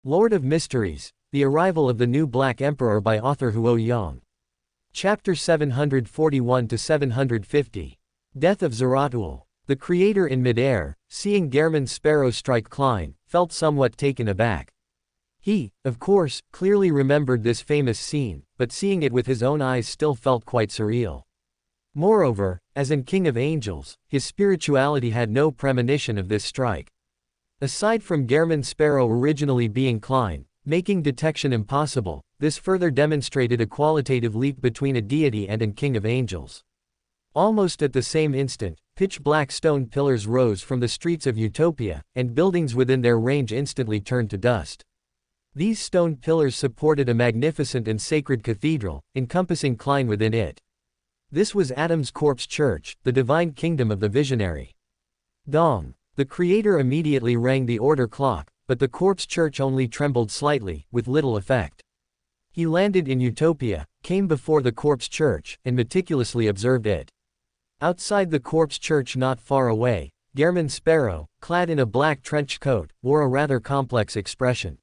Lord of Mysteries, The Arrival of the New Black Emperor by author Huo Yang. Chapter 741-750. Death of Zeratul. The creator in midair, seeing Gehrman's sparrow strike Klein, felt somewhat taken aback. He, of course, clearly remembered this famous scene, but seeing it with his own eyes still felt quite surreal. Moreover, as in King of Angels, his spirituality had no premonition of this strike. Aside from Gehrman's sparrow originally being Klein, making detection impossible, this further demonstrated a qualitative leap between a deity and an King of Angels. Almost at the same instant, pitch-black stone pillars rose from the streets of Utopia, and buildings within their range instantly turned to dust. These stone pillars supported a magnificent and sacred cathedral, encompassing Klein within it. This was Adam's corpse church, the divine kingdom of the visionary. Dong. The creator immediately rang the order clock, but the corpse church only trembled slightly, with little effect. He landed in Utopia, came before the corpse church, and meticulously observed it. Outside the corpse church not far away, Gehrman's sparrow, clad in a black trench coat, wore a rather complex expression.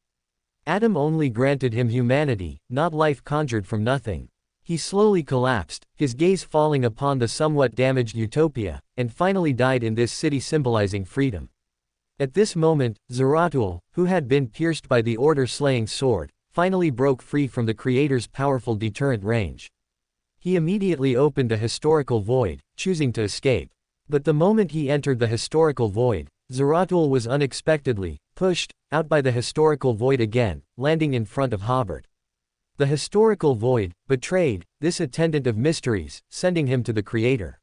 Adam only granted him humanity, not life conjured from nothing. He slowly collapsed, his gaze falling upon the somewhat damaged Utopia, and finally died in this city symbolizing freedom. At this moment, Zeratul, who had been pierced by the order-slaying sword, finally broke free from the creator's powerful deterrent range. He immediately opened a historical void, choosing to escape. But the moment he entered the historical void, Zeratul was unexpectedly pushed out by the historical void again, landing in front of Hobert. The historical void betrayed this attendant of mysteries, sending him to the creator.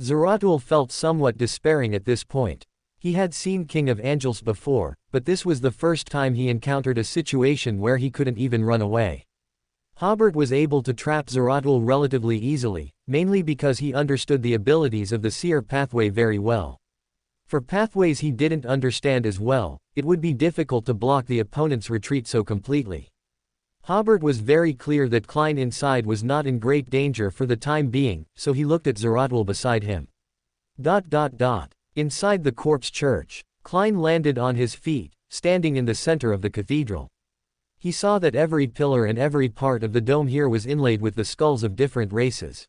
Zeratul felt somewhat despairing at this point. He had seen King of Angels before, but this was the first time he encountered a situation where he couldn't even run away. Hobert was able to trap Zeratul relatively easily, mainly because he understood the abilities of the seer pathway very well. For pathways he didn't understand as well, it would be difficult to block the opponent's retreat so completely. Hobert was very clear that Klein inside was not in great danger for the time being, so he looked at Zeratul beside him. Inside the corpse church, Klein landed on his feet, standing in the center of the cathedral. He saw that every pillar and every part of the dome here was inlaid with the skulls of different races.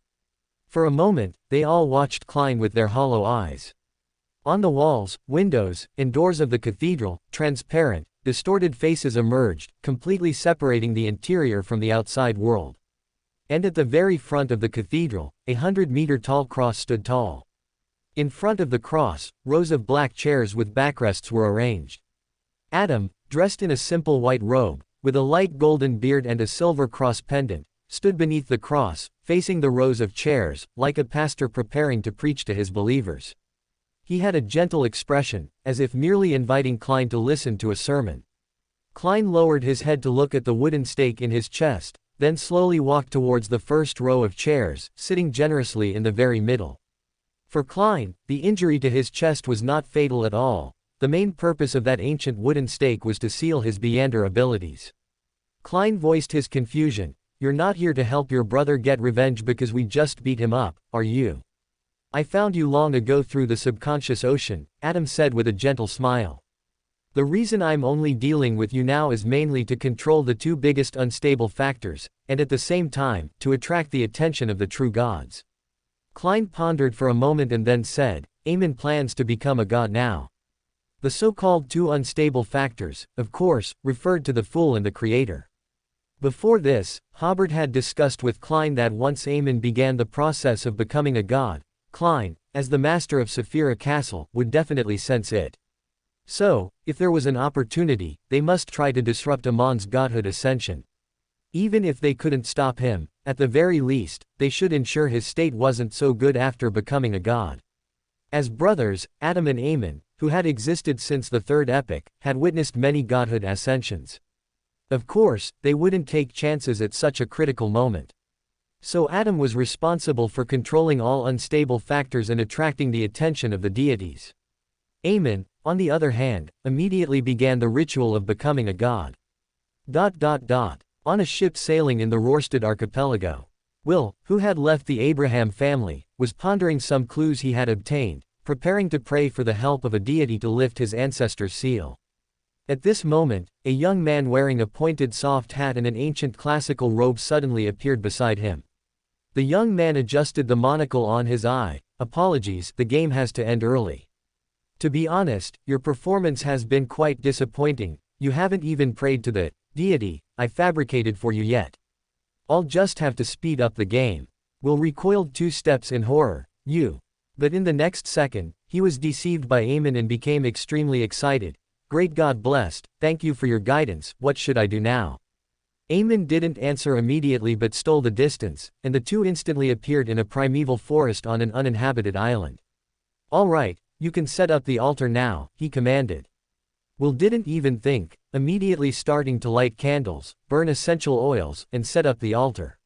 For a moment, they all watched Klein with their hollow eyes. On the walls, windows, and doors of the cathedral, transparent, distorted faces emerged, completely separating the interior from the outside world. And at the very front of the cathedral, a 100-meter-tall cross stood tall. In front of the cross, rows of black chairs with backrests were arranged. Adam, dressed in a simple white robe, with a light golden beard and a silver cross pendant, stood beneath the cross, facing the rows of chairs, like a pastor preparing to preach to his believers. He had a gentle expression, as if merely inviting Klein to listen to a sermon. Klein lowered his head to look at the wooden stake in his chest, then slowly walked towards the first row of chairs, sitting generously in the very middle. For Klein, the injury to his chest was not fatal at all. The main purpose of that ancient wooden stake was to seal his Beander abilities. Klein voiced his confusion. "You're not here to help your brother get revenge because we just beat him up, are you? I found you long ago through the subconscious ocean," Adam said with a gentle smile. "The reason I'm only dealing with you now is mainly to control the two biggest unstable factors, and at the same time, to attract the attention of the true gods." Klein pondered for a moment and then said, "Amen plans to become a god now." The so-called two unstable factors, of course, referred to the Fool and the Creator. Before this, Hobert had discussed with Klein that once Amen began the process of becoming a god, Klein, as the master of Saphira Castle, would definitely sense it. So, if there was an opportunity, they must try to disrupt Amon's godhood ascension. Even if they couldn't stop him, at the very least, they should ensure his state wasn't so good after becoming a god. As brothers, Adam and Amen, who had existed since the Third Epoch, had witnessed many godhood ascensions. Of course, they wouldn't take chances at such a critical moment. So Adam was responsible for controlling all unstable factors and attracting the attention of the deities. Amen, on the other hand, immediately began the ritual of becoming a god. On a ship sailing in the Rorstad archipelago, Will, who had left the Abraham family, was pondering some clues he had obtained, preparing to pray for the help of a deity to lift his ancestor's seal. At this moment, a young man wearing a pointed soft hat and an ancient classical robe suddenly appeared beside him. The young man adjusted the monocle on his eye. Apologies, the game has to end early. To be honest, your performance has been quite disappointing. You haven't even prayed to the deity I fabricated for you yet. I'll just have to speed up the game. Will recoiled 2 steps in horror. But in the next second, he was deceived by Aemon and became extremely excited. Great God blessed, thank you for your guidance, what should I do now? Aemon didn't answer immediately but stole the distance, and the two instantly appeared in a primeval forest on an uninhabited island. All right, you can set up the altar now, he commanded. Will didn't even think, immediately starting to light candles, burn essential oils, and set up the altar.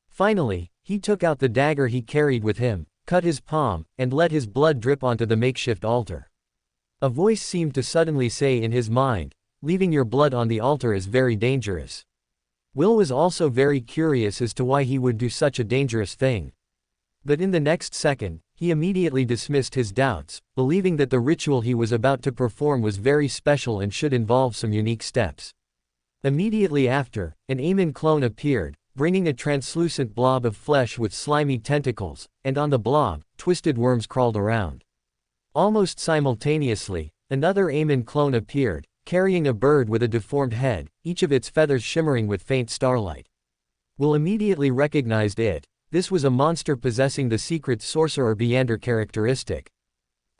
Finally, he took out the dagger he carried with him, cut his palm, and let his blood drip onto the makeshift altar. A voice seemed to suddenly say in his mind, leaving your blood on the altar is very dangerous. Will was also very curious as to why he would do such a dangerous thing. But in the next second, he immediately dismissed his doubts, believing that the ritual he was about to perform was very special and should involve some unique steps. Immediately after, an Aemon clone appeared, bringing a translucent blob of flesh with slimy tentacles, and on the blob, twisted worms crawled around. Almost simultaneously, another Aemon clone appeared, carrying a bird with a deformed head, each of its feathers shimmering with faint starlight. Will immediately recognized it. This was a monster possessing the secret sorcerer Beander characteristic.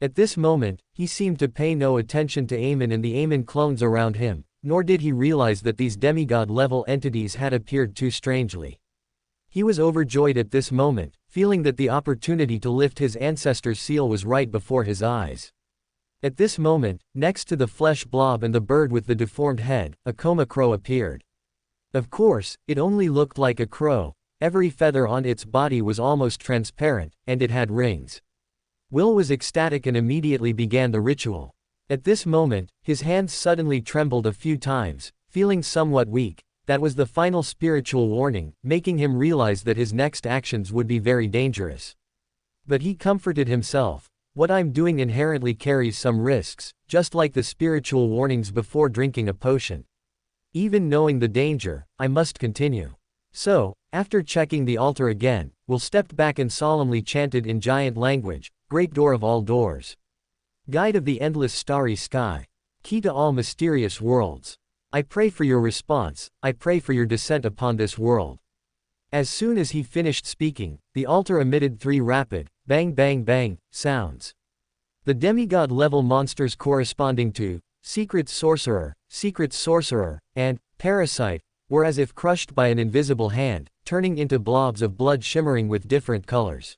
At this moment, he seemed to pay no attention to Aemon and the Aemon clones around him, nor did he realize that these demigod-level entities had appeared too strangely. He was overjoyed at this moment, feeling that the opportunity to lift his ancestor's seal was right before his eyes. At this moment, next to the flesh blob and the bird with the deformed head, a coma crow appeared. Of course, it only looked like a crow. Every feather on its body was almost transparent, and it had rings. Will was ecstatic and immediately began the ritual. At this moment, his hands suddenly trembled a few times, feeling somewhat weak. That was the final spiritual warning, making him realize that his next actions would be very dangerous. But he comforted himself. What I'm doing inherently carries some risks, just like the spiritual warnings before drinking a potion. Even knowing the danger, I must continue. So, after checking the altar again, Will stepped back and solemnly chanted in giant language, Great Door of all doors. Guide of the endless starry sky. Key to all mysterious worlds. I pray for your response, I pray for your descent upon this world. As soon as he finished speaking, the altar emitted 3 rapid, bang bang bang, sounds. The demigod-level monsters corresponding to secret sorcerer, and parasite, were as if crushed by an invisible hand, turning into blobs of blood shimmering with different colors.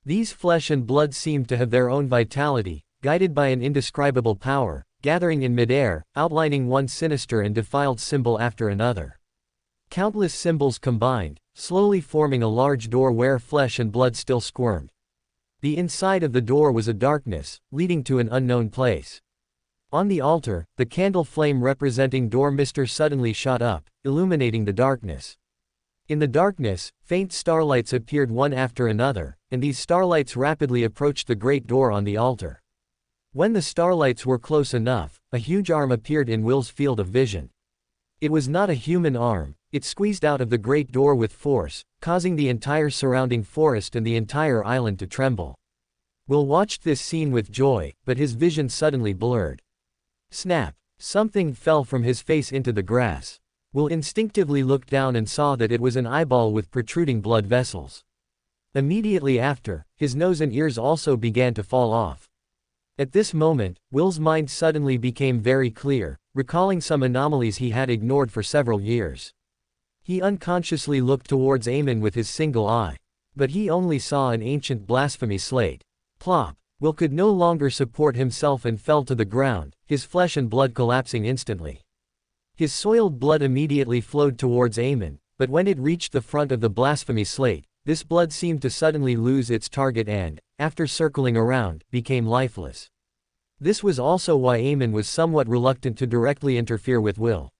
These flesh and blood seemed to have their own vitality, guided by an indescribable power, gathering in midair, outlining one sinister and defiled symbol after another. Countless symbols combined, slowly forming a large door where flesh and blood still squirmed. The inside of the door was a darkness, leading to an unknown place. On the altar, the candle flame representing Dormister suddenly shot up, illuminating the darkness. In the darkness, faint starlights appeared one after another, and these starlights rapidly approached the great door on the altar. When the starlights were close enough, a huge arm appeared in Will's field of vision. It was not a human arm, it squeezed out of the great door with force, causing the entire surrounding forest and the entire island to tremble. Will watched this scene with joy, but his vision suddenly blurred. Snap! Something fell from his face into the grass. Will instinctively looked down and saw that it was an eyeball with protruding blood vessels. Immediately after, his nose and ears also began to fall off. At this moment, Will's mind suddenly became very clear, recalling some anomalies he had ignored for several years. He unconsciously looked towards Aemon with his single eye. But he only saw an ancient blasphemy slate. Plop! Will could no longer support himself and fell to the ground, his flesh and blood collapsing instantly. His soiled blood immediately flowed towards Aemon, but when it reached the front of the blasphemy slate, this blood seemed to suddenly lose its target and, after circling around, became lifeless. This was also why Aemon was somewhat reluctant to directly interfere with Will.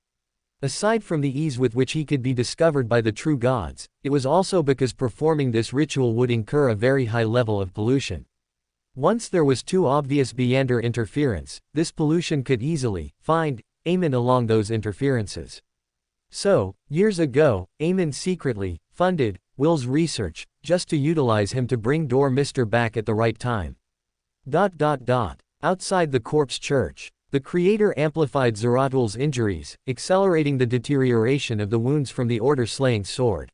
Aside from the ease with which he could be discovered by the true gods, it was also because performing this ritual would incur a very high level of pollution. Once there was too obvious Beander interference, this pollution could easily find Amen along those interferences. So, years ago, Amen secretly funded Will's research, just to utilize him to bring Mr. back at the right time. Outside the corpse church, the creator amplified Zeratl's injuries, accelerating the deterioration of the wounds from the order-slaying sword.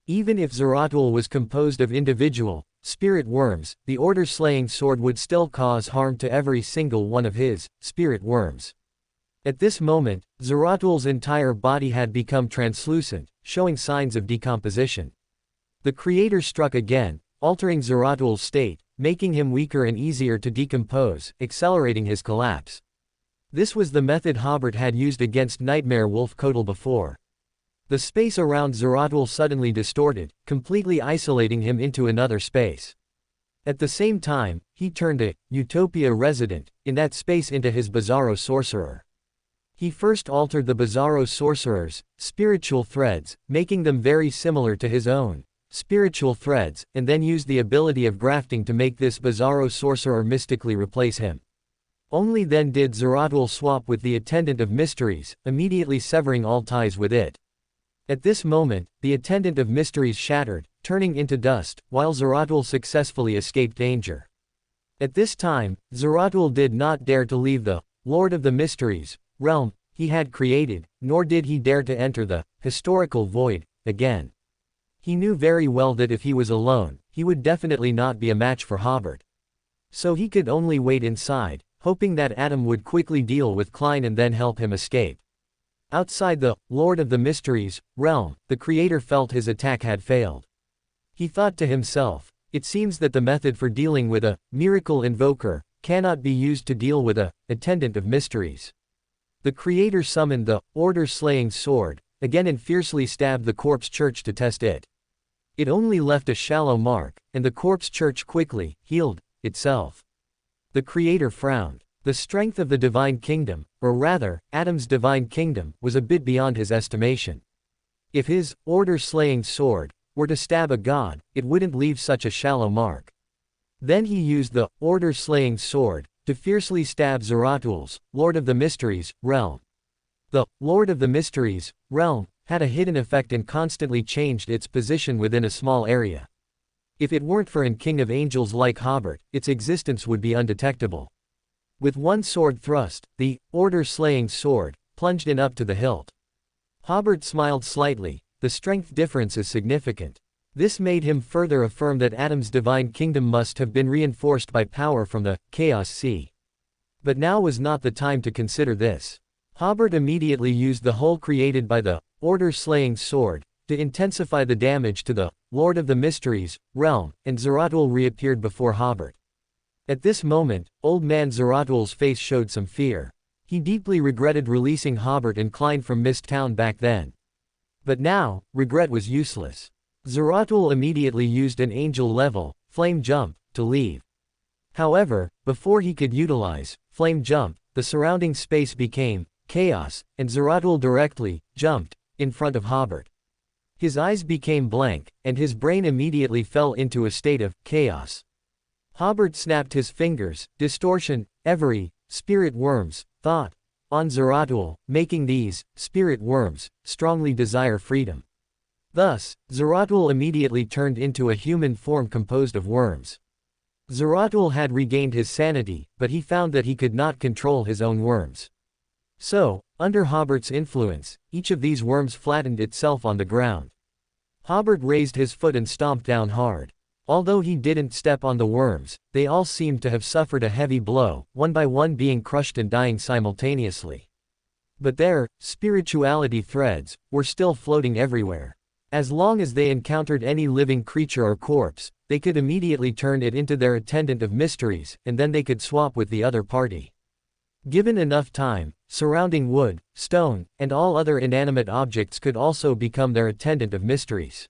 Even if Zeratl was composed of individual, spirit worms, the order-slaying sword would still cause harm to every single one of his spirit worms. At this moment, Zeratl's entire body had become translucent, showing signs of decomposition. The creator struck again, altering Zeratl's state, making him weaker and easier to decompose, accelerating his collapse. This was the method Hobert had used against Nightmare Wolf Kotal before. The space around Zeratl suddenly distorted, completely isolating him into another space. At the same time, he turned a Utopia resident in that space into his Bizarro sorcerer. He first altered the Bizarro sorcerer's spiritual threads, making them very similar to his own spiritual threads, and then used the ability of grafting to make this Bizarro sorcerer mystically replace him. Only then did Zeratl swap with the Attendant of Mysteries, immediately severing all ties with it. At this moment, the Attendant of Mysteries shattered, turning into dust, while Zeratl successfully escaped danger. At this time, Zeratl did not dare to leave the Lord of the Mysteries realm he had created, nor did he dare to enter the historical void again. He knew very well that if he was alone, he would definitely not be a match for Hobert. So he could only wait inside, hoping that Adam would quickly deal with Klein and then help him escape. Outside the Lord of the Mysteries realm, the creator felt his attack had failed. He thought to himself, it seems that the method for dealing with a miracle invoker cannot be used to deal with a Attendant of Mysteries. The creator summoned the order-slaying sword again and fiercely stabbed the corpse church to test it. It only left a shallow mark, and the corpse church quickly healed itself. The creator frowned. The strength of the divine kingdom, or rather, Adam's divine kingdom, was a bit beyond his estimation. If his order-slaying sword were to stab a god, it wouldn't leave such a shallow mark. Then he used the order-slaying sword to fiercely stab Zeratl's Lord of the Mysteries realm. The Lord of the Mysteries realm had a hidden effect and constantly changed its position within a small area. If it weren't for an king of angels like Hobert, its existence would be undetectable. With one sword thrust, the order-slaying sword plunged in up to the hilt. Hobert smiled slightly. The strength difference is significant. This made him further affirm that Adam's divine kingdom must have been reinforced by power from the Chaos Sea. But now was not the time to consider this. Hobert immediately used the hole created by the order-slaying sword to intensify the damage to the Lord of the Mysteries realm, and Zeratl reappeared before Hobert. At this moment, old man Zeratl's face showed some fear. He deeply regretted releasing Hobert and Klein from Mist Town back then. But now, regret was useless. Zeratl immediately used an angel-level flame jump to leave. However, before he could utilize flame jump, the surrounding space became chaos, and Zeratl directly jumped in front of Hobert. His eyes became blank, and his brain immediately fell into a state of chaos. Hobert snapped his fingers, distortion, every spirit worms thought on Zeratl, making these spirit worms strongly desire freedom. Thus, Zeratl immediately turned into a human form composed of worms. Zeratl had regained his sanity, but he found that he could not control his own worms. So, under Hobert's influence, each of these worms flattened itself on the ground. Hobert raised his foot and stomped down hard. Although he didn't step on the worms, they all seemed to have suffered a heavy blow, one by one being crushed and dying simultaneously. But their spirituality threads were still floating everywhere. As long as they encountered any living creature or corpse, they could immediately turn it into their Attendant of Mysteries, and then they could swap with the other party. Given enough time, surrounding wood, stone, and all other inanimate objects could also become their Attendant of Mysteries.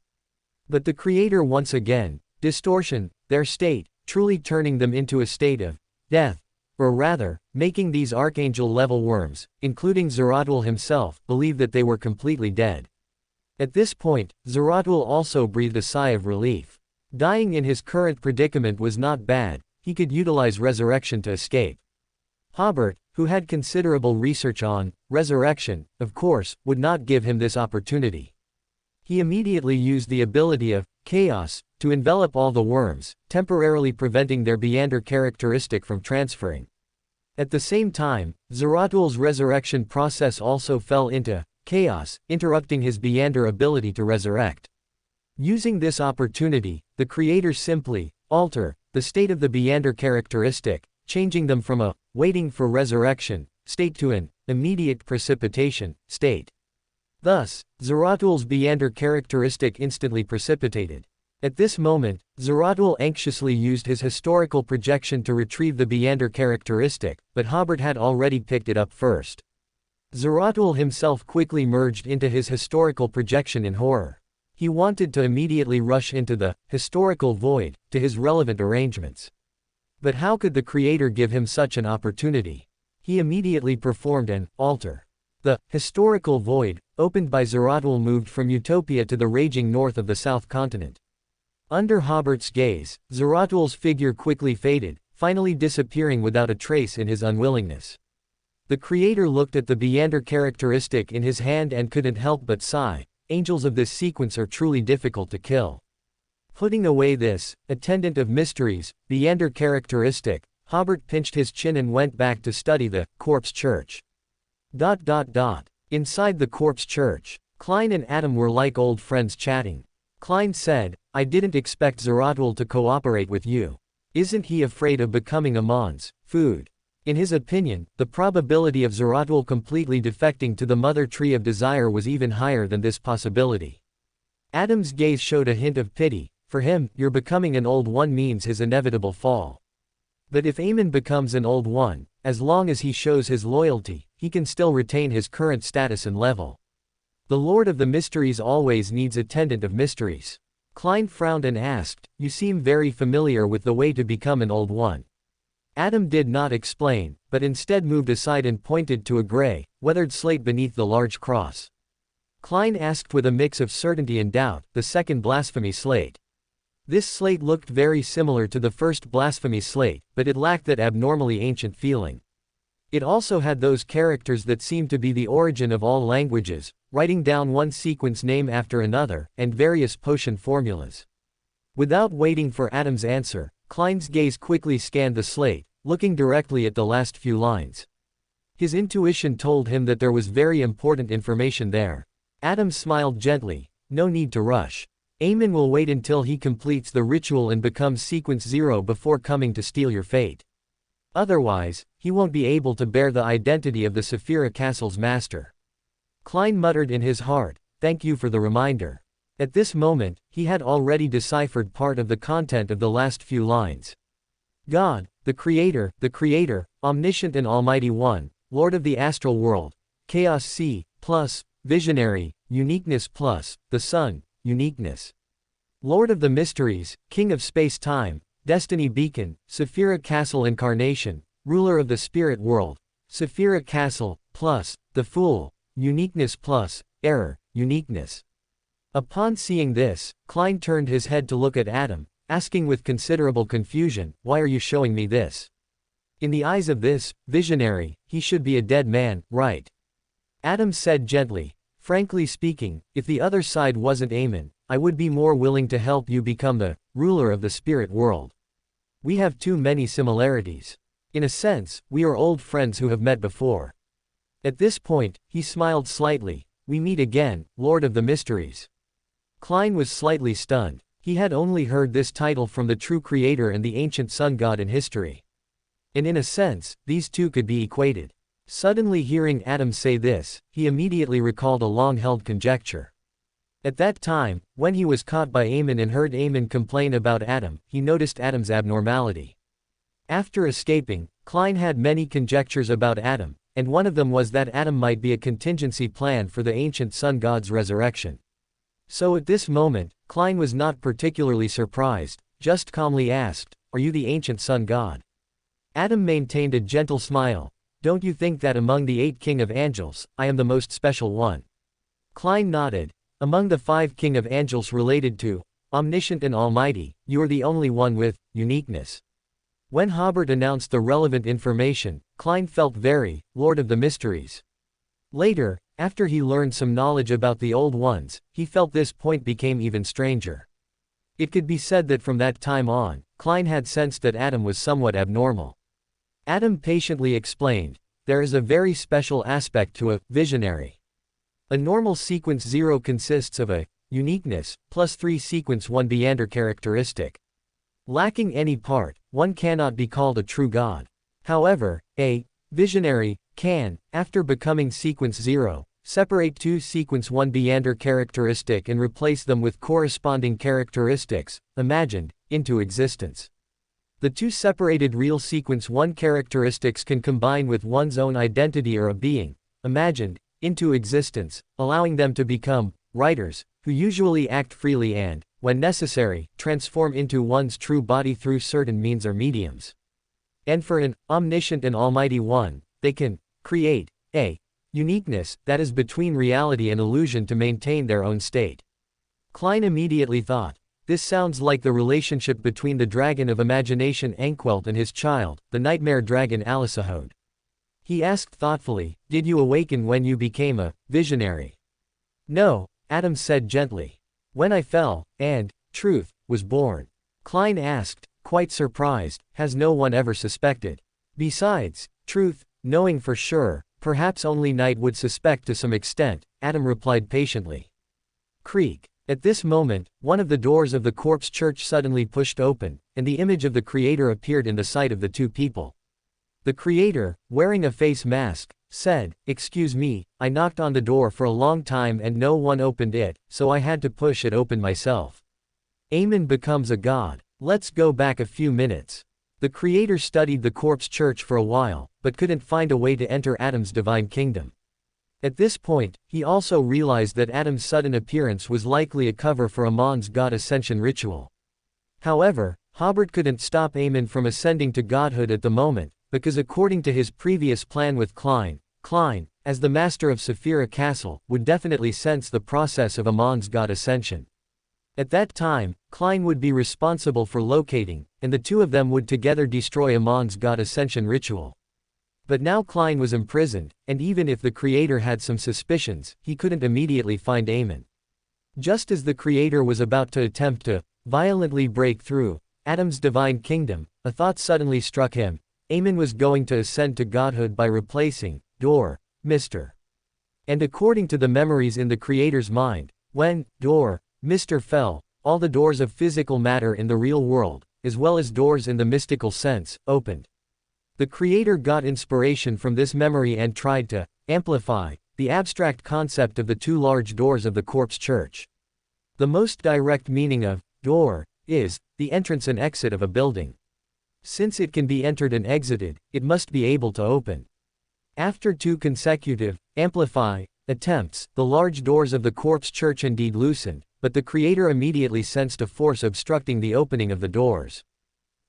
But the creator once again, distortion, their state, truly turning them into a state of death, or rather, making these archangel-level worms, including Zeratl himself, believe that they were completely dead. At this point, Zeratl also breathed a sigh of relief. Dying in his current predicament was not bad, he could utilize resurrection to escape. Hobert, who had considerable research on resurrection, of course, would not give him this opportunity. He immediately used the ability of chaos to envelop all the worms, temporarily preventing their Beander characteristic from transferring. At the same time, Zeratl's resurrection process also fell into chaos, interrupting his Beander ability to resurrect. Using this opportunity, the creator simply alter the state of the Beander characteristic, changing them from a waiting for resurrection state to an immediate precipitation state. Thus, Zeratl's Beander characteristic instantly precipitated. At this moment, Zeratl anxiously used his historical projection to retrieve the Beander characteristic, but Hobert had already picked it up first. Zeratl himself quickly merged into his historical projection in horror. He wanted to immediately rush into the historical void, to his relevant arrangements. But how could the creator give him such an opportunity? He immediately performed an alter. The historical void, opened by Zeratl, moved from Utopia to the raging north of the South Continent. Under Hobert's gaze, Zeratl's figure quickly faded, finally disappearing without a trace in his unwillingness. The creator looked at the Beander characteristic in his hand and couldn't help but sigh. Angels of this sequence are truly difficult to kill. Putting away this attendant of mysteries, Beander characteristic, Hobert pinched his chin and went back to study the corpse church. Inside the corpse church, Klein and Adam were like old friends chatting. Klein said, "I didn't expect Zeratl to cooperate with you. Isn't he afraid of becoming Amon's food?" In his opinion, the probability of Zeratl completely defecting to the mother tree of desire was even higher than this possibility. Adam's gaze showed a hint of pity. For him, your becoming an old one means his inevitable fall. But if Amon becomes an old one, as long as he shows his loyalty, he can still retain his current status and level. The Lord of the Mysteries always needs attendant of mysteries. Klein frowned and asked, "You seem very familiar with the way to become an old one." Adam did not explain, but instead moved aside and pointed to a gray, weathered slate beneath the large cross. Klein asked with a mix of certainty and doubt, "The second blasphemy slate?" This slate looked very similar to the first blasphemy slate, but it lacked that abnormally ancient feeling. It also had those characters that seemed to be the origin of all languages, writing down one sequence name after another, and various potion formulas. Without waiting for Adam's answer, Klein's gaze quickly scanned the slate, looking directly at the last few lines. His intuition told him that there was very important information there. Adam smiled gently, "No need to rush. Amon will wait until he completes the ritual and becomes sequence 0 before coming to steal your fate. Otherwise, he won't be able to bear the identity of the Saphira Castle's master." Klein muttered in his heart, "Thank you for the reminder." At this moment, he had already deciphered part of the content of the last few lines. God, the Creator, Omniscient and Almighty One, Lord of the Astral World, Chaos C, plus, Visionary, Uniqueness plus, the Sun, Uniqueness. Lord of the Mysteries, King of Space-Time, Destiny Beacon, Saphira Castle Incarnation, Ruler of the Spirit World, Saphira Castle, plus, the Fool, Uniqueness plus, Error, Uniqueness. Upon seeing this, Klein turned his head to look at Adam, asking with considerable confusion, "Why are you showing me this?" In the eyes of this visionary, he should be a dead man, right? Adam said gently, "Frankly speaking, if the other side wasn't Amon, I would be more willing to help you become the ruler of the spirit world. We have too many similarities. In a sense, we are old friends who have met before." At this point, he smiled slightly, "We meet again, Lord of the Mysteries." Klein was slightly stunned. He had only heard this title from the true creator and the ancient sun god in history. And in a sense, these two could be equated. Suddenly hearing Adam say this, he immediately recalled a long-held conjecture. At that time, when he was caught by Amon and heard Amon complain about Adam, he noticed Adam's abnormality. After escaping, Klein had many conjectures about Adam, and one of them was that Adam might be a contingency plan for the ancient sun god's resurrection. So at this moment, Klein was not particularly surprised, just calmly asked, "Are you the ancient sun god?" Adam maintained a gentle smile. "Don't you think that among the 8 king of angels, I am the most special one?" Klein nodded. "Among the 5 king of angels related to Omniscient and Almighty, you are the only one with uniqueness." When Hobert announced the relevant information, Klein felt very, Lord of the Mysteries. Later, after he learned some knowledge about the Old Ones, he felt this point became even stranger. It could be said that from that time on, Klein had sensed that Adam was somewhat abnormal. Adam patiently explained, there is a very special aspect to a visionary. A normal sequence 0 consists of a uniqueness plus 3 sequence 1 Beander characteristic. Lacking any part, one cannot be called a true God. However, a visionary can, after becoming sequence 0, separate 2 sequence 1 Beander characteristic and replace them with corresponding characteristics, imagined, into existence. The 2 separated real sequence 1 characteristics can combine with one's own identity or a being, imagined, into existence, allowing them to become writers, who usually act freely and, when necessary, transform into one's true body through certain means or mediums. And for an omniscient and almighty one, they can create a uniqueness that is between reality and illusion to maintain their own state. Klein immediately thought, this sounds like the relationship between the dragon of imagination Ankwelt and his child, the nightmare dragon Alicehode. He asked thoughtfully, did you awaken when you became a visionary? No, Adam said gently. When I fell, and truth was born. Klein asked, quite surprised, has no one ever suspected? Besides, truth, knowing for sure, perhaps only Night would suspect to some extent, Adam replied patiently. Creak. At this moment, one of the doors of the corpse church suddenly pushed open, and the image of the Creator appeared in the sight of the two people. The Creator, wearing a face mask, said, excuse me, I knocked on the door for a long time and no one opened it, so I had to push it open myself. Amen becomes a god. Let's go back a few minutes. The Creator studied the corpse church for a while, but couldn't find a way to enter Adam's divine kingdom. At this point, he also realized that Adam's sudden appearance was likely a cover for Amon's god ascension ritual. However, Hobert couldn't stop Amen from ascending to godhood at the moment, because according to his previous plan with Klein, as the master of Saphira Castle, would definitely sense the process of Amon's god ascension. At that time, Klein would be responsible for locating, and the two of them would together destroy Amon's god ascension ritual. But now Klein was imprisoned, and even if the Creator had some suspicions, he couldn't immediately find Amen. Just as the Creator was about to attempt to violently break through Adam's divine kingdom, a thought suddenly struck him. Amen was going to ascend to godhood by replacing Mr. And according to the memories in the Creator's mind, when Mr. fell, all the doors of physical matter in the real world, as well as doors in the mystical sense, opened. The Creator got inspiration from this memory and tried to amplify the abstract concept of the two large doors of the corpse church. The most direct meaning of door is the entrance and exit of a building. Since it can be entered and exited, it must be able to open. After 2 consecutive amplify attempts, the large doors of the corpse church indeed loosened, but the Creator immediately sensed a force obstructing the opening of the doors.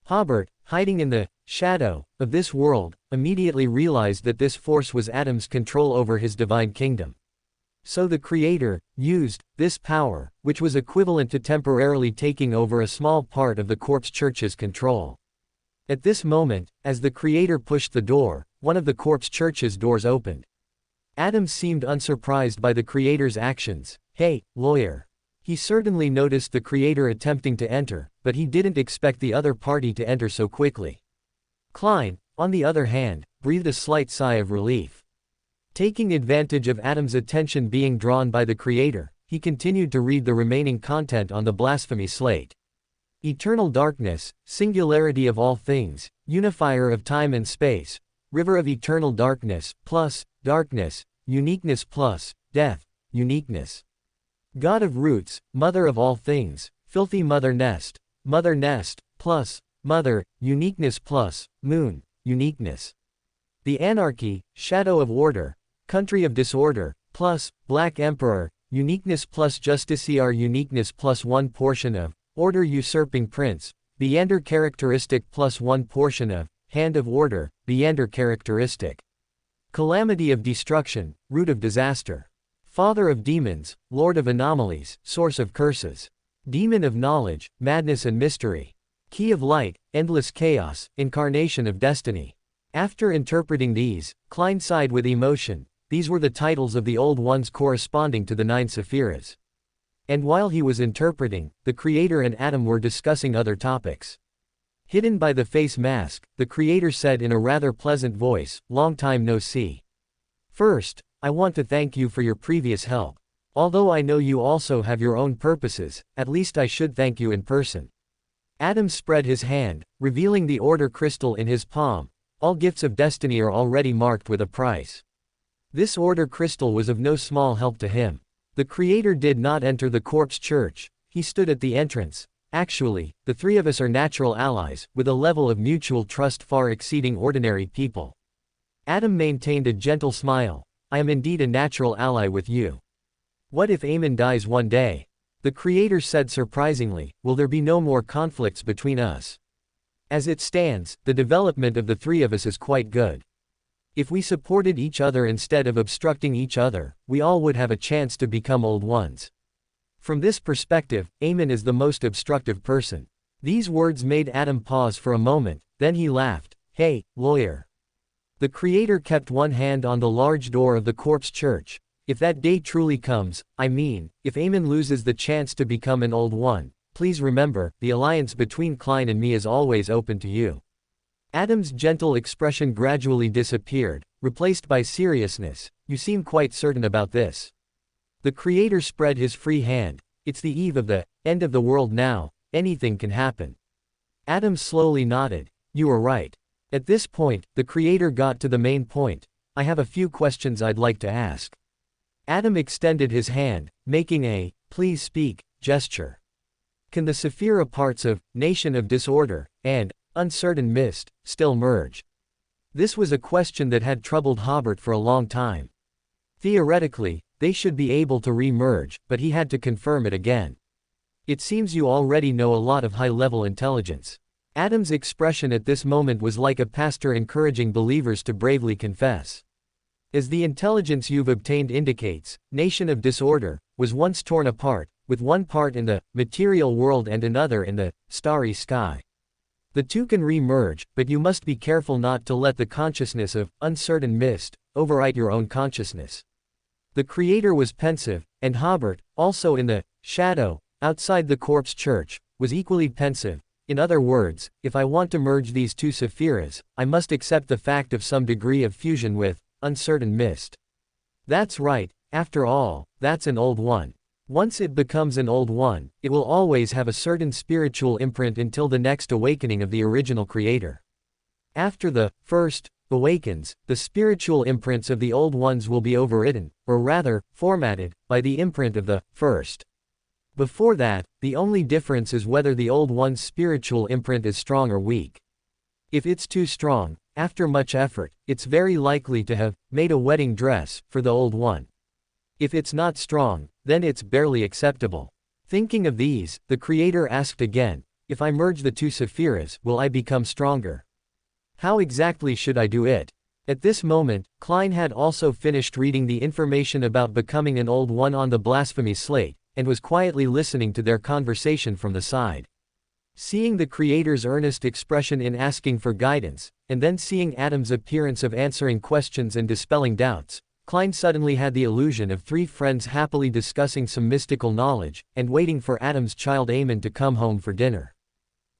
Hobert, hiding in the shadow of this world, immediately realized that this force was Adam's control over his divine kingdom. So the Creator used this power, which was equivalent to temporarily taking over a small part of the corpse church's control. At this moment, as the Creator pushed the door, one of the corpse church's doors opened. Adam seemed unsurprised by the Creator's actions. Hey, lawyer. He certainly noticed the Creator attempting to enter, but he didn't expect the other party to enter so quickly. Klein, on the other hand, breathed a slight sigh of relief. Taking advantage of Adam's attention being drawn by the Creator, he continued to read the remaining content on the blasphemy slate. Eternal darkness, singularity of all things, unifier of time and space, river of eternal darkness, plus, darkness, uniqueness plus, death, uniqueness. God of roots, mother of all things, filthy mother nest, plus, mother, uniqueness plus, moon, uniqueness. The anarchy, shadow of order, country of disorder, plus, black emperor, uniqueness plus justiciar uniqueness plus 1 portion of, order usurping prince, Beander characteristic plus 1 portion of, hand of order, Beander characteristic. Calamity of destruction, root of disaster. Father of demons, lord of anomalies, source of curses. Demon of knowledge, madness and mystery. Key of light, endless chaos, incarnation of destiny. After interpreting these, Klein sighed with emotion. These were the titles of the Old Ones corresponding to the 9 Sephiras. And while he was interpreting, the Creator and Adam were discussing other topics. Hidden by the face mask, the Creator said in a rather pleasant voice, "Long time no see. First, I want to thank you for your previous help. Although I know you also have your own purposes, at least I should thank you in person." Adam spread his hand, revealing the order crystal in his palm. All gifts of destiny are already marked with a price. This order crystal was of no small help to him. The Creator did not enter the corpse church, he stood at the entrance. Actually, the 3 of us are natural allies, with a level of mutual trust far exceeding ordinary people. Adam maintained a gentle smile. I am indeed a natural ally with you. What if Amen dies one day? The Creator said surprisingly, will there be no more conflicts between us? As it stands, the development of the 3 of us is quite good. If we supported each other instead of obstructing each other, we all would have a chance to become Old Ones. From this perspective, Amen is the most obstructive person. These words made Adam pause for a moment, then he laughed. Hey, lawyer. The Creator kept one hand on the large door of the corpse church. If that day truly comes, I mean, if Amen loses the chance to become an Old One, please remember, the alliance between Klein and me is always open to you. Adam's gentle expression gradually disappeared, replaced by seriousness. You seem quite certain about this. The Creator spread his free hand. It's the eve of the end of the world now, anything can happen. Adam slowly nodded. You are right. At this point, the Creator got to the main point. I have a few questions I'd like to ask. Adam extended his hand, making a, please speak, gesture. Can the Sephira parts of, nation of disorder, and, uncertain mist, still merge? This was a question that had troubled Hobert for a long time. Theoretically, they should be able to re-merge, but he had to confirm it again. It seems you already know a lot of high-level intelligence. Adam's expression at this moment was like a pastor encouraging believers to bravely confess. As the intelligence you've obtained indicates, nation of disorder, was once torn apart, with one part in the material world and another in the starry sky. The 2 can re-merge, but you must be careful not to let the consciousness of uncertain mist overwrite your own consciousness. The Creator was pensive, and Hobert, also in the shadow, outside the corpse church, was equally pensive. In other words, if I want to merge these 2 Sephiras, I must accept the fact of some degree of fusion with uncertain mist. That's right, after all, that's an Old One. Once it becomes an Old One, it will always have a certain spiritual imprint until the next awakening of the original Creator. After the first awakens, the spiritual imprints of the Old Ones will be overridden, or rather, formatted, by the imprint of the first. Before that, the only difference is whether the Old One's spiritual imprint is strong or weak. If it's too strong, after much effort, it's very likely to have made a wedding dress for the Old One. If it's not strong, then it's barely acceptable. Thinking of these, the Creator asked again, if I merge the 2 Sephiras, will I become stronger? How exactly should I do it? At this moment, Klein had also finished reading the information about becoming an Old One on the blasphemy slate, and was quietly listening to their conversation from the side. Seeing the Creator's earnest expression in asking for guidance, and then seeing Adam's appearance of answering questions and dispelling doubts, Klein suddenly had the illusion of 3 friends happily discussing some mystical knowledge, and waiting for Adam's child Amen to come home for dinner.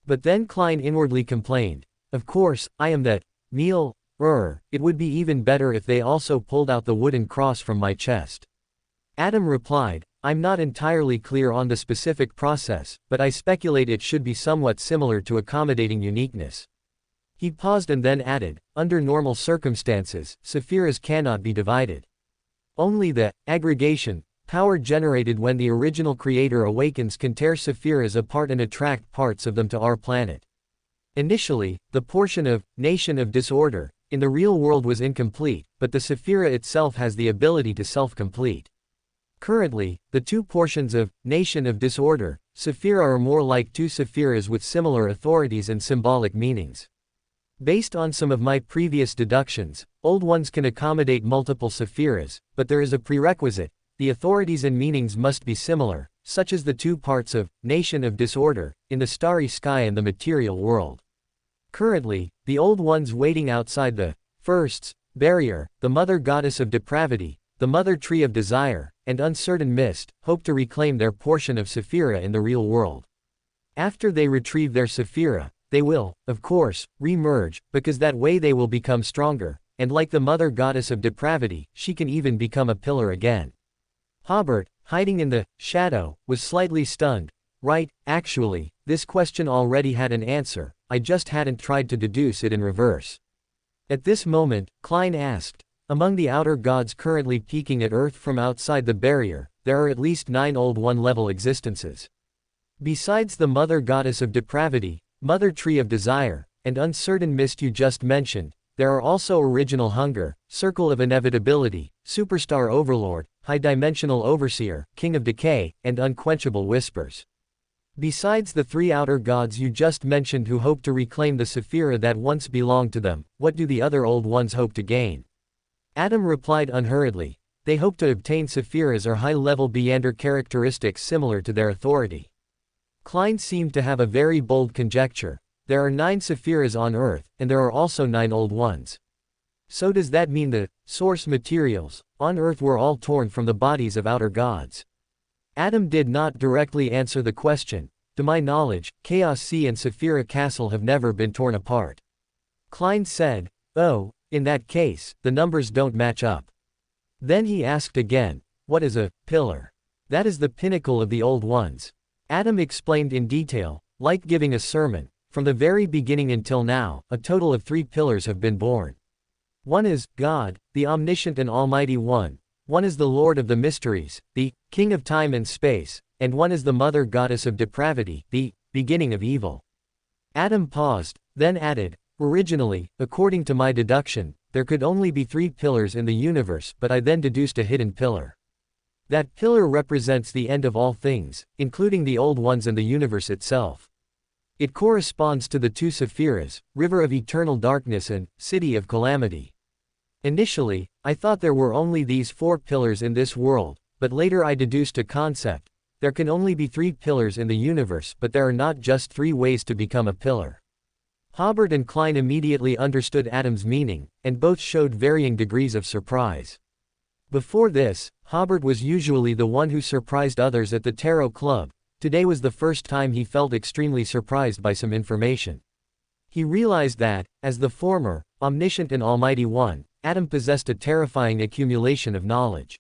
But then Klein inwardly complained, of course, I am that meal, it would be even better if they also pulled out the wooden cross from my chest. Adam replied, I'm not entirely clear on the specific process, but I speculate it should be somewhat similar to accommodating uniqueness. He paused and then added, under normal circumstances, Sephiras cannot be divided. Only the aggregation power generated when the original Creator awakens can tear Sephiras apart and attract parts of them to our planet. Initially, the portion of nation of disorder in the real world was incomplete, but the Sephira itself has the ability to self-complete. Currently, the 2 portions of nation of disorder, Sephira, are more like 2 Sephiras with similar authorities and symbolic meanings. Based on some of my previous deductions, Old Ones can accommodate multiple Sephiras, but there is a prerequisite: the authorities and meanings must be similar, such as the two parts of nation of disorder, in the starry sky and the material world. Currently, the Old Ones waiting outside the firsts barrier, the mother goddess of depravity, the mother tree of desire, and uncertain mist, hope to reclaim their portion of Sephira in the real world. After they retrieve their Sephira, they will, of course, re-merge, because that way they will become stronger, and like the mother goddess of depravity, she can even become a pillar again. Hobert, hiding in the shadow, was slightly stunned. Right, actually, this question already had an answer, I just hadn't tried to deduce it in reverse. At this moment, Klein asked, among the outer gods currently peeking at Earth from outside the barrier, there are at least 9 Old One-level existences. Besides the mother goddess of depravity, mother tree of desire, and uncertain mist you just mentioned, there are also original hunger, circle of inevitability, superstar overlord, high-dimensional overseer, king of decay, and unquenchable whispers. Besides the 3 outer gods you just mentioned who hope to reclaim the Sephira that once belonged to them, what do the other Old Ones hope to gain? Adam replied unhurriedly, they hope to obtain Sephiras or high-level Beander characteristics similar to their authority. Klein seemed to have a very bold conjecture. There are 9 Sephiras on Earth, and there are also 9 Old Ones. So does that mean the source materials on Earth were all torn from the bodies of outer gods? Adam did not directly answer the question. To my knowledge, Chaos Sea and Sephira Castle have never been torn apart. Klein said, oh, in that case, the numbers don't match up. Then he asked again, what is a pillar? That is the pinnacle of the Old Ones. Adam explained in detail, like giving a sermon. From the very beginning until now, a total of 3 pillars have been born. One is God, the omniscient and almighty one. One is the Lord of the mysteries, the King of time and space, and one is the mother goddess of depravity, the beginning of evil. Adam paused, then added, originally, according to my deduction, there could only be 3 pillars in the universe, but I then deduced a hidden pillar. That pillar represents the end of all things, including the Old Ones and the universe itself. It corresponds to the 2 Sephiras, River of Eternal Darkness and City of Calamity. Initially, I thought there were only these 4 pillars in this world, but later I deduced a concept. There can only be 3 pillars in the universe, but there are not just 3 ways to become a pillar. Hobert and Klein immediately understood Adam's meaning, and both showed varying degrees of surprise. Before this, Hobert was usually the one who surprised others at the Tarot Club. Today was the first time he felt extremely surprised by some information. He realized that, as the former, omniscient and almighty one, Adam possessed a terrifying accumulation of knowledge.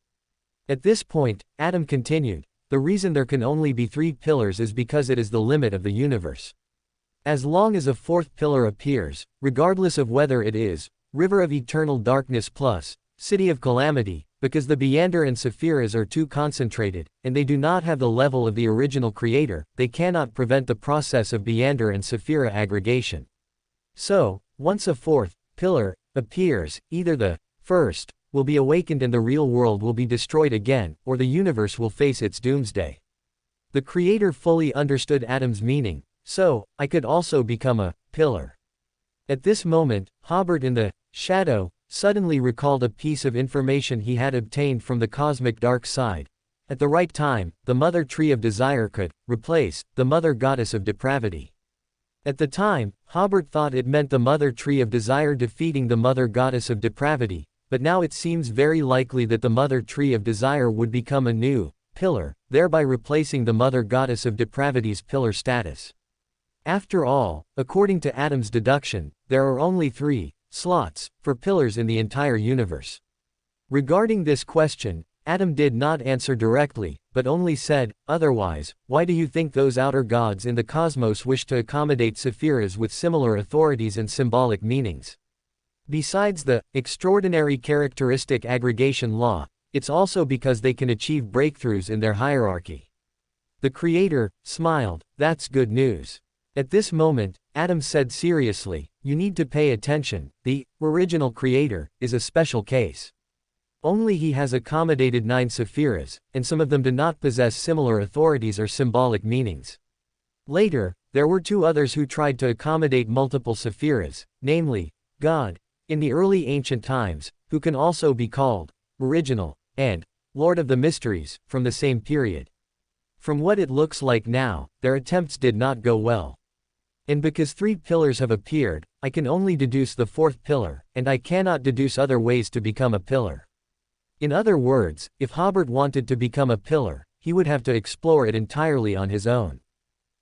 At this point, Adam continued, the reason there can only be 3 pillars is because it is the limit of the universe. As long as a 4th pillar appears, regardless of whether it is, River of Eternal Darkness plus, City of Calamity, because the Beander and Sephiras are too concentrated, and they do not have the level of the original creator, they cannot prevent the process of Beander and Sephira aggregation. So, once a 4th pillar appears, either the first will be awakened and the real world will be destroyed again, or the universe will face its doomsday. The creator fully understood Adam's meaning, so, I could also become a pillar. At this moment, Hobert in the shadow suddenly recalled a piece of information he had obtained from the cosmic dark side. At the right time, the mother tree of desire could replace the mother goddess of depravity. At the time, Hobert thought it meant the mother tree of desire defeating the mother goddess of depravity, but now it seems very likely that the mother tree of desire would become a new pillar, thereby replacing the mother goddess of depravity's pillar status. After all, according to Adam's deduction, there are only 3 slots for pillars in the entire universe. Regarding this question, Adam did not answer directly, but only said, otherwise, why do you think those outer gods in the cosmos wish to accommodate Sephiras with similar authorities and symbolic meanings? Besides the extraordinary characteristic aggregation law, it's also because they can achieve breakthroughs in their hierarchy. The creator smiled, that's good news. At this moment, Adam said seriously, you need to pay attention, the original creator is a special case. Only he has accommodated 9 Sephiras, and some of them do not possess similar authorities or symbolic meanings. Later, there were 2 others who tried to accommodate multiple Sephiras, namely, God, in the early ancient times, who can also be called original, and Lord of the Mysteries, from the same period. From what it looks like now, their attempts did not go well. And because 3 pillars have appeared, I can only deduce the 4th pillar, and I cannot deduce other ways to become a pillar. In other words, if Hobert wanted to become a pillar, he would have to explore it entirely on his own.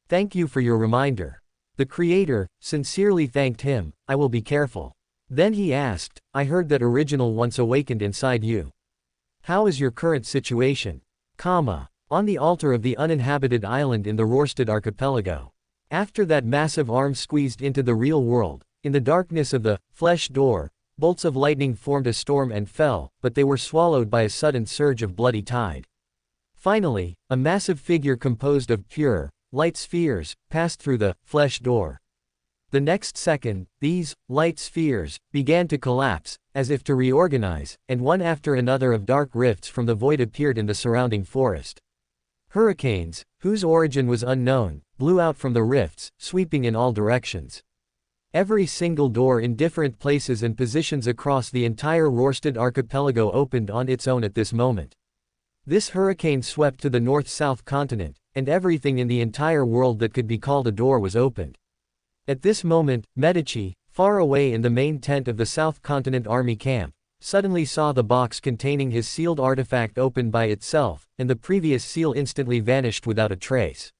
Thank you for your reminder. The Creator sincerely thanked him. I will be careful. Then he asked, I heard that original once awakened inside you. How is your current situation? On the altar of the uninhabited island in the Rorstad archipelago. After that massive arm squeezed into the real world, in the darkness of the flesh door, bolts of lightning formed a storm and fell, but they were swallowed by a sudden surge of bloody tide. Finally, a massive figure composed of pure, light spheres, passed through the flesh door. The next second, these light spheres began to collapse, as if to reorganize, and one after another of dark rifts from the void appeared in the surrounding forest. Hurricanes, whose origin was unknown, blew out from the rifts, sweeping in all directions. Every single door in different places and positions across the entire Rorstad archipelago opened on its own at this moment. This hurricane swept to the north-south continent, and everything in the entire world that could be called a door was opened. At this moment, Medici, far away in the main tent of the South Continent Army camp, suddenly saw the box containing his sealed artifact open by itself, and the previous seal instantly vanished without a trace.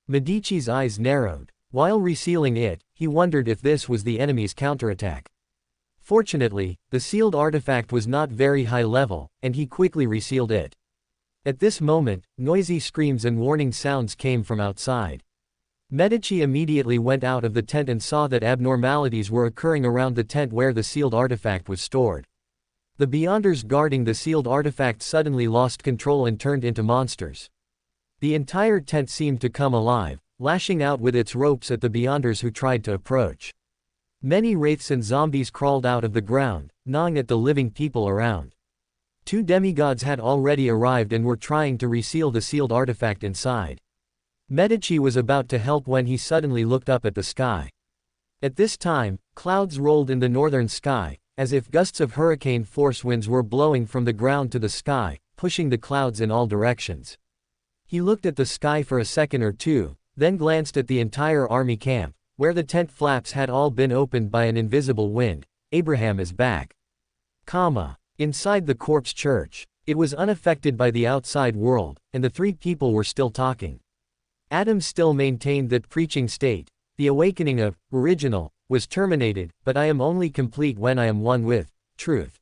Medici's eyes narrowed. While resealing it, he wondered if this was the enemy's counterattack. Fortunately, the sealed artifact was not very high level, and he quickly resealed it. At this moment, noisy screams and warning sounds came from outside. Medici immediately went out of the tent and saw that abnormalities were occurring around the tent where the sealed artifact was stored. The Beyonders guarding the sealed artifact suddenly lost control and turned into monsters. The entire tent seemed to come alive, lashing out with its ropes at the Beyonders who tried to approach. Many wraiths and zombies crawled out of the ground, gnawing at the living people around. 2 demigods had already arrived and were trying to reseal the sealed artifact inside. Medici was about to help when he suddenly looked up at the sky. At this time, clouds rolled in the northern sky, as if gusts of hurricane force winds were blowing from the ground to the sky, pushing the clouds in all directions. He looked at the sky for a second or two, then glanced at the entire army camp, where the tent flaps had all been opened by an invisible wind. Abraham is back. Inside the corpse church. It was unaffected by the outside world, and the 3 people were still talking. Adam still maintained that preaching state, the awakening of original, was terminated, but I am only complete when I am one with truth.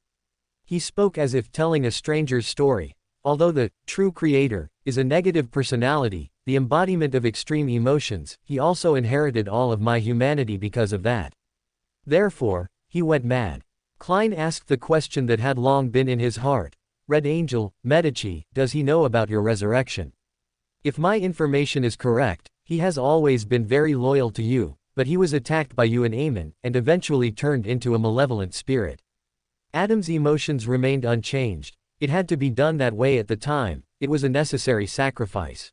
He spoke as if telling a stranger's story. Although the true creator is a negative personality, the embodiment of extreme emotions, he also inherited all of my humanity because of that. Therefore, he went mad. Klein asked the question that had long been in his heart. Red Angel, Medici, does he know about your resurrection? If my information is correct, he has always been very loyal to you, but he was attacked by you and Aemon, and eventually turned into a malevolent spirit. Adam's emotions remained unchanged. It had to be done that way at the time, it was a necessary sacrifice.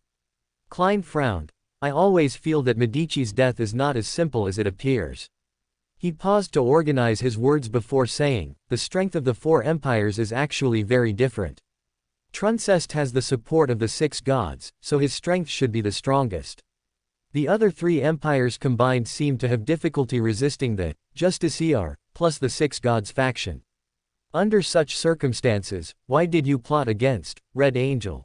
Klein frowned. I always feel that Medici's death is not as simple as it appears. He paused to organize his words before saying, the strength of the 4 empires is actually very different. Truncest has the support of the 6 gods, so his strength should be the strongest. The other 3 empires combined seem to have difficulty resisting the Justiciar, plus the 6 gods faction. Under such circumstances, why did you plot against Red Angel?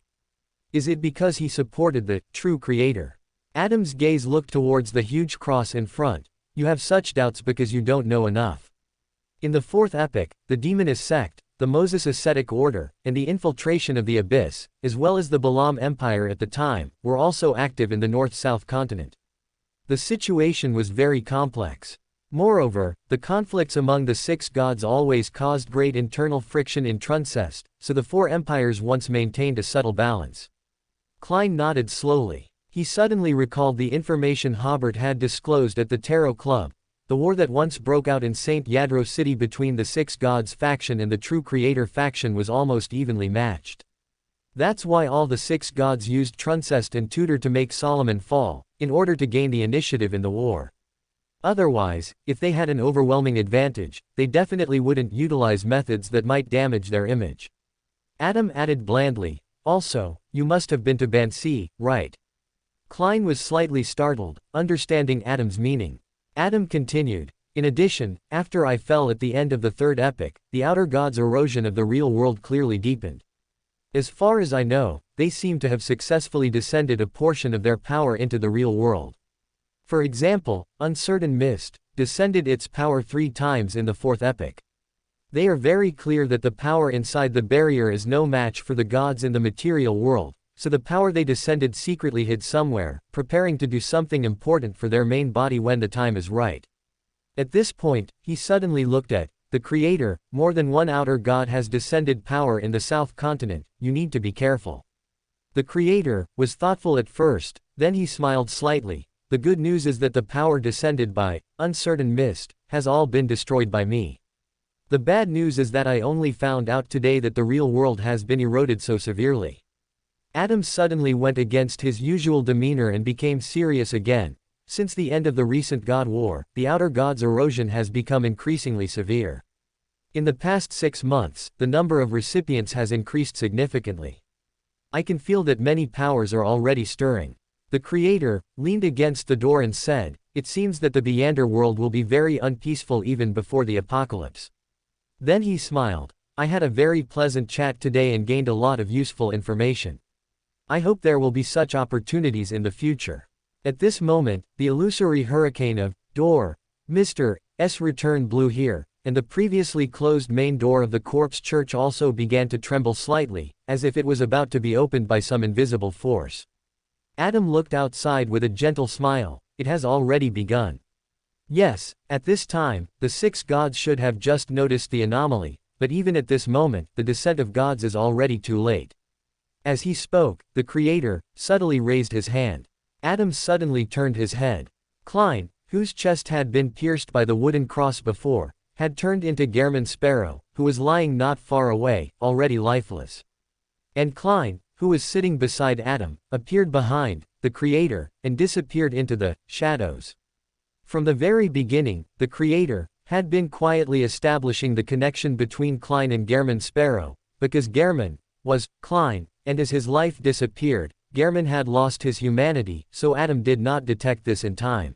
Is it because he supported the true creator? Adam's gaze looked towards the huge cross in front. You have such doubts because you don't know enough. In the 4th epoch, the Demonist sect, the Moses ascetic order, and the infiltration of the Abyss, as well as the Balaam Empire at the time, were also active in the north-south continent. The situation was very complex. Moreover, the conflicts among the 6 gods always caused great internal friction in Truncest, so the 4 empires once maintained a subtle balance. Klein nodded slowly. He suddenly recalled the information Hobert had disclosed at the Tarot Club. The war that once broke out in St. Yadro City between the 6 gods faction and the True Creator faction was almost evenly matched. That's why all the 6 gods used Truncest and Tutor to make Solomon fall, in order to gain the initiative in the war. Otherwise, if they had an overwhelming advantage, they definitely wouldn't utilize methods that might damage their image. Adam added blandly, also, you must have been to Bansi, right? Klein was slightly startled, understanding Adam's meaning. Adam continued, in addition, after I fell at the end of the third epoch, the outer gods' erosion of the real world clearly deepened. As far as I know, they seem to have successfully descended a portion of their power into the real world. For example, uncertain mist descended its power 3 times in the fourth epoch. They are very clear that the power inside the barrier is no match for the gods in the material world, so the power they descended secretly hid somewhere, preparing to do something important for their main body when the time is right. At this point, he suddenly looked at the Creator. More than one outer god has descended power in the South Continent, you need to be careful. The Creator was thoughtful at first, then he smiled slightly. The good news is that the power descended by uncertain mist has all been destroyed by me. The bad news is that I only found out today that the real world has been eroded so severely. Adam suddenly went against his usual demeanor and became serious again. Since the end of the recent God War, the outer god's erosion has become increasingly severe. In the past 6 months, the number of recipients has increased significantly. I can feel that many powers are already stirring. The Creator leaned against the door and said, it seems that the Beyonder world will be very unpeaceful even before the apocalypse. Then he smiled. I had a very pleasant chat today and gained a lot of useful information. I hope there will be such opportunities in the future. At this moment, the illusory hurricane of door, Mr. S return blew here, and the previously closed main door of the corpse church also began to tremble slightly, as if it was about to be opened by some invisible force. Adam looked outside with a gentle smile. It has already begun. Yes, at this time, the 6 gods should have just noticed the anomaly, but even at this moment, the descent of gods is already too late. As he spoke, the Creator subtly raised his hand. Adam suddenly turned his head. Klein, whose chest had been pierced by the wooden cross before, had turned into Gehrman Sparrow, who was lying not far away, already lifeless. And Klein, who was sitting beside Adam, appeared behind the Creator, and disappeared into the shadows. From the very beginning, the Creator had been quietly establishing the connection between Klein and Gehrman Sparrow, because Gehrman was Klein, and as his life disappeared, Gehrman had lost his humanity, so Adam did not detect this in time.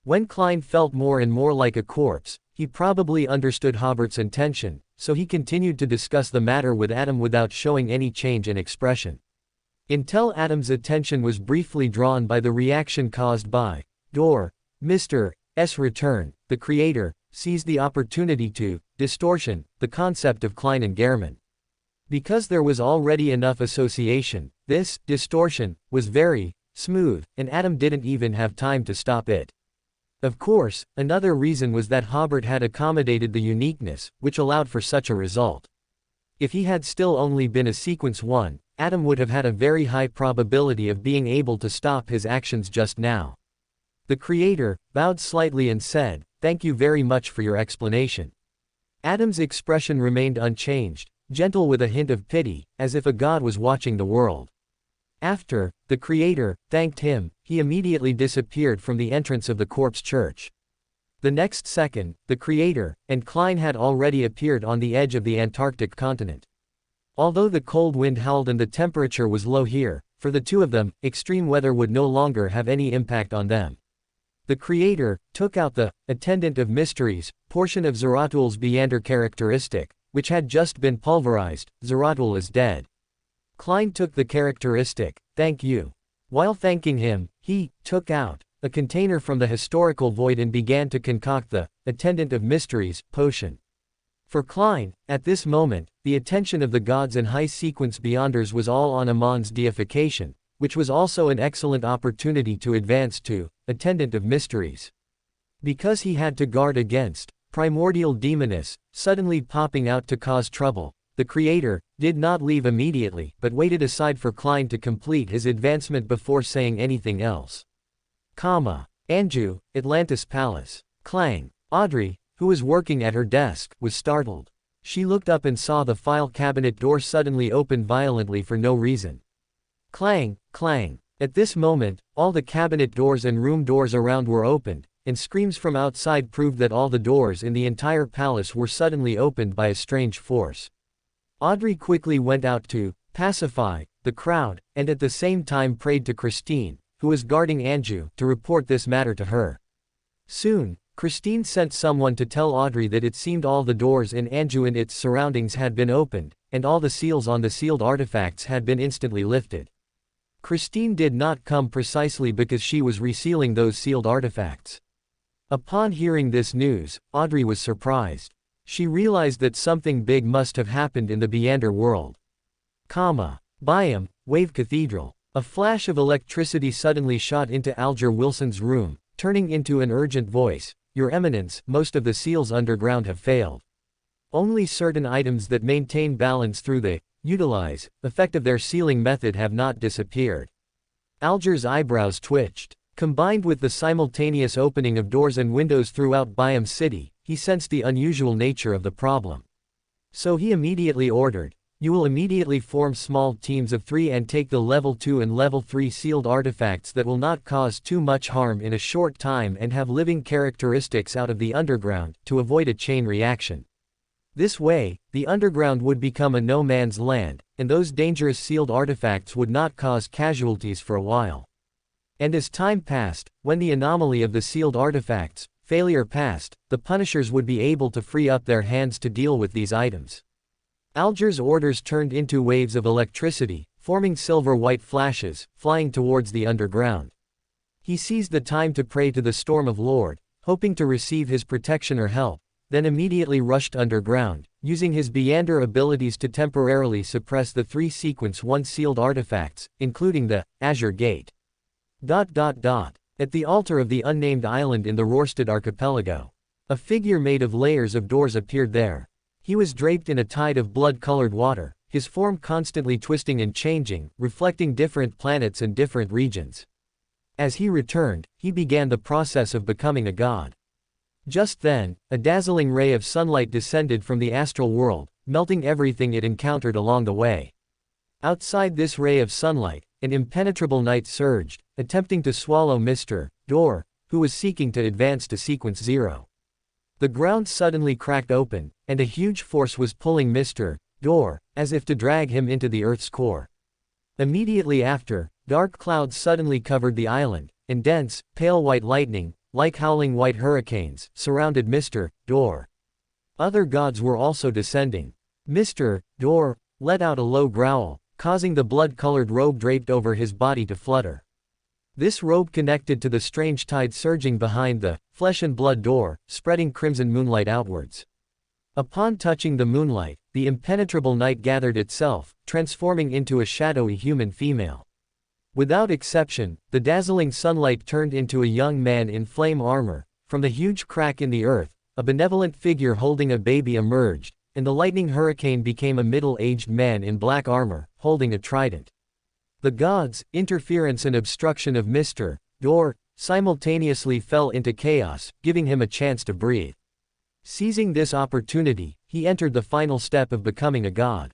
When Klein felt more and more like a corpse, he probably understood Hobert's intention, so he continued to discuss the matter with Adam without showing any change in expression. Until Adam's attention was briefly drawn by the reaction caused by door, Mr. S return, the Creator seized the opportunity to distortion the concept of Klein and Gehrman. Because there was already enough association, this distortion was very smooth, and Adam didn't even have time to stop it. Of course, another reason was that Hobert had accommodated the uniqueness, which allowed for such a result. If he had still only been a sequence 1, Adam would have had a very high probability of being able to stop his actions just now. The Creator bowed slightly and said, "Thank you very much for your explanation." Adam's expression remained unchanged, gentle with a hint of pity, as if a god was watching the world. After the Creator thanked him, he immediately disappeared from the entrance of the corpse church. The next second, the Creator and Klein had already appeared on the edge of the Antarctic continent. Although the cold wind howled and the temperature was low here, for the two of them, extreme weather would no longer have any impact on them. The Creator took out the attendant of mysteries portion of Zerathul's Beyonder characteristic, which had just been pulverized. Zerathul is dead. Klein took the characteristic, thank you. While thanking him, he took out a container from the historical void and began to concoct the attendant of mysteries potion. For Klein, at this moment, the attention of the gods and high sequence Beyonders was all on Amon's deification, which was also an excellent opportunity to advance to attendant of mysteries. Because he had to guard against primordial demoness suddenly popping out to cause trouble, the Creator did not leave immediately but waited aside for Klein to complete his advancement before saying anything else. Anju, Atlantis Palace. Clang. Audrey, who was working at her desk, was startled. She looked up and saw the file cabinet door suddenly open violently for no reason. Clang, clang. At this moment, all the cabinet doors and room doors around were opened, and screams from outside proved that all the doors in the entire palace were suddenly opened by a strange force. Audrey quickly went out to pacify the crowd, and at the same time prayed to Christine, who was guarding Anjou, to report this matter to her. Soon, Christine sent someone to tell Audrey that it seemed all the doors in Anjou and its surroundings had been opened, and all the seals on the sealed artifacts had been instantly lifted. Christine did not come precisely because she was resealing those sealed artifacts. Upon hearing this news, Audrey was surprised. She realized that something big must have happened in the Beyonder world. Byam, Wave Cathedral. A flash of electricity suddenly shot into Alger Wilson's room, turning into an urgent voice. Your Eminence, most of the seals underground have failed. Only certain items that maintain balance through the effect of their sealing method have not disappeared. Alger's eyebrows twitched. Combined with the simultaneous opening of doors and windows throughout Byam City, he sensed the unusual nature of the problem. So he immediately ordered, you will immediately form small teams of 3 and take the level 2 and level 3 sealed artifacts that will not cause too much harm in a short time and have living characteristics out of the underground, to avoid a chain reaction. This way, the underground would become a no man's land, and those dangerous sealed artifacts would not cause casualties for a while. And as time passed, when the anomaly of the sealed artifacts, failure passed, the Punishers would be able to free up their hands to deal with these items. Alger's orders turned into waves of electricity, forming silver-white flashes, flying towards the underground. He seized the time to pray to the Storm of Lord, hoping to receive his protection or help, then immediately rushed underground, using his Beyonder abilities to temporarily suppress the 3 Sequence 1 sealed artifacts, including the Azure Gate. At the altar of the unnamed island in the Rorstad archipelago, a figure made of layers of doors appeared there. He was draped in a tide of blood-colored water, his form constantly twisting and changing, reflecting different planets and different regions. As he returned, he began the process of becoming a god. Just then, a dazzling ray of sunlight descended from the astral world, melting everything it encountered along the way. Outside this ray of sunlight, an impenetrable night surged, attempting to swallow Mr. Door, who was seeking to advance to Sequence 0. The ground suddenly cracked open, and a huge force was pulling Mr. Door, as if to drag him into the Earth's core. Immediately after, dark clouds suddenly covered the island, and dense, pale white lightning, like howling white hurricanes, surrounded Mr. Door. Other gods were also descending. Mr. Door let out a low growl, causing the blood-colored robe draped over his body to flutter. This robe connected to the strange tide surging behind the flesh and blood door, spreading crimson moonlight outwards. Upon touching the moonlight, the impenetrable night gathered itself, transforming into a shadowy human female. Without exception, the dazzling sunlight turned into a young man in flame armor. From the huge crack in the earth, a benevolent figure holding a baby emerged, and the lightning hurricane became a middle-aged man in black armor, holding a trident. The gods, interference and obstruction of Mr. Door, simultaneously fell into chaos, giving him a chance to breathe. Seizing this opportunity, he entered the final step of becoming a god.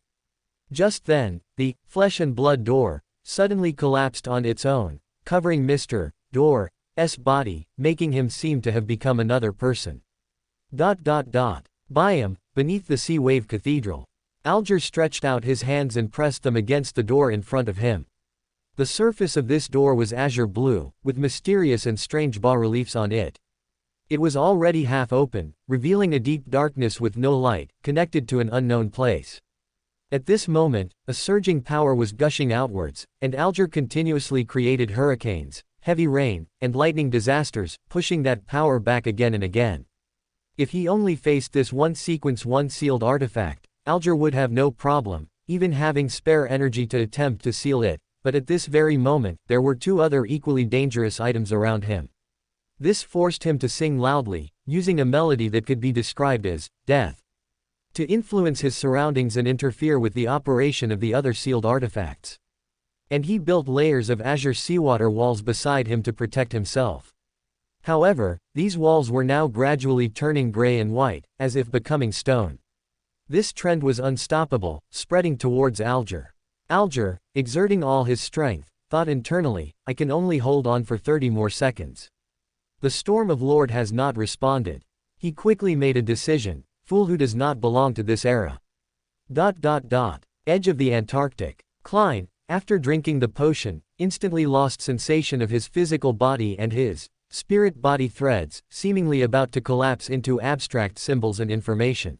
Just then, the flesh and blood door suddenly collapsed on its own, covering Mr. Door's body, making him seem to have become another person. Byam, beneath the Sea Wave Cathedral. Alger stretched out his hands and pressed them against the door in front of him. The surface of this door was azure blue, with mysterious and strange bas-reliefs on it. It was already half open, revealing a deep darkness with no light, connected to an unknown place. At this moment, a surging power was gushing outwards, and Alger continuously created hurricanes, heavy rain, and lightning disasters, pushing that power back again and again. If he only faced this one Sequence 1 sealed artifact, Alger would have no problem, even having spare energy to attempt to seal it, but at this very moment, there were 2 other equally dangerous items around him. This forced him to sing loudly, using a melody that could be described as death, to influence his surroundings and interfere with the operation of the other sealed artifacts. And he built layers of azure seawater walls beside him to protect himself. However, these walls were now gradually turning gray and white, as if becoming stone. This trend was unstoppable, spreading towards Alger. Alger, exerting all his strength, thought internally, I can only hold on for 30 more seconds. The Storm of Lord has not responded. He quickly made a decision, fool who does not belong to this era. Edge of the Antarctic. Klein, After drinking the potion, instantly lost sensation of his physical body and his spirit body threads, seemingly about to collapse into abstract symbols and information.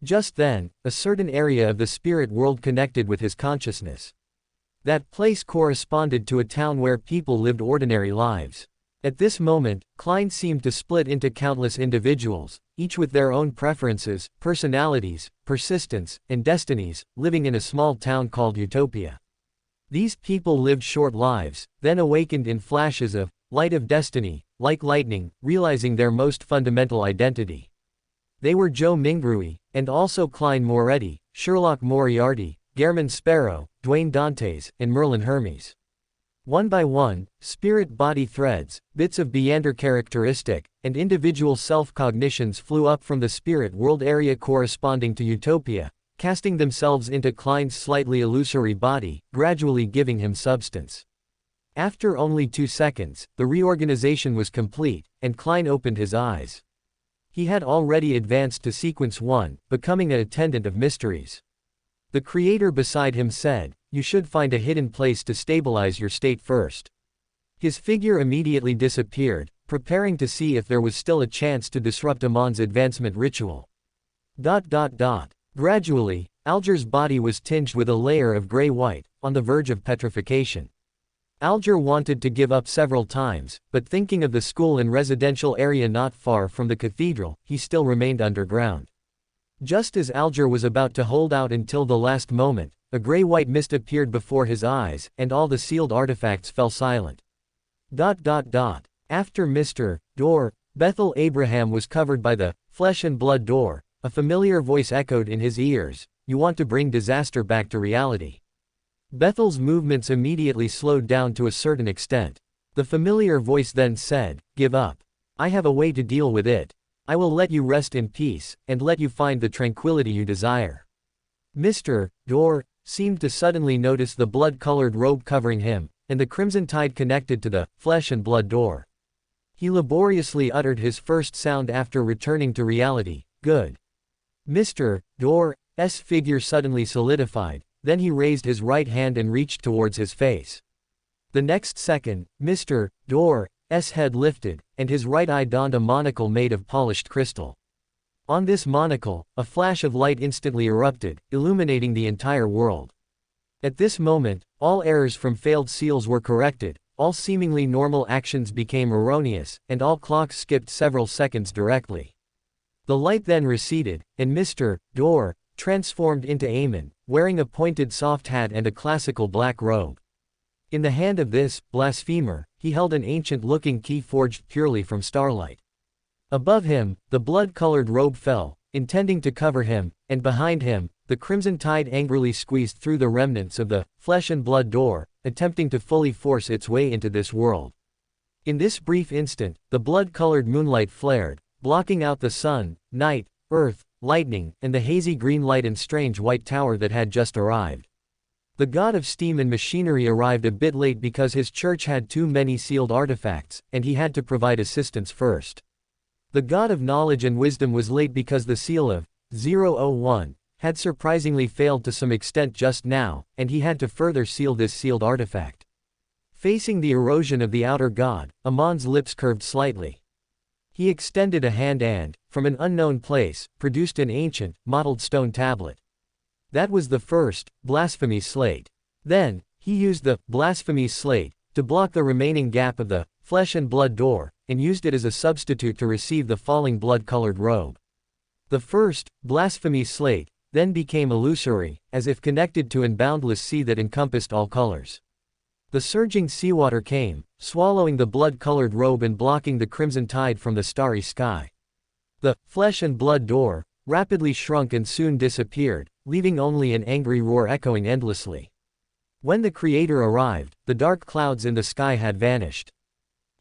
Just then, a certain area of the spirit world connected with his consciousness. That place corresponded to a town where people lived ordinary lives. At this moment, Klein seemed to split into countless individuals, each with their own preferences, personalities, persistence, and destinies, living in a small town called Utopia. These people lived short lives, then awakened in flashes of light of destiny, like lightning, realizing their most fundamental identity. They were Joe Mingrui, and also Klein Moretti, Sherlock Moriarty, Gehrman Sparrow, Dwayne Dantes, and Merlin Hermes. One by one, spirit-body threads, bits of Beander characteristic, and individual self-cognitions flew up from the spirit world area corresponding to Utopia, casting themselves into Klein's slightly illusory body, gradually giving him substance. After only 2 seconds, the reorganization was complete, and Klein opened his eyes. He had already advanced to Sequence 1, becoming an attendant of mysteries. The creator beside him said, "You should find a hidden place to stabilize your state first." His figure immediately disappeared, preparing to see if there was still a chance to disrupt Amon's advancement ritual. Gradually, Alger's body was tinged with a layer of gray-white, on the verge of petrification. Alger wanted to give up several times, but thinking of the school and residential area not far from the cathedral, he still remained underground. Just as Alger was about to hold out until the last moment, a gray-white mist appeared before his eyes, and all the sealed artifacts fell silent. After Mr. Door, Bethel Abraham was covered by the flesh and blood door, a familiar voice echoed in his ears, "You want to bring disaster back to reality." Bethel's movements immediately slowed down to a certain extent. The familiar voice then said, "Give up. I have a way to deal with it. I will let you rest in peace, and let you find the tranquility you desire." Mr. Door seemed to suddenly notice the blood-colored robe covering him, and the crimson tide connected to the flesh and blood door. He laboriously uttered his first sound after returning to reality, "Good." Mr. Door's figure suddenly solidified, then he raised his right hand and reached towards his face. The next second, Mr. Door's head lifted, and his right eye donned a monocle made of polished crystal. On this monocle, a flash of light instantly erupted, illuminating the entire world. At this moment, all errors from failed seals were corrected, all seemingly normal actions became erroneous, and all clocks skipped several seconds directly. The light then receded, and Mr. Door transformed into Aemon, wearing a pointed soft hat and a classical black robe. In the hand of this blasphemer, he held an ancient-looking key forged purely from starlight. Above him, the blood-colored robe fell, intending to cover him, and behind him, the crimson tide angrily squeezed through the remnants of the flesh and blood door, attempting to fully force its way into this world. In this brief instant, the blood-colored moonlight flared, blocking out the sun, night, earth, lightning, and the hazy green light and strange white tower that had just arrived. The god of steam and machinery arrived a bit late because his church had too many sealed artifacts, and he had to provide assistance first. The god of knowledge and wisdom was late because the seal of 001 had surprisingly failed to some extent just now, and he had to further seal this sealed artifact. Facing the erosion of the outer god, Amon's lips curved slightly. He extended a hand and, from an unknown place, produced an ancient, mottled stone tablet. That was the first blasphemy slate. Then, he used the blasphemy slate to block the remaining gap of the flesh and blood door, and used it as a substitute to receive the falling blood-colored robe. The first blasphemy slate then became illusory, as if connected to an boundless sea that encompassed all colors. The surging seawater came, swallowing the blood-colored robe and blocking the crimson tide from the starry sky. The flesh and blood door rapidly shrunk and soon disappeared, leaving only an angry roar echoing endlessly. When the creator arrived, the dark clouds in the sky had vanished.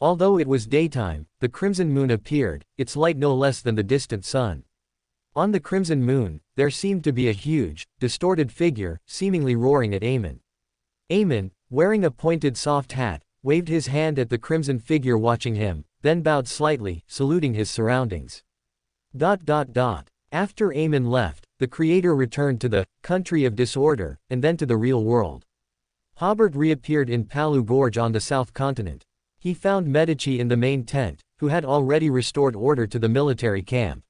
Although it was daytime, the crimson moon appeared, its light no less than the distant sun. On the crimson moon, there seemed to be a huge, distorted figure, seemingly roaring at Aemon. Aemon, wearing a pointed soft hat, waved his hand at the crimson figure watching him, then bowed slightly, saluting his surroundings. After Aemon left, the creator returned to the country of disorder, and then to the real world. Hobert reappeared in Palu Gorge on the south continent. He found Medici in the main tent, who had already restored order to the military camp.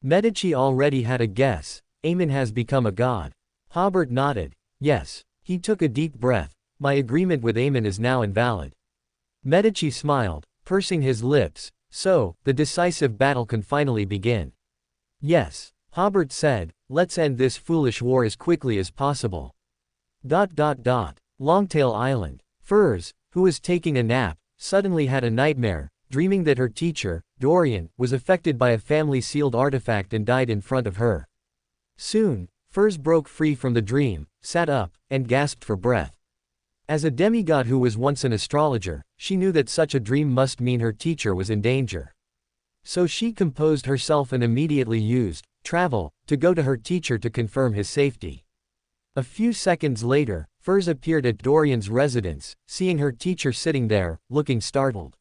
Medici already had a guess. Aemon has become a god. Hobert nodded. Yes. He took a deep breath. My agreement with Aemon is now invalid. Medici smiled, pursing his lips. So, the decisive battle can finally begin. Yes. Hobert said, let's end this foolish war as quickly as possible. Longtail Island. Furs, who was taking a nap, suddenly had a nightmare, dreaming that her teacher, Dorian, was affected by a family-sealed artifact and died in front of her. Soon, Furs broke free from the dream, sat up, and gasped for breath. As a demigod who was once an astrologer, she knew that such a dream must mean her teacher was in danger. So she composed herself and immediately used travel to go to her teacher to confirm his safety. A few seconds later, Furs appeared at Dorian's residence, seeing her teacher sitting there, looking startled.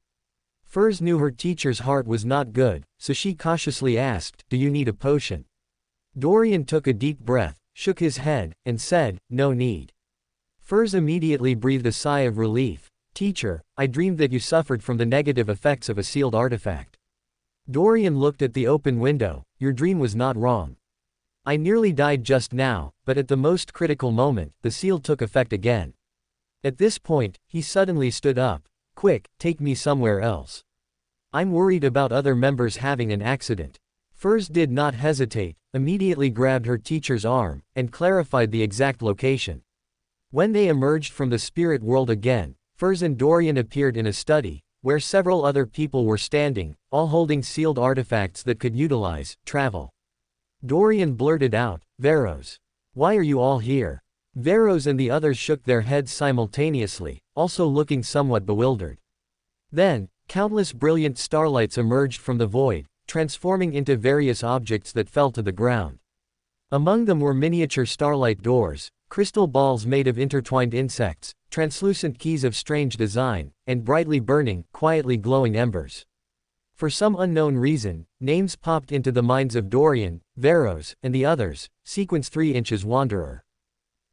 Furs knew her teacher's heart was not good, so she cautiously asked, "Do you need a potion?" Dorian took a deep breath, shook his head, and said, "No need." Furs immediately breathed a sigh of relief. "Teacher, I dreamed that you suffered from the negative effects of a sealed artifact." Dorian looked at the open window. "Your dream was not wrong. I nearly died just now, but at the most critical moment, the seal took effect again." At this point, he suddenly stood up. "Quick, take me somewhere else. I'm worried about other members having an accident." Furs did not hesitate, immediately grabbed her teacher's arm, and clarified the exact location. When they emerged from the spirit world again, Furs and Dorian appeared in a study, where several other people were standing, all holding sealed artifacts that could utilize travel. Dorian blurted out, "Veros. Why are you all here?" Veros and the others shook their heads simultaneously, also looking somewhat bewildered. Then, countless brilliant starlights emerged from the void, transforming into various objects that fell to the ground. Among them were miniature starlight doors, crystal balls made of intertwined insects, translucent keys of strange design, and brightly burning, quietly glowing embers. For some unknown reason, names popped into the minds of Dorian, Veros, and the others. Sequence 3 inches Wanderer.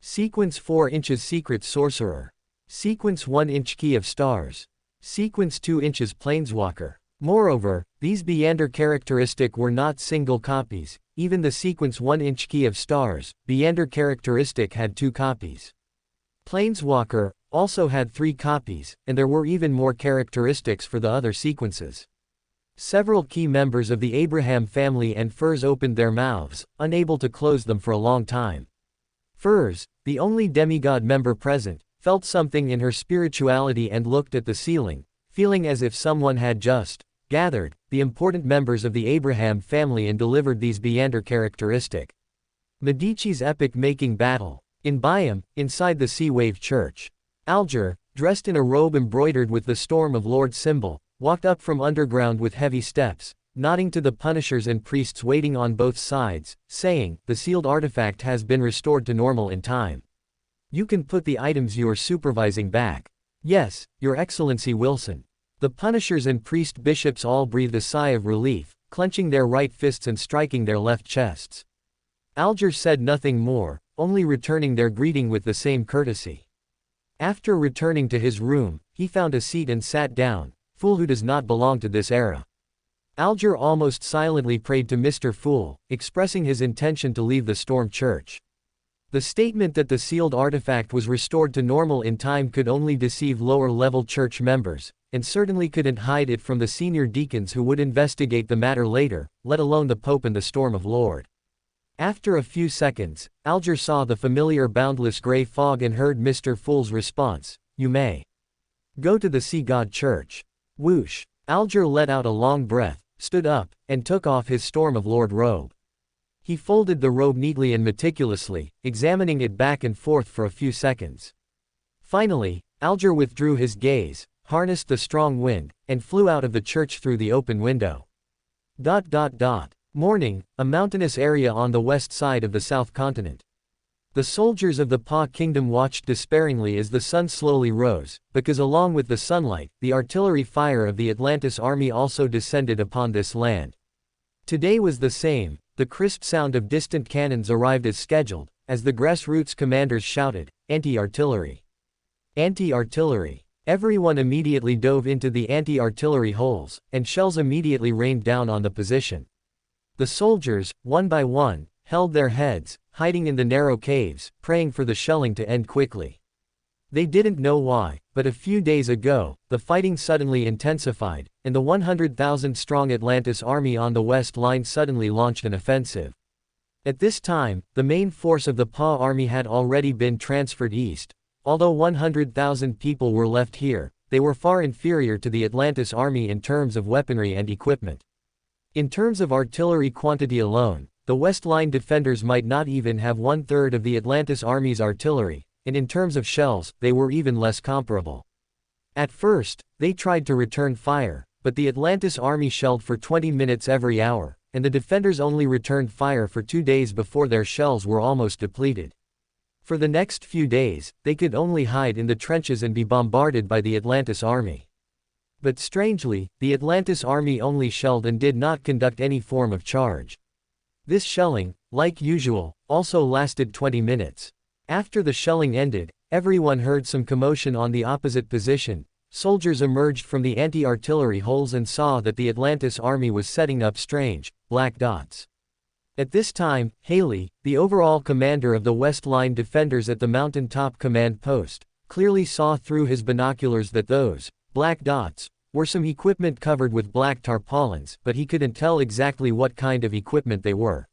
Sequence 4 inches Secret Sorcerer. Sequence 1 inch Key of Stars. Sequence 2 inches Planeswalker. Moreover, these Beander characteristic were not single copies. Even the sequence 1 inch Key of Stars, Beander characteristic had 2 copies. Planeswalker also had 3 copies, and there were even more characteristics for the other sequences. Several key members of the Abraham family and Furs opened their mouths, unable to close them for a long time. Furs, the only demigod member present, felt something in her spirituality and looked at the ceiling, feeling as if someone had just gathered the important members of the Abraham family and delivered these Beander characteristic. Medici's epic-making battle. In Byam, inside the Sea Wave Church. Alger, dressed in a robe embroidered with the Storm of Lord symbol, walked up from underground with heavy steps, nodding to the punishers and priests waiting on both sides, saying, "The sealed artifact has been restored to normal in time. You can put the items you are supervising back." "Yes, Your Excellency Wilson." The punishers and priest bishops all breathed a sigh of relief, clenching their right fists and striking their left chests. Alger said nothing more, only returning their greeting with the same courtesy. After returning to his room, he found a seat and sat down. Fool who does not belong to this era. Alger almost silently prayed to Mr. Fool, expressing his intention to leave the Storm Church. The statement that the sealed artifact was restored to normal in time could only deceive lower-level church members, and certainly couldn't hide it from the senior deacons who would investigate the matter later, let alone the Pope and the Storm of Lord. After a few seconds, Alger saw the familiar boundless gray fog and heard Mr. Fool's response, "You may go to the Sea God Church." Whoosh! Alger let out a long breath, stood up, and took off his Storm of Lord robe. He folded the robe neatly and meticulously, examining it back and forth for a few seconds. Finally, Alger withdrew his gaze, harnessed the strong wind, and flew out of the church through the open window. Morning, a mountainous area on the west side of the south continent. The soldiers of the Pa Kingdom watched despairingly as the sun slowly rose, because along with the sunlight, the artillery fire of the Atlantis army also descended upon this land. Today was the same. The crisp sound of distant cannons arrived as scheduled, as the grassroots commanders shouted, "Anti-artillery! Anti-artillery. Everyone immediately dove into the anti-artillery holes, and shells immediately rained down on the position. The soldiers, one by one, held their heads, hiding in the narrow caves, praying for the shelling to end quickly. They didn't know why, but a few days ago, the fighting suddenly intensified, and the 100,000-strong Atlantis army on the west line suddenly launched an offensive. At this time, the main force of the PA army had already been transferred east. Although 100,000 people were left here, they were far inferior to the Atlantis army in terms of weaponry and equipment. In terms of artillery quantity alone, the West Line defenders might not even have one-third of the Atlantis army's artillery, and in terms of shells, they were even less comparable. At first, they tried to return fire, but the Atlantis army shelled for 20 minutes every hour, and the defenders only returned fire for 2 days before their shells were almost depleted. For the next few days, they could only hide in the trenches and be bombarded by the Atlantis army. But strangely, the Atlantis army only shelled and did not conduct any form of charge. This shelling, like usual, also lasted 20 minutes. After the shelling ended, everyone heard some commotion on the opposite position. Soldiers emerged from the anti-artillery holes and saw that the Atlantis army was setting up strange, black dots. At this time, Haley, the overall commander of the West Line defenders at the mountaintop command post, clearly saw through his binoculars that those black dots were some equipment covered with black tarpaulins, but he couldn't tell exactly what kind of equipment they were.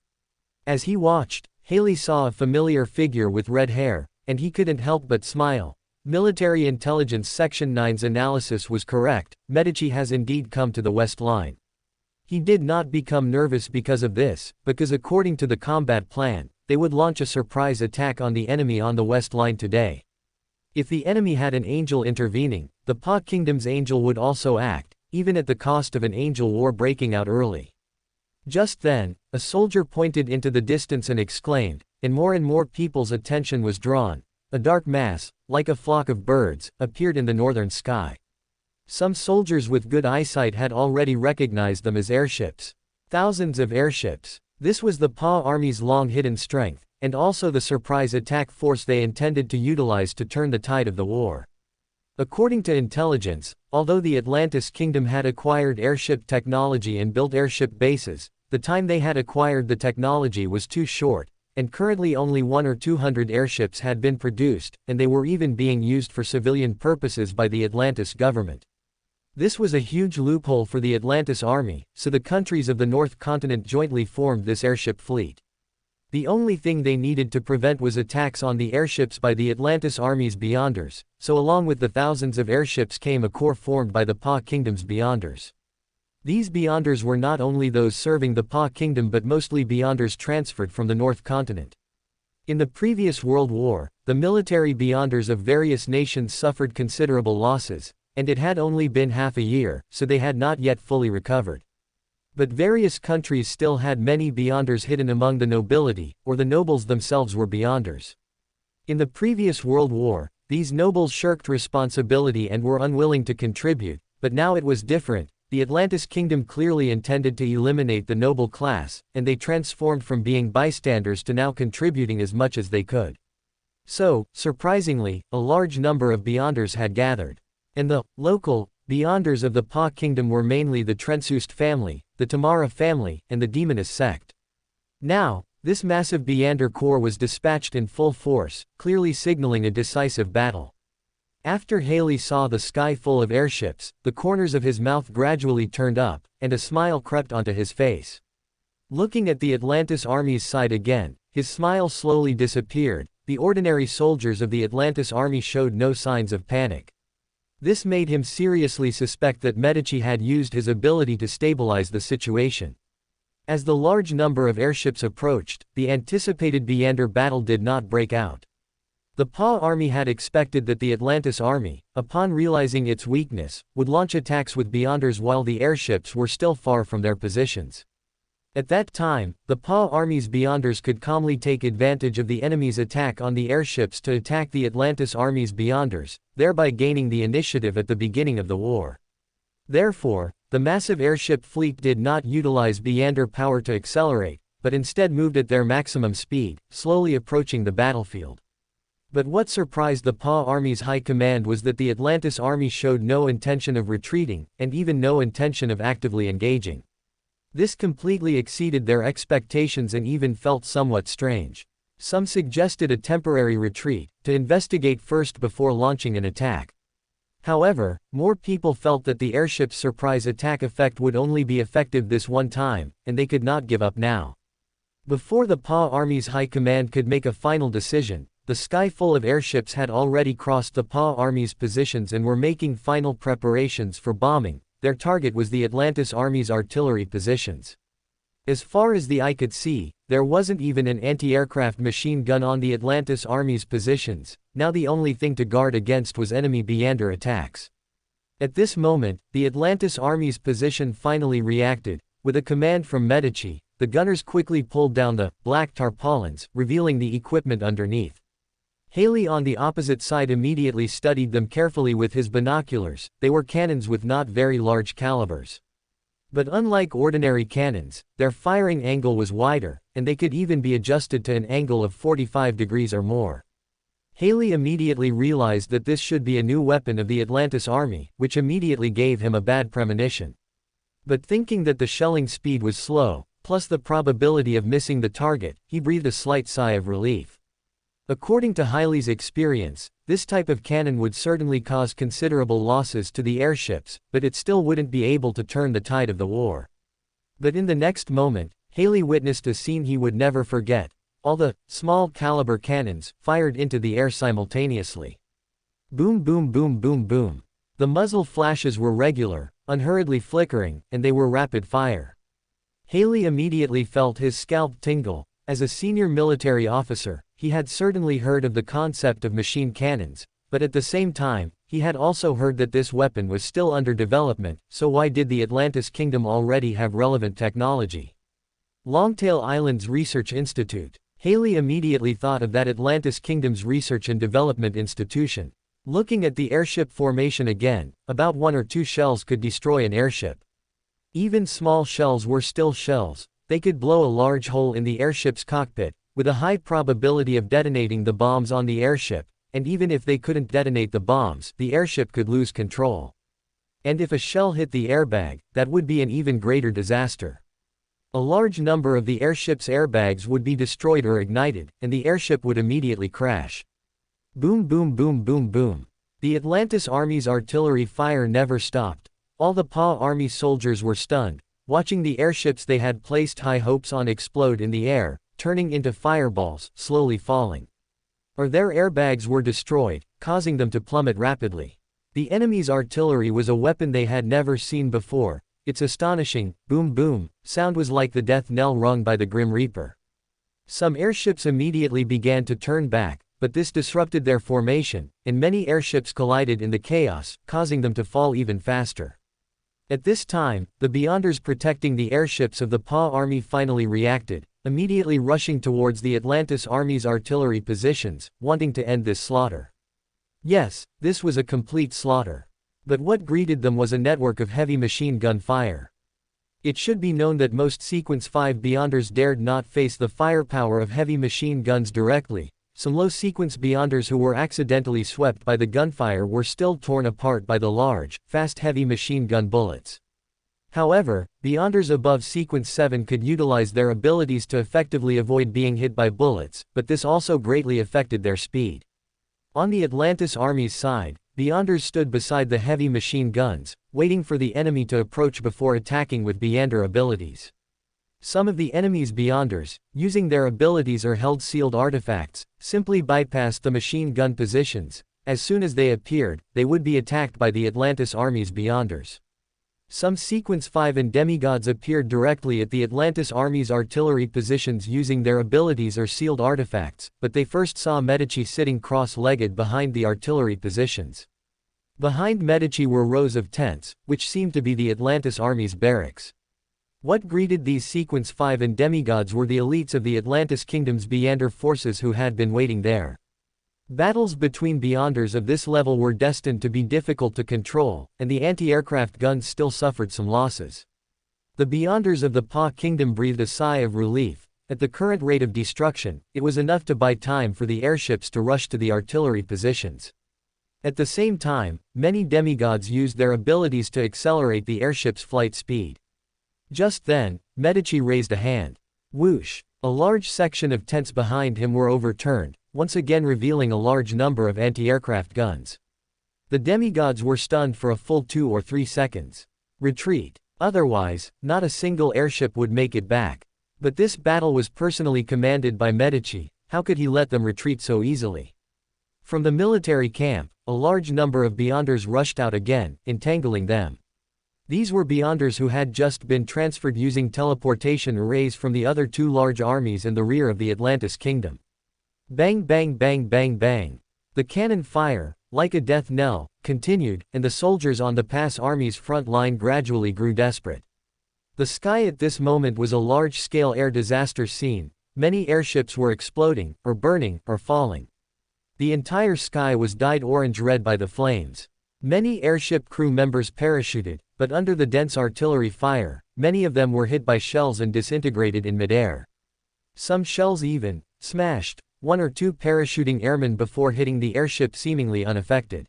As he watched, Haley saw a familiar figure with red hair, and he couldn't help but smile. Military Intelligence Section 9's analysis was correct. Medici has indeed come to the West Line. He did not become nervous because of this, because according to the combat plan, they would launch a surprise attack on the enemy on the West Line today. If the enemy had an angel intervening, the Pa Kingdom's angel would also act, even at the cost of an angel war breaking out early. Just then, a soldier pointed into the distance and exclaimed, and more people's attention was drawn. A dark mass, like a flock of birds, appeared in the northern sky. Some soldiers with good eyesight had already recognized them as airships. Thousands of airships. This was the PA army's long-hidden strength, and also the surprise attack force they intended to utilize to turn the tide of the war. According to intelligence, although the Atlantis Kingdom had acquired airship technology and built airship bases, the time they had acquired the technology was too short, and currently only 100 or 200 airships had been produced, and they were even being used for civilian purposes by the Atlantis government. This was a huge loophole for the Atlantis army, so the countries of the North Continent jointly formed this airship fleet. The only thing they needed to prevent was attacks on the airships by the Atlantis army's Beyonders, so along with the thousands of airships came a corps formed by the Pa Kingdom's Beyonders. These Beyonders were not only those serving the Pa Kingdom but mostly Beyonders transferred from the North Continent. In the previous World War, the military Beyonders of various nations suffered considerable losses, and it had only been half a year, so they had not yet fully recovered. But various countries still had many Beyonders hidden among the nobility, or the nobles themselves were Beyonders. In the previous World War, these nobles shirked responsibility and were unwilling to contribute, but now it was different. The Atlantis Kingdom clearly intended to eliminate the noble class, and they transformed from being bystanders to now contributing as much as they could. So, surprisingly, a large number of Beyonders had gathered. And the local Beyonders of the Pa Kingdom were mainly the Trensust family, the Tamara family, and the Demoness sect. Now, this massive Beyonder corps was dispatched in full force, clearly signaling a decisive battle. After Haley saw the sky full of airships, the corners of his mouth gradually turned up, and a smile crept onto his face. Looking at the Atlantis army's side again, his smile slowly disappeared. The ordinary soldiers of the Atlantis army showed no signs of panic. This made him seriously suspect that Medici had used his ability to stabilize the situation. As the large number of airships approached, the anticipated Beyonder battle did not break out. The Pa army had expected that the Atlantis army, upon realizing its weakness, would launch attacks with Beyonders while the airships were still far from their positions. At that time, the Pa army's Beyonders could calmly take advantage of the enemy's attack on the airships to attack the Atlantis army's Beyonders, thereby gaining the initiative at the beginning of the war. Therefore, the massive airship fleet did not utilize Beyonder power to accelerate, but instead moved at their maximum speed, slowly approaching the battlefield. But what surprised the PA Army's high command was that the Atlantis army showed no intention of retreating, and even no intention of actively engaging. This completely exceeded their expectations and even felt somewhat strange. Some suggested a temporary retreat, to investigate first before launching an attack. However, more people felt that the airship's surprise attack effect would only be effective this one time, and they could not give up now. Before the PA Army's high command could make a final decision, the sky full of airships had already crossed the PA Army's positions and were making final preparations for bombing. Their target was the Atlantis Army's artillery positions. As far as the eye could see, there wasn't even an anti-aircraft machine gun on the Atlantis Army's positions. Now the only thing to guard against was enemy Beyonder attacks. At this moment, the Atlantis Army's position finally reacted. With a command from Medici, the gunners quickly pulled down the black tarpaulins, revealing the equipment underneath. Haley on the opposite side immediately studied them carefully with his binoculars. They were cannons with not very large calibers. But unlike ordinary cannons, their firing angle was wider, and they could even be adjusted to an angle of 45 degrees or more. Haley immediately realized that this should be a new weapon of the Atlantis Army, which immediately gave him a bad premonition. But thinking that the shelling speed was slow, plus the probability of missing the target, he breathed a slight sigh of relief. According to Haley's experience, this type of cannon would certainly cause considerable losses to the airships, but it still wouldn't be able to turn the tide of the war. But in the next moment, Haley witnessed a scene he would never forget. All the small caliber cannons fired into the air simultaneously. Boom, boom, boom, boom, boom. The muzzle flashes were regular, unhurriedly flickering, and they were rapid fire. Haley immediately felt his scalp tingle. As a senior military officer, he had certainly heard of the concept of machine cannons, but at the same time, he had also heard that this weapon was still under development, so why did the Atlantis Kingdom already have relevant technology? Longtail Island's Research Institute. Haley immediately thought of that Atlantis Kingdom's research and development institution. Looking at the airship formation again, about 1 or 2 shells could destroy an airship. Even small shells were still shells. They could blow a large hole in the airship's cockpit, with a high probability of detonating the bombs on the airship, and even if they couldn't detonate the bombs, the airship could lose control. And if a shell hit the airbag, that would be an even greater disaster. A large number of the airship's airbags would be destroyed or ignited, and the airship would immediately crash. Boom, boom, boom, boom, boom. The Atlantis Army's artillery fire never stopped. All the PA Army soldiers were stunned, watching the airships they had placed high hopes on explode in the air, turning into fireballs, slowly falling. Or their airbags were destroyed, causing them to plummet rapidly. The enemy's artillery was a weapon they had never seen before. Its astonishing, boom boom, sound was like the death knell rung by the Grim Reaper. Some airships immediately began to turn back, but this disrupted their formation, and many airships collided in the chaos, causing them to fall even faster. At this time, the Beyonders protecting the airships of the PA Army finally reacted, immediately rushing towards the Atlantis Army's artillery positions, wanting to end this slaughter. Yes, this was a complete slaughter. But what greeted them was a network of heavy machine gun fire. It should be known that most Sequence 5 Beyonders dared not face the firepower of heavy machine guns directly. Some low Sequence Beyonders who were accidentally swept by the gunfire were still torn apart by the large, fast heavy machine gun bullets. However, Beyonders above Sequence 7 could utilize their abilities to effectively avoid being hit by bullets, but this also greatly affected their speed. On the Atlantis Army's side, Beyonders stood beside the heavy machine guns, waiting for the enemy to approach before attacking with Beyonder abilities. Some of the enemy's Beyonders, using their abilities or held sealed artifacts, simply bypassed the machine gun positions. As soon as they appeared, they would be attacked by the Atlantis Army's Beyonders. Some Sequence 5 and demigods appeared directly at the Atlantis Army's artillery positions using their abilities or sealed artifacts, but they first saw Medici sitting cross-legged behind the artillery positions. Behind Medici were rows of tents, which seemed to be the Atlantis Army's barracks. What greeted these Sequence 5 and demigods were the elites of the Atlantis Kingdom's Beyonder forces who had been waiting there. Battles between Beyonders of this level were destined to be difficult to control, and the anti-aircraft guns still suffered some losses. The Beyonders of the PA Kingdom breathed a sigh of relief, At the current rate of destruction, it was enough to buy time for the airships to rush to the artillery positions. At the same time, many demigods used their abilities to accelerate the airship's flight speed. Just then, Medici raised a hand. Whoosh! A large section of tents behind him were overturned, once again revealing a large number of anti-aircraft guns. The demigods were stunned for a full 2 or 3 seconds. Retreat. Otherwise, not a single airship would make it back. But this battle was personally commanded by Medici. How could he let them retreat so easily? From the military camp, a large number of Beyonders rushed out again, entangling them. These were Beyonders who had just been transferred using teleportation arrays from the other 2 large armies in the rear of the Atlantis kingdom. Bang bang bang bang bang. The cannon fire, like a death knell, continued, and the soldiers on the Pass Army's front line gradually grew desperate. The sky at this moment was a large-scale air disaster scene. Many airships were exploding, or burning, or falling. The entire sky was dyed orange-red by the flames. Many airship crew members parachuted, but under the dense artillery fire, many of them were hit by shells and disintegrated in midair. Some shells even smashed 1 or 2 parachuting airmen before hitting the airship seemingly unaffected.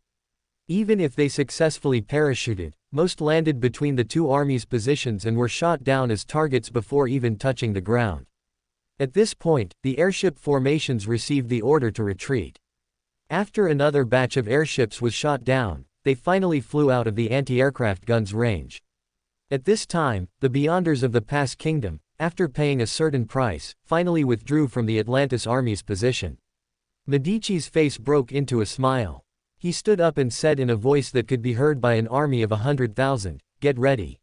Even if they successfully parachuted, most landed between the 2 armies' positions and were shot down as targets before even touching the ground. At this point, the airship formations received the order to retreat. After another batch of airships was shot down, they finally flew out of the anti-aircraft guns' range. At this time, the Beyonders of the Pass Kingdom, after paying a certain price, finally withdrew from the Atlantis army's position. Medici's face broke into a smile. He stood up and said in a voice that could be heard by an army of 100,000, "Get ready.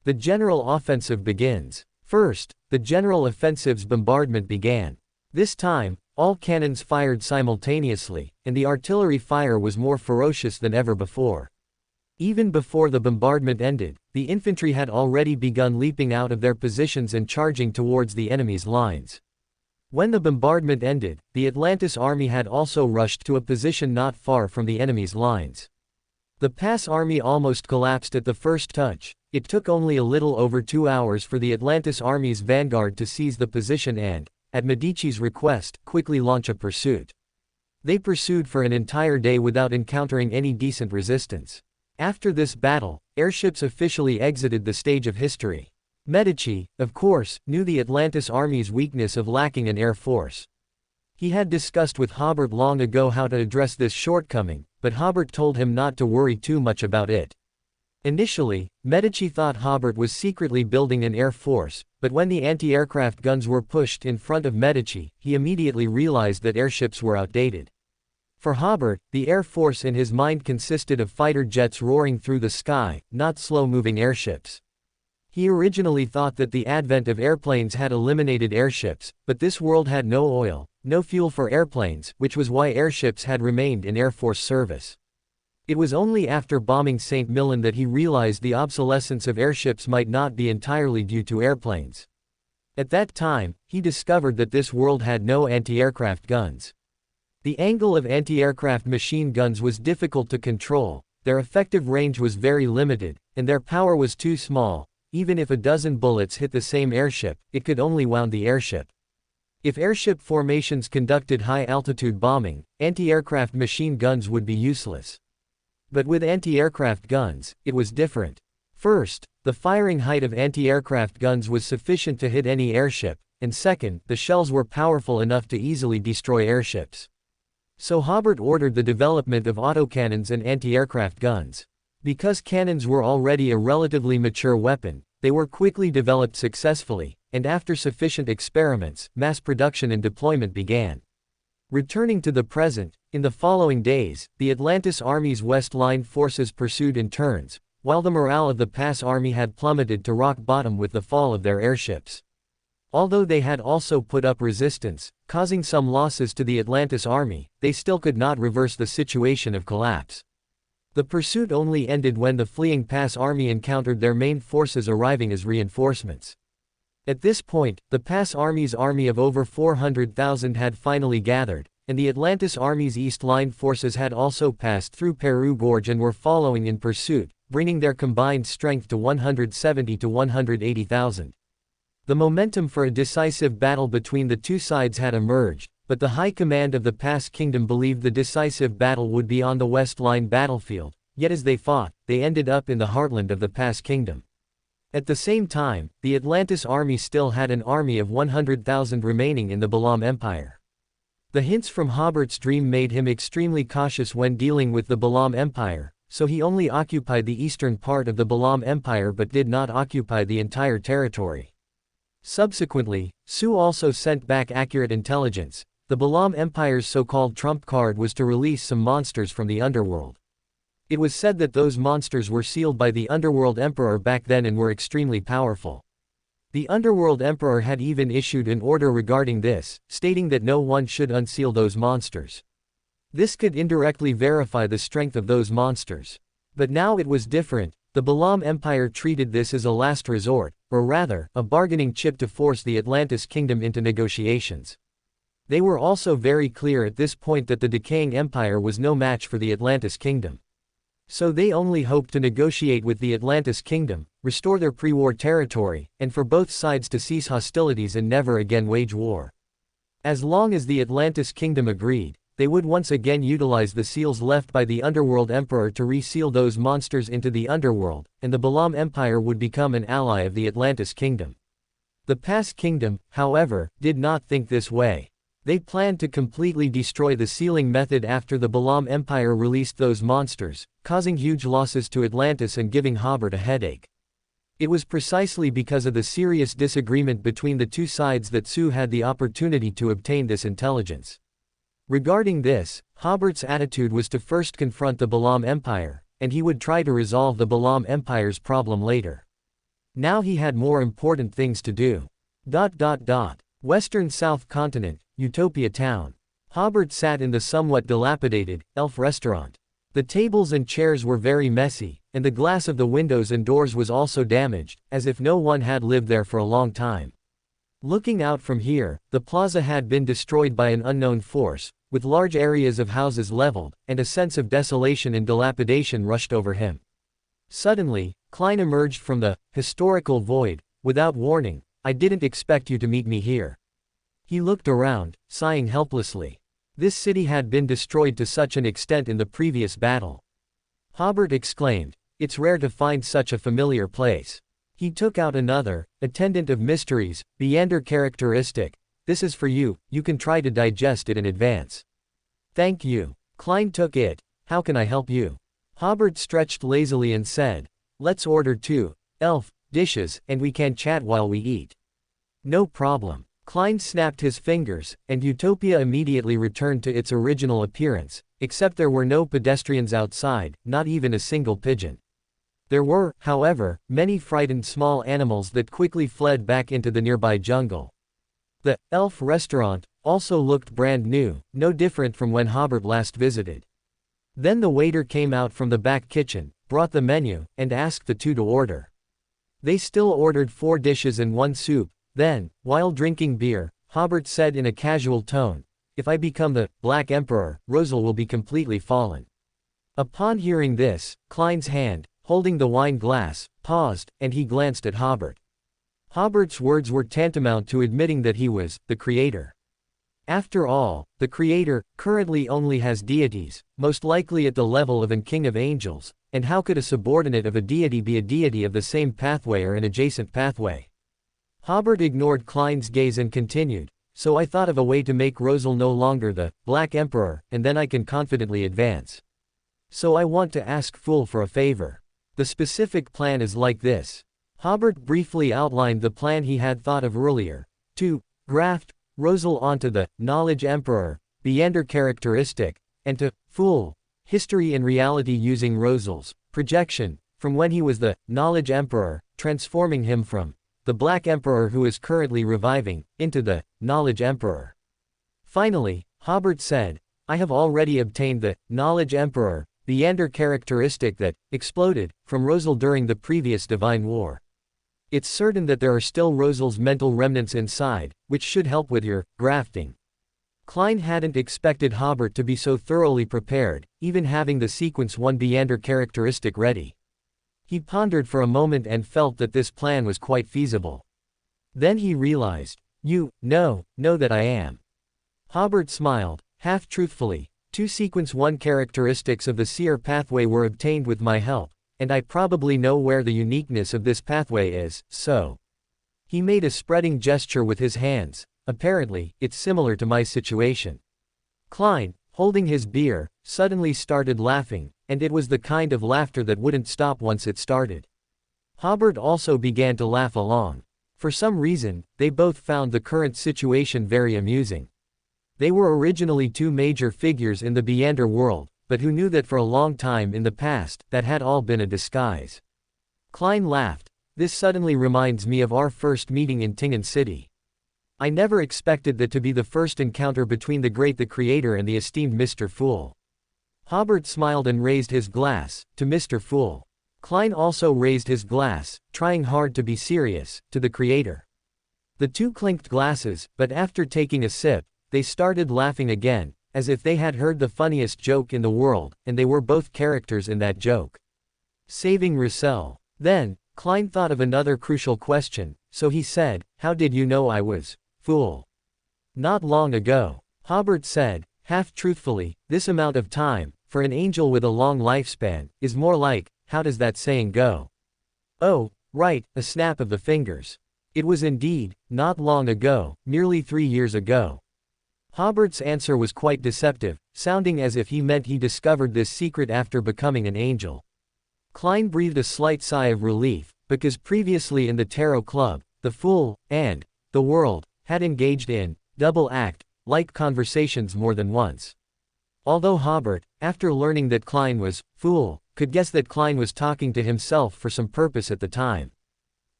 The general offensive begins." First, the general offensive's bombardment began. This time, all cannons fired simultaneously, and the artillery fire was more ferocious than ever before. Even before the bombardment ended, the infantry had already begun leaping out of their positions and charging towards the enemy's lines. When the bombardment ended, the Atlantis army had also rushed to a position not far from the enemy's lines. The Pass army almost collapsed at the first touch. It took only a little over 2 hours for the Atlantis army's vanguard to seize the position and, at Medici's request, quickly launch a pursuit. They pursued for an entire day without encountering any decent resistance. After this battle, airships officially exited the stage of history. Medici, of course, knew the Atlantis army's weakness of lacking an air force. He had discussed with Hobert long ago how to address this shortcoming, but Hobert told him not to worry too much about it. Initially, Medici thought Hobert was secretly building an air force, but when the anti-aircraft guns were pushed in front of Medici, he immediately realized that airships were outdated. For Hobert, the air force in his mind consisted of fighter jets roaring through the sky, not slow-moving airships. He originally thought that the advent of airplanes had eliminated airships, but this world had no oil, no fuel for airplanes, which was why airships had remained in Air Force service. It was only after bombing St. Milan that he realized the obsolescence of airships might not be entirely due to airplanes. At that time, he discovered that this world had no anti-aircraft guns. The angle of anti-aircraft machine guns was difficult to control, their effective range was very limited, and their power was too small. Even if a dozen bullets hit the same airship, it could only wound the airship. If airship formations conducted high-altitude bombing, anti-aircraft machine guns would be useless. But with anti-aircraft guns, it was different. First, the firing height of anti-aircraft guns was sufficient to hit any airship, and second, the shells were powerful enough to easily destroy airships. So Hobert ordered the development of autocannons and anti-aircraft guns. Because cannons were already a relatively mature weapon, they were quickly developed successfully, and after sufficient experiments, mass production and deployment began. Returning to the present, in the following days, the Atlantis Army's West Line forces pursued in turns, while the morale of the Pass Army had plummeted to rock bottom with the fall of their airships. Although they had also put up resistance, causing some losses to the Atlantis Army, they still could not reverse the situation of collapse. The pursuit only ended when the fleeing Pass Army encountered their main forces arriving as reinforcements. At this point, the Pass Army's army of over 400,000 had finally gathered, and the Atlantis Army's East Line forces had also passed through Peru Gorge and were following in pursuit, bringing their combined strength to 170 to 180,000. The momentum for a decisive battle between the two sides had emerged, but the high command of the Pass Kingdom believed the decisive battle would be on the West Line battlefield, yet as they fought, they ended up in the heartland of the Pass Kingdom. At the same time, the Atlantis army still had an army of 100,000 remaining in the LotM Empire. The hints from Hobert's dream made him extremely cautious when dealing with the LotM Empire, so he only occupied the eastern part of the LotM Empire but did not occupy the entire territory. Subsequently, Su also sent back accurate intelligence. The LotM Empire's so-called trump card was to release some monsters from the underworld. It was said that those monsters were sealed by the Underworld Emperor back then and were extremely powerful. The Underworld Emperor had even issued an order regarding this, stating that no one should unseal those monsters. This could indirectly verify the strength of those monsters. But now it was different. The LotM Empire treated this as a last resort, or rather, a bargaining chip to force the Atlantis Kingdom into negotiations. They were also very clear at this point that the decaying empire was no match for the Atlantis Kingdom. So they only hoped to negotiate with the Atlantis Kingdom, restore their pre-war territory, and for both sides to cease hostilities and never again wage war. As long as the Atlantis Kingdom agreed, they would once again utilize the seals left by the Underworld Emperor to reseal those monsters into the underworld, and the LotM Empire would become an ally of the Atlantis Kingdom. The Pass Kingdom, however, did not think this way. They planned to completely destroy the sealing method after the LotM Empire released those monsters, causing huge losses to Atlantis and giving Hobert a headache. It was precisely because of the serious disagreement between the two sides that Su had the opportunity to obtain this intelligence. Regarding this, Hobert's attitude was to first confront the LotM Empire, and he would try to resolve the LotM Empire's problem later. Now he had more important things to do. Western South Continent, Utopia Town. Hobert sat in the somewhat dilapidated, elf restaurant. The tables and chairs were very messy, and the glass of the windows and doors was also damaged, as if no one had lived there for a long time. Looking out from here, the plaza had been destroyed by an unknown force, with large areas of houses leveled, and a sense of desolation and dilapidation rushed over him. Suddenly, Klein emerged from the historical void. Without warning, "I didn't expect you to meet me here." He looked around, sighing helplessly. This city had been destroyed to such an extent in the previous battle. Hobert exclaimed, "It's rare to find such a familiar place." He took out another, Attendant of Mysteries, Beander characteristic. "This is for you, you can try to digest it in advance." "Thank you." Klein took it. "How can I help you?" Hobert stretched lazily and said, "Let's order 2 elf dishes, and we can chat while we eat." "No problem." Klein snapped his fingers, and Utopia immediately returned to its original appearance, except there were no pedestrians outside, not even a single pigeon. There were, however, many frightened small animals that quickly fled back into the nearby jungle. The elf restaurant also looked brand new, no different from when Hobert last visited. Then the waiter came out from the back kitchen, brought the menu, and asked the two to order. They still ordered 4 dishes and 1 soup. Then, while drinking beer, Hobert said in a casual tone, "If I become the Black Emperor, Rosal will be completely fallen." Upon hearing this, Klein's hand, holding the wine glass, paused, and he glanced at Hobert. Hobert's words were tantamount to admitting that he was the creator. After all, the creator currently only has deities, most likely at the level of an king of angels, and how could a subordinate of a deity be a deity of the same pathway or an adjacent pathway? Hobert ignored Klein's gaze and continued, "So I thought of a way to make Rosal no longer the Black Emperor, and then I can confidently advance. So I want to ask Fool for a favor. The specific plan is like this." Hobert briefly outlined the plan he had thought of earlier: to graft Rosal onto the Knowledge Emperor, Beander characteristic, and to fool history and reality using Rosal's projection from when he was the Knowledge Emperor, transforming him from the Black Emperor who is currently reviving, into the Knowledge Emperor. Finally, Hobert said, "I have already obtained the Knowledge Emperor, Beander characteristic that exploded from Rosal during the previous Divine War. It's certain that there are still Rosal's mental remnants inside, which should help with your grafting." Klein hadn't expected Hobert to be so thoroughly prepared, even having the Sequence 1 Beander characteristic ready. He pondered for a moment and felt that this plan was quite feasible. Then he realized, you know that I am. Hobert smiled, half truthfully. 2 Sequence 1 characteristics of the seer pathway were obtained with my help, and I probably know where the uniqueness of this pathway is, so. He made a spreading gesture with his hands. Apparently, it's similar to my situation. Klein, holding his beer, suddenly started laughing, and it was the kind of laughter that wouldn't stop once it started. Hobert also began to laugh along. For some reason, they both found the current situation very amusing. They were originally 2 major figures in the Beyonder world, but who knew that for a long time in the past, that had all been a disguise. Klein laughed. This suddenly reminds me of our first meeting in Tingen City. I never expected that to be the first encounter between the great the Creator and the esteemed Mr. Fool. Hobert smiled and raised his glass, to Mr. Fool. Klein also raised his glass, trying hard to be serious, to the Creator. The 2 clinked glasses, but after taking a sip, they started laughing again, as if they had heard the funniest joke in the world, and they were both characters in that joke. Saving Russell. Then, Klein thought of another crucial question, so he said, how did you know I was, fool? Not long ago. Hobert said, half truthfully, this amount of time, for an angel with a long lifespan, is more like, how does that saying go? Oh, right, a snap of the fingers. It was indeed, not long ago, merely 3 years ago. Hobert's answer was quite deceptive, sounding as if he meant he discovered this secret after becoming an angel. Klein breathed a slight sigh of relief, because previously in the Tarot Club, the Fool, and the World, had engaged in double act-like conversations more than once. Although Hobert, after learning that Klein was Fool, could guess that Klein was talking to himself for some purpose at the time.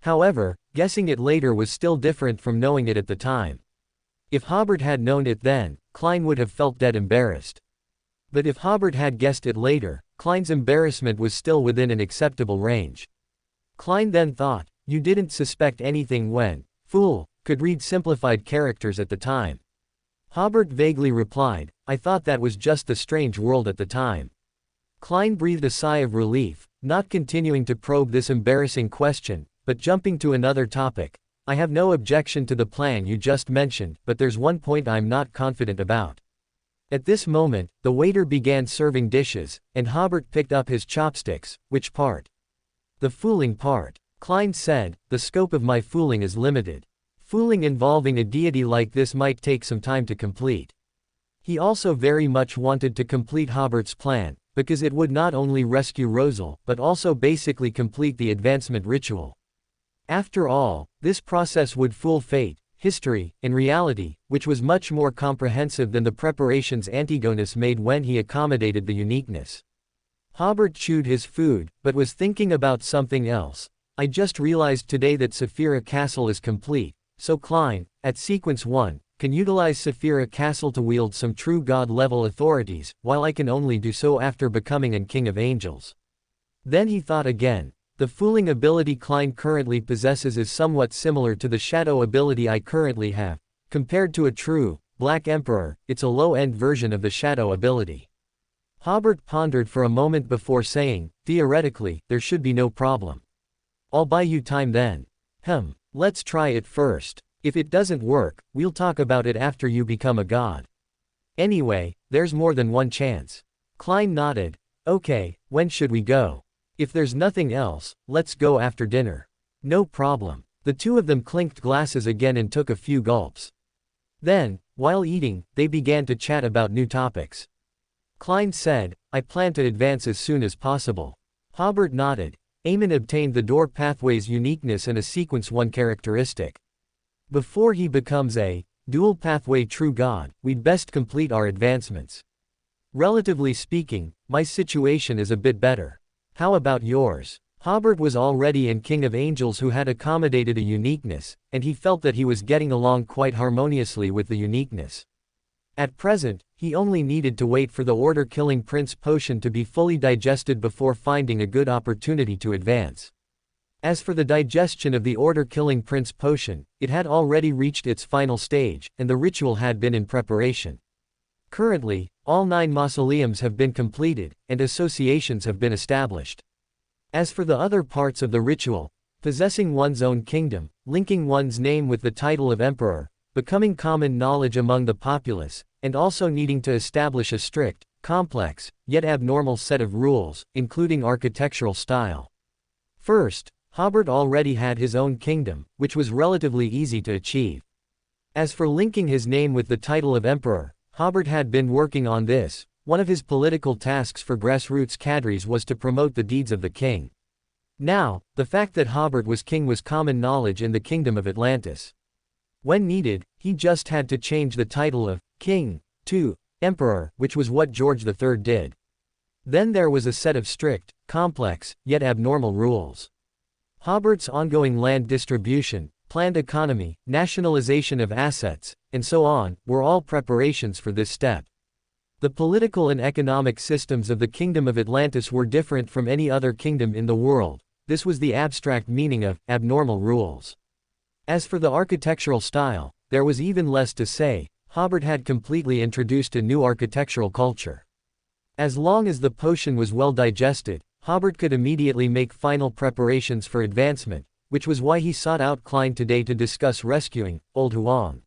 However, guessing it later was still different from knowing it at the time. If Hobert had known it then, Klein would have felt dead embarrassed. But if Hobert had guessed it later, Klein's embarrassment was still within an acceptable range. Klein then thought, you didn't suspect anything when, Fool, could read simplified characters at the time. Hobert vaguely replied, I thought that was just the strange world at the time. Klein breathed a sigh of relief, not continuing to probe this embarrassing question, but jumping to another topic. I have no objection to the plan you just mentioned, but there's one point I'm not confident about. At this moment, the waiter began serving dishes, and Hobert picked up his chopsticks. Which part? The fooling part. Klein said, the scope of my fooling is limited. Fooling involving a deity like this might take some time to complete. He also very much wanted to complete Hobert's plan, because it would not only rescue Rosal, but also basically complete the advancement ritual. After all, this process would fool fate, history, and reality, which was much more comprehensive than the preparations Antigonus made when he accommodated the uniqueness. Hobert chewed his food, but was thinking about something else. I just realized today that Saphira Castle is complete, so Klein, at Sequence 1, can utilize Saphira Castle to wield some true god-level authorities, while I can only do so after becoming an King of Angels. Then he thought again. The fooling ability Klein currently possesses is somewhat similar to the shadow ability I currently have. Compared to a true, Black Emperor, it's a low-end version of the shadow ability. Hobert pondered for a moment before saying, theoretically, there should be no problem. I'll buy you time then. Let's try it first. If it doesn't work, we'll talk about it after you become a god. Anyway, there's more than one chance. Klein nodded. Okay, when should we go? If there's nothing else, let's go after dinner. No problem. The 2 of them clinked glasses again and took a few gulps. Then, while eating, they began to chat about new topics. Klein said, I plan to advance as soon as possible. Hobert nodded. Eamon obtained the door pathway's uniqueness and a Sequence 1 characteristic. Before he becomes a dual pathway true god, we'd best complete our advancements. Relatively speaking, my situation is a bit better. How about yours? Hobert was already an King of Angels who had accommodated a uniqueness, and he felt that he was getting along quite harmoniously with the uniqueness. At present, he only needed to wait for the Order-Killing Prince potion to be fully digested before finding a good opportunity to advance. As for the digestion of the Order-Killing Prince potion, it had already reached its final stage, and the ritual had been in preparation. Currently, all 9 mausoleums have been completed, and associations have been established. As for the other parts of the ritual, Possessing one's own kingdom, linking one's name with the title of emperor, becoming common knowledge among the populace, and also needing to establish a strict, complex, yet abnormal set of rules, including architectural style. First, Hobert already had his own kingdom, which was relatively easy to achieve. As for linking his name with the title of emperor, Hobert had been working on this. One of his political tasks for grassroots cadres was to promote the deeds of the king. Now, the fact that Hobert was king was common knowledge in the kingdom of Atlantis. When needed, he just had to change the title of king to emperor, which was what George III did. Then there was a set of strict, complex, yet abnormal rules. Hobert's ongoing land distribution, planned economy, nationalization of assets, and so on, were all preparations for this step. The political and economic systems of the Kingdom of Atlantis were different from any other kingdom in the world. This was the abstract meaning of abnormal rules. As for the architectural style, there was even less to say. Hobert had completely introduced a new architectural culture. As long as the potion was well digested, Hobert could immediately make final preparations for advancement, which was why he sought out Klein today to discuss rescuing Old Huang.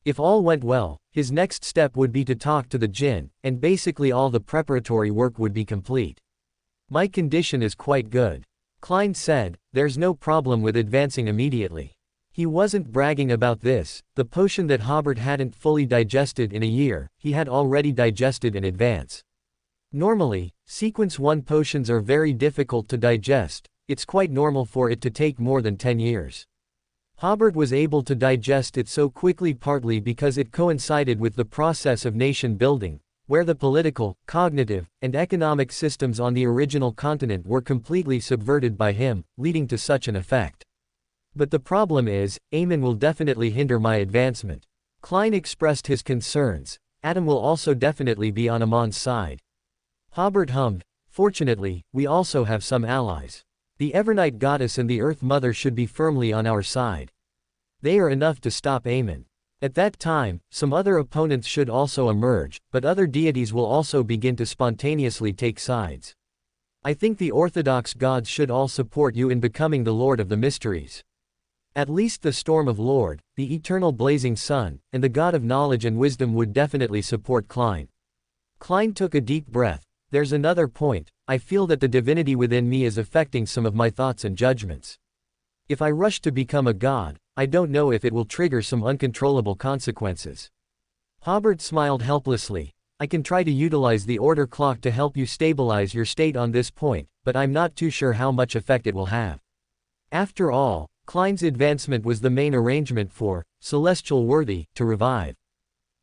If all went well, his next step would be to talk to the Jinn, and basically all the preparatory work would be complete. "My condition is quite good," Klein said. "There's no problem with advancing immediately." He wasn't bragging about this. The potion that Hobert hadn't fully digested in a year, he had already digested in advance. Normally, Sequence 1 potions are very difficult to digest. It's quite normal for it to take more than 10 years. Hobert was able to digest it so quickly partly because it coincided with the process of nation building, where the political, cognitive, and economic systems on the original continent were completely subverted by him, leading to such an effect. But the problem is, Aemon will definitely hinder my advancement. Klein expressed his concerns. Adam will also definitely be on Amon's side. Hobert hummed. Fortunately, we also have some allies. The Evernight Goddess and the Earth Mother should be firmly on our side. They are enough to stop Aemon. At that time, some other opponents should also emerge, but other deities will also begin to spontaneously take sides. I think the Orthodox gods should all support you in becoming the Lord of the Mysteries. At least the Storm of Lord, the Eternal Blazing Sun, and the God of Knowledge and Wisdom would definitely support Klein. Klein took a deep breath. There's another point. I feel that the divinity within me is affecting some of my thoughts and judgments. If I rush to become a god, I don't know if it will trigger some uncontrollable consequences. Hobert smiled helplessly. I can try to utilize the order clock to help you stabilize your state on this point, but I'm not too sure how much effect it will have. After all, Klein's advancement was the main arrangement for Celestial Worthy to revive.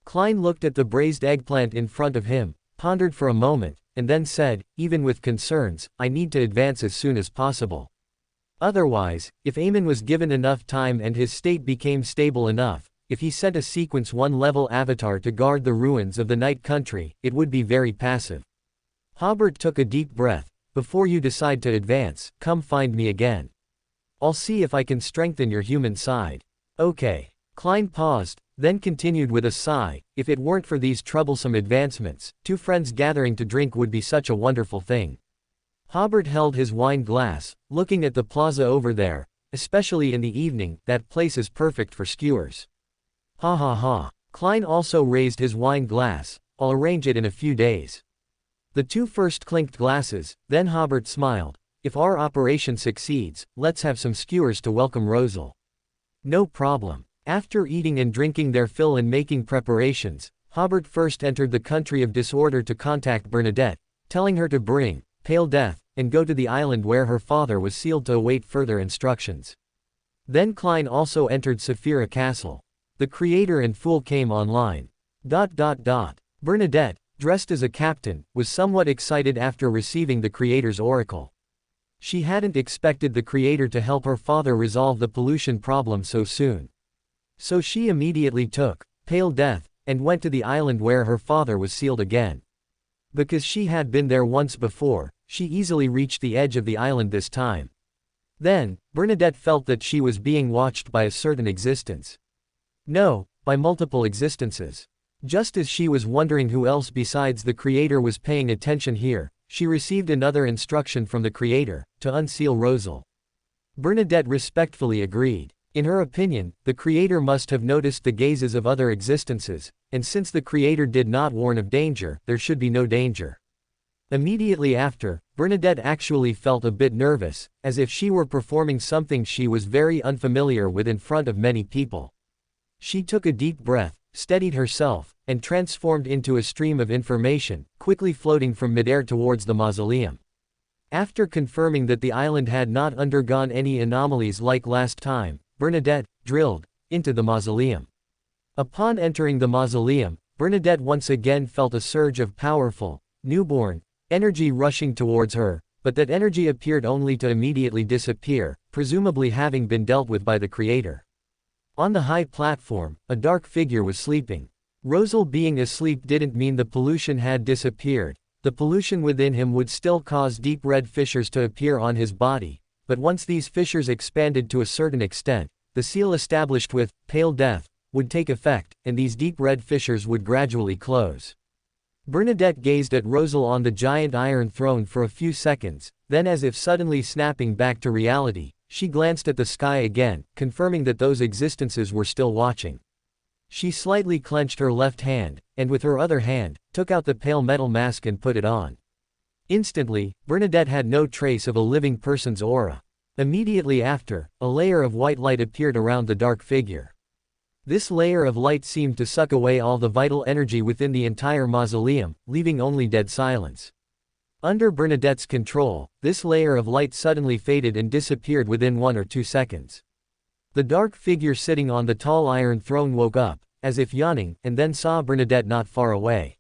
Klein looked at the braised eggplant in front of him, pondered for a moment, and then said, even with concerns, I need to advance as soon as possible. Otherwise, if Aemon was given enough time and his state became stable enough, if he sent a Sequence 1 level avatar to guard the ruins of the Night Country, it would be very passive. Hobert took a deep breath. Before you decide to advance, come find me again. I'll see if I can strengthen your human side. Okay. Klein paused, then continued with a sigh. If it weren't for these troublesome advancements, two friends gathering to drink would be such a wonderful thing. Hobert held his wine glass, looking at the plaza over there. Especially in the evening, that place is perfect for skewers. Ha ha ha. Klein also raised his wine glass. I'll arrange it in a few days. The two first clinked glasses, then Hobert smiled. If our operation succeeds, let's have some skewers to welcome Rosal. No problem. After eating and drinking their fill and making preparations, Hobert first entered the country of disorder to contact Bernadette, telling her to bring Pale Death, and go to the island where her father was sealed to await further instructions. Then Klein also entered Saphira Castle. The Creator and Fool came online. Bernadette, dressed as a captain, was somewhat excited after receiving the Creator's oracle. She hadn't expected the Creator to help her father resolve the pollution problem so soon. So she immediately took Pale Death and went to the island where her father was sealed again. Because she had been there once before, she easily reached the edge of the island this time. Then, Bernadette felt that she was being watched by a certain existence. No, by multiple existences. Just as she was wondering who else besides the Creator was paying attention here, she received another instruction from the Creator, to unseal Rosal. Bernadette respectfully agreed. In her opinion, the Creator must have noticed the gazes of other existences, and since the Creator did not warn of danger, there should be no danger. Immediately after, Bernadette actually felt a bit nervous, as if she were performing something she was very unfamiliar with in front of many people. She took a deep breath, steadied herself, and transformed into a stream of information, quickly floating from midair towards the mausoleum. After confirming that the island had not undergone any anomalies like last time, Bernadette drilled into the mausoleum. Upon entering the mausoleum, Bernadette once again felt a surge of powerful, newborn energy rushing towards her, but that energy appeared only to immediately disappear, presumably having been dealt with by the Creator. On the high platform, a dark figure was sleeping. Rosal being asleep didn't mean the pollution had disappeared. The pollution within him would still cause deep red fissures to appear on his body, but once these fissures expanded to a certain extent, the seal established with pale death would take effect, and these deep red fissures would gradually close. Bernadette gazed at Rosal on the giant iron throne for a few seconds, then as if suddenly snapping back to reality, she glanced at the sky again, confirming that those existences were still watching. She slightly clenched her left hand, and with her other hand, took out the pale metal mask and put it on. Instantly, Bernadette had no trace of a living person's aura. Immediately after, a layer of white light appeared around the dark figure. This layer of light seemed to suck away all the vital energy within the entire mausoleum, leaving only dead silence. Under Bernadette's control, this layer of light suddenly faded and disappeared within 1 or 2 seconds. The dark figure sitting on the tall iron throne woke up, as if yawning, and then saw Bernadette not far away.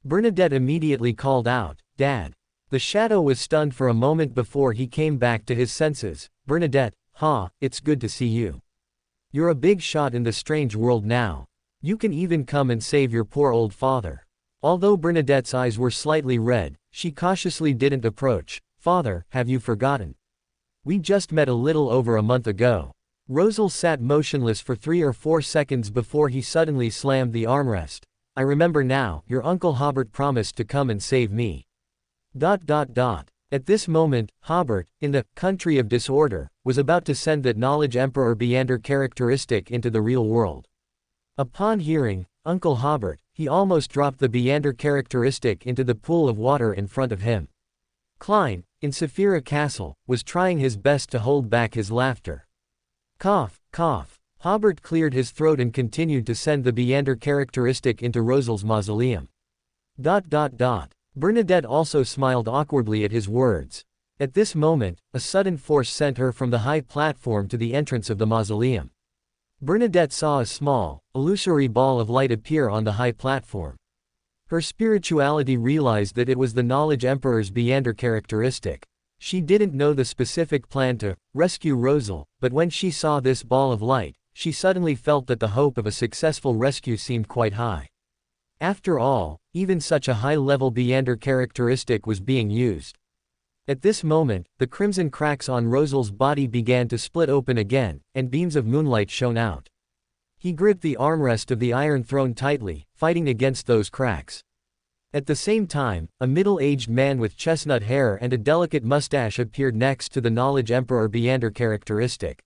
Bernadette immediately called out, "Dad." The shadow was stunned for a moment before he came back to his senses. "Bernadette, it's good to see you. You're a big shot in the strange world now. You can even come and save your poor old father." Although Bernadette's eyes were slightly red, she cautiously didn't approach. "Father, have you forgotten? We just met a little over a month ago." Rosal sat motionless for 3 or 4 seconds before he suddenly slammed the armrest. "I remember now, your uncle Hobert promised to come and save me." At this moment, Hobert, in the country of disorder, was about to send that knowledge Emperor Beander characteristic into the real world. Upon hearing Uncle Hobert, he almost dropped the Beander characteristic into the pool of water in front of him. Klein, in Saphira Castle, was trying his best to hold back his laughter. Cough, cough. Hobert cleared his throat and continued to send the Beander characteristic into Rosal's mausoleum. Bernadette also smiled awkwardly at his words. At this moment, a sudden force sent her from the high platform to the entrance of the mausoleum. Bernadette saw a small, illusory ball of light appear on the high platform. Her spirituality realized that it was the Knowledge Emperor's Beander characteristic. She didn't know the specific plan to rescue Rosal, but when she saw this ball of light, she suddenly felt that the hope of a successful rescue seemed quite high. After all, even such a high-level Beander characteristic was being used. At this moment, the crimson cracks on Rosal's body began to split open again, and beams of moonlight shone out. He gripped the armrest of the Iron Throne tightly, fighting against those cracks. At the same time, a middle-aged man with chestnut hair and a delicate mustache appeared next to the Knowledge Emperor Beander characteristic.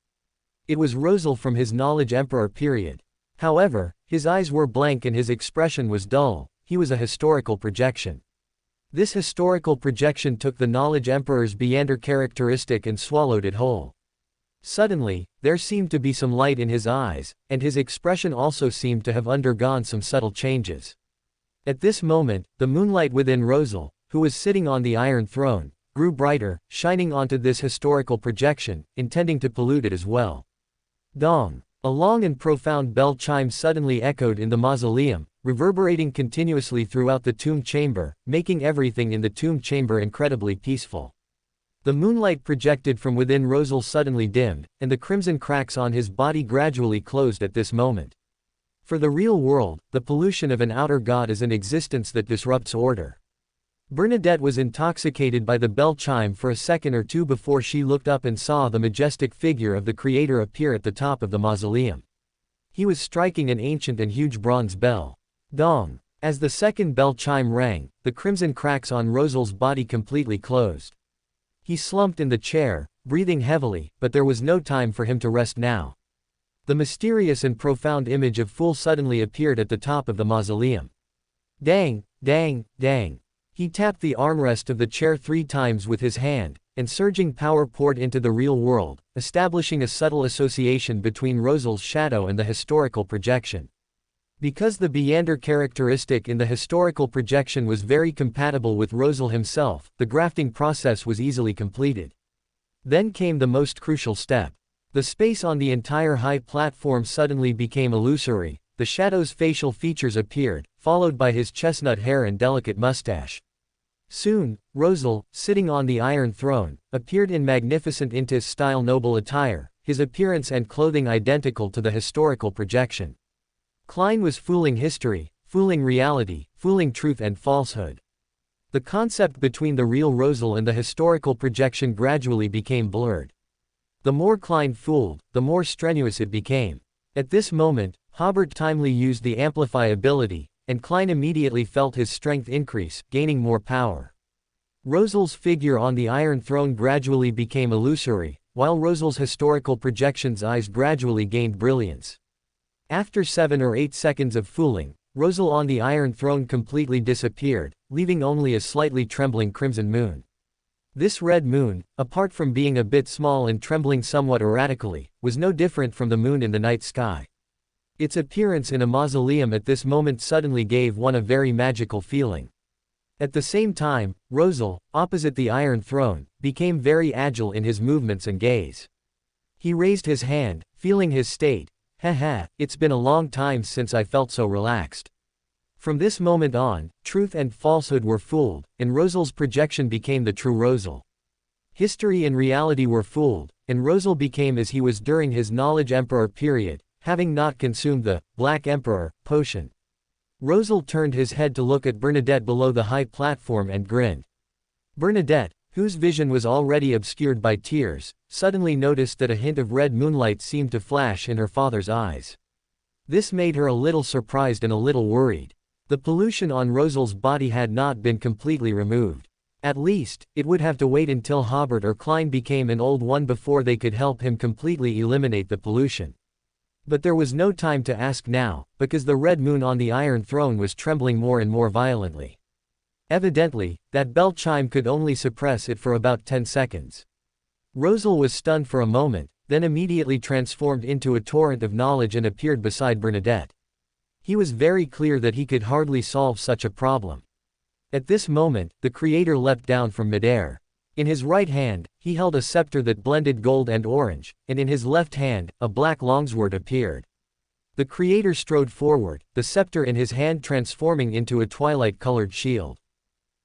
It was Rosal from his Knowledge Emperor period. However, his eyes were blank and his expression was dull. He was a historical projection. This historical projection took the Knowledge Emperor's Beander characteristic and swallowed it whole. Suddenly, there seemed to be some light in his eyes, and his expression also seemed to have undergone some subtle changes. At this moment, the moonlight within Rosal, who was sitting on the Iron Throne, grew brighter, shining onto this historical projection, intending to pollute it as well. Dong! A long and profound bell chime suddenly echoed in the mausoleum, reverberating continuously throughout the tomb chamber, making everything in the tomb chamber incredibly peaceful. The moonlight projected from within Rosal suddenly dimmed, and the crimson cracks on his body gradually closed at this moment. For the real world, the pollution of an outer god is an existence that disrupts order. Bernadette was intoxicated by the bell chime for a second or two before she looked up and saw the majestic figure of the Creator appear at the top of the mausoleum. He was striking an ancient and huge bronze bell. Dong! As the second bell chime rang, the crimson cracks on Rosal's body completely closed. He slumped in the chair, breathing heavily, but there was no time for him to rest now. The mysterious and profound image of Fool suddenly appeared at the top of the mausoleum. Dang, dang, dang. He tapped the armrest of the chair 3 times with his hand, and surging power poured into the real world, establishing a subtle association between Rosal's shadow and the historical projection. Because the Beander characteristic in the historical projection was very compatible with Rosal himself, the grafting process was easily completed. Then came the most crucial step. The space on the entire high platform suddenly became illusory, the shadow's facial features appeared, followed by his chestnut hair and delicate mustache. Soon, Rosal, sitting on the Iron Throne, appeared in magnificent Intis-style noble attire, his appearance and clothing identical to the historical projection. Klein was fooling history, fooling reality, fooling truth and falsehood. The concept between the real Rosal and the historical projection gradually became blurred. The more Klein fooled, the more strenuous it became. At this moment, Hobert timely used the amplify ability, and Klein immediately felt his strength increase, gaining more power. Rosal's figure on the Iron Throne gradually became illusory, while Rosal's historical projection's eyes gradually gained brilliance. After 7 or 8 seconds of fooling, Rosal on the Iron Throne completely disappeared, leaving only a slightly trembling crimson moon. This red moon, apart from being a bit small and trembling somewhat erratically, was no different from the moon in the night sky. Its appearance in a mausoleum at this moment suddenly gave one a very magical feeling. At the same time, Rosal, opposite the Iron Throne, became very agile in his movements and gaze. He raised his hand, feeling his state. Haha, it's been a long time since I felt so relaxed. From this moment on, truth and falsehood were fooled, and Rosal's projection became the true Rosal. History and reality were fooled, and Rosal became as he was during his Knowledge Emperor period, having not consumed the Black Emperor potion. Rosal turned his head to look at Bernadette below the high platform and grinned. Bernadette, whose vision was already obscured by tears, suddenly noticed that a hint of red moonlight seemed to flash in her father's eyes. This made her a little surprised and a little worried. The pollution on Rosal's body had not been completely removed. At least, it would have to wait until Hobert or Klein became an old one before they could help him completely eliminate the pollution. But there was no time to ask now, because the red moon on the Iron Throne was trembling more and more violently. Evidently, that bell chime could only suppress it for about 10 seconds. Rosal was stunned for a moment, then immediately transformed into a torrent of knowledge and appeared beside Bernadette. He was very clear that he could hardly solve such a problem. At this moment, the creator leapt down from midair. In his right hand, he held a scepter that blended gold and orange, and in his left hand, a black longsword appeared. The creator strode forward, the scepter in his hand transforming into a twilight-colored shield.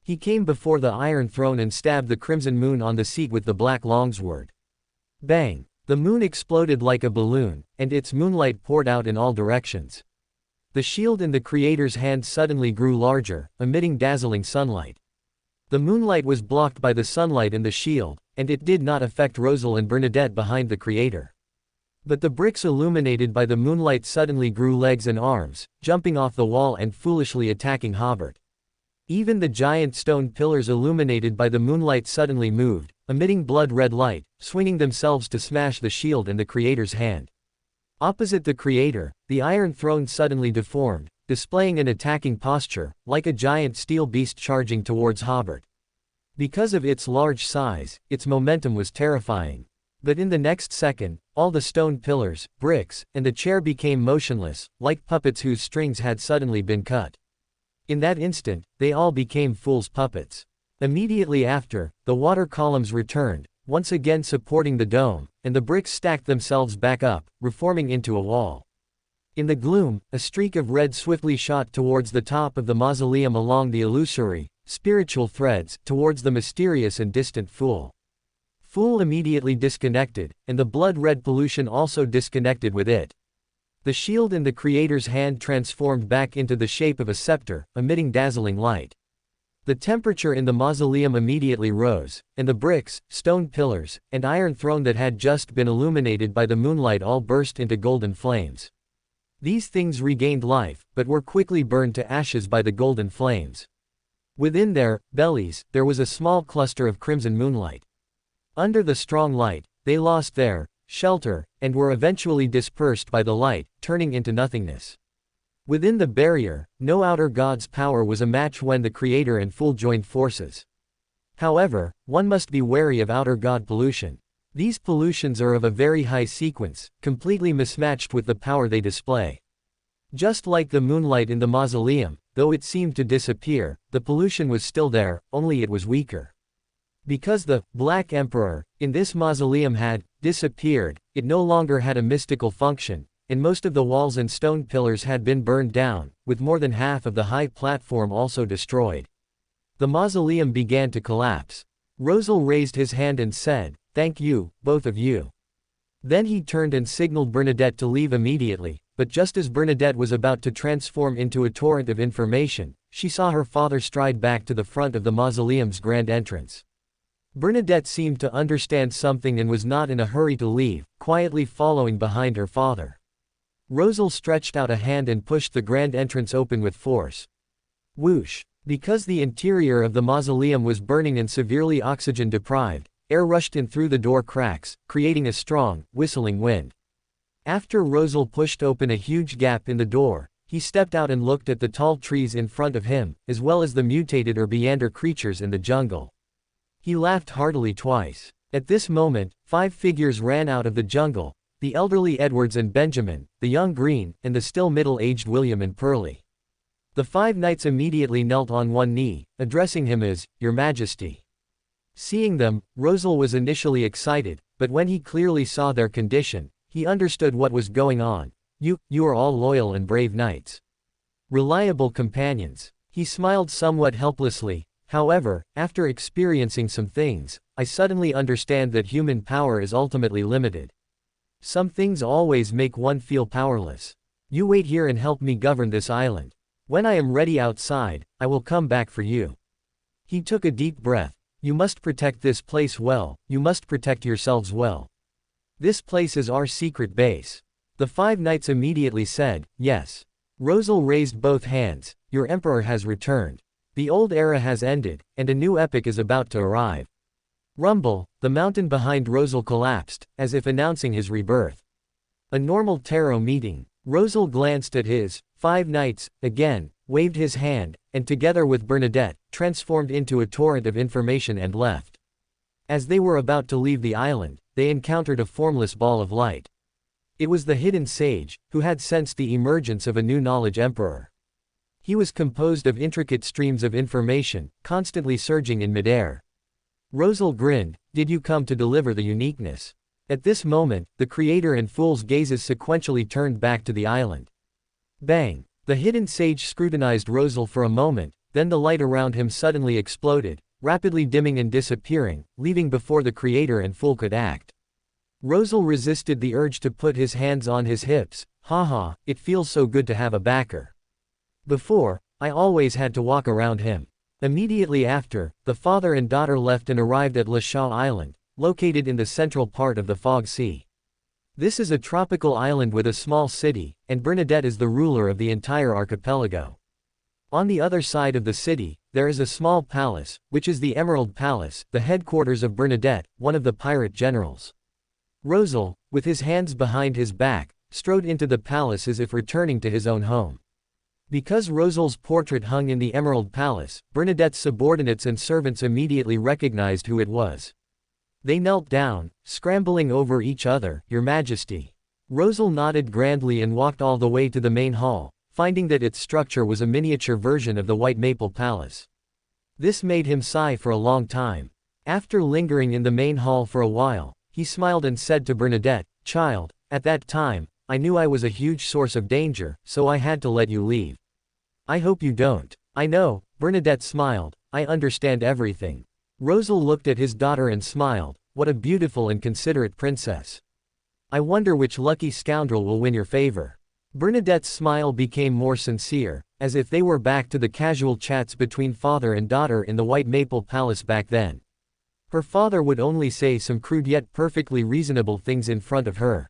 He came before the Iron Throne and stabbed the crimson moon on the seat with the black longsword. Bang! The moon exploded like a balloon, and its moonlight poured out in all directions. The shield in the creator's hand suddenly grew larger, emitting dazzling sunlight. The moonlight was blocked by the sunlight in the shield, and it did not affect Rosal and Bernadette behind the creator. But the bricks illuminated by the moonlight suddenly grew legs and arms, jumping off the wall and foolishly attacking Hobert. Even the giant stone pillars illuminated by the moonlight suddenly moved, emitting blood-red light, swinging themselves to smash the shield in the creator's hand. Opposite the creator, the Iron Throne suddenly deformed, displaying an attacking posture, like a giant steel beast charging towards Hobert. Because of its large size, its momentum was terrifying. But in the next second, all the stone pillars, bricks, and the chair became motionless, like puppets whose strings had suddenly been cut. In that instant, they all became fool's puppets. Immediately after, the water columns returned, once again supporting the dome, and the bricks stacked themselves back up, reforming into a wall. In the gloom, a streak of red swiftly shot towards the top of the mausoleum along the illusory, spiritual threads, towards the mysterious and distant Fool. Fool immediately disconnected, and the blood-red pollution also disconnected with it. The shield in the creator's hand transformed back into the shape of a scepter, emitting dazzling light. The temperature in the mausoleum immediately rose, and the bricks, stone pillars, and Iron Throne that had just been illuminated by the moonlight all burst into golden flames. These things regained life, but were quickly burned to ashes by the golden flames. Within their bellies, there was a small cluster of crimson moonlight. Under the strong light, they lost their shelter, and were eventually dispersed by the light, turning into nothingness. Within the barrier, no outer god's power was a match when the creator and fool joined forces. However, one must be wary of outer god pollution. These pollutions are of a very high sequence, completely mismatched with the power they display. Just like the moonlight in the mausoleum, though it seemed to disappear, the pollution was still there, only it was weaker. Because the Black Emperor in this mausoleum had disappeared, it no longer had a mystical function, and most of the walls and stone pillars had been burned down, with more than half of the high platform also destroyed. The mausoleum began to collapse. Rosal raised his hand and said, "Thank you, both of you." Then he turned and signaled Bernadette to leave immediately, but just as Bernadette was about to transform into a torrent of information, she saw her father stride back to the front of the mausoleum's grand entrance. Bernadette seemed to understand something and was not in a hurry to leave, quietly following behind her father. Rosal stretched out a hand and pushed the grand entrance open with force. Whoosh! Because the interior of the mausoleum was burning and severely oxygen deprived, air rushed in through the door cracks, creating a strong, whistling wind. After Rosal pushed open a huge gap in the door, he stepped out and looked at the tall trees in front of him, as well as the mutated or Beander creatures in the jungle. He laughed heartily twice. At this moment, 5 figures ran out of the jungle, the elderly Edwards and Benjamin, the young Green, and the still middle-aged William and Pearlie. The 5 knights immediately knelt on one knee, addressing him as, "Your Majesty." Seeing them, Rosal was initially excited, but when he clearly saw their condition, he understood what was going on. You are all loyal and brave knights. Reliable companions." He smiled somewhat helplessly. "However, after experiencing some things, I suddenly understand that human power is ultimately limited. Some things always make one feel powerless. You wait here and help me govern this island. When I am ready outside, I will come back for you." He took a deep breath. "You must protect this place well, you must protect yourselves well. This place is our secret base." The 5 knights immediately said, "Yes." Rosal raised both hands. "Your emperor has returned. The old era has ended, and a new epoch is about to arrive." Rumble, the mountain behind Rosal collapsed, as if announcing his rebirth. A normal tarot meeting. Rosal glanced at his 5 knights, again, waved his hand, and together with Bernadette, transformed into a torrent of information and left. As they were about to leave the island, they encountered a formless ball of light. It was the hidden sage, who had sensed the emergence of a new knowledge emperor. He was composed of intricate streams of information, constantly surging in midair. Rosal grinned. "Did you come to deliver the uniqueness?" At this moment, the creator and fool's gazes sequentially turned back to the island. Bang! The hidden sage scrutinized Rosal for a moment, then the light around him suddenly exploded, rapidly dimming and disappearing, leaving before the creator and fool could act. Rosal resisted the urge to put his hands on his hips. "Haha, it feels so good to have a backer. Before, I always had to walk around him." Immediately after, the father and daughter left and arrived at La Chaux Island, located in the central part of the Fog Sea. This is a tropical island with a small city, and Bernadette is the ruler of the entire archipelago. On the other side of the city, there is a small palace, which is the Emerald Palace, the headquarters of Bernadette, one of the pirate generals. Rosal, with his hands behind his back, strode into the palace as if returning to his own home. Because Rosal's portrait hung in the Emerald Palace, Bernadette's subordinates and servants immediately recognized who it was. They knelt down, scrambling over each other. "Your Majesty." Rosal nodded grandly and walked all the way to the main hall, finding that its structure was a miniature version of the White Maple Palace. This made him sigh for a long time. After lingering in the main hall for a while, he smiled and said to Bernadette, "Child, at that time, I knew I was a huge source of danger, so I had to let you leave. I hope you don't." "I know," Bernadette smiled, "I understand everything." Rosal looked at his daughter and smiled. "What a beautiful and considerate princess. I wonder which lucky scoundrel will win your favor." Bernadette's smile became more sincere, as if they were back to the casual chats between father and daughter in the White Maple Palace back then. Her father would only say some crude yet perfectly reasonable things in front of her.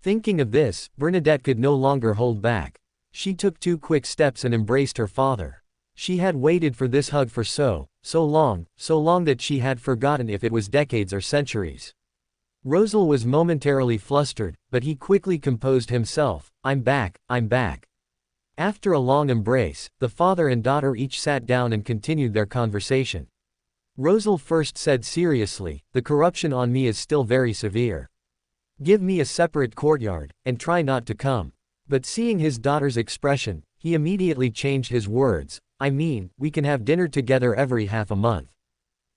Thinking of this, Bernadette could no longer hold back. She took 2 quick steps and embraced her father. She had waited for this hug for so so long that she had forgotten if it was decades or centuries. Rosal was momentarily flustered, but he quickly composed himself. I'm back, I'm back. After a long embrace, the father and daughter each sat down and continued their conversation. Rosal first said seriously, the corruption on me is still very severe. Give me a separate courtyard, and try not to come. But seeing his daughter's expression, he immediately changed his words. I mean, we can have dinner together every half a month.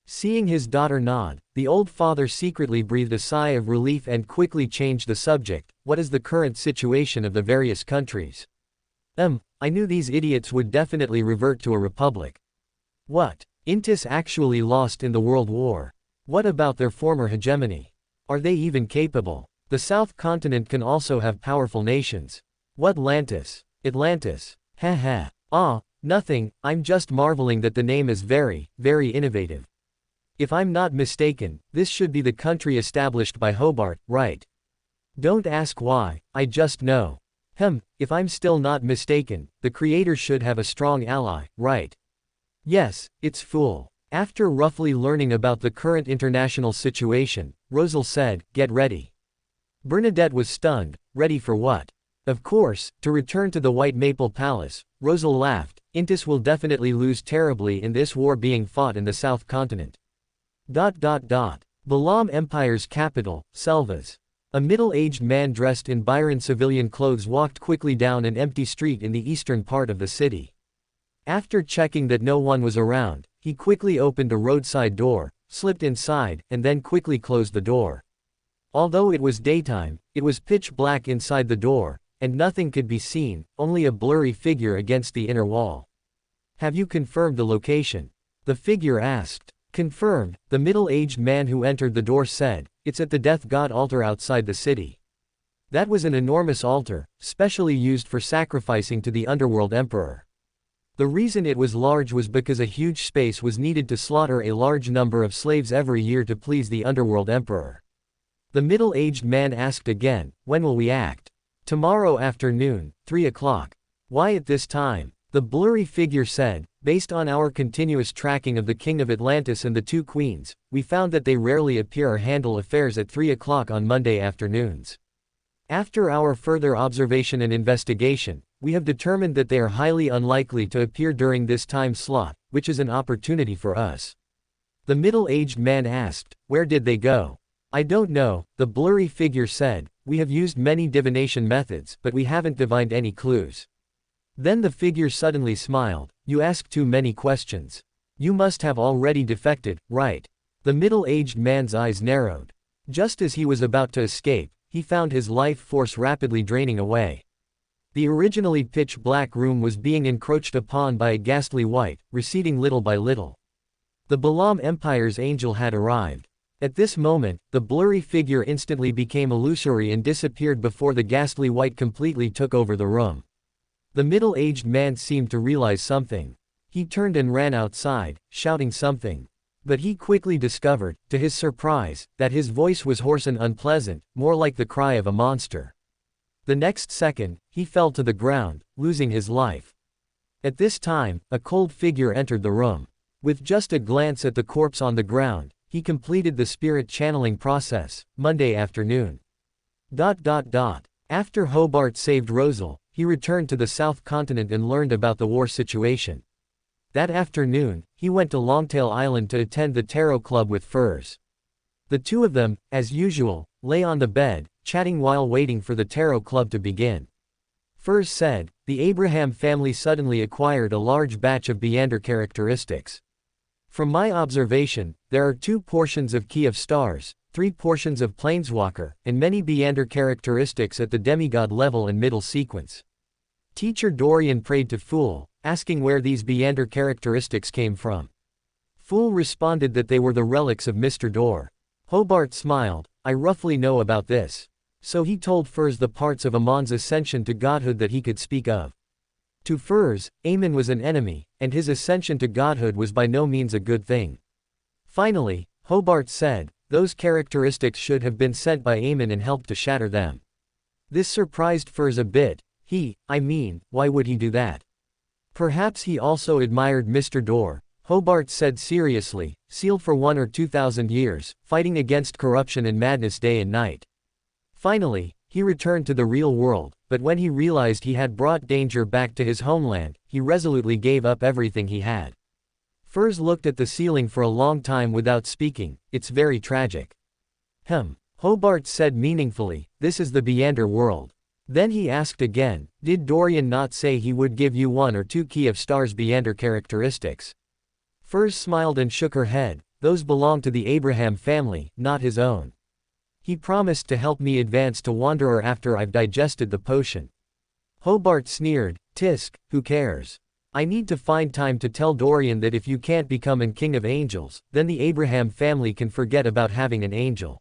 Seeing his daughter nod, the old father secretly breathed a sigh of relief and quickly changed the subject. What is the current situation of the various countries? I knew these idiots would definitely revert to a republic. What? Intis actually lost in the World War. What about their former hegemony? Are they even capable? The South Continent can also have powerful nations. What Atlantis? Atlantis. Nothing, I'm just marveling that the name is very, very innovative. If I'm not mistaken, this should be the country established by Hobart, right? Don't ask why, I just know. If I'm still not mistaken, the creator should have a strong ally, right? Yes, it's Fool. After roughly learning about the current international situation, Rosal said, get ready. Bernadette was stunned. Ready for what? Of course, to return to the White Maple Palace. Rosal laughed. Intis will definitely lose terribly in this war being fought in the South Continent. Balam Empire's capital, Selvas. A middle-aged man dressed in Byron civilian clothes walked quickly down an empty street in the eastern part of the city. After checking that no one was around, he quickly opened a roadside door, slipped inside, and then quickly closed the door. Although it was daytime, it was pitch black inside the door, and nothing could be seen, only a blurry figure against the inner wall. Have you confirmed the location? The figure asked. Confirmed, the middle-aged man who entered the door said. It's at the Death God altar outside the city. That was an enormous altar, specially used for sacrificing to the Underworld Emperor. The reason it was large was because a huge space was needed to slaughter a large number of slaves every year to please the Underworld Emperor. The middle-aged man asked again, when will we act? Tomorrow afternoon, 3 o'clock. Why at this time? The blurry figure said, based on our continuous tracking of the King of Atlantis and the two queens, we found that they rarely appear or handle affairs at 3 o'clock on Monday afternoons. After our further observation and investigation, we have determined that they are highly unlikely to appear during this time slot, which is an opportunity for us. The middle-aged man asked, where did they go? I don't know, the blurry figure said, we have used many divination methods, but we haven't divined any clues. Then the figure suddenly smiled. You ask too many questions. You must have already defected, right? The middle-aged man's eyes narrowed. Just as he was about to escape, he found his life force rapidly draining away. The originally pitch-black room was being encroached upon by a ghastly white, receding little by little. The Balam Empire's angel had arrived. At this moment, the blurry figure instantly became illusory and disappeared before the ghastly white completely took over the room. The middle-aged man seemed to realize something. He turned and ran outside, shouting something. But he quickly discovered, to his surprise, that his voice was hoarse and unpleasant, more like the cry of a monster. The next second, he fell to the ground, losing his life. At this time, a cold figure entered the room. With just a glance at the corpse on the ground, he completed the spirit channeling process. Monday afternoon. After Hobart saved Rosal, he returned to the South Continent and learned about the war situation. That afternoon, he went to Longtail Island to attend the Tarot Club with Furs. The two of them, as usual, lay on the bed, chatting while waiting for the Tarot Club to begin. Furs said, the Abraham family suddenly acquired a large batch of Beander characteristics. From my observation, there are 2 portions of Key of Stars, 3 portions of Planeswalker, and many Beander characteristics at the demigod level and middle sequence. Teacher Dorian prayed to Fool, asking where these Beander characteristics came from. Fool responded that they were the relics of Mr. Dor. Hobart smiled. I roughly know about this. So he told Furs the parts of Amon's ascension to godhood that he could speak of. To Furs, Amon was an enemy, and his ascension to godhood was by no means a good thing. Finally, Hobart said, those characteristics should have been sent by Amon and helped to shatter them. This surprised Furs a bit. Why would he do that? Perhaps he also admired Mr. Dor. Hobart said seriously, sealed for 1 or 2,000 years, fighting against corruption and madness day and night. Finally, he returned to the real world, but when he realized he had brought danger back to his homeland, he resolutely gave up everything he had. Furs looked at the ceiling for a long time without speaking. It's very tragic. Hobart said meaningfully, this is the Beander world. Then he asked again, did Dorian not say he would give you 1 or 2 key of stars Beander characteristics? Furs smiled and shook her head, those belong to the Abraham family, not his own. He promised to help me advance to Wanderer after I've digested the potion. Hobart sneered, tisk, who cares? I need to find time to tell Dorian that if you can't become an king of angels, then the Abraham family can forget about having an angel.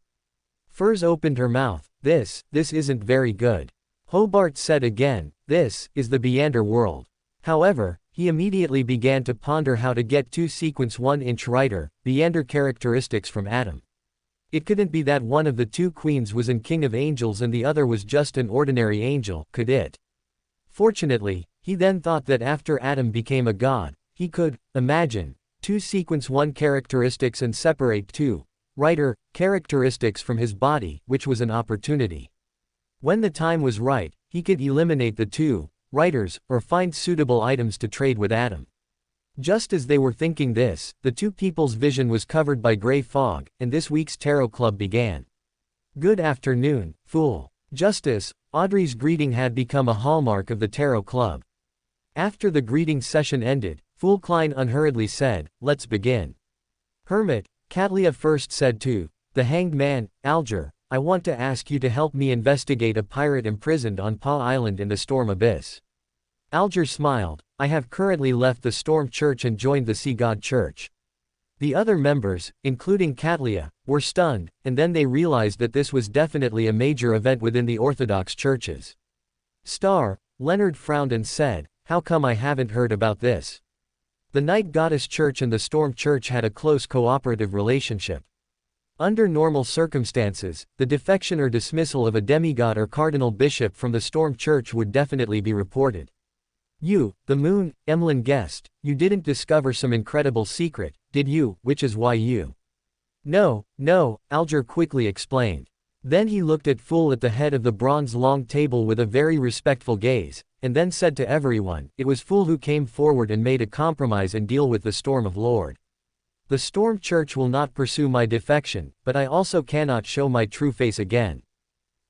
Furs opened her mouth, this isn't very good. Hobart said again, this is the Beander world. However, he immediately began to ponder how to get 2 sequence 1-inch writer, Beander characteristics from Adam. It couldn't be that one of the 2 queens was an king of angels and the other was just an ordinary angel, could it? Fortunately, he then thought that after Adam became a god, he could imagine 2 sequence 1 characteristics and separate 2 writer characteristics from his body, which was an opportunity. When the time was right, he could eliminate the 2 writers, or find suitable items to trade with Adam. Just as they were thinking this, the 2 people's vision was covered by gray fog, and this week's tarot club began. Good afternoon, fool. Justice, Audrey's greeting had become a hallmark of the tarot club. After the greeting session ended, Fool Klein unhurriedly said, let's begin. Hermit, Catlia first said to the hanged man, Alger, I want to ask you to help me investigate a pirate imprisoned on Paw Island in the Storm Abyss. Alger smiled, I have currently left the Storm Church and joined the Sea God Church. The other members, including Catlia, were stunned, and then they realized that this was definitely a major event within the Orthodox churches. Star, Leonard frowned and said, how come I haven't heard about this? The Night Goddess Church and the Storm Church had a close cooperative relationship. Under normal circumstances, the defection or dismissal of a demigod or cardinal bishop from the Storm Church would definitely be reported. You, the moon, Emlyn guessed, you didn't discover some incredible secret, did you, which is why you. No, Alger quickly explained. Then he looked at Fool at the head of the bronze long table with a very respectful gaze, and then said to everyone, it was Fool who came forward and made a compromise and deal with the Storm of Lord. The Storm Church will not pursue my defection, but I also cannot show my true face again.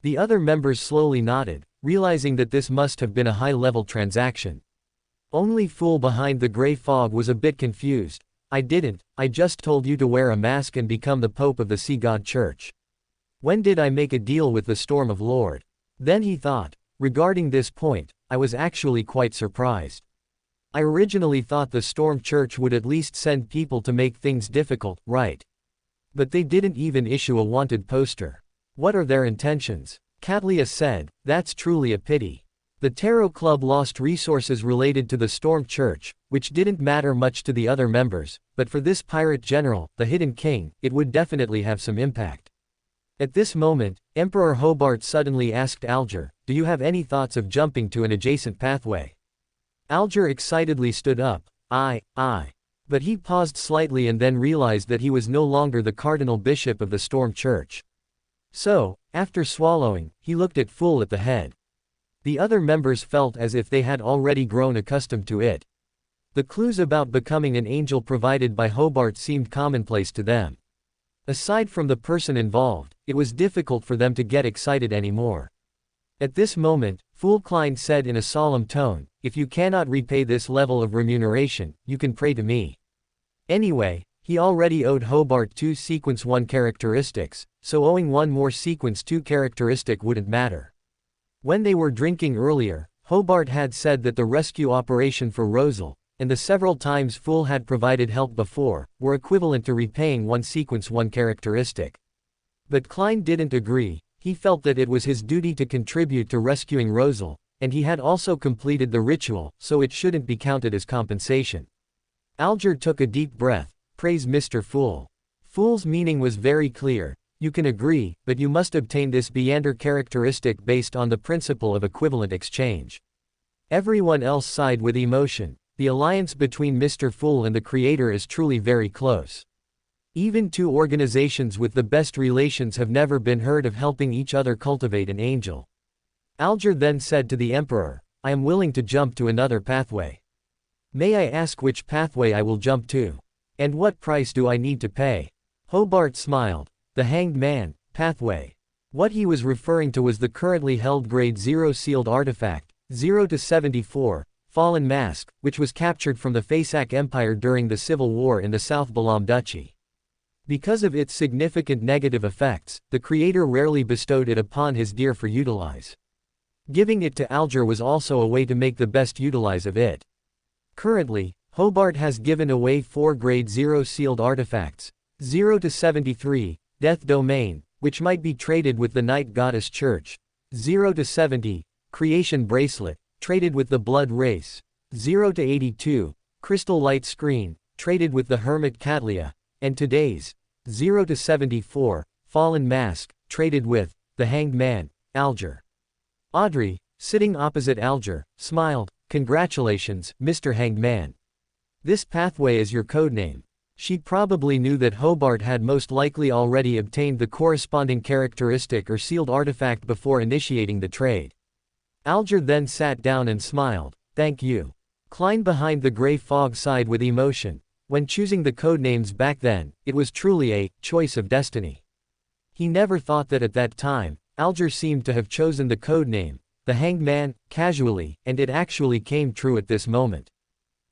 The other members slowly nodded, realizing that this must have been a high-level transaction. Only Fool behind the gray fog was a bit confused. I just told you to wear a mask and become the Pope of the Sea God Church. When did I make a deal with the Storm of Lord? Then he thought, regarding this point, I was actually quite surprised. I originally thought the Storm Church would at least send people to make things difficult, right? But they didn't even issue a wanted poster. What are their intentions? Catlia said, that's truly a pity. The Tarot Club lost resources related to the Storm Church, which didn't matter much to the other members, but for this pirate general, the Hidden King, it would definitely have some impact. At this moment, Emperor Hobart suddenly asked Alger, do you have any thoughts of jumping to an adjacent pathway? Alger excitedly stood up, I. But he paused slightly and then realized that he was no longer the cardinal bishop of the Storm Church. So, after swallowing, he looked at Fool at the head. The other members felt as if they had already grown accustomed to it. The clues about becoming an angel provided by Hobart seemed commonplace to them. Aside from the person involved, it was difficult for them to get excited anymore. At this moment, Fool Klein said in a solemn tone, if you cannot repay this level of remuneration, you can pray to me. Anyway, he already owed Hobart 2 sequence 1 characteristics, so owing 1 more sequence 2 characteristic wouldn't matter. When they were drinking earlier, Hobart had said that the rescue operation for Rosal, and the several times Fool had provided help before, were equivalent to repaying 1 sequence 1 characteristic. But Klein didn't agree. He felt that it was his duty to contribute to rescuing Rosal, and he had also completed the ritual, so it shouldn't be counted as compensation. Alger took a deep breath, praise Mr. Fool. Fool's meaning was very clear, you can agree, but you must obtain this Beander characteristic based on the principle of equivalent exchange. Everyone else sighed with emotion. the alliance between Mr. Fool and the Creator is truly very close. Even two organizations with the best relations have never been heard of helping each other cultivate an angel. Alger then said to the Emperor, I am willing to jump to another pathway. May I ask which pathway I will jump to? And what price do I need to pay? Hobart smiled. The Hanged Man pathway. What he was referring to was the currently held Grade 0 sealed artifact, 0-74, Fallen Mask, which was captured from the Fasak Empire during the Civil War in the South Balam Duchy. Because of its significant negative effects, the Creator rarely bestowed it upon his deer for utilize. Giving it to Alger was also a way to make the best utilize of it. Currently, Hobart has given away 4 Grade 0 sealed artifacts, 0-73, Death Domain, which might be traded with the Night Goddess Church, 0-70, Creation Bracelet, traded with the Blood Race, 0-82, Crystal Light Screen, traded with the Hermit Catlia, and today's 0-74, Fallen Mask, traded with the Hanged Man, Alger. Audrey, sitting opposite Alger, smiled. Congratulations, Mr. Hanged Man. This pathway is your codename. She probably knew that Hobart had most likely already obtained the corresponding characteristic or sealed artifact before initiating the trade. Alger then sat down and smiled. Thank you. Klein behind the gray fog sighed with emotion. When choosing the codenames back then, it was truly a choice of destiny. He never thought that at that time, Alger seemed to have chosen the codename, the Hanged Man, casually, and it actually came true at this moment.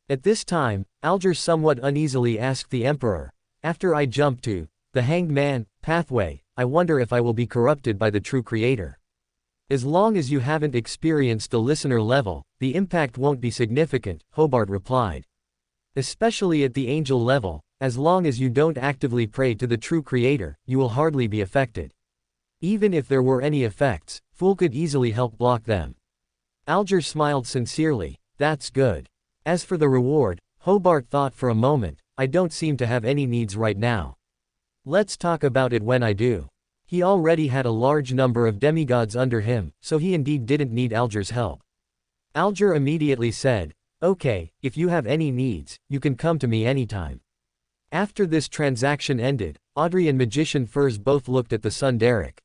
At this time, Alger somewhat uneasily asked the Emperor, after I jump to the Hanged Man pathway, I wonder if I will be corrupted by the true Creator. As long as you haven't experienced the listener level, the impact won't be significant, Hobart replied. Especially at the angel level, as long as you don't actively pray to the true Creator, you will hardly be affected. Even if there were any effects, Fool could easily help block them. Alger smiled sincerely. That's good. As for the reward, Hobart thought for a moment, I don't seem to have any needs right now. Let's talk about it when I do. He already had a large number of demigods under him, so he indeed didn't need Alger's help. Alger immediately said, okay, if you have any needs, you can come to me anytime. After this transaction ended, Audrey and Magician Furs both looked at the son Derek.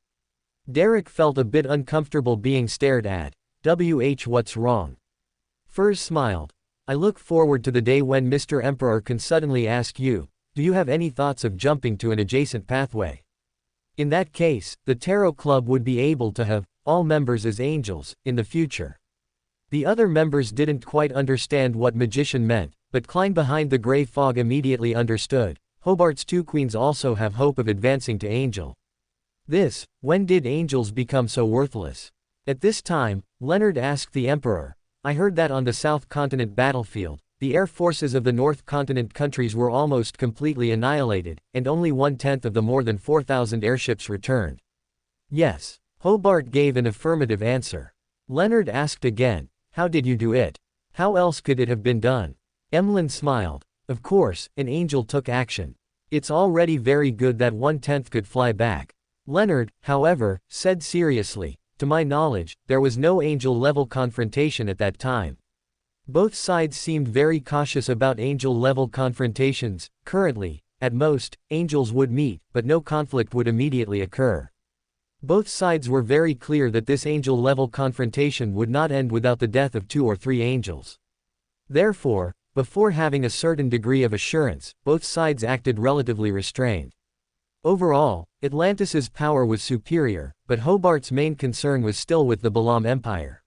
Derek felt a bit uncomfortable being stared at. What's wrong? Furs smiled. I look forward to the day when Mr. Emperor can suddenly ask you, do you have any thoughts of jumping to an adjacent pathway? In that case, the Tarot Club would be able to have all members as angels in the future. The other members didn't quite understand what Magician meant, but Klein behind the gray fog immediately understood. Hobart's 2 queens also have hope of advancing to angel. When did angels become so worthless? At this time, Leonard asked the Emperor, I heard that on the South Continent battlefield, the air forces of the North Continent countries were almost completely annihilated, and only 1/10 of the more than 4,000 airships returned. Yes. Hobart gave an affirmative answer. Leonard asked again, how did you do it? How else could it have been done? Emlyn smiled. Of course, an angel took action. It's already very good that 1/10 could fly back. Leonard, however, said seriously, to my knowledge, there was no angel-level confrontation at that time. Both sides seemed very cautious about angel-level confrontations. Currently, at most, angels would meet, but no conflict would immediately occur. Both sides were very clear that this angel-level confrontation would not end without the death of 2 or 3 angels. Therefore, before having a certain degree of assurance, both sides acted relatively restrained. Overall, Atlantis's power was superior, but Hobart's main concern was still with the Balam Empire.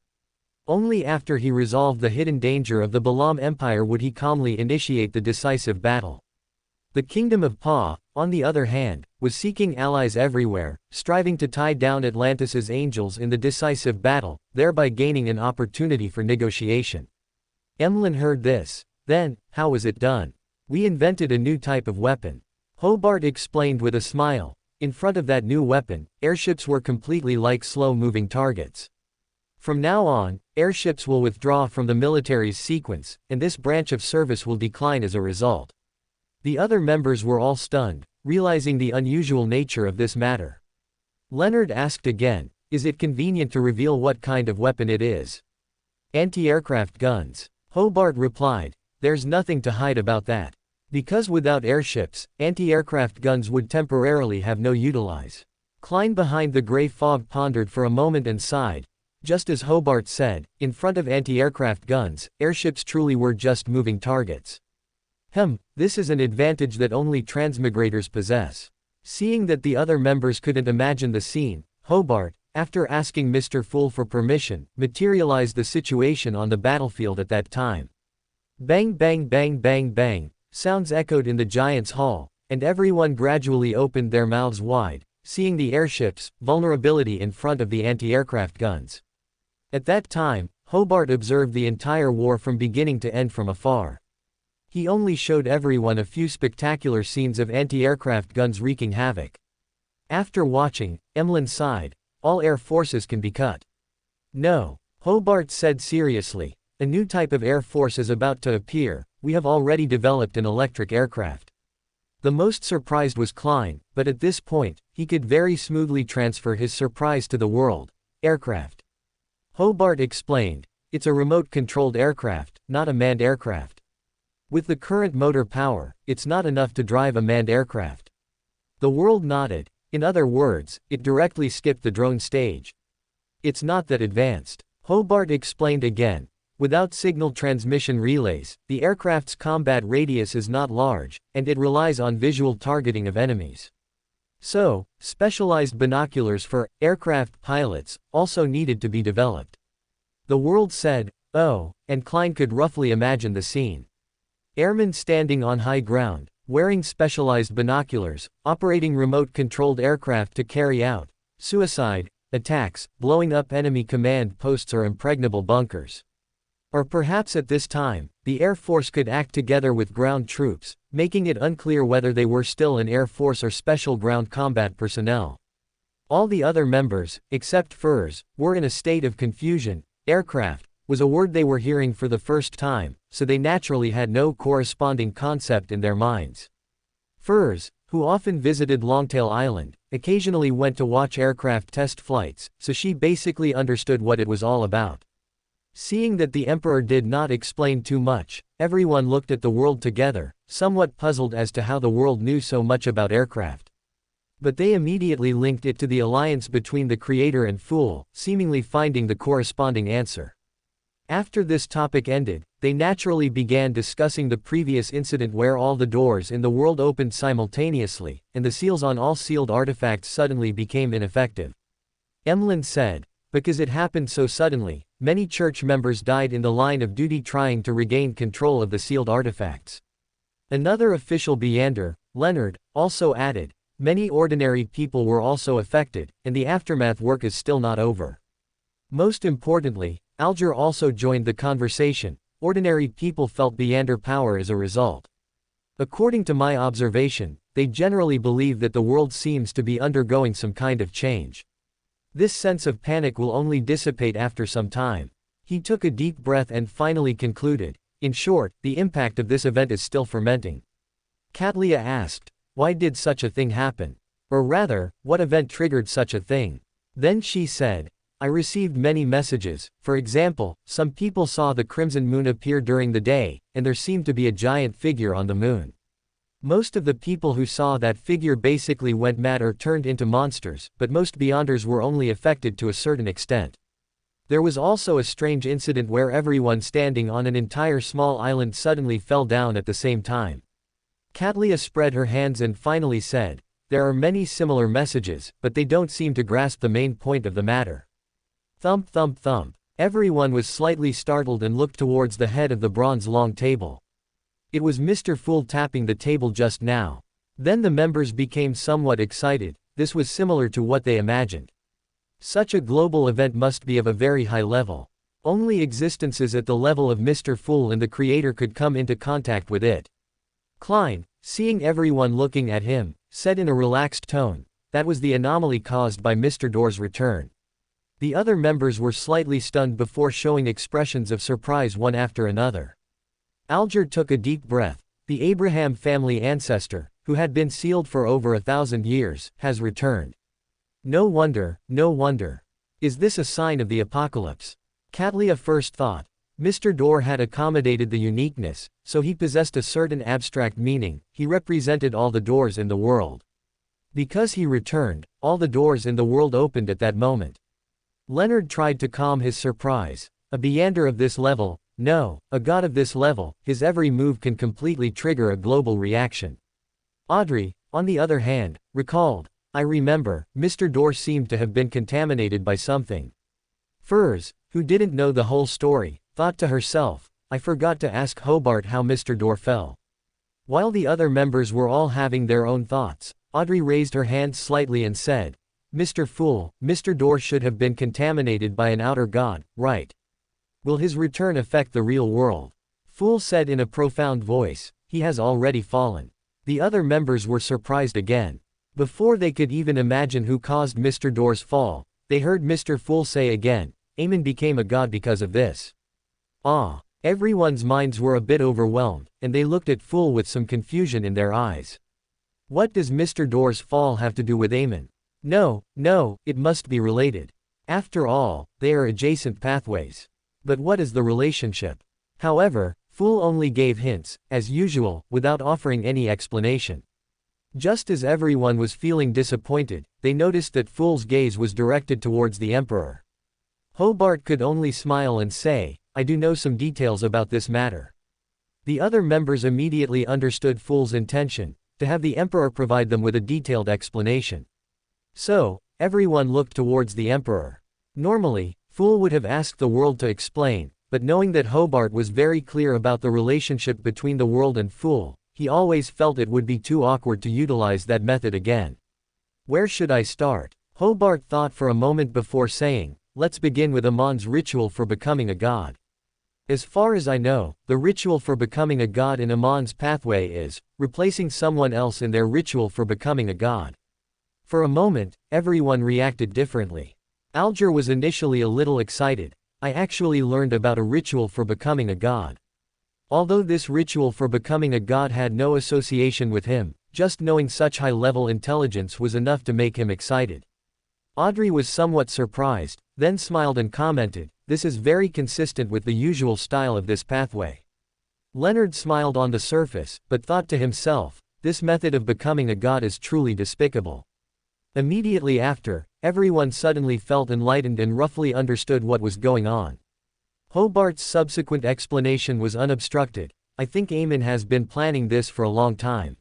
Only after he resolved the hidden danger of the Balam Empire would he calmly initiate the decisive battle. The Kingdom of Pa, on the other hand, was seeking allies everywhere, striving to tie down Atlantis's angels in the decisive battle, thereby gaining an opportunity for negotiation. Emlyn heard this. Then, how was it done? We invented a new type of weapon. Hobart explained with a smile. In front of that new weapon, airships were completely like slow-moving targets. From now on, airships will withdraw from the military's sequence, and this branch of service will decline as a result. The other members were all stunned, realizing the unusual nature of this matter. Leonard asked again, is it convenient to reveal what kind of weapon it is? Anti-aircraft guns. Hobart replied, there's nothing to hide about that. Because without airships, anti-aircraft guns would temporarily have no utilize. Klein behind the gray fog pondered for a moment and sighed. Just as Hobart said, in front of anti-aircraft guns, airships truly were just moving targets. This is an advantage that only transmigrators possess. Seeing that the other members couldn't imagine the scene, Hobart, after asking Mr. Fool for permission, materialized the situation on the battlefield at that time. Bang bang bang bang bang, sounds echoed in the giant's hall, and everyone gradually opened their mouths wide, seeing the airships' vulnerability in front of the anti-aircraft guns. At that time, Hobart observed the entire war from beginning to end from afar. He only showed everyone a few spectacular scenes of anti-aircraft guns wreaking havoc. After watching, Emlyn sighed, all air forces can be cut. No, Hobart said seriously, a new type of air force is about to appear, we have already developed an electric aircraft. The most surprised was Klein, but at this point, he could very smoothly transfer his surprise to the world. Aircraft. Hobart explained, it's a remote-controlled aircraft, not a manned aircraft. With the current motor power, it's not enough to drive a manned aircraft. The world nodded. In other words, it directly skipped the drone stage. It's not that advanced. Hobart explained again. Without signal transmission relays, the aircraft's combat radius is not large, and it relies on visual targeting of enemies. So, specialized binoculars for aircraft pilots also needed to be developed. The world said, oh, and Klein could roughly imagine the scene. Airmen standing on high ground, wearing specialized binoculars, operating remote-controlled aircraft to carry out suicide attacks, blowing up enemy command posts or impregnable bunkers. Or perhaps at this time, the Air Force could act together with ground troops, making it unclear whether they were still an Air Force or special ground combat personnel. All the other members, except Furs, were in a state of confusion. Aircraft was a word they were hearing for the first time, so they naturally had no corresponding concept in their minds. Furs, who often visited Longtail Island, occasionally went to watch aircraft test flights, so she basically understood what it was all about. Seeing that the Emperor did not explain too much, everyone looked at the world together, somewhat puzzled as to how the world knew so much about aircraft. But they immediately linked it to the alliance between the Creator and Fool, seemingly finding the corresponding answer. After this topic ended, they naturally began discussing the previous incident where all the doors in the world opened simultaneously, and the seals on all sealed artifacts suddenly became ineffective. Emlyn said, because it happened so suddenly, many church members died in the line of duty trying to regain control of the sealed artifacts. Another official Beander, Leonard, also added, many ordinary people were also affected, and the aftermath work is still not over. Most importantly, Alger also joined the conversation. Ordinary people felt Beander power as a result. According to my observation, they generally believe that the world seems to be undergoing some kind of change. This sense of panic will only dissipate after some time. He took a deep breath and finally concluded, in short, the impact of this event is still fermenting. Katlia asked, why did such a thing happen? Or rather, what event triggered such a thing? Then she said, I received many messages. For example, some people saw the crimson moon appear during the day, and there seemed to be a giant figure on the moon. Most of the people who saw that figure basically went mad or turned into monsters, but most Beyonders were only affected to a certain extent. There was also a strange incident where everyone standing on an entire small island suddenly fell down at the same time. Katlia spread her hands and finally said, there are many similar messages, but they don't seem to grasp the main point of the matter. Thump thump thump. Everyone was slightly startled and looked towards the head of the bronze long table. It was Mr. Fool tapping the table just now. Then the members became somewhat excited. This was similar to what they imagined. Such a global event must be of a very high level. Only existences at the level of Mr. Fool and the Creator could come into contact with it. Klein, seeing everyone looking at him, said in a relaxed tone, that was the anomaly caused by Mr. Door's return. The other members were slightly stunned before showing expressions of surprise one after another. Alger took a deep breath. The Abraham family ancestor, who had been sealed for over 1,000 years, has returned. No wonder, no wonder. Is this a sign of the apocalypse? Katlia first thought. Mr. Door had accommodated the uniqueness, so he possessed a certain abstract meaning. He represented all the doors in the world. Because he returned, all the doors in the world opened at that moment. Leonard tried to calm his surprise. A Beander of this level, no, a god of this level, his every move can completely trigger a global reaction. Audrey, on the other hand, recalled, I remember, Mr. Door seemed to have been contaminated by something. Furs, who didn't know the whole story, thought to herself, I forgot to ask Hobart how Mr. Door fell. While the other members were all having their own thoughts, Audrey raised her hand slightly and said, Mr. Fool, Mr. Door should have been contaminated by an outer god, right? Will his return affect the real world? Fool said in a profound voice, he has already fallen. The other members were surprised again. Before they could even imagine who caused Mr. Door's fall, they heard Mr. Fool say again, Aemon became a god because of this. Ah! Everyone's minds were a bit overwhelmed, and they looked at Fool with some confusion in their eyes. What does Mr. Door's fall have to do with Aemon? No, it must be related. After all, they are adjacent pathways. But what is the relationship? However, Fool only gave hints, as usual, without offering any explanation. Just as everyone was feeling disappointed, they noticed that Fool's gaze was directed towards the Emperor. Hobart could only smile and say, I do know some details about this matter. The other members immediately understood Fool's intention, to have the Emperor provide them with a detailed explanation. So, everyone looked towards the Emperor. Normally, Fool would have asked the world to explain, but knowing that Hobart was very clear about the relationship between the world and Fool, he always felt it would be too awkward to utilize that method again. Where should I start? Hobart thought for a moment before saying, let's begin with Amon's ritual for becoming a god. As far as I know, the ritual for becoming a god in Amon's pathway is replacing someone else in their ritual for becoming a god. For a moment, everyone reacted differently. Alger was initially a little excited. I actually learned about a ritual for becoming a god. Although this ritual for becoming a god had no association with him, just knowing such high-level intelligence was enough to make him excited. Audrey was somewhat surprised, then smiled and commented, this is very consistent with the usual style of this pathway. Leonard smiled on the surface, but thought to himself, this method of becoming a god is truly despicable. Immediately after, everyone suddenly felt enlightened and roughly understood what was going on. Hobart's subsequent explanation was unobstructed, I think Aemon has been planning this for a long time.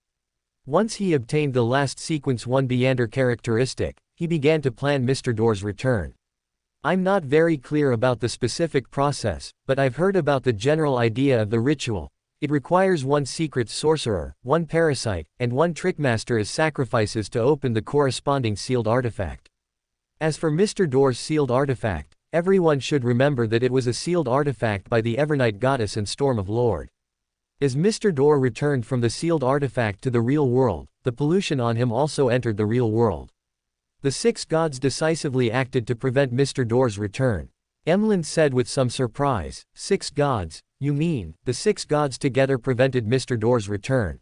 Once he obtained the last sequence 1 Beander characteristic, he began to plan Mr. Door's return. I'm not very clear about the specific process, but I've heard about the general idea of the ritual. It requires 1 secret sorcerer, 1 parasite, and 1 trickmaster as sacrifices to open the corresponding sealed artifact. As for Mr. Door's sealed artifact, everyone should remember that it was a sealed artifact by the Evernight Goddess and Storm of Lord. As Mr. Door returned from the sealed artifact to the real world, the pollution on him also entered the real world. The 6 gods decisively acted to prevent Mr. Door's return. Emlyn said with some surprise, 6 gods, you mean, the 6 gods together prevented Mr. Door's return?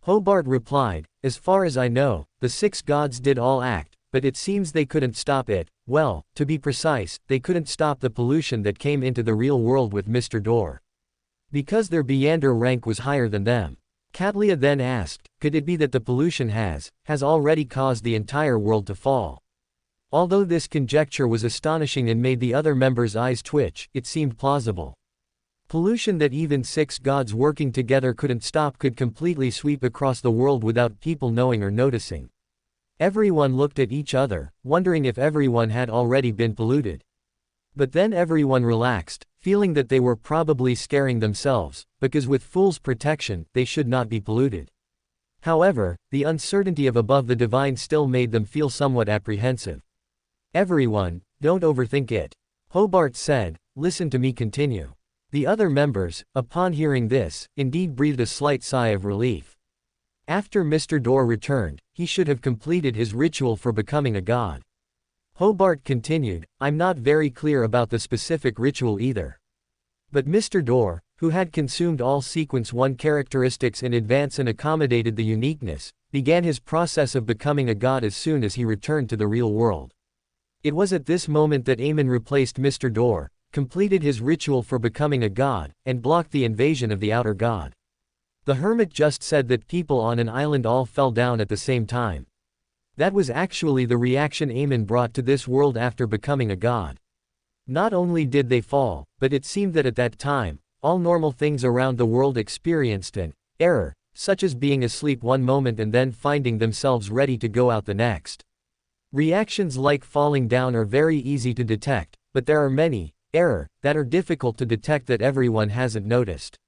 Hobart replied, as far as I know, the 6 gods did all act, but it seems they couldn't stop it. Well, to be precise, they couldn't stop the pollution that came into the real world with Mr. Door. Because their Beander rank was higher than them. Catlia then asked, could it be that the pollution has already caused the entire world to fall? Although this conjecture was astonishing and made the other members' eyes twitch, it seemed plausible. Pollution that even 6 gods working together couldn't stop could completely sweep across the world without people knowing or noticing. Everyone looked at each other, wondering if everyone had already been polluted. But then everyone relaxed, feeling that they were probably scaring themselves, because with Fool's protection, they should not be polluted. However, the uncertainty of above the divine still made them feel somewhat apprehensive. Everyone, don't overthink it. Hobart said, listen to me continue. The other members, upon hearing this, indeed breathed a slight sigh of relief. After Mr. Door returned, he should have completed his ritual for becoming a god. Hobart continued, I'm not very clear about the specific ritual either. But Mr. Door, who had consumed all sequence 1 characteristics in advance and accommodated the uniqueness, began his process of becoming a god as soon as he returned to the real world. It was at this moment that Aemon replaced Mr. Door, completed his ritual for becoming a god, and blocked the invasion of the outer god. The hermit just said that people on an island all fell down at the same time. That was actually the reaction Aemon brought to this world after becoming a god. Not only did they fall, but it seemed that at that time, all normal things around the world experienced an error, such as being asleep one moment and then finding themselves ready to go out the next. Reactions like falling down are very easy to detect, but there are many error that are difficult to detect that everyone hasn't noticed.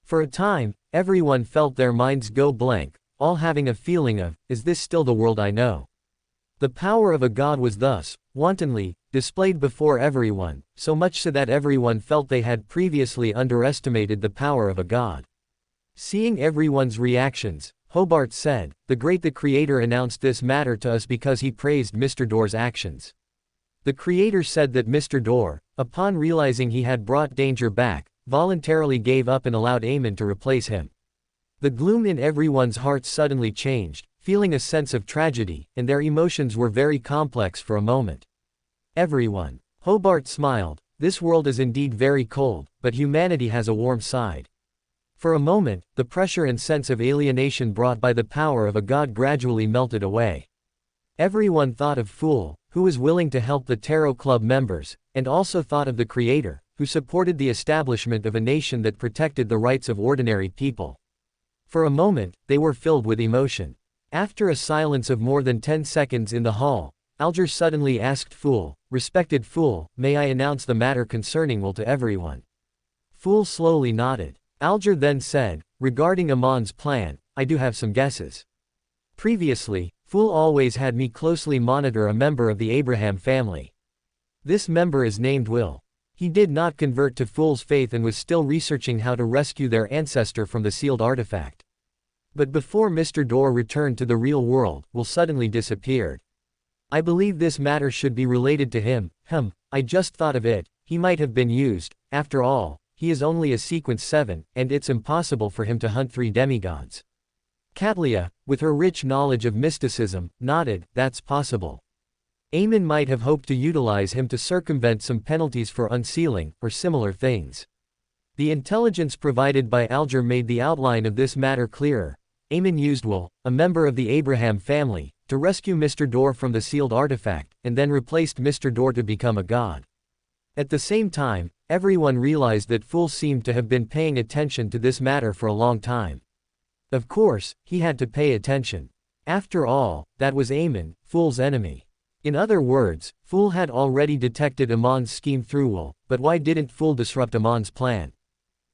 For a time, everyone felt their minds go blank, all having a feeling of, is this still the world I know? The power of a god was thus, wantonly, displayed before everyone, so much so that everyone felt they had previously underestimated the power of a god. Seeing everyone's reactions, Hobart said, the Creator announced this matter to us because he praised Mr. Door's actions. The Creator said that Mr. Door, upon realizing he had brought danger back, voluntarily gave up and allowed Aemon to replace him. The gloom in everyone's hearts suddenly changed, feeling a sense of tragedy, and their emotions were very complex for a moment. Everyone. Hobart smiled, this world is indeed very cold, but humanity has a warm side. For a moment, the pressure and sense of alienation brought by the power of a god gradually melted away. Everyone thought of Fool, who was willing to help the Tarot Club members, and also thought of the Creator, who supported the establishment of a nation that protected the rights of ordinary people. For a moment, they were filled with emotion. After a silence of more than 10 seconds in the hall, Alger suddenly asked Fool, "Respected Fool, may I announce the matter concerning Will to everyone?" Fool slowly nodded. Alger then said, "Regarding Amon's plan, I do have some guesses. Previously, Fool always had me closely monitor a member of the Abraham family. This member is named Will. He did not convert to Fool's faith and was still researching how to rescue their ancestor from the sealed artifact. But before Mr. Door returned to the real world, Will suddenly disappeared. I believe this matter should be related to him. I just thought of it, he might have been used, after all, he is only a sequence 7, and it's impossible for him to hunt 3 demigods." Catlia, with her rich knowledge of mysticism, nodded, "That's possible. Aemon might have hoped to utilize him to circumvent some penalties for unsealing, or similar things." The intelligence provided by Alger made the outline of this matter clearer. Aemon used Will, a member of the Abraham family, to rescue Mr. Door from the sealed artifact, and then replaced Mr. Door to become a god. At the same time, everyone realized that Fool seemed to have been paying attention to this matter for a long time. Of course, he had to pay attention. After all, that was Aemon, Fool's enemy. In other words, Fool had already detected Amon's scheme through Will, but why didn't Fool disrupt Amon's plan?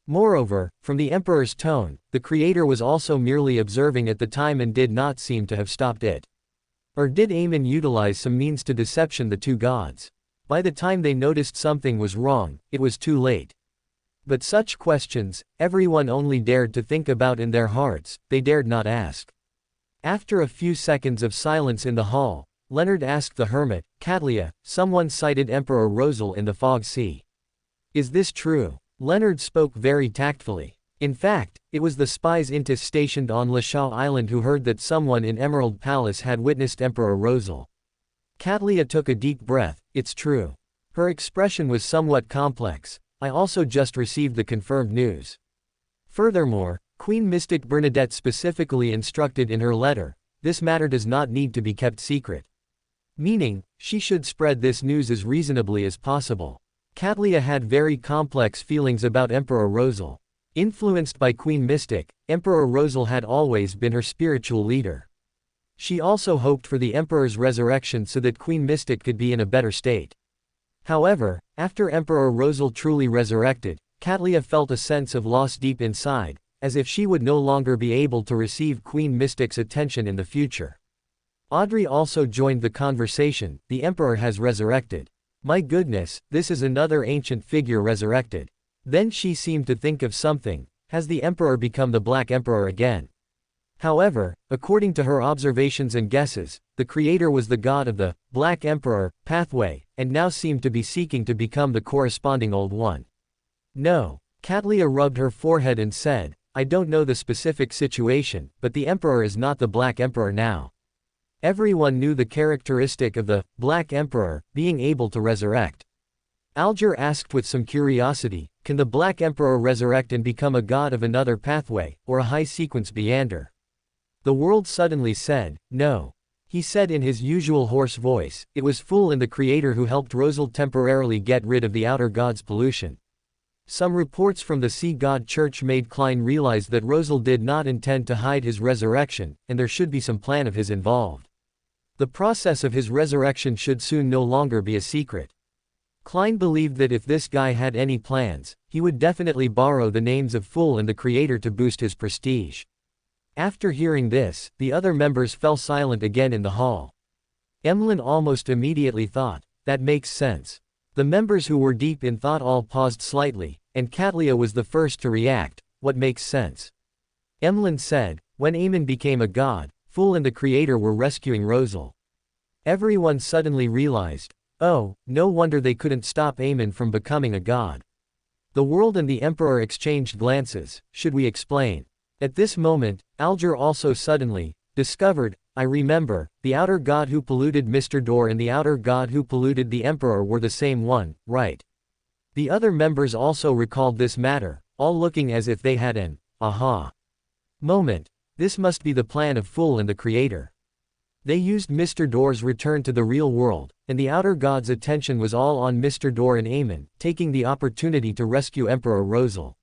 Moreover, from the Emperor's tone, the Creator was also merely observing at the time and did not seem to have stopped it. Or did Aemon utilize some means to deception the two gods? By the time they noticed something was wrong, it was too late. But such questions, everyone only dared to think about in their hearts, they dared not ask. After a few seconds of silence in the hall, Leonard asked the hermit, "Catlia, someone sighted Emperor Rosal in the fog sea. Is this true?" Leonard spoke very tactfully. In fact, it was the spies Intis stationed on Lashau Island who heard that someone in Emerald Palace had witnessed Emperor Rosal. Catlia took a deep breath, "It's true." Her expression was somewhat complex. "I also just received the confirmed news." Furthermore, Queen Mystic Bernadette specifically instructed in her letter, "This matter does not need to be kept secret." Meaning, she should spread this news as reasonably as possible. Catlia had very complex feelings about Emperor Rosal. Influenced by Queen Mystic, Emperor Rosal had always been her spiritual leader. She also hoped for the Emperor's resurrection so that Queen Mystic could be in a better state. However, after Emperor Rosal truly resurrected, Catlia felt a sense of loss deep inside, as if she would no longer be able to receive Queen Mystic's attention in the future. Audrey also joined the conversation, "The Emperor has resurrected. My goodness, this is another ancient figure resurrected." Then she seemed to think of something, "Has the Emperor become the Black Emperor again?" However, according to her observations and guesses, the Creator was the god of the Black Emperor pathway, and now seemed to be seeking to become the corresponding Old One. "No." Catlia rubbed her forehead and said, "I don't know the specific situation, but the Emperor is not the Black Emperor now." Everyone knew the characteristic of the Black Emperor, being able to resurrect. Alger asked with some curiosity, can the Black Emperor resurrect and become a god of another pathway, or a high-sequence meander? The world suddenly said, no. He said in his usual hoarse voice, it was Fool and the Creator who helped Rosal temporarily get rid of the outer god's pollution. Some reports from the Sea God Church made Klein realize that Rosal did not intend to hide his resurrection, and there should be some plan of his involved. The process of his resurrection should soon no longer be a secret. Klein believed that if this guy had any plans, he would definitely borrow the names of Fool and the Creator to boost his prestige. After hearing this, the other members fell silent again in the hall. Emlyn almost immediately thought, that makes sense. The members who were deep in thought all paused slightly, and Katlia was the first to react, what makes sense? Emlyn said, when Aemon became a god, Fool and the Creator were rescuing Rosal. Everyone suddenly realized, oh, no wonder they couldn't stop Aemon from becoming a god. The world and the Emperor exchanged glances. Should we explain? At this moment, Alger also suddenly discovered, I remember, the outer god who polluted Mr. Door and the outer god who polluted the Emperor were the same one, right? The other members also recalled this matter, all looking as if they had an aha moment. This must be the plan of Fool and the Creator. They used Mr. Door's return to the real world, and the outer god's attention was all on Mr. Door and Aemon, taking the opportunity to rescue Emperor Rosal.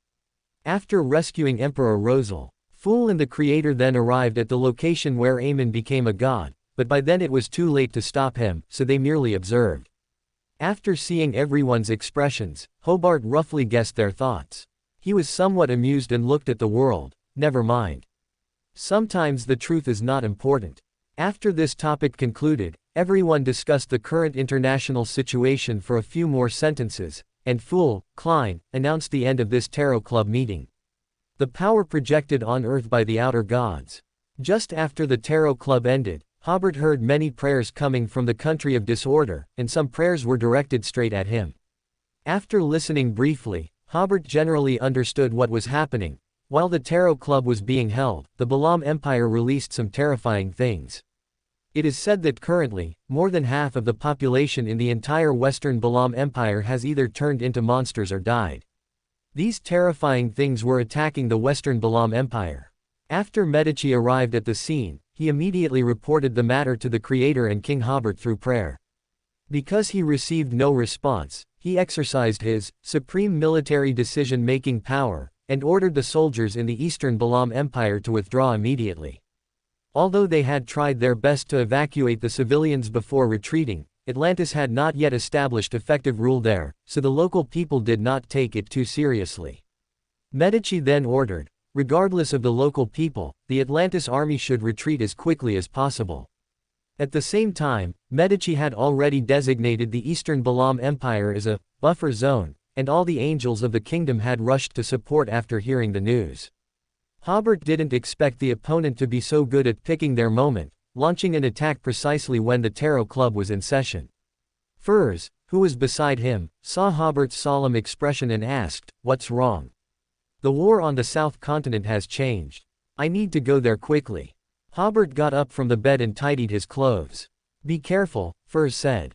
After rescuing Emperor Rosal, Fool and the Creator then arrived at the location where Aemon became a god, but by then it was too late to stop him, so they merely observed. After seeing everyone's expressions, Hobart roughly guessed their thoughts. He was somewhat amused and looked at the world. Never mind. Sometimes the truth is not important. After this topic concluded, everyone discussed the current international situation for a few more sentences, and Fool, Klein, announced the end of this Tarot Club meeting. The power projected on Earth by the outer gods. Just after the Tarot Club ended, Hobert heard many prayers coming from the country of disorder, and some prayers were directed straight at him. After listening briefly, Hobert generally understood what was happening. While the Tarot Club was being held, the Balam Empire released some terrifying things. It is said that currently, more than half of the population in the entire Western Balam Empire has either turned into monsters or died. These terrifying things were attacking the Western Balam Empire. After Medici arrived at the scene, he immediately reported the matter to the Creator and King Hobert through prayer. Because he received no response, he exercised his supreme military decision-making power, and ordered the soldiers in the Eastern Balam Empire to withdraw immediately. Although they had tried their best to evacuate the civilians before retreating, Atlantis had not yet established effective rule there, so the local people did not take it too seriously. Medici then ordered, regardless of the local people, the Atlantis army should retreat as quickly as possible. At the same time, Medici had already designated the Eastern Balam Empire as a buffer zone, and all the angels of the kingdom had rushed to support after hearing the news. Hobert didn't expect the opponent to be so good at picking their moment, launching an attack precisely when the Tarot Club was in session. Furs, who was beside him, saw Hobert's solemn expression and asked, "What's wrong?" "The war on the South Continent has changed. I need to go there quickly." Hobert got up from the bed and tidied his clothes. "Be careful," Furs said.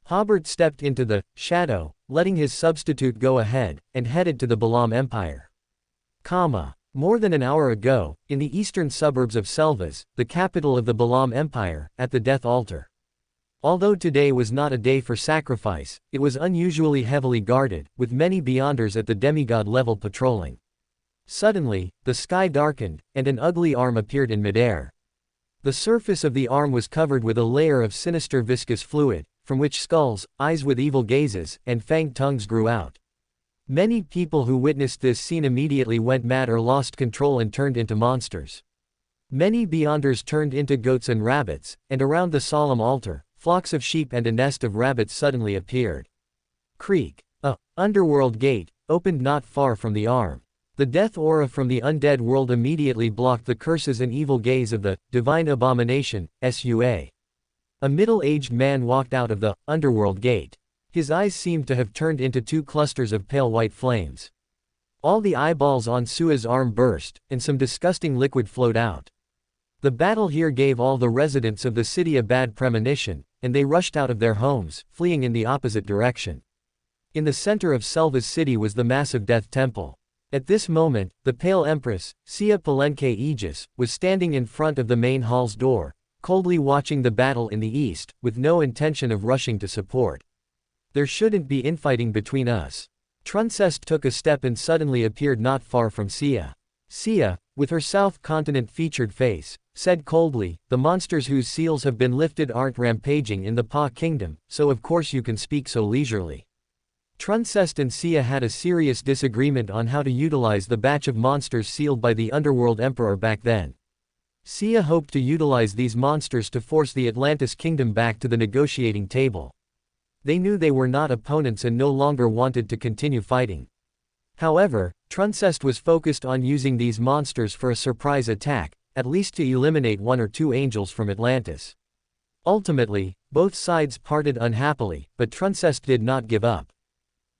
Hobert stepped into the shadow, letting his substitute go ahead, and headed to the Balam Empire. More than an hour ago, in the eastern suburbs of Selvas, the capital of the Balam Empire, at the death altar. Although today was not a day for sacrifice, it was unusually heavily guarded, with many Beyonders at the demigod level patrolling. Suddenly, the sky darkened, and an ugly arm appeared in midair. The surface of the arm was covered with a layer of sinister viscous fluid, from which skulls, eyes with evil gazes, and fanged tongues grew out. Many people who witnessed this scene immediately went mad or lost control and turned into monsters. Many Beyonders turned into goats and rabbits, and around the solemn altar, flocks of sheep and a nest of rabbits suddenly appeared. Creak. A underworld gate opened not far from the arm. The death aura from the undead world immediately blocked the curses and evil gaze of the divine abomination, Sua. A middle-aged man walked out of the underworld gate. His eyes seemed to have turned into two clusters of pale white flames. All the eyeballs on Sua's arm burst, and some disgusting liquid flowed out. The battle here gave all the residents of the city a bad premonition, and they rushed out of their homes, fleeing in the opposite direction. In the center of Selva's city was the massive death temple. At this moment, the pale empress, Sia Palenque Aegis, was standing in front of the main hall's door, coldly watching the battle in the east, with no intention of rushing to support. There shouldn't be infighting between us. Truncest took a step and suddenly appeared not far from Sia. Sia, with her South Continent featured face, said coldly, "The monsters whose seals have been lifted aren't rampaging in the Pa Kingdom, so of course you can speak so leisurely." Truncest and Sia had a serious disagreement on how to utilize the batch of monsters sealed by the Underworld Emperor back then. Sia hoped to utilize these monsters to force the Atlantis Kingdom back to the negotiating table. They knew they were not opponents and no longer wanted to continue fighting. However, Truncest was focused on using these monsters for a surprise attack, at least to eliminate one or two angels from Atlantis. Ultimately, both sides parted unhappily, but Truncest did not give up.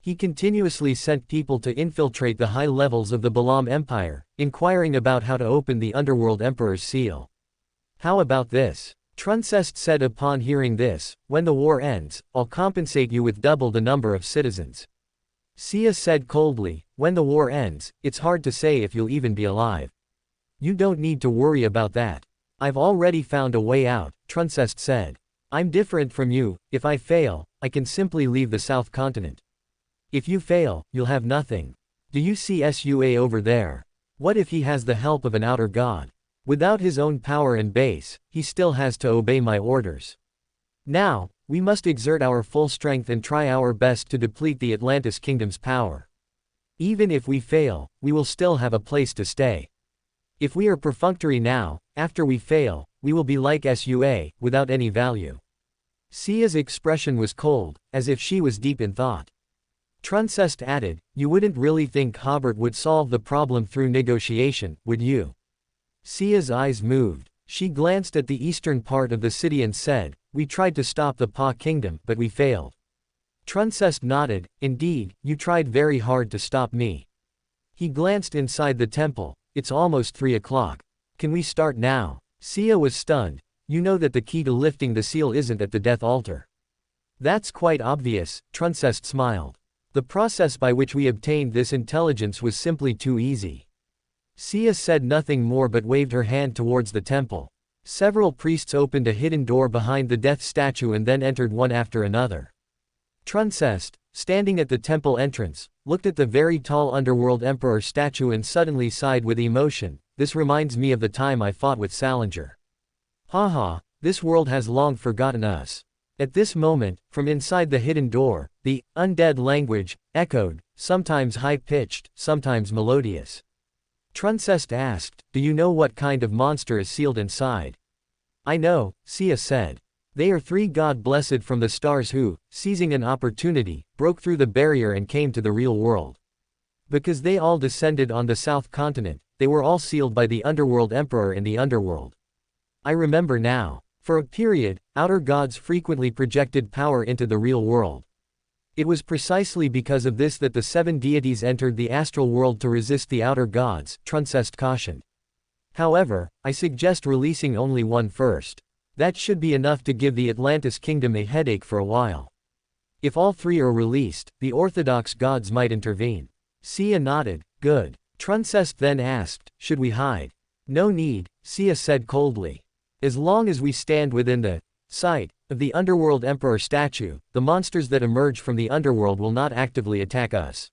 He continuously sent people to infiltrate the high levels of the Balam Empire, inquiring about how to open the Underworld Emperor's seal. "How about this?" Truncest said upon hearing this, "When the war ends, I'll compensate you with double the number of citizens." Sia said coldly, "When the war ends, it's hard to say if you'll even be alive." "You don't need to worry about that. I've already found a way out," Truncest said. "I'm different from you. If I fail, I can simply leave the South Continent. If you fail, you'll have nothing. Do you see Sua over there? What if he has the help of an outer god? Without his own power and base, he still has to obey my orders. Now, we must exert our full strength and try our best to deplete the Atlantis Kingdom's power. Even if we fail, we will still have a place to stay. If we are perfunctory now, after we fail, we will be like Sua, without any value." Sia's expression was cold, as if she was deep in thought. Truncest added, "You wouldn't really think Hobert would solve the problem through negotiation, would you?" Sia's eyes moved. She glanced at the eastern part of the city and said, "We tried to stop the Pa Kingdom, but we failed." Truncest nodded, "Indeed, you tried very hard to stop me." He glanced inside the temple. "It's almost 3 o'clock. Can we start now?" Sia was stunned. "You know that the key to lifting the seal isn't at the death altar." "That's quite obvious," Truncest smiled. "The process by which we obtained this intelligence was simply too easy." Sia said nothing more but waved her hand towards the temple. Several priests opened a hidden door behind the death statue and then entered one after another. Truncest, standing at the temple entrance, looked at the very tall Underworld Emperor statue and suddenly sighed with emotion. "This reminds me of the time I fought with Salinger. Haha, this world has long forgotten us." At this moment, from inside the hidden door, the undead language echoed, sometimes high-pitched, sometimes melodious. Truncest asked, "Do you know what kind of monster is sealed inside?" "I know," Sia said. "They are 3 god-blessed from the stars who, seizing an opportunity, broke through the barrier and came to the real world. Because they all descended on the South Continent, they were all sealed by the Underworld Emperor in the Underworld. I remember now. For a period, outer gods frequently projected power into the real world. It was precisely because of this that the 7 deities entered the astral world to resist the outer gods," Truncest cautioned. "However, I suggest releasing only one first. That should be enough to give the Atlantis Kingdom a headache for a while. If all 3 are released, the orthodox gods might intervene." Sia nodded. "Good." Truncest then asked, "Should we hide?" "No need," Sia said coldly. "As long as we stand within the sight of the Underworld Emperor statue, the monsters that emerge from the underworld will not actively attack us.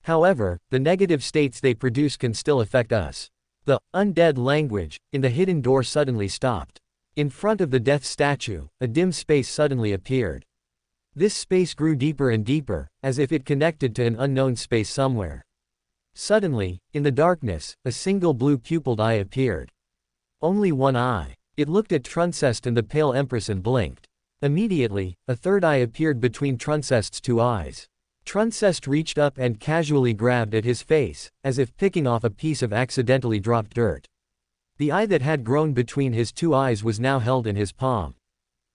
However, the negative states they produce can still affect us." The undead language in the hidden door suddenly stopped. In front of the death statue, a dim space suddenly appeared. This space grew deeper and deeper, as if it connected to an unknown space somewhere. Suddenly, in the darkness, a single blue pupilled eye appeared. Only one eye. It looked at Truncest and the pale empress and blinked. Immediately, a third eye appeared between Truncest's 2 eyes. Truncest reached up and casually grabbed at his face, as if picking off a piece of accidentally dropped dirt. The eye that had grown between his 2 eyes was now held in his palm.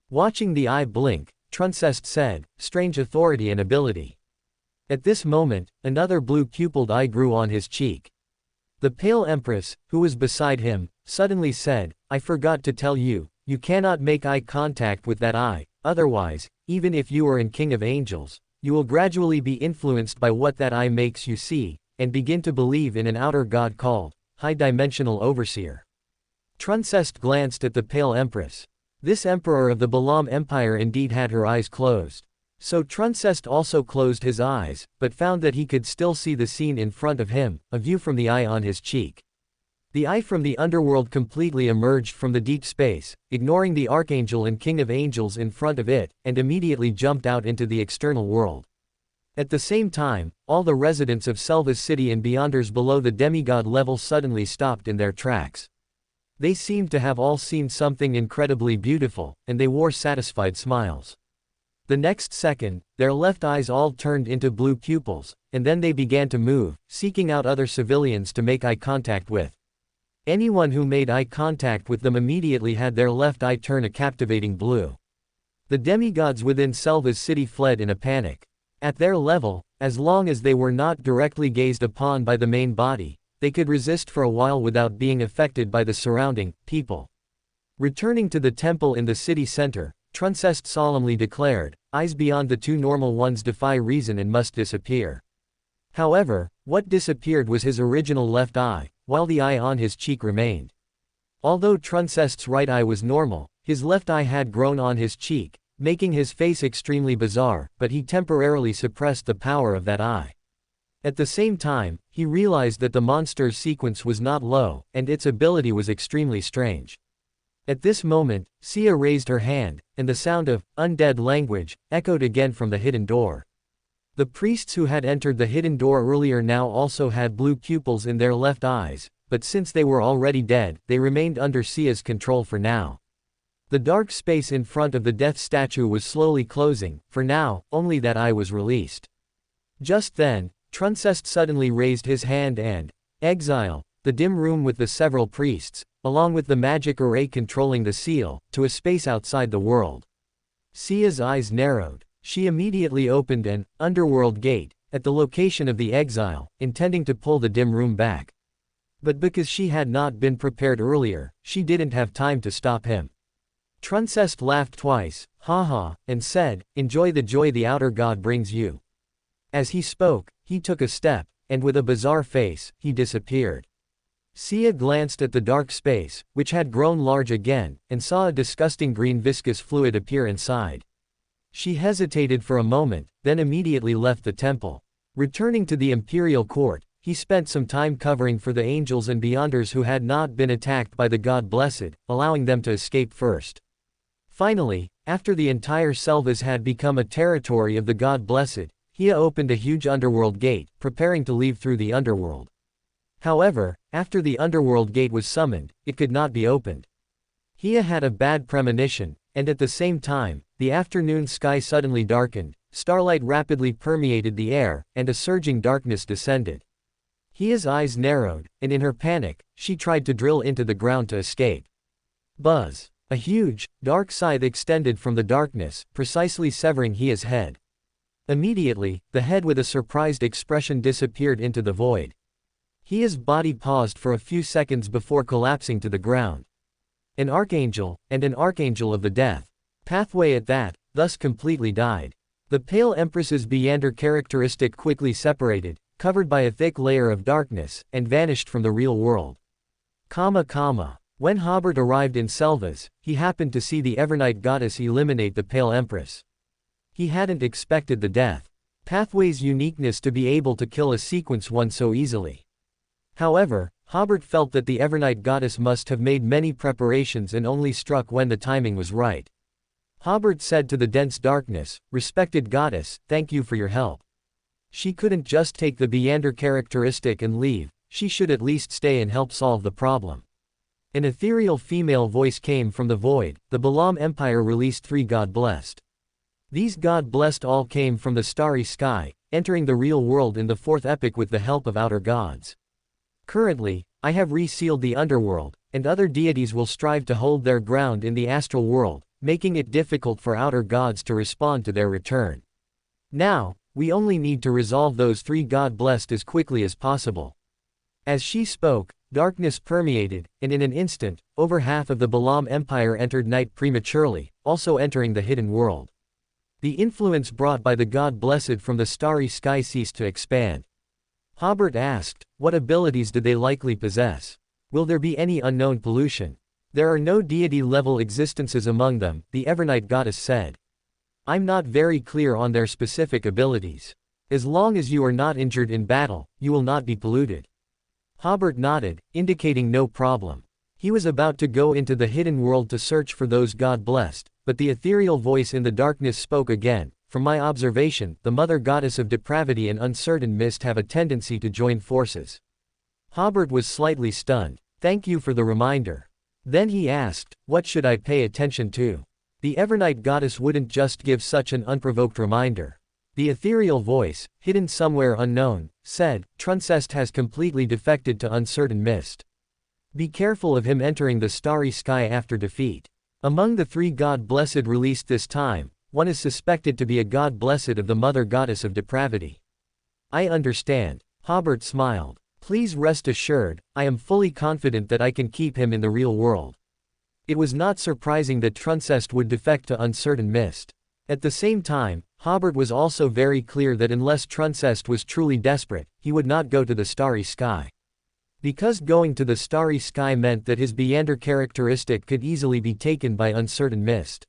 Watching the eye blink, Truncest said, "Strange authority and ability." At this moment, another blue pupilled eye grew on his cheek. The pale empress, who was beside him, suddenly said, "I forgot to tell you, you cannot make eye contact with that eye, otherwise, even if you are in King of Angels, you will gradually be influenced by what that eye makes you see, and begin to believe in an outer god called high-dimensional overseer. Truncest glanced at the pale empress. This emperor of the LotM Empire indeed had her eyes closed. So Truncest also closed his eyes, but found that he could still see the scene in front of him, a view from the eye on his cheek. The eye from the underworld completely emerged from the deep space, ignoring the archangel and king of angels in front of it, and immediately jumped out into the external world. At the same time, all the residents of Selva's city and beyonders below the demigod level suddenly stopped in their tracks. They seemed to have all seen something incredibly beautiful, and they wore satisfied smiles. The next second, their left eyes all turned into blue pupils, and then they began to move, seeking out other civilians to make eye contact with. Anyone who made eye contact with them immediately had their left eye turn a captivating blue. The demigods within Selva's city fled in a panic. At their level, as long as they were not directly gazed upon by the main body, they could resist for a while without being affected by the surrounding people. Returning to the temple in the city center, Truncest solemnly declared, eyes beyond the two normal ones defy reason and must disappear. However, what disappeared was his original left eye, while the eye on his cheek remained. Although Truncest's right eye was normal, his left eye had grown on his cheek, making his face extremely bizarre, but he temporarily suppressed the power of that eye. At the same time, he realized that the monster's sequence was not low, and its ability was extremely strange. At this moment, Sia raised her hand, and the sound of undead language echoed again from the hidden door. The priests who had entered the hidden door earlier now also had blue pupils in their left eyes, but since they were already dead, they remained under Sia's control for now. The dark space in front of the death statue was slowly closing. For now, only that eye was released. Just then, Truncest suddenly raised his hand and exiled the dim room with the several priests, along with the magic array controlling the seal, to a space outside the world. Sia's eyes narrowed. She immediately opened an underworld gate at the location of the exile, intending to pull the dim room back. But because she had not been prepared earlier, she didn't have time to stop him. Truncest laughed twice, haha, and said, enjoy the joy the outer god brings you. As he spoke, he took a step, and with a bizarre face, he disappeared. Sia glanced at the dark space, which had grown large again, and saw a disgusting green viscous fluid appear inside. She hesitated for a moment, then immediately left the temple. Returning to the imperial court, he spent some time covering for the angels and beyonders who had not been attacked by the god Blessed, allowing them to escape first. Finally, after the entire Selvas had become a territory of the god Blessed, Hia opened a huge underworld gate, preparing to leave through the underworld. However, after the underworld gate was summoned, it could not be opened. Hia had a bad premonition, and at the same time, the afternoon sky suddenly darkened, starlight rapidly permeated the air, and a surging darkness descended. Hia's eyes narrowed, and in her panic, she tried to drill into the ground to escape. Buzz! A huge, dark scythe extended from the darkness, precisely severing Hia's head. Immediately, the head with a surprised expression disappeared into the void. Hia's body paused for a few seconds before collapsing to the ground. An archangel, and an archangel of the death pathway at that, thus completely died. The pale empress's Beyander characteristic quickly separated, covered by a thick layer of darkness, and vanished from the real world. When Hobert arrived in Selvas, he happened to see the Evernight goddess eliminate the pale empress. He hadn't expected the death pathway's uniqueness to be able to kill a sequence one so easily. However, Hobert felt that the Evernight goddess must have made many preparations and only struck when the timing was right. Hobert said to the dense darkness, "Respected goddess, thank you for your help." She couldn't just take the Beyander characteristic and leave, she should at least stay and help solve the problem. An ethereal female voice came from the void. The LotM Empire released 3 God-blessed. These God-blessed all came from the starry sky, entering the real world in the 4th epoch with the help of outer gods. Currently, I have resealed the underworld, and other deities will strive to hold their ground in the astral world, making it difficult for outer gods to respond to their return. Now, we only need to resolve those 3 God-blessed as quickly as possible. As she spoke, darkness permeated, and in an instant, over half of the LotM Empire entered night prematurely, also entering the hidden world. The influence brought by the god blessed from the starry sky ceased to expand. Hobert asked, what abilities did they likely possess? Will there be any unknown pollution? There are no deity-level existences among them, the Evernight goddess said. I'm not very clear on their specific abilities. As long as you are not injured in battle, you will not be polluted. Hobert nodded, indicating no problem. He was about to go into the hidden world to search for those God blessed, but the ethereal voice in the darkness spoke again. From my observation, the mother goddess of depravity and uncertain mist have a tendency to join forces. Hobert was slightly stunned. Thank you for the reminder. Then he asked, what should I pay attention to? The Evernight goddess wouldn't just give such an unprovoked reminder. The ethereal voice, hidden somewhere unknown, said, Truncest has completely defected to uncertain mist. Be careful of him entering the starry sky after defeat. Among the 3 God blessed released this time, one is suspected to be a god blessed of the mother goddess of depravity. I understand. Hobert smiled. Please rest assured, I am fully confident that I can keep him in the real world. It was not surprising that Truncest would defect to uncertain mist. At the same time, Hobert was also very clear that unless Truncest was truly desperate, he would not go to the starry sky. Because going to the starry sky meant that his Beander characteristic could easily be taken by uncertain mist.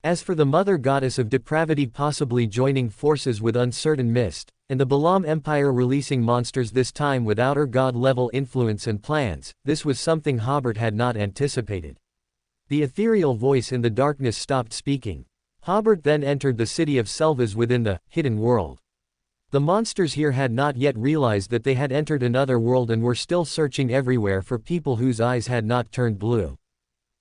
As for the mother goddess of depravity possibly joining forces with uncertain mist, and the Balaam Empire releasing monsters this time with outer god-level influence and plans, this was something Hobert had not anticipated. The ethereal voice in the darkness stopped speaking. Hobert then entered the city of Selvas within the hidden world. The monsters here had not yet realized that they had entered another world and were still searching everywhere for people whose eyes had not turned blue.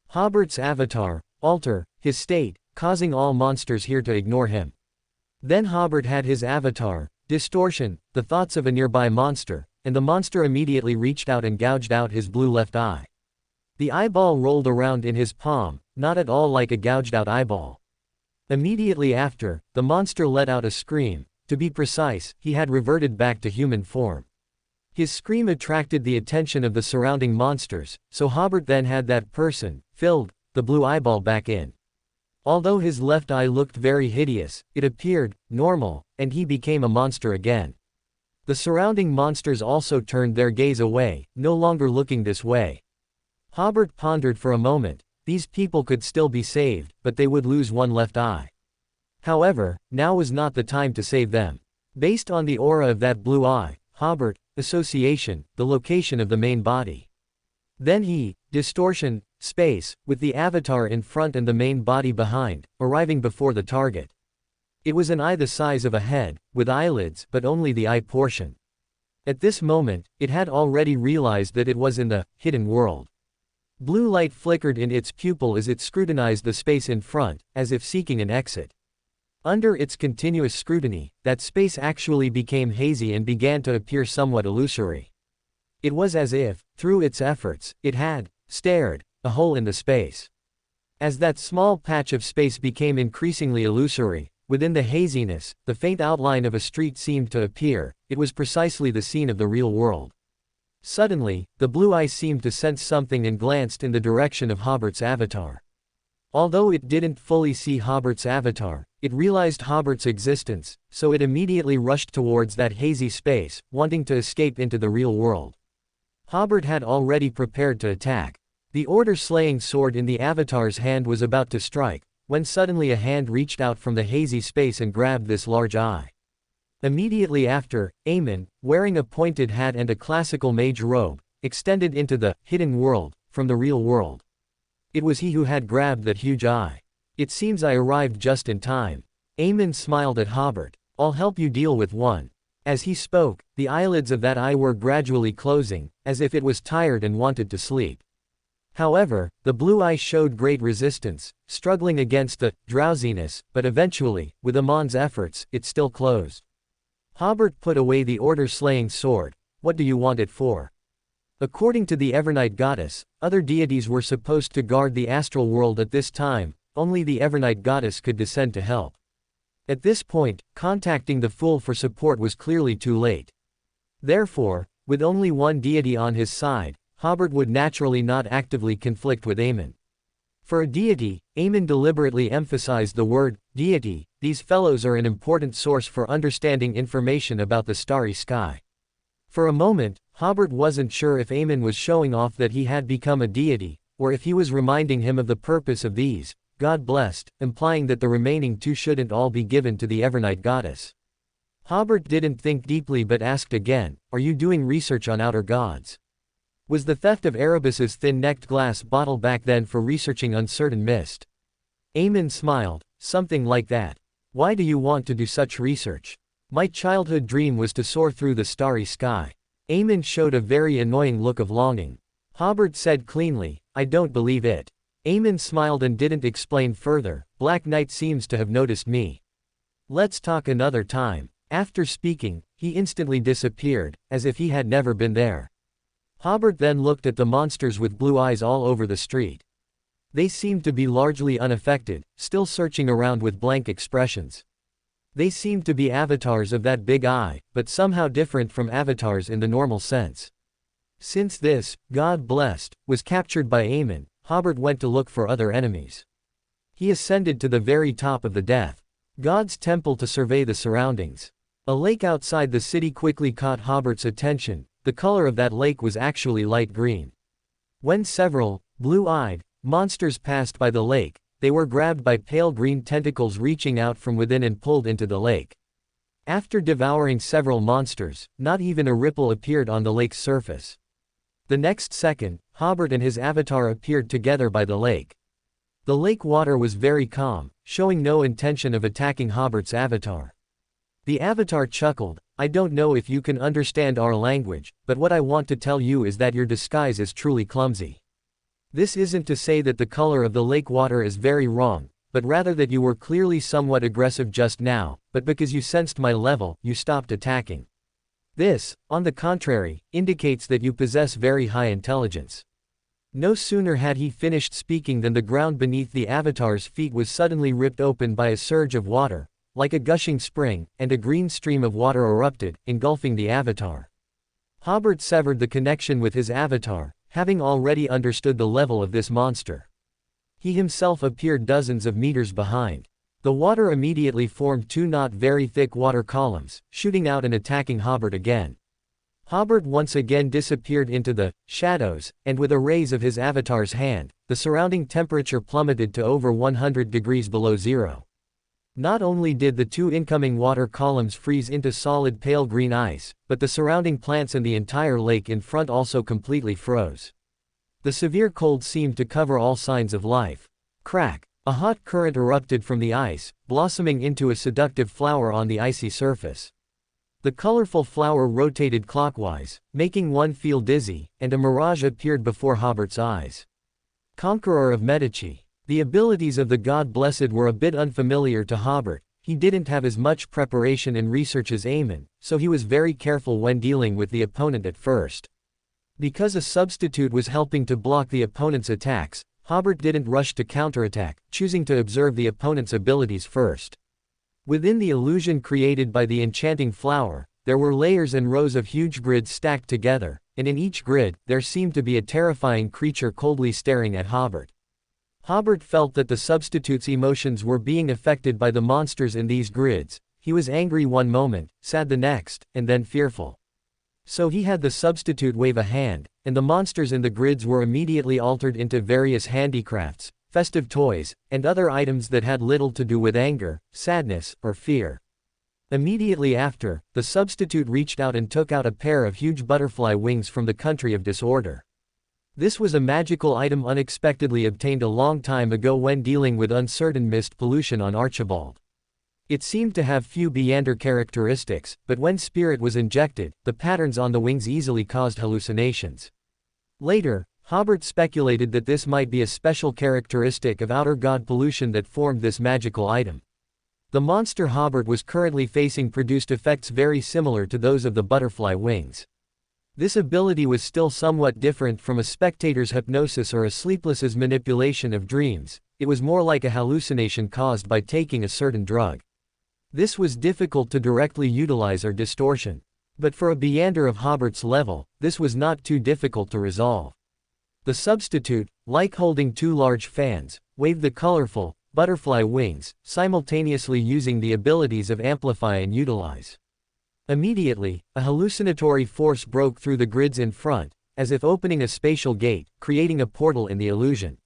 Hobert's avatar, alter, his state, causing all monsters here to ignore him. Then Hobert had his avatar, distortion, the thoughts of a nearby monster, and the monster immediately reached out and gouged out his blue left eye. The eyeball rolled around in his palm, not at all like a gouged out eyeball. Immediately after, the monster let out a scream. To be precise, he had reverted back to human form. His scream attracted the attention of the surrounding monsters, so Hobert then had that person, filled, the blue eyeball back in. Although his left eye looked very hideous, it appeared normal, and he became a monster again. The surrounding monsters also turned their gaze away, no longer looking this way. Hobert pondered for a moment. These people could still be saved, but they would lose one left eye. However, now was not the time to save them. Based on the aura of that blue eye, Hobert, association, the location of the main body. Then he, distortion, space, with the avatar in front and the main body behind, arriving before the target. It was an eye the size of a head, with eyelids but only the eye portion. At this moment, it had already realized that it was in the hidden world. Blue light flickered in its pupil as it scrutinized the space in front, as if seeking an exit. Under its continuous scrutiny, that space actually became hazy and began to appear somewhat illusory. It was as if, through its efforts, it had stared a hole in the space. As that small patch of space became increasingly illusory, within the haziness, the faint outline of a street seemed to appear. It was precisely the scene of the real world. Suddenly, the blue eye seemed to sense something and glanced in the direction of Hobert's avatar. Although it didn't fully see Hobert's avatar, it realized Hobert's existence, so it immediately rushed towards that hazy space, wanting to escape into the real world. Hobert had already prepared to attack. The order-slaying sword in the avatar's hand was about to strike, when suddenly a hand reached out from the hazy space and grabbed this large eye. Immediately after, Aemon, wearing a pointed hat and a classical mage robe, extended into the hidden world, from the real world. It was he who had grabbed that huge eye. It seems I arrived just in time. Aemon smiled at Hobert. I'll help you deal with one. As he spoke, the eyelids of that eye were gradually closing, as if it was tired and wanted to sleep. However, the blue eye showed great resistance, struggling against the drowsiness, but eventually, with Amon's efforts, it still closed. Hobert put away the order-slaying sword. What do you want it for? According to the Evernight goddess, other deities were supposed to guard the astral world at this time. Only the Evernight goddess could descend to help. At this point, contacting the Fool for support was clearly too late. Therefore, with only one deity on his side, Hobert would naturally not actively conflict with Aemon. For a deity, Aemon deliberately emphasized the word deity, these fellows are an important source for understanding information about the starry sky. For a moment, Hobert wasn't sure if Aemon was showing off that he had become a deity, or if he was reminding him of the purpose of these, God blessed, implying that the remaining two shouldn't all be given to the Evernight goddess. Hobert didn't think deeply but asked again, "Are you doing research on outer gods? Was the theft of Erebus's thin-necked glass bottle back then for researching uncertain mist?" Aemon smiled, "Something like that. Why do you want to do such research?" "My childhood dream was to soar through the starry sky." Aemon showed a very annoying look of longing. Hobert said cleanly, "I don't believe it." Aemon smiled and didn't explain further. "Black Knight seems to have noticed me. Let's talk another time." After speaking, he instantly disappeared, as if he had never been there. Hobert then looked at the monsters with blue eyes all over the street. They seemed to be largely unaffected, still searching around with blank expressions. They seemed to be avatars of that big eye, but somehow different from avatars in the normal sense. Since this, God blessed, was captured by Aemon, Hobert went to look for other enemies. He ascended to the very top of the Death God's temple to survey the surroundings. A lake outside the city quickly caught Hobert's attention. The color of that lake was actually light green. When several, blue-eyed, monsters passed by the lake, they were grabbed by pale green tentacles reaching out from within and pulled into the lake. After devouring several monsters, not even a ripple appeared on the lake's surface. The next second, Hobert and his avatar appeared together by the lake. The lake water was very calm, showing no intention of attacking Hobert's avatar. The avatar chuckled, "I don't know if you can understand our language, but what I want to tell you is that your disguise is truly clumsy. This isn't to say that the color of the lake water is very wrong, but rather that you were clearly somewhat aggressive just now, but because you sensed my level, you stopped attacking. This, on the contrary, indicates that you possess very high intelligence." No sooner had he finished speaking than the ground beneath the avatar's feet was suddenly ripped open by a surge of water, like a gushing spring, and a green stream of water erupted, engulfing the avatar. Hobert severed the connection with his avatar, having already understood the level of this monster. He himself appeared dozens of meters behind. The water immediately formed two not very thick water columns, shooting out and attacking Hobert again. Hobert once again disappeared into the shadows, and with a raise of his avatar's hand, the surrounding temperature plummeted to over 100 degrees below zero. Not only did the two incoming water columns freeze into solid pale green ice, but the surrounding plants and the entire lake in front also completely froze. The severe cold seemed to cover all signs of life. Crack! A hot current erupted from the ice, blossoming into a seductive flower on the icy surface. The colorful flower rotated clockwise, making one feel dizzy, and a mirage appeared before Hobert's eyes. Conqueror of Medici. The abilities of the God Blessed were a bit unfamiliar to Hobert. He didn't have as much preparation and research as Aemon, so he was very careful when dealing with the opponent at first. Because a substitute was helping to block the opponent's attacks, Hobert didn't rush to counterattack, choosing to observe the opponent's abilities first. Within the illusion created by the enchanting flower, there were layers and rows of huge grids stacked together, and in each grid, there seemed to be a terrifying creature coldly staring at Hobert. Hobert felt that the substitute's emotions were being affected by the monsters in these grids. He was angry one moment, sad the next, and then fearful. So he had the substitute wave a hand, and the monsters in the grids were immediately altered into various handicrafts, festive toys, and other items that had little to do with anger, sadness, or fear. Immediately after, the substitute reached out and took out a pair of huge butterfly wings from the country of disorder. This was a magical item unexpectedly obtained a long time ago when dealing with uncertain mist pollution on Archibald. It seemed to have few Beander characteristics, but when spirit was injected, the patterns on the wings easily caused hallucinations. Later, Hobert speculated that this might be a special characteristic of outer god pollution that formed this magical item. The monster Hobert was currently facing produced effects very similar to those of the butterfly wings. This ability was still somewhat different from a spectator's hypnosis or a sleepless's manipulation of dreams. It was more like a hallucination caused by taking a certain drug. This was difficult to directly utilize or distortion. But for a Beander of Hobert's level, this was not too difficult to resolve. The substitute, like holding two large fans, waved the colorful, butterfly wings, simultaneously using the abilities of amplify and utilize. Immediately, a hallucinatory force broke through the grids in front, as if opening a spatial gate, creating a portal in the illusion.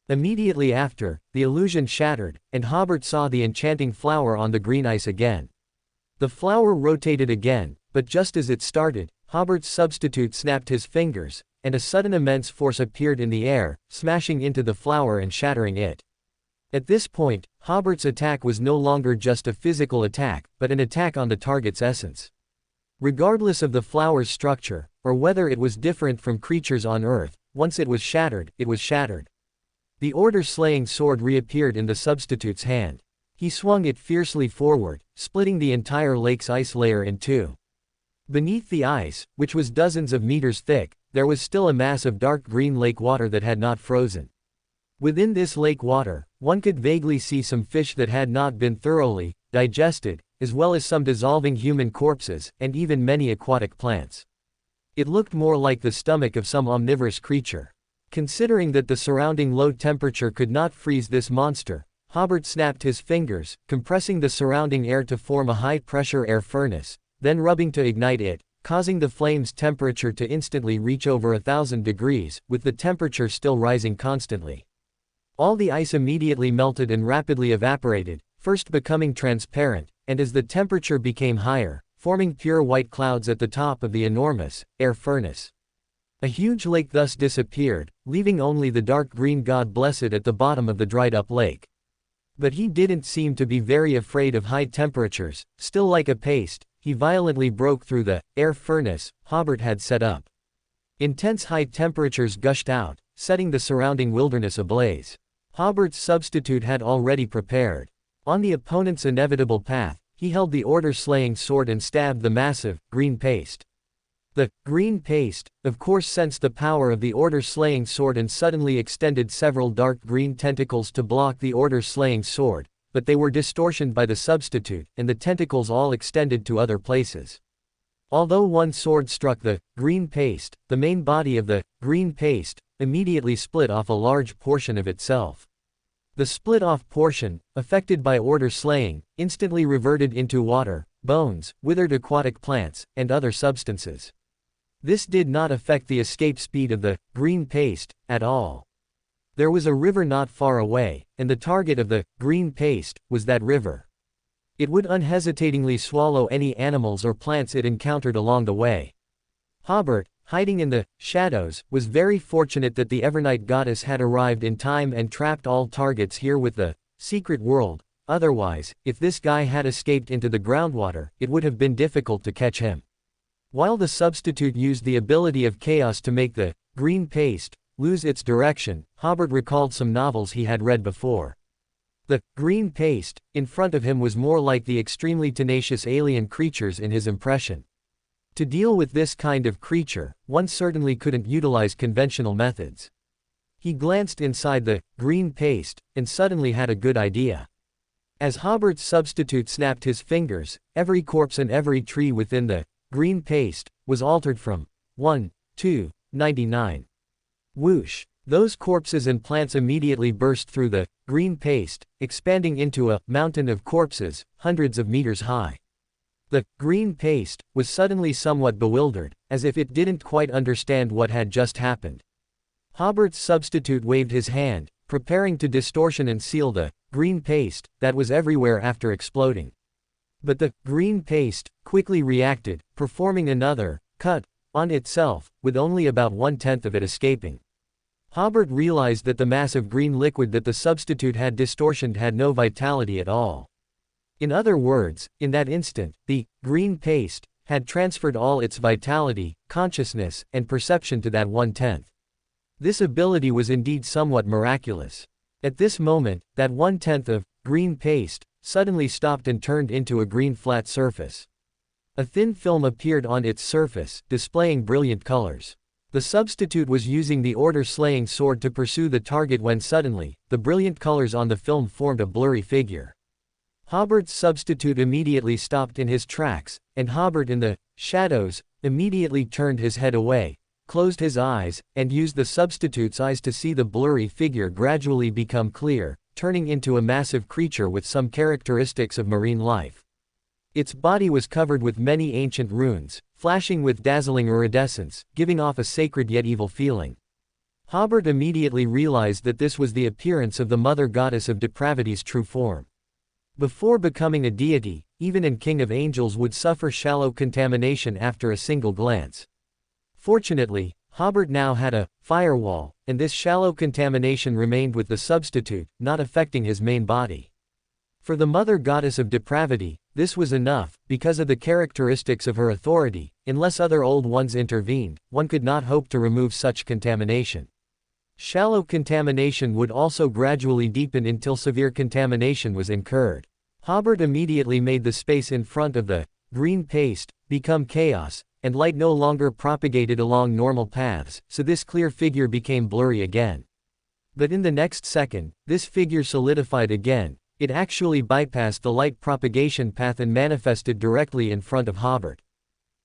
Immediately after, the illusion shattered, and Hobert saw the enchanting flower on the green ice again. The flower rotated again, but just as it started, Hobert's substitute snapped his fingers, and a sudden immense force appeared in the air, smashing into the flower and shattering it. At this point, Hobert's attack was no longer just a physical attack, but an attack on the target's essence. Regardless of the flower's structure, or whether it was different from creatures on Earth, once it was shattered, it was shattered. The order-slaying sword reappeared in the substitute's hand. He swung it fiercely forward, splitting the entire lake's ice layer in two. Beneath the ice, which was dozens of meters thick, there was still a mass of dark green lake water that had not frozen. Within this lake water, one could vaguely see some fish that had not been thoroughly digested, as well as some dissolving human corpses, and even many aquatic plants. It looked more like the stomach of some omnivorous creature. Considering that the surrounding low temperature could not freeze this monster, Hobert snapped his fingers, compressing the surrounding air to form a high-pressure air furnace, then rubbing to ignite it, causing the flame's temperature to instantly reach over 1,000 degrees, with the temperature still rising constantly. All the ice immediately melted and rapidly evaporated, first becoming transparent, and as the temperature became higher, forming pure white clouds at the top of the enormous air furnace. A huge lake thus disappeared, leaving only the dark green God Blessed at the bottom of the dried-up lake. But he didn't seem to be very afraid of high temperatures. Still like a paste, he violently broke through the air furnace Hobert had set up. Intense high temperatures gushed out, setting the surrounding wilderness ablaze. Hobert's substitute had already prepared. On the opponent's inevitable path, he held the order-slaying sword and stabbed the massive, green paste. The green paste, of course, sensed the power of the order-slaying sword and suddenly extended several dark green tentacles to block the order-slaying sword, but they were distortioned by the substitute, and the tentacles all extended to other places. Although one sword struck the green paste, the main body of the green paste immediately split off a large portion of itself. The split-off portion, affected by order-slaying, instantly reverted into water, bones, withered aquatic plants, and other substances. This did not affect the escape speed of the green paste at all. There was a river not far away, and the target of the green paste was that river. It would unhesitatingly swallow any animals or plants it encountered along the way. Hobert, hiding in the shadows, was very fortunate that the Evernight goddess had arrived in time and trapped all targets here with the secret world. Otherwise, if this guy had escaped into the groundwater, it would have been difficult to catch him. While the substitute used the ability of chaos to make the green paste lose its direction, Hobert recalled some novels he had read before. The green paste in front of him was more like the extremely tenacious alien creatures in his impression. To deal with this kind of creature, one certainly couldn't utilize conventional methods. He glanced inside the green paste and suddenly had a good idea. As Hobert's substitute snapped his fingers, every corpse and every tree within the green paste was altered from 1 to 99. Whoosh! Those corpses and plants immediately burst through the green paste, expanding into a mountain of corpses, hundreds of meters high. The green paste was suddenly somewhat bewildered, as if it didn't quite understand what had just happened. Hobert's substitute waved his hand, preparing to distortion and seal the green paste that was everywhere after exploding. But the green paste quickly reacted, performing another cut on itself, with only about 1/10 of it escaping. Hobert realized that the massive green liquid that the substitute had distortioned had no vitality at all. In other words, in that instant, the green paste had transferred all its vitality, consciousness, and perception to that 1/10. This ability was indeed somewhat miraculous. At this moment, that 1/10 of green paste suddenly stopped and turned into a green flat surface. A thin film appeared on its surface, displaying brilliant colors. The substitute was using the order-slaying sword to pursue the target when suddenly, the brilliant colors on the film formed a blurry figure. Hobert's substitute immediately stopped in his tracks, and Hobert in the shadows immediately turned his head away, closed his eyes, and used the substitute's eyes to see the blurry figure gradually become clear, turning into a massive creature with some characteristics of marine life. Its body was covered with many ancient runes, flashing with dazzling iridescence, giving off a sacred yet evil feeling. Hobert immediately realized that this was the appearance of the mother goddess of depravity's true form. Before becoming a deity, even a king of angels would suffer shallow contamination after a single glance. Fortunately, Hobert now had a firewall, and this shallow contamination remained with the substitute, not affecting his main body. For the mother goddess of depravity, this was enough, because of the characteristics of her authority. Unless other old ones intervened, one could not hope to remove such contamination. Shallow contamination would also gradually deepen until severe contamination was incurred. Hobert immediately made the space in front of the green paste become chaos, and light no longer propagated along normal paths, so this clear figure became blurry again. But in the next second, this figure solidified again. It actually bypassed the light propagation path and manifested directly in front of Hobert.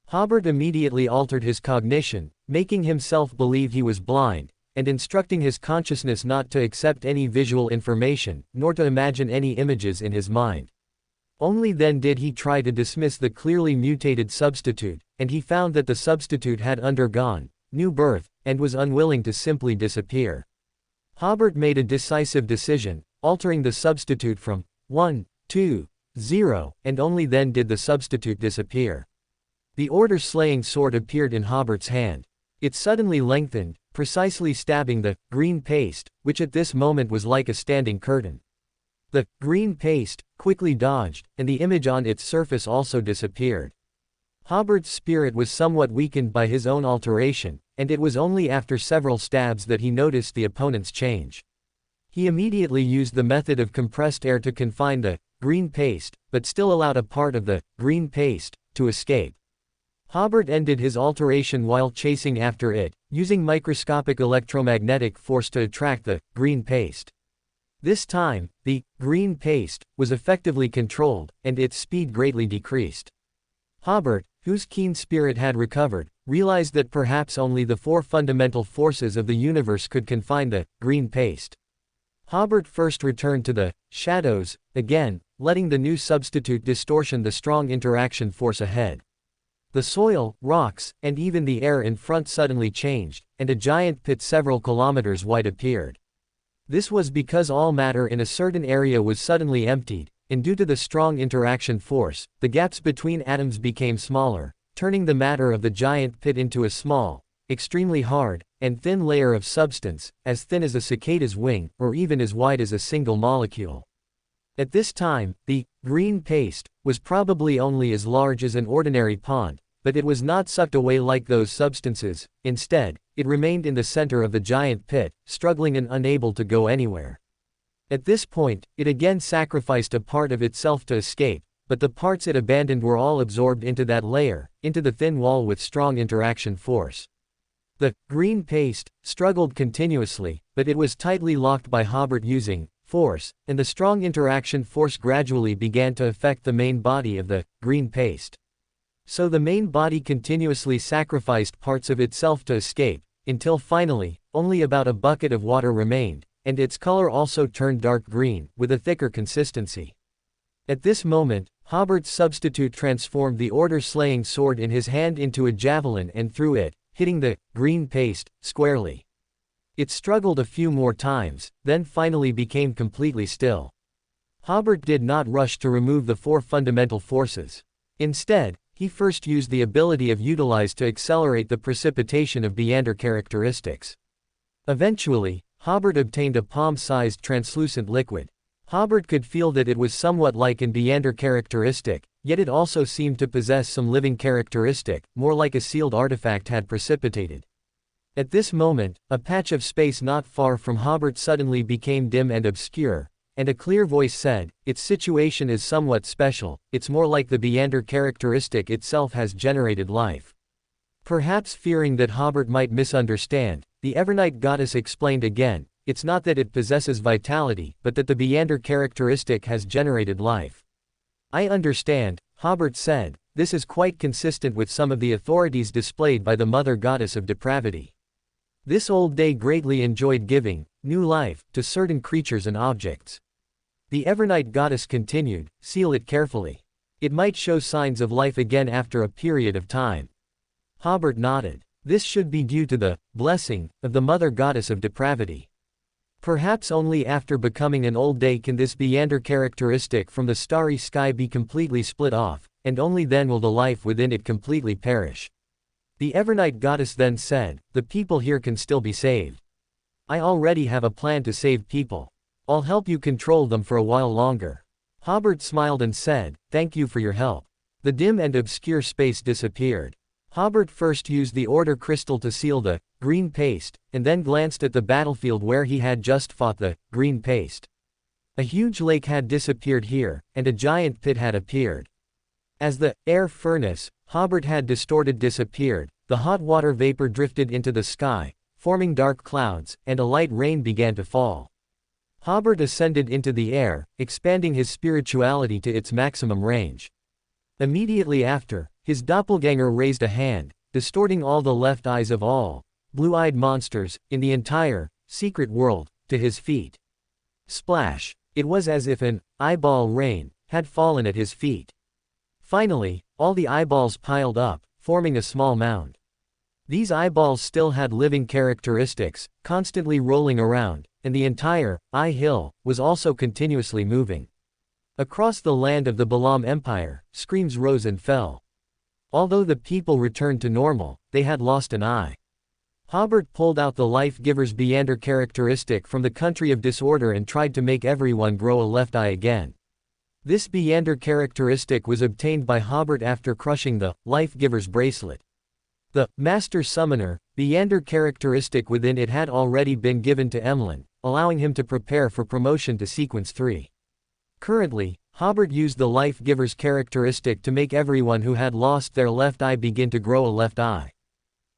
Hobert immediately altered his cognition, making himself believe he was blind, and instructing his consciousness not to accept any visual information, nor to imagine any images in his mind. Only then did he try to dismiss the clearly mutated substitute, and he found that the substitute had undergone new birth, and was unwilling to simply disappear. Hobert made a decisive decision, altering the substitute from 1 to 0, and only then did the substitute disappear. The order-slaying sword appeared in Hobert's hand. It suddenly lengthened, precisely stabbing the green paste, which at this moment was like a standing curtain. The green paste quickly dodged, and the image on its surface also disappeared. Hobert's spirit was somewhat weakened by his own alteration, and it was only after several stabs that he noticed the opponent's change. He immediately used the method of compressed air to confine the green paste, but still allowed a part of the green paste to escape. Hobert ended his alteration while chasing after it, using microscopic electromagnetic force to attract the green paste. This time, the green paste was effectively controlled, and its speed greatly decreased. Hobert, whose keen spirit had recovered, realized that perhaps only the four fundamental forces of the universe could confine the green paste. Hobert first returned to the shadows, again, letting the new substitute distortion the strong interaction force ahead. The soil, rocks, and even the air in front suddenly changed, and a giant pit several kilometers wide appeared. This was because all matter in a certain area was suddenly emptied, and due to the strong interaction force, the gaps between atoms became smaller, turning the matter of the giant pit into a small, extremely hard, and thin layer of substance, as thin as a cicada's wing, or even as wide as a single molecule. At this time, the green paste was probably only as large as an ordinary pond, but it was not sucked away like those substances. Instead, it remained in the center of the giant pit, struggling and unable to go anywhere. At this point, it again sacrificed a part of itself to escape, but the parts it abandoned were all absorbed into that layer, into the thin wall with strong interaction force. The green paste struggled continuously, but it was tightly locked by Hobert using force, and the strong interaction force gradually began to affect the main body of the green paste. So the main body continuously sacrificed parts of itself to escape, until finally, only about a bucket of water remained, and its color also turned dark green, with a thicker consistency. At this moment, Hobert's substitute transformed the order-slaying sword in his hand into a javelin and threw it, hitting the green paste squarely. It struggled a few more times, then finally became completely still. Hobert did not rush to remove the four fundamental forces. Instead, he first used the ability of utilize to accelerate the precipitation of Beander characteristics. Eventually, Hobert obtained a palm-sized translucent liquid. Hobert could feel that it was somewhat like an Beander characteristic, yet it also seemed to possess some living characteristic, more like a sealed artifact had precipitated. At this moment, a patch of space not far from Hobert suddenly became dim and obscure, and a clear voice said, "Its situation is somewhat special, it's more like the Beander characteristic itself has generated life." Perhaps fearing that Hobert might misunderstand, the Evernight goddess explained again, "It's not that it possesses vitality, but that the Beander characteristic has generated life." "I understand," Hobert said, this is quite consistent with some of the authorities displayed by the mother goddess of depravity. This old day greatly enjoyed giving new life to certain creatures and objects. The Evernight goddess continued, seal it carefully. It might show signs of life again after a period of time. Hobert nodded. This should be due to the blessing of the mother goddess of depravity. Perhaps only after becoming an old day can this Beander characteristic from the starry sky be completely split off, and only then will the life within it completely perish. The Evernight goddess then said, the people here can still be saved. I already have a plan to save people. I'll help you control them for a while longer. Hobert smiled and said, thank you for your help. The dim and obscure space disappeared. Hobert first used the order crystal to seal the green paste, and then glanced at the battlefield where he had just fought the green paste. A huge lake had disappeared here, and a giant pit had appeared. As the air furnace Hobert had disappeared, the hot water vapor drifted into the sky, forming dark clouds, and a light rain began to fall. Hobert ascended into the air, expanding his spirituality to its maximum range. Immediately after, his doppelganger raised a hand, distorting all the left eyes of all blue-eyed monsters in the entire secret world to his feet. Splash! It was as if an eyeball rain had fallen at his feet. Finally, all the eyeballs piled up, forming a small mound. These eyeballs still had living characteristics, constantly rolling around, and the entire eye hill was also continuously moving. Across the land of the LotM Empire, screams rose and fell. Although the people returned to normal, they had lost an eye. Hobert pulled out the life-giver's Beander characteristic from the country of disorder and tried to make everyone grow a left eye again. This Beander characteristic was obtained by Hobert after crushing the life-giver's bracelet. The Master Summoner Beander characteristic within it had already been given to Emlyn, allowing him to prepare for promotion to Sequence 3. Currently, Hobert used the life-giver's characteristic to make everyone who had lost their left eye begin to grow a left eye.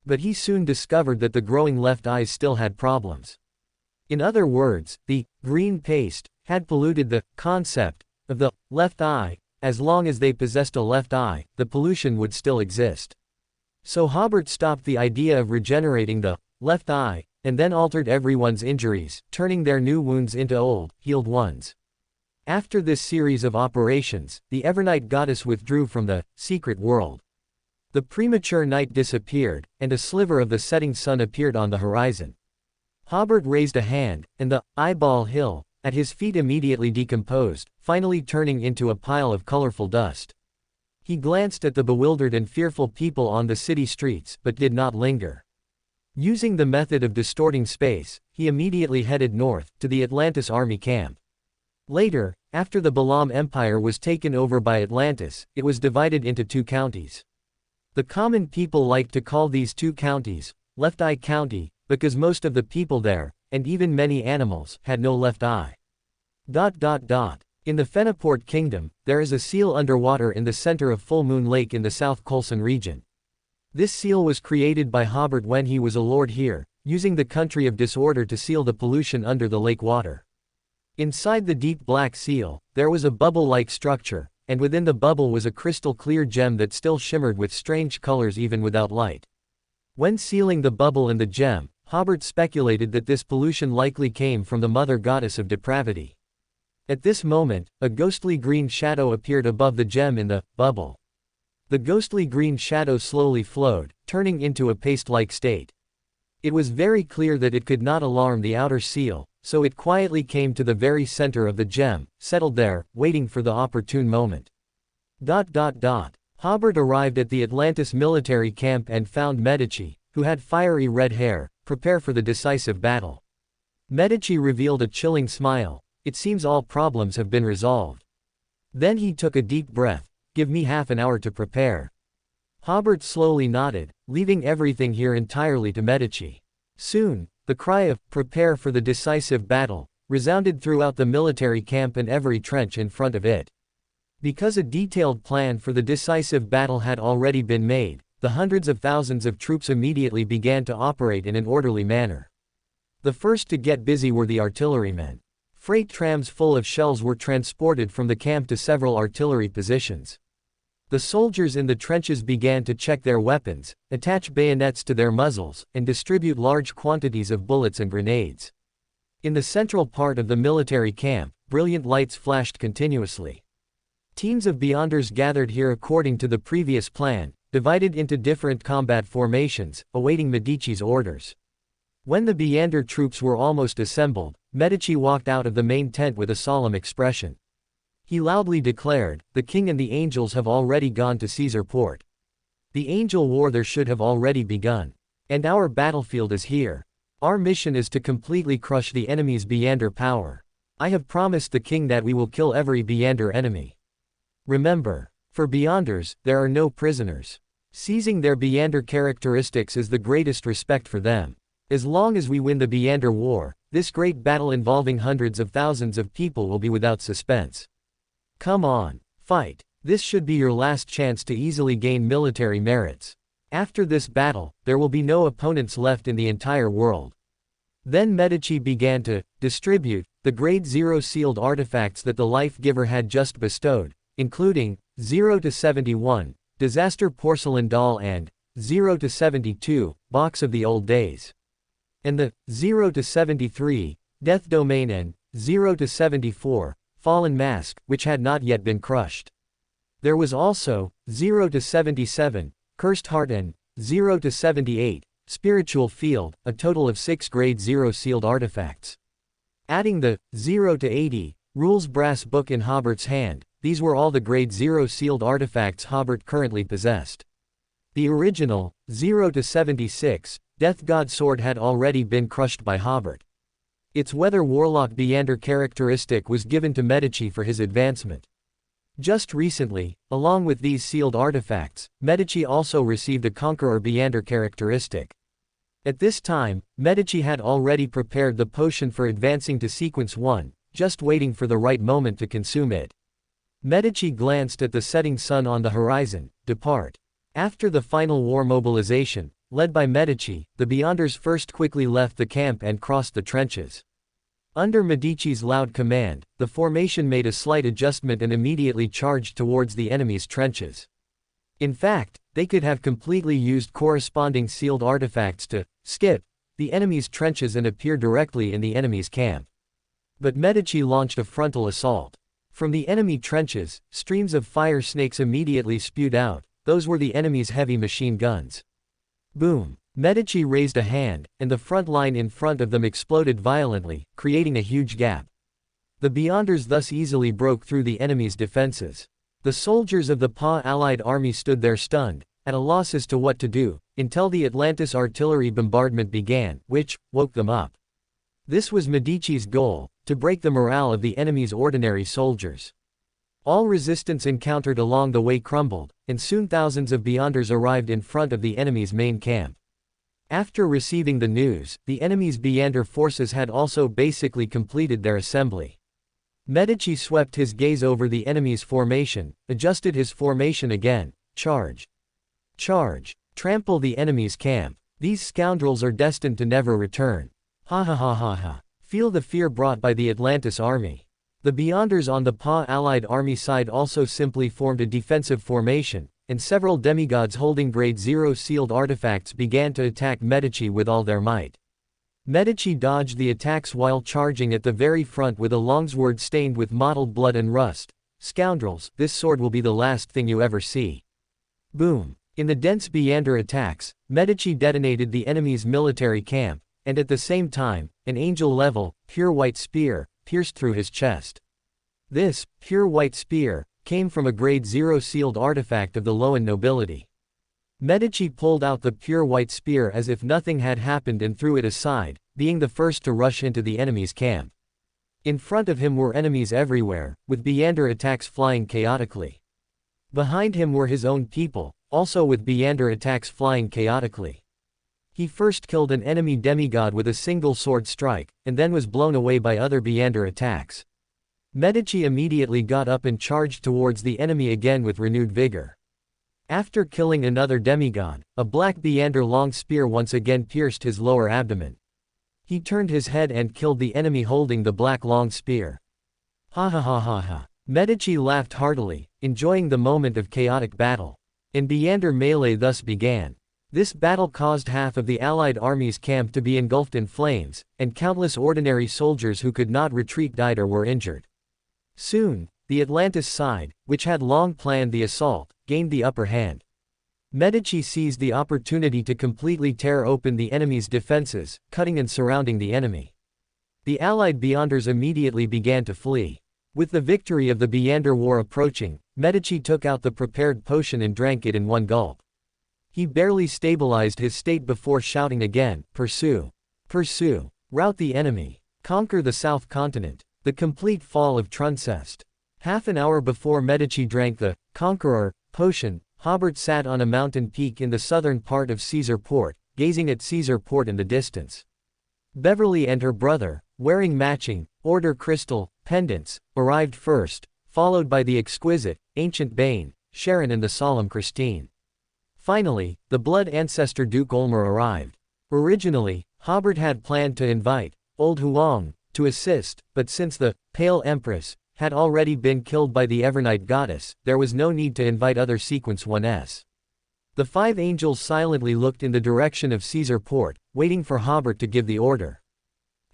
But he soon discovered that the growing left eyes still had problems. In other words, the green paste had polluted the concept of the left eye. As long as they possessed a left eye, the pollution would still exist. So Hobert stopped the idea of regenerating the left eye, and then altered everyone's injuries, turning their new wounds into old, healed ones. After this series of operations, the Evernight goddess withdrew from the secret world. The premature night disappeared, and a sliver of the setting sun appeared on the horizon. Hobert raised a hand, and the eyeball hill at his feet immediately decomposed, finally turning into a pile of colorful dust. He glanced at the bewildered and fearful people on the city streets but did not linger. Using the method of distorting space, he immediately headed north, to the Atlantis army camp. Later, after the LotM Empire was taken over by Atlantis, it was divided into 2 counties. The common people liked to call these 2 counties, Left Eye County, because most of the people there, and even many animals, had no left eye. In the Fenaport Kingdom, there is a seal underwater in the center of Full Moon Lake in the South Colson region. This seal was created by Hobert when he was a lord here, using the country of disorder to seal the pollution under the lake water. Inside the deep black seal, there was a bubble-like structure, and within the bubble was a crystal-clear gem that still shimmered with strange colors even without light. When sealing the bubble and the gem, Hobert speculated that this pollution likely came from the mother goddess of depravity. At this moment, a ghostly green shadow appeared above the gem in the bubble. The ghostly green shadow slowly flowed, turning into a paste-like state. It was very clear that it could not alarm the outer seal, so it quietly came to the very center of the gem, settled there, waiting for the opportune moment. Hobert arrived at the Atlantis military camp and found Medici, who had fiery red hair, prepare for the decisive battle. Medici revealed a chilling smile. It seems all problems have been resolved. Then he took a deep breath. Give me half an hour to prepare. Hobert slowly nodded, leaving everything here entirely to Medici. Soon, the cry of, "Prepare for the decisive battle," resounded throughout the military camp and every trench in front of it. Because a detailed plan for the decisive battle had already been made, the hundreds of thousands of troops immediately began to operate in an orderly manner. The first to get busy were the artillerymen. Freight trams full of shells were transported from the camp to several artillery positions. The soldiers in the trenches began to check their weapons, attach bayonets to their muzzles, and distribute large quantities of bullets and grenades. In the central part of the military camp, brilliant lights flashed continuously. Teams of Beyonders gathered here according to the previous plan, divided into different combat formations, awaiting Medici's orders. When the Beyonder troops were almost assembled, Medici walked out of the main tent with a solemn expression. He loudly declared, "The king and the angels have already gone to Caesar Port. The angel war there should have already begun. And our battlefield is here. Our mission is to completely crush the enemy's Beyonder power. I have promised the king that we will kill every Beyonder enemy. Remember, for Beyonders, there are no prisoners. Seizing their Beyonder characteristics is the greatest respect for them. As long as we win the Beyonder war, this great battle involving hundreds of thousands of people will be without suspense. Come on, fight. This should be your last chance to easily gain military merits. After this battle, there will be no opponents left in the entire world." Then Medici began to distribute the grade 0 sealed artifacts that the Life Giver had just bestowed, including 0 to 71, Disaster Porcelain Doll, and 0 to 72, Box of the Old Days. And the 0 to 73, Death Domain, and 0 to 74, Fallen Mask, which had not yet been crushed. There was also 0 to 77, Cursed Heart, and 0 to 78, Spiritual Field, a total of 6 grade 0 sealed artifacts. Adding the 0 to 80, Rules Brass Book in Hobert's hand, these were all the grade 0 sealed artifacts Hobert currently possessed. The original 0 to 76, Death God Sword had already been crushed by Hobert. Its Weather Warlock Beyonder characteristic was given to Medici for his advancement. Just recently, along with these sealed artifacts, Medici also received a Conqueror Beyonder characteristic. At this time, Medici had already prepared the potion for advancing to Sequence 1, just waiting for the right moment to consume it. Medici glanced at the setting sun on the horizon. Depart. After the final war mobilization, led by Medici, the Beyonders first quickly left the camp and crossed the trenches. Under Medici's loud command, the formation made a slight adjustment and immediately charged towards the enemy's trenches. In fact, they could have completely used corresponding sealed artifacts to skip the enemy's trenches and appear directly in the enemy's camp. But Medici launched a frontal assault. From the enemy trenches, streams of fire snakes immediately spewed out. Those were the enemy's heavy machine guns. Boom! Medici raised a hand, and the front line in front of them exploded violently, creating a huge gap. The Beyonders thus easily broke through the enemy's defenses. The soldiers of the Allied army stood there stunned, at a loss as to what to do, until the Atlantis artillery bombardment began, which woke them up. This was Medici's goal, to break the morale of the enemy's ordinary soldiers. All resistance encountered along the way crumbled, and soon thousands of Beyonders arrived in front of the enemy's main camp. After receiving the news, the enemy's Beyonder forces had also basically completed their assembly. Medici swept his gaze over the enemy's formation, adjusted his formation again. Charge! Charge! Trample the enemy's camp. These scoundrels are destined to never return. Ha ha ha ha ha. Feel the fear brought by the Atlantis army. The Beyonders on the Allied army side also simply formed a defensive formation, and several demigods holding grade 0 sealed artifacts began to attack Medici with all their might. Medici dodged the attacks while charging at the very front with a longsword stained with mottled blood and rust. Scoundrels, this sword will be the last thing you ever see. Boom! In the dense Beyonder attacks, Medici detonated the enemy's military camp, and at the same time, an angel-level, pure white spear, pierced through his chest. This, pure white spear, came from a grade 0 sealed artifact of the Loan nobility. Medici pulled out the pure white spear as if nothing had happened and threw it aside, being the first to rush into the enemy's camp. In front of him were enemies everywhere, with Beyonder attacks flying chaotically. Behind him were his own people, also with Beyonder attacks flying chaotically. He first killed an enemy demigod with a single sword strike, and then was blown away by other Beyonder attacks. Medici immediately got up and charged towards the enemy again with renewed vigor. After killing another demigod, a black Beyonder long spear once again pierced his lower abdomen. He turned his head and killed the enemy holding the black long spear. Ha ha ha ha ha. Medici laughed heartily, enjoying the moment of chaotic battle. And Beander melee thus began. This battle caused half of the Allied army's camp to be engulfed in flames, and countless ordinary soldiers who could not retreat died or were injured. Soon, the Atlantis side, which had long planned the assault, gained the upper hand. Medici seized the opportunity to completely tear open the enemy's defenses, cutting and surrounding the enemy. The Allied Beanders immediately began to flee. With the victory of the Beander War approaching, Medici took out the prepared potion and drank it in one gulp. He barely stabilized his state before shouting again, "Pursue! Pursue! Rout the enemy! Conquer the South Continent!" The complete fall of Truncest. Half an hour before Medici drank the Conqueror potion, Hobert sat on a mountain peak in the southern part of Caesar Port, gazing at Caesar Port in the distance. Beverly and her brother, wearing matching, order crystal pendants, arrived first, followed by the exquisite, ancient Bane, Sharon and the solemn Christine. Finally, the blood ancestor Duke Olmer arrived. Originally, Hobert had planned to invite Old Huang to assist, but since the Pale Empress had already been killed by the Evernight goddess, there was no need to invite other Sequence 1s. The five angels silently looked in the direction of Caesar Port, waiting for Hobert to give the order.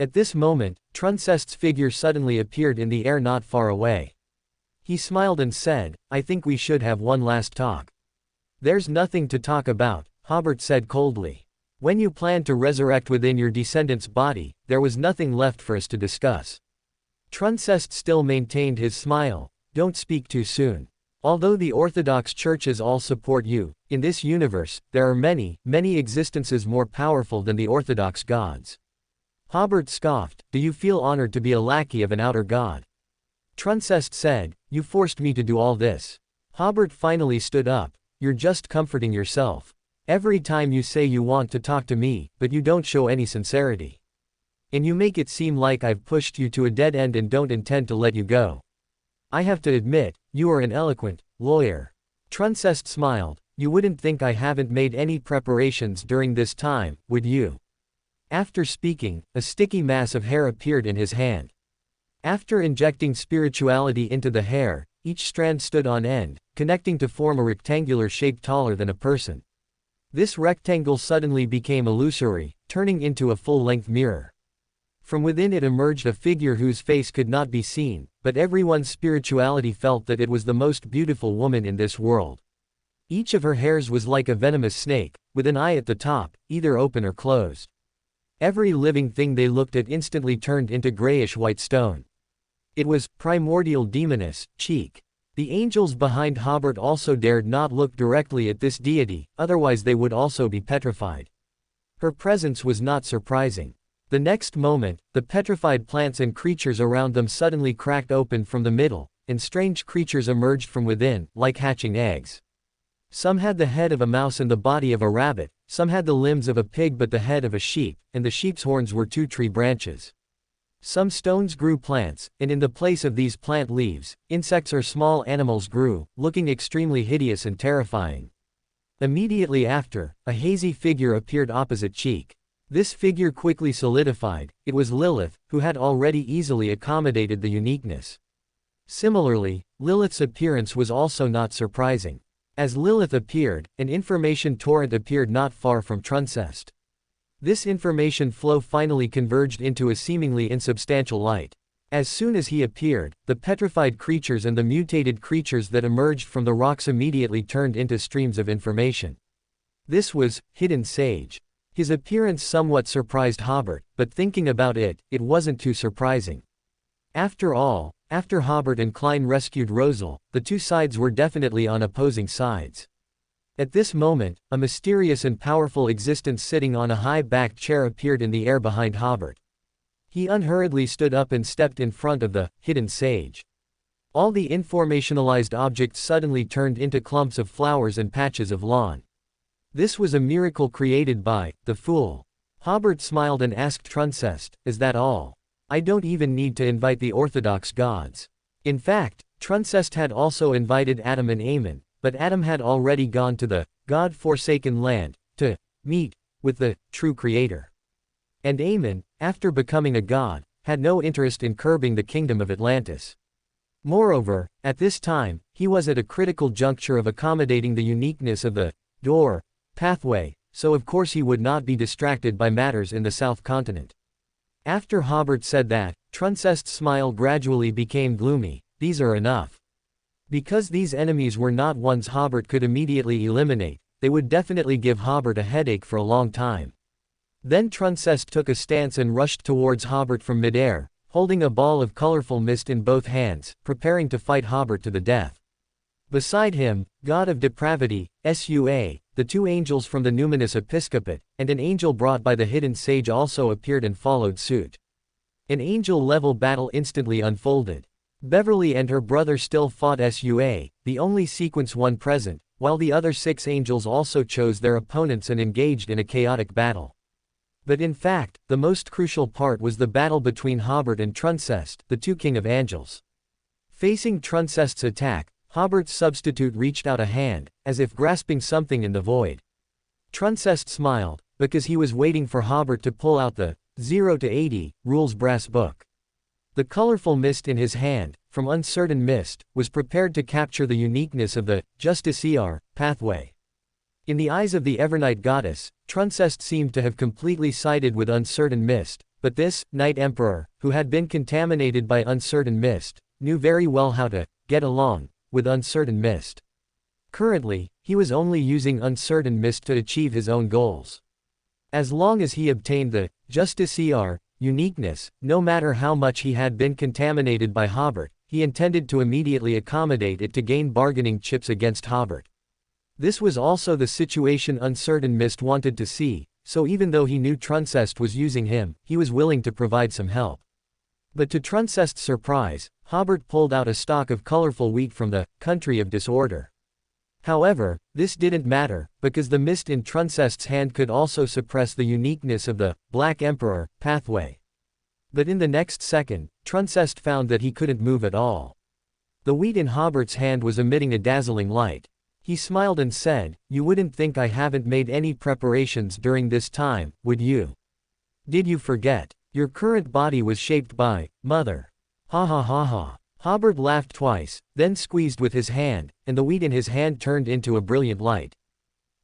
At this moment, Truncest's figure suddenly appeared in the air not far away. He smiled and said, "I think we should have one last talk." "There's nothing to talk about," Hobert said coldly. "When you planned to resurrect within your descendant's body, there was nothing left for us to discuss." Truncest still maintained his smile. "Don't speak too soon. Although the Orthodox churches all support you, in this universe, there are many, many existences more powerful than the Orthodox gods." Hobert scoffed, "Do you feel honored to be a lackey of an outer god?" Truncest said, "You forced me to do all this." Hobert finally stood up. "You're just comforting yourself. Every time you say you want to talk to me, but you don't show any sincerity. And you make it seem like I've pushed you to a dead end and don't intend to let you go. I have to admit, you are an eloquent lawyer." Truncest smiled. "You wouldn't think I haven't made any preparations during this time, would you?" After speaking, a sticky mass of hair appeared in his hand. After injecting spirituality into the hair, each strand stood on end, connecting to form a rectangular shape taller than a person. This rectangle suddenly became illusory, turning into a full-length mirror. From within it emerged a figure whose face could not be seen, but everyone's spirituality felt that it was the most beautiful woman in this world. Each of her hairs was like a venomous snake, with an eye at the top, either open or closed. Every living thing they looked at instantly turned into grayish-white stone. It was primordial demoness, Cheek. The angels behind Hobert also dared not look directly at this deity, otherwise they would also be petrified. Her presence was not surprising. The next moment, the petrified plants and creatures around them suddenly cracked open from the middle, and strange creatures emerged from within, like hatching eggs. Some had the head of a mouse and the body of a rabbit, some had the limbs of a pig but the head of a sheep, and the sheep's horns were 2 tree branches. Some stones grew plants, and in the place of these plant leaves, insects or small animals grew, looking extremely hideous and terrifying. Immediately after, a hazy figure appeared opposite Cheek. This figure quickly solidified. It was Lilith, who had already easily accommodated the uniqueness. Similarly, Lilith's appearance was also not surprising. As Lilith appeared, an information torrent appeared not far from Truncest. This information flow finally converged into a seemingly insubstantial light. As soon as he appeared, the petrified creatures and the mutated creatures that emerged from the rocks immediately turned into streams of information. This was Hidden Sage. His appearance somewhat surprised Hobert, but thinking about it, it wasn't too surprising. After all, after Hobert and Klein rescued Rosal, the two sides were definitely on opposing sides. At this moment, a mysterious and powerful existence sitting on a high-backed chair appeared in the air behind Hobert. He unhurriedly stood up and stepped in front of the Hidden Sage. All the informationalized objects suddenly turned into clumps of flowers and patches of lawn. This was a miracle created by the Fool. Hobert smiled and asked Truncest, "Is that all? I don't even need to invite the Orthodox gods." In fact, Truncest had also invited Adam and Ammon, but Adam had already gone to the God-forsaken land to meet with the true Creator. And Ammon, after becoming a god, had no interest in curbing the kingdom of Atlantis. Moreover, at this time, he was at a critical juncture of accommodating the uniqueness of the door pathway, so of course he would not be distracted by matters in the South Continent. After Hobert said that, Truncest's smile gradually became gloomy. These are enough. Because these enemies were not ones Hobert could immediately eliminate, they would definitely give Hobert a headache for a long time. Then Truncest took a stance and rushed towards Hobert from midair, holding a ball of colorful mist in both hands, preparing to fight Hobert to the death. Beside him, God of Depravity, Sua, the two angels from the numinous episcopate, and an angel brought by the hidden sage also appeared and followed suit. An angel-level battle instantly unfolded. Beverly and her brother still fought Sua, the only sequence one present, while the other 6 angels also chose their opponents and engaged in a chaotic battle. But in fact, the most crucial part was the battle between Hobert and Truncest, the two king of angels. Facing Truncest's attack, Hobert's substitute reached out a hand, as if grasping something in the void. Truncest smiled, because he was waiting for Hobert to pull out the 0 to 80 rules brass book. The colorful mist in his hand, from uncertain mist, was prepared to capture the uniqueness of the justiciar pathway. In the eyes of the Evernight goddess, Truncest seemed to have completely sided with uncertain mist, but this Night Emperor, who had been contaminated by uncertain mist, knew very well how to get along with uncertain mist. Currently, he was only using uncertain mist to achieve his own goals. As long as he obtained the justiciar uniqueness, no matter how much he had been contaminated by Hobert, he intended to immediately accommodate it to gain bargaining chips against Hobert. This was also the situation Uncertain Mist wanted to see, so even though he knew Truncest was using him, he was willing to provide some help. But to Truncest's surprise, Hobert pulled out a stalk of colorful wheat from the country of disorder. However, this didn't matter, because the mist in Truncest's hand could also suppress the uniqueness of the Black Emperor pathway. But in the next second, Truncest found that he couldn't move at all. The wheat in Hobert's hand was emitting a dazzling light. He smiled and said, "You wouldn't think I haven't made any preparations during this time, would you? Did you forget? Your current body was shaped by Mother." Ha ha ha ha. Hobert laughed twice, then squeezed with his hand, and the wheat in his hand turned into a brilliant light.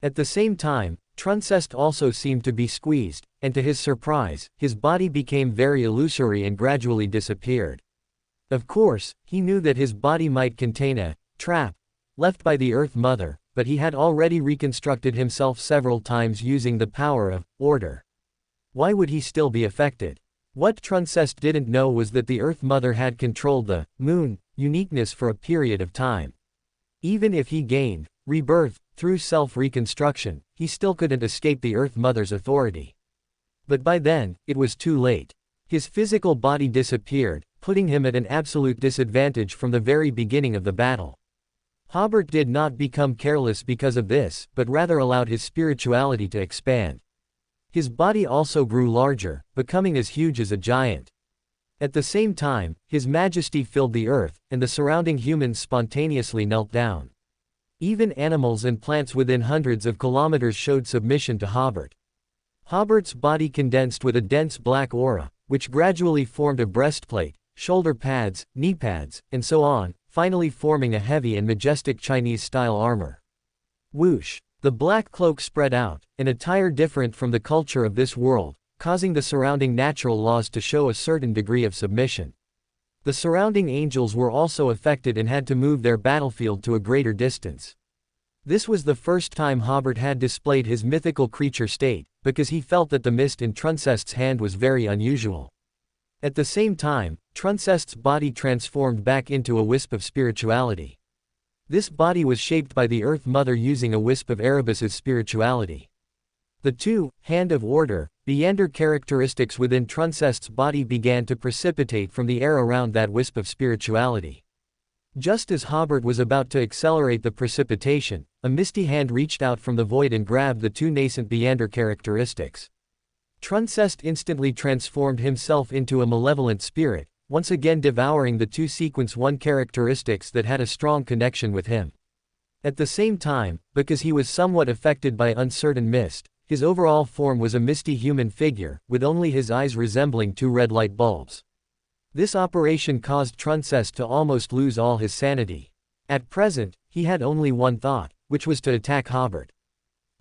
At the same time, Truncest also seemed to be squeezed, and to his surprise, his body became very illusory and gradually disappeared. Of course, he knew that his body might contain a trap left by the Earth Mother, but he had already reconstructed himself several times using the power of order. Why would he still be affected? What Truncest didn't know was that the Earth Mother had controlled the moon uniqueness for a period of time. Even if he gained rebirth through self-reconstruction, he still couldn't escape the Earth Mother's authority. But by then, it was too late. His physical body disappeared, putting him at an absolute disadvantage from the very beginning of the battle. Hobert did not become careless because of this, but rather allowed his spirituality to expand. His body also grew larger, becoming as huge as a giant. At the same time, his majesty filled the earth, and the surrounding humans spontaneously knelt down. Even animals and plants within hundreds of kilometers showed submission to Hobert. Hobert's body condensed with a dense black aura, which gradually formed a breastplate, shoulder pads, knee pads, and so on, finally forming a heavy and majestic Chinese-style armor. Whoosh! The black cloak spread out, an attire different from the culture of this world, causing the surrounding natural laws to show a certain degree of submission. The surrounding angels were also affected and had to move their battlefield to a greater distance. This was the first time Hobert had displayed his mythical creature state, because he felt that the mist in Truncest's hand was very unusual. At the same time, Truncest's body transformed back into a wisp of spirituality. This body was shaped by the Earth Mother using a wisp of Erebus's spirituality. The two, hand of order, Beander characteristics within Truncest's body began to precipitate from the air around that wisp of spirituality. Just as Hobert was about to accelerate the precipitation, a misty hand reached out from the void and grabbed the two nascent Beander characteristics. Truncest instantly transformed himself into a malevolent spirit, once again devouring the two sequence 1 characteristics that had a strong connection with him. At the same time, because he was somewhat affected by uncertain mist, his overall form was a misty human figure, with only his eyes resembling two red light bulbs. This operation caused Truncest to almost lose all his sanity. At present, he had only one thought, which was to attack Hobert.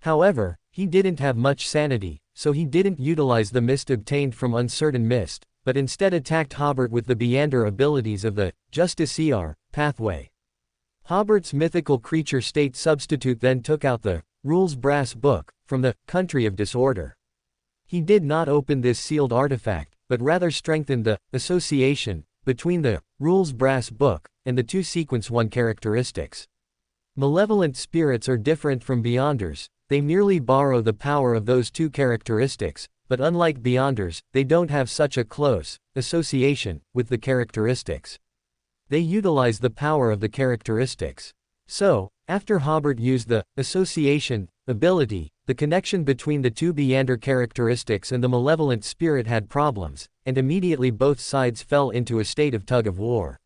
However, he didn't have much sanity, so he didn't utilize the mist obtained from Uncertain Mist, but instead attacked Hobert with the Beander abilities of the Justiciar pathway. Hobert's mythical creature state substitute then took out the Rules Brass Book from the Country of Disorder. He did not open this sealed artifact, but rather strengthened the association between the Rules Brass Book and the two Sequence 1 characteristics. Malevolent spirits are different from Beyonders, they merely borrow the power of those two characteristics, but unlike Beyonders, they don't have such a close association with the characteristics. They utilize the power of the characteristics. So, after Hobert used the association ability, the connection between the two Beander characteristics and the malevolent spirit had problems, and immediately both sides fell into a state of tug-of-war.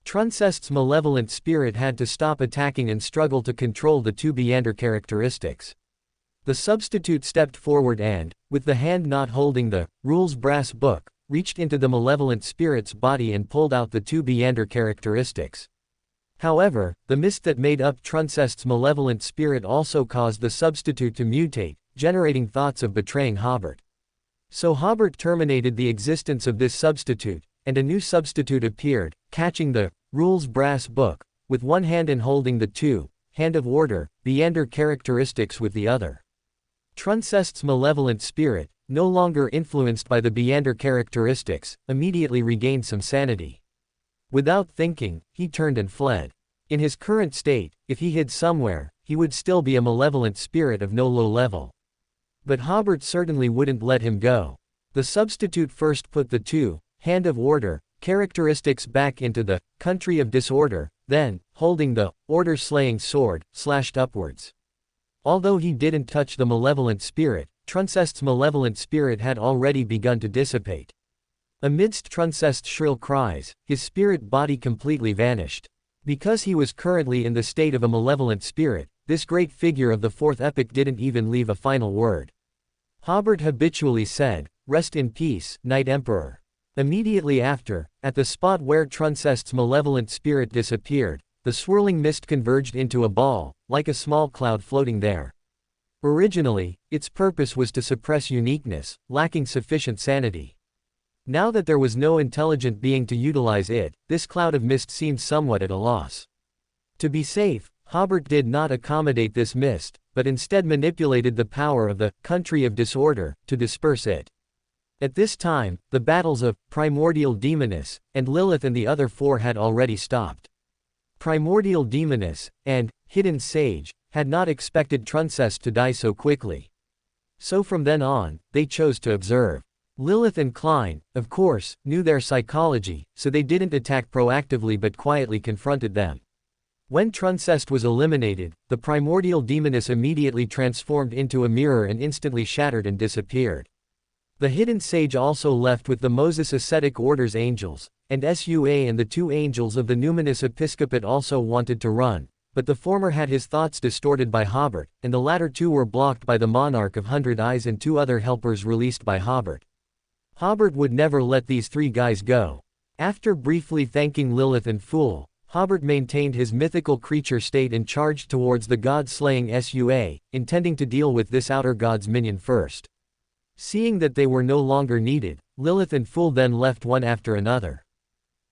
Truncest's malevolent spirit had to stop attacking and struggle to control the two Beander characteristics. The substitute stepped forward and, with the hand not holding the Rules Brass Book, reached into the malevolent spirit's body and pulled out the two Beander characteristics. However, the mist that made up Truncest's malevolent spirit also caused the substitute to mutate, generating thoughts of betraying Hobert. So Hobert terminated the existence of this substitute, and a new substitute appeared, catching the Rules Brass Book with one hand and holding the two Hand of Order Beander characteristics with the other. Truncest's malevolent spirit, no longer influenced by the Beander characteristics, immediately regained some sanity. Without thinking, he turned and fled. In his current state, if he hid somewhere, he would still be a malevolent spirit of no low level. But Hobert certainly wouldn't let him go. The substitute first put the two Hand of Order characteristics back into the Country of Disorder, then, holding the Order-slaying sword, slashed upwards. Although he didn't touch the malevolent spirit, Truncest's malevolent spirit had already begun to dissipate. Amidst Truncest's shrill cries, his spirit body completely vanished. Because he was currently in the state of a malevolent spirit, this great figure of the fourth epoch didn't even leave a final word. Hobert habitually said, "Rest in peace, Knight Emperor." Immediately after, at the spot where Truncest's malevolent spirit disappeared, the swirling mist converged into a ball, like a small cloud floating there. Originally, its purpose was to suppress uniqueness, lacking sufficient sanity. Now that there was no intelligent being to utilize it, this cloud of mist seemed somewhat at a loss. To be safe, Hobert did not accommodate this mist, but instead manipulated the power of the Country of Disorder to disperse it. At this time, the battles of Primordial Demoness and Lilith and the other four had already stopped. Primordial Demoness and Hidden Sage had not expected Truncest to die so quickly. So from then on, they chose to observe. Lilith and Klein, of course, knew their psychology, so they didn't attack proactively but quietly confronted them. When Truncest was eliminated, the Primordial Demoness immediately transformed into a mirror and instantly shattered and disappeared. The Hidden Sage also left with the Moses Ascetic Order's angels, and Sua and the two angels of the Numinous Episcopate also wanted to run, but the former had his thoughts distorted by Hobert, and the latter two were blocked by the Monarch of 100 Eyes and two other helpers released by Hobert. Hobert would never let these three guys go. After briefly thanking Lilith and Fool, Hobert maintained his mythical creature state and charged towards the god-slaying Sua, intending to deal with this outer god's minion first. Seeing that they were no longer needed, Lilith and Fool then left one after another.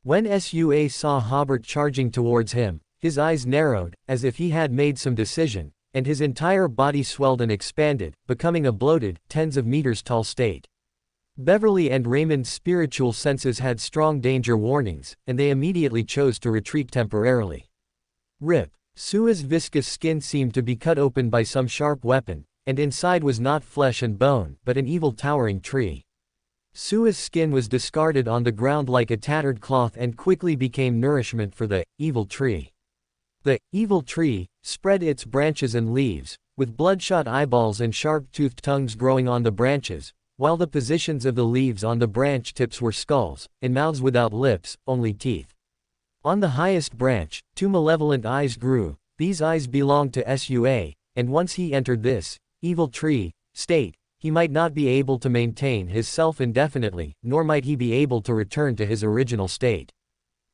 When Sua saw Hobert charging towards him, his eyes narrowed, as if he had made some decision, and his entire body swelled and expanded, becoming a bloated, tens of meters tall state. Beverly and Raymond's spiritual senses had strong danger warnings, and they immediately chose to retreat temporarily. Rip. Sua's viscous skin seemed to be cut open by some sharp weapon, and inside was not flesh and bone, but an evil towering tree. Sua's skin was discarded on the ground like a tattered cloth and quickly became nourishment for the evil tree. The evil tree spread its branches and leaves, with bloodshot eyeballs and sharp-toothed tongues growing on the branches, while the positions of the leaves on the branch tips were skulls, and mouths without lips, only teeth. On the highest branch, two malevolent eyes grew. These eyes belonged to Sua, and once he entered this evil tree state, he might not be able to maintain his self indefinitely, nor might he be able to return to his original state.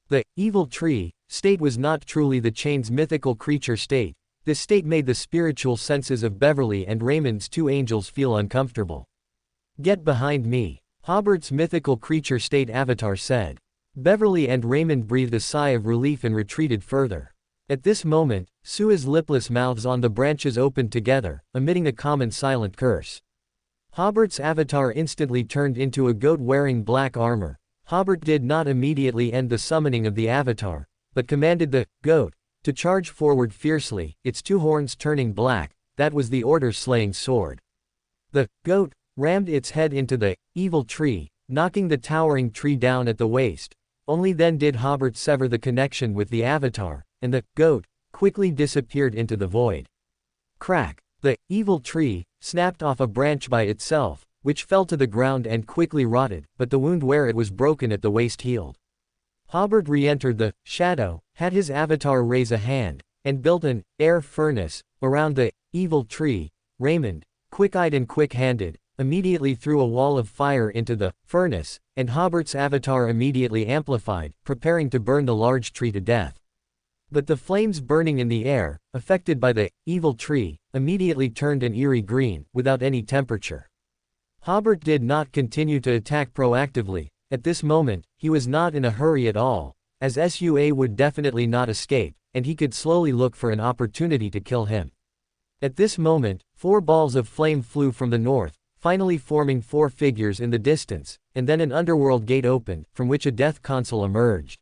The evil tree state was not truly the chain's mythical creature state. This state made the spiritual senses of Beverly and Raymond's two angels feel uncomfortable. "Get behind me," Hobert's mythical creature state avatar said. Beverly and Raymond breathed a sigh of relief and retreated further. At this moment, Sua's lipless mouths on the branches opened together, emitting a common silent curse. Hobert's avatar instantly turned into a goat wearing black armor. Hobert did not immediately end the summoning of the avatar, but commanded the goat to charge forward fiercely, its two horns turning black. That was the order's slaying sword. The goat rammed its head into the evil tree, knocking the towering tree down at the waist. Only then did Hobert sever the connection with the avatar, and the goat quickly disappeared into the void. Crack! The evil tree snapped off a branch by itself, which fell to the ground and quickly rotted, but the wound where it was broken at the waist healed. Hobert re-entered the shadow, had his avatar raise a hand, and built an air furnace around the evil tree. Raymond, quick-eyed and quick-handed, immediately threw a wall of fire into the furnace, and Hobert's avatar immediately amplified, preparing to burn the large tree to death. But the flames burning in the air, affected by the evil tree, immediately turned an eerie green, without any temperature. Hobert did not continue to attack proactively. At this moment, he was not in a hurry at all, as Sua would definitely not escape, and he could slowly look for an opportunity to kill him. At this moment, 4 balls of flame flew from the north, finally forming 4 figures in the distance, and then an underworld gate opened, from which a death console emerged.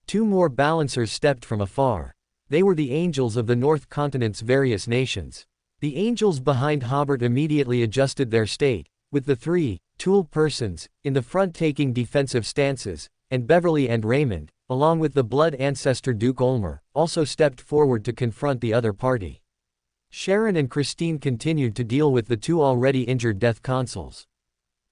2 more balancers stepped from afar. They were the angels of the North Continent's various nations. The angels behind Hobert immediately adjusted their state, with the 3 tool persons in the front taking defensive stances, and Beverly and Raymond, along with the blood ancestor Duke Ulmer, also stepped forward to confront the other party. Sharon and Christine continued to deal with the 2 already injured death consoles.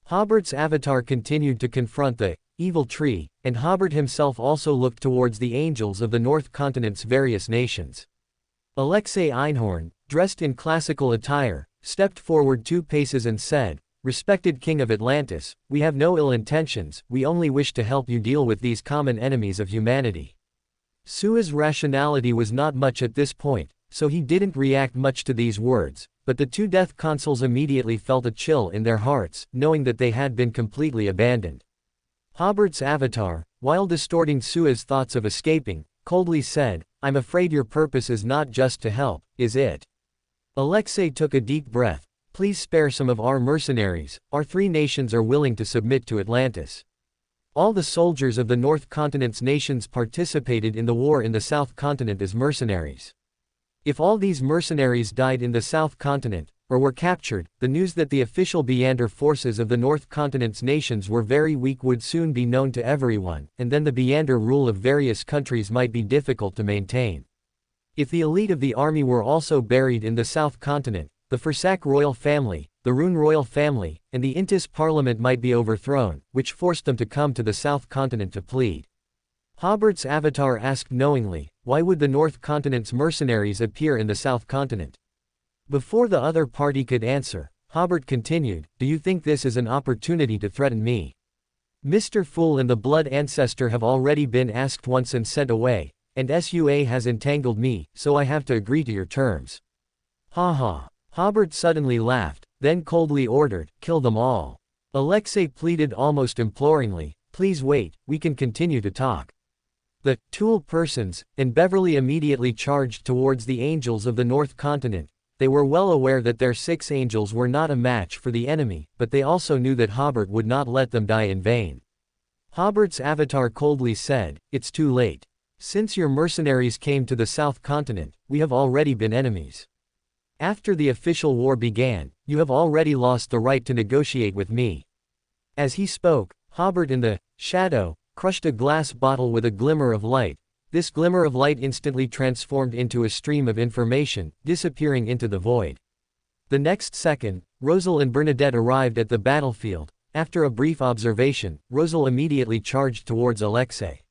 Hobert's avatar continued to confront the evil tree, and Hobert himself also looked towards the angels of the North Continent's various nations. Alexei Einhorn, dressed in classical attire, stepped forward 2 paces and said, "Respected King of Atlantis, we have no ill intentions, we only wish to help you deal with these common enemies of humanity." Sua's rationality was not much at this point, so he didn't react much to these words, but the 2 death consoles immediately felt a chill in their hearts, knowing that they had been completely abandoned. Hobert's avatar, while distorting Sua's thoughts of escaping, coldly said, "I'm afraid your purpose is not just to help, is it?" Alexei took a deep breath. "Please spare some of our mercenaries, our 3 nations are willing to submit to Atlantis." All the soldiers of the North Continent's nations participated in the war in the South Continent as mercenaries. If all these mercenaries died in the South Continent, or were captured, the news that the official Beyonder forces of the North Continent's nations were very weak would soon be known to everyone, and then the Beyonder rule of various countries might be difficult to maintain. If the elite of the army were also buried in the South Continent, the Fursak royal family, the Rune royal family, and the Intis parliament might be overthrown, which forced them to come to the South Continent to plead. Hobert's avatar asked knowingly, why would the North Continent's mercenaries appear in the South Continent? Before the other party could answer, Hobert continued, "Do you think this is an opportunity to threaten me? Mr. Fool and the Blood Ancestor have already been asked once and sent away, and Sua has entangled me, so I have to agree to your terms." "Ha ha." Hobert suddenly laughed, then coldly ordered, "Kill them all." Alexei pleaded almost imploringly, "Please wait, we can continue to talk." The tool persons and Beverly immediately charged towards the angels of the North Continent. They were well aware that their 6 angels were not a match for the enemy, but they also knew that Hobert would not let them die in vain. Hobert's avatar coldly said, "It's too late. Since your mercenaries came to the South Continent, we have already been enemies. After the official war began, you have already lost the right to negotiate with me." As he spoke, Hobert in the shadow crushed a glass bottle with a glimmer of light. This glimmer of light instantly transformed into a stream of information, disappearing into the void. The next second, Rosal and Bernadette arrived at the battlefield. After a brief observation, Rosal immediately charged towards Alexei.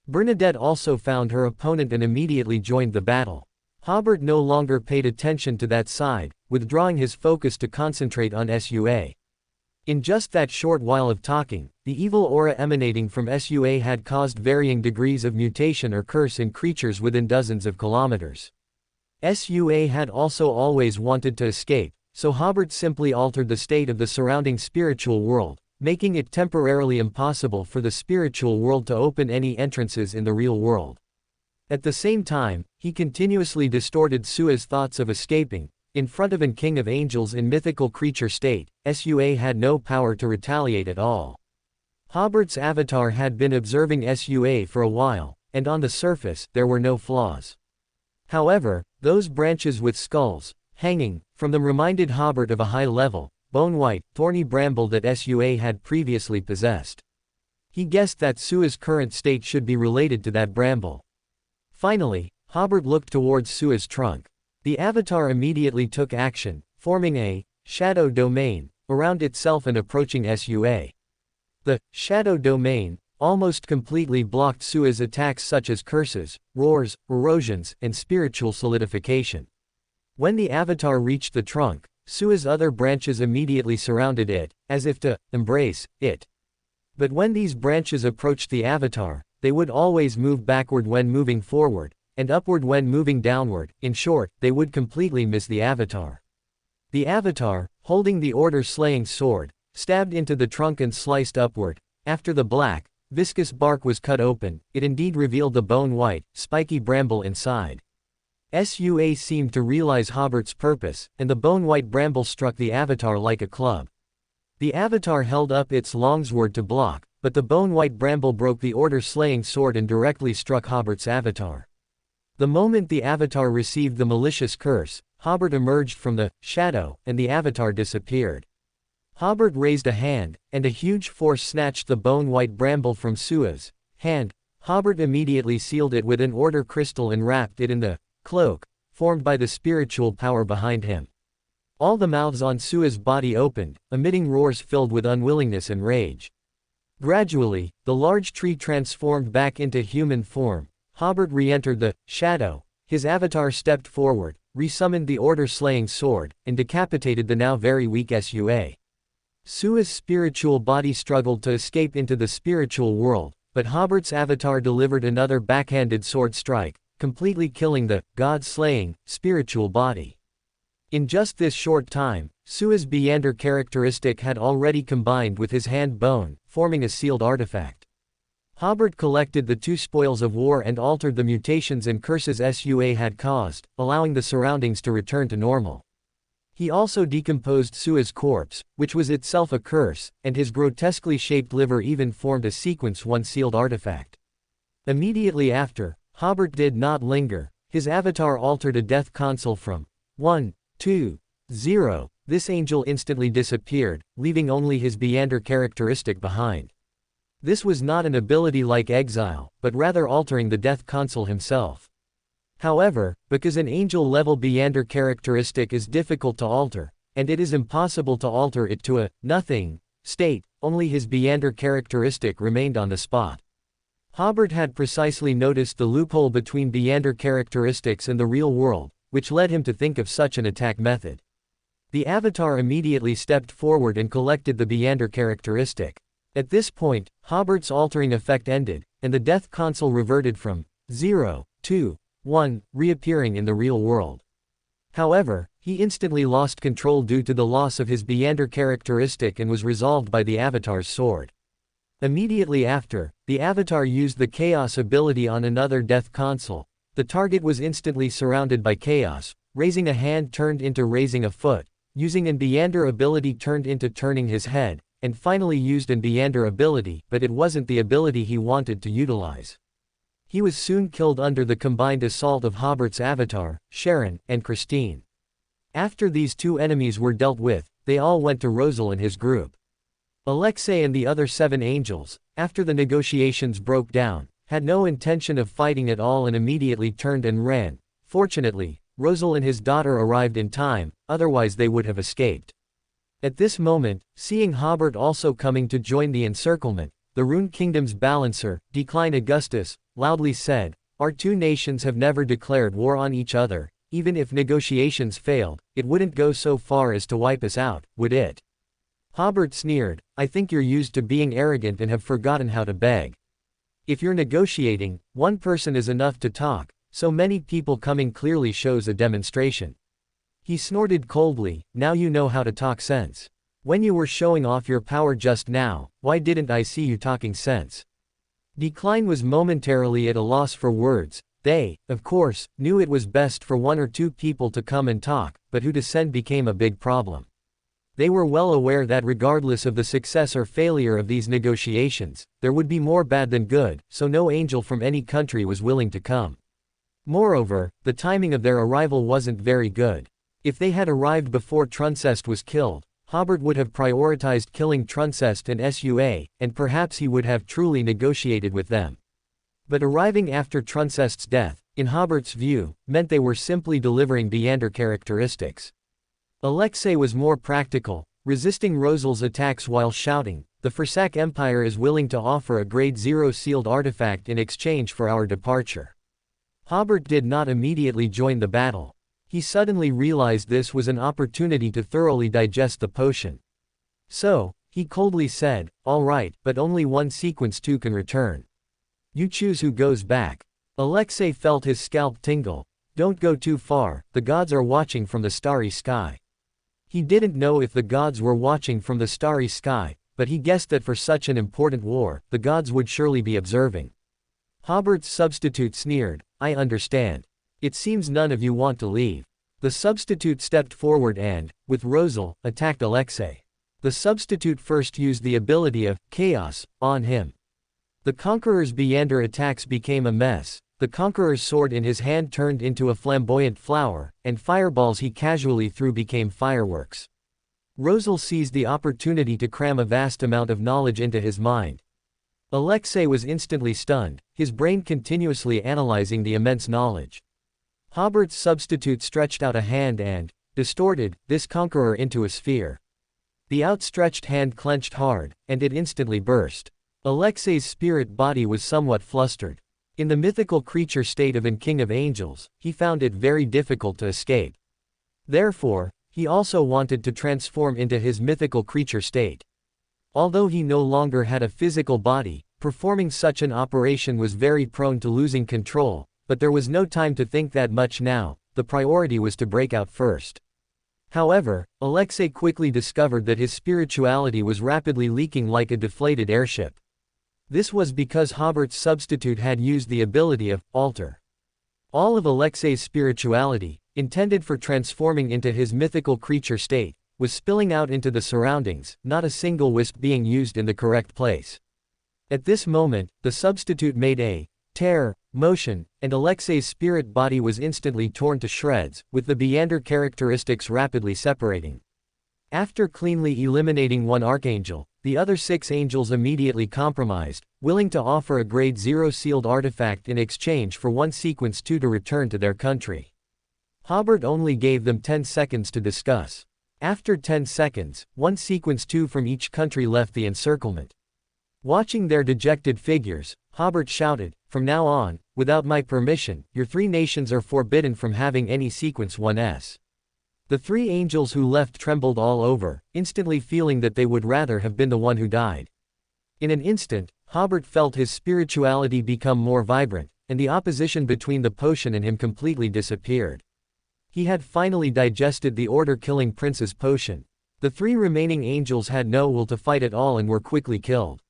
Bernadette also found her opponent and immediately joined the battle. Hobert no longer paid attention to that side, withdrawing his focus to concentrate on SUA. In just that short while of talking, the evil aura emanating from SUA had caused varying degrees of mutation or curse in creatures within dozens of kilometers. SUA had also always wanted to escape, so Hobert simply altered the state of the surrounding spiritual world, making it temporarily impossible for the spiritual world to open any entrances in the real world. At the same time, he continuously distorted Sua's thoughts of escaping. In front of an king of angels in mythical creature state, SUA had no power to retaliate at all. Hobert's avatar had been observing SUA for a while, and on the surface, there were no flaws. However, those branches with skulls, hanging from them reminded Hobert of a high-level, bone-white, thorny bramble that SUA had previously possessed. He guessed that Sua's current state should be related to that bramble. Finally, Hobert looked towards Sua's trunk. The avatar immediately took action, forming a shadow domain around itself and approaching SUA. The shadow domain almost completely blocked Sua's attacks such as curses, roars, erosions, and spiritual solidification. When the avatar reached the trunk, Sua's other branches immediately surrounded it, as if to embrace it. But when these branches approached the avatar, they would always move backward when moving forward, and upward when moving downward. In short, they would completely miss the avatar. The avatar, holding the order-slaying sword, stabbed into the trunk and sliced upward. After the black, viscous bark was cut open, it indeed revealed the bone-white, spiky bramble inside. SUA seemed to realize Hobert's purpose, and the bone-white bramble struck the avatar like a club. The avatar held up its long sword to block, but the bone-white bramble broke the order-slaying sword and directly struck Hobert's avatar. The moment the avatar received the malicious curse, Hobert emerged from the shadow, and the avatar disappeared. Hobert raised a hand, and a huge force snatched the bone-white bramble from Sua's hand. Hobert immediately sealed it with an order crystal and wrapped it in the cloak formed by the spiritual power behind him. All the mouths on Sua's body opened, emitting roars filled with unwillingness and rage. Gradually, the large tree transformed back into human form. Hobert re-entered the shadow. His avatar stepped forward, resummoned the order-slaying sword, and decapitated the now very weak SUA. Sua's spiritual body struggled to escape into the spiritual world, but Hobert's avatar delivered another backhanded sword strike, completely killing the god-slaying spiritual body. In just this short time, Sua's Beander characteristic had already combined with his hand bone, forming a sealed artifact. Hobert collected the two spoils of war and altered the mutations and curses SUA had caused, allowing the surroundings to return to normal. He also decomposed Sua's corpse, which was itself a curse, and his grotesquely shaped liver even formed a sequence one sealed artifact. Immediately after, Hobert did not linger. His avatar altered a death console from 1, 2, 0. This angel instantly disappeared, leaving only his Beander characteristic behind. This was not an ability like exile, but rather altering the death console himself. However, because an angel-level Beander characteristic is difficult to alter, and it is impossible to alter it to a nothing state, only his Beander characteristic remained on the spot. Hobert had precisely noticed the loophole between Beander characteristics and the real world, which led him to think of such an attack method. The avatar immediately stepped forward and collected the Beander characteristic. At this point, Hobert's altering effect ended, and the death console reverted from 0 to 1, reappearing in the real world. However, he instantly lost control due to the loss of his Beander characteristic and was resolved by the avatar's sword. Immediately after, the avatar used the chaos ability on another death console. The target was instantly surrounded by chaos. Raising a hand turned into raising a foot, using an Beander ability turned into turning his head, and finally used an Beander ability, but it wasn't the ability he wanted to utilize. He was soon killed under the combined assault of Hobert's avatar, Sharon, and Christine. After these two enemies were dealt with, they all went to Rosal and his group. Alexei and the other 7 angels, after the negotiations broke down, had no intention of fighting at all and immediately turned and ran. Fortunately, Rosal and his daughter arrived in time, otherwise they would have escaped. At this moment, seeing Hobert also coming to join the encirclement, the Rune Kingdom's balancer, Decline Augustus, loudly said, "Our two nations have never declared war on each other, even if negotiations failed, it wouldn't go so far as to wipe us out, would it? Hobert sneered, I think you're used to being arrogant and have forgotten how to beg. If you're negotiating, one person is enough to talk, so many people coming clearly shows a demonstration. He snorted coldly, now you know how to talk sense. When you were showing off your power just now, why didn't I see you talking sense? Decline was momentarily at a loss for words. They, of course, knew it was best for one or two people to come and talk, but who to send became a big problem. They were well aware that regardless of the success or failure of these negotiations, there would be more bad than good, so no angel from any country was willing to come. Moreover, the timing of their arrival wasn't very good. If they had arrived before Truncest was killed, Hobert would have prioritized killing Truncest and Sua, and perhaps he would have truly negotiated with them. But arriving after Truncest's death, in Hobert's view, meant they were simply delivering Beander characteristics. Alexei was more practical, resisting Rosel's attacks while shouting, the Fursak Empire is willing to offer a Grade 0 sealed artifact in exchange for our departure. Hobert did not immediately join the battle. He suddenly realized this was an opportunity to thoroughly digest the potion. So, he coldly said, all right, but only one sequence 2 can return. You choose who goes back. Alexei felt his scalp tingle. Don't go too far, the gods are watching from the starry sky. He didn't know if the gods were watching from the starry sky, but he guessed that for such an important war, the gods would surely be observing. Hobert's substitute sneered, I understand. It seems none of you want to leave. The substitute stepped forward and, with Rosal, attacked Alexei. The substitute first used the ability of chaos on him. The Conqueror's Beander attacks became a mess. The Conqueror's sword in his hand turned into a flamboyant flower, and fireballs he casually threw became fireworks. Rosal seized the opportunity to cram a vast amount of knowledge into his mind. Alexei was instantly stunned, his brain continuously analyzing the immense knowledge. Hobert's substitute stretched out a hand and, distorted, this Conqueror into a sphere. The outstretched hand clenched hard, and it instantly burst. Alexei's spirit body was somewhat flustered. In the mythical creature state of an King of Angels, he found it very difficult to escape. Therefore, he also wanted to transform into his mythical creature state. Although he no longer had a physical body, performing such an operation was very prone to losing control, but there was no time to think that much now, the priority was to break out first. However, Alexei quickly discovered that his spirituality was rapidly leaking like a deflated airship. This was because Hobert's substitute had used the ability of alter. All of Alexei's spirituality, intended for transforming into his mythical creature state, was spilling out into the surroundings, not a single wisp being used in the correct place. At this moment, the substitute made a tear motion, and Alexei's spirit body was instantly torn to shreds, with the Beander characteristics rapidly separating. After cleanly eliminating one archangel, the other 6 angels immediately compromised, willing to offer a Grade 0 sealed artifact in exchange for one sequence 2 to return to their country. Hobert only gave them 10 seconds to discuss. After 10 seconds, one sequence 2 from each country left the encirclement. Watching their dejected figures, Hobert shouted, from now on, without my permission, your 3 nations are forbidden from having any sequence 1s. The 3 angels who left trembled all over, instantly feeling that they would rather have been the one who died. In an instant, Hobert felt his spirituality become more vibrant, and the opposition between the potion and him completely disappeared. He had finally digested the order-killing prince's potion. The 3 remaining angels had no will to fight at all and were quickly killed.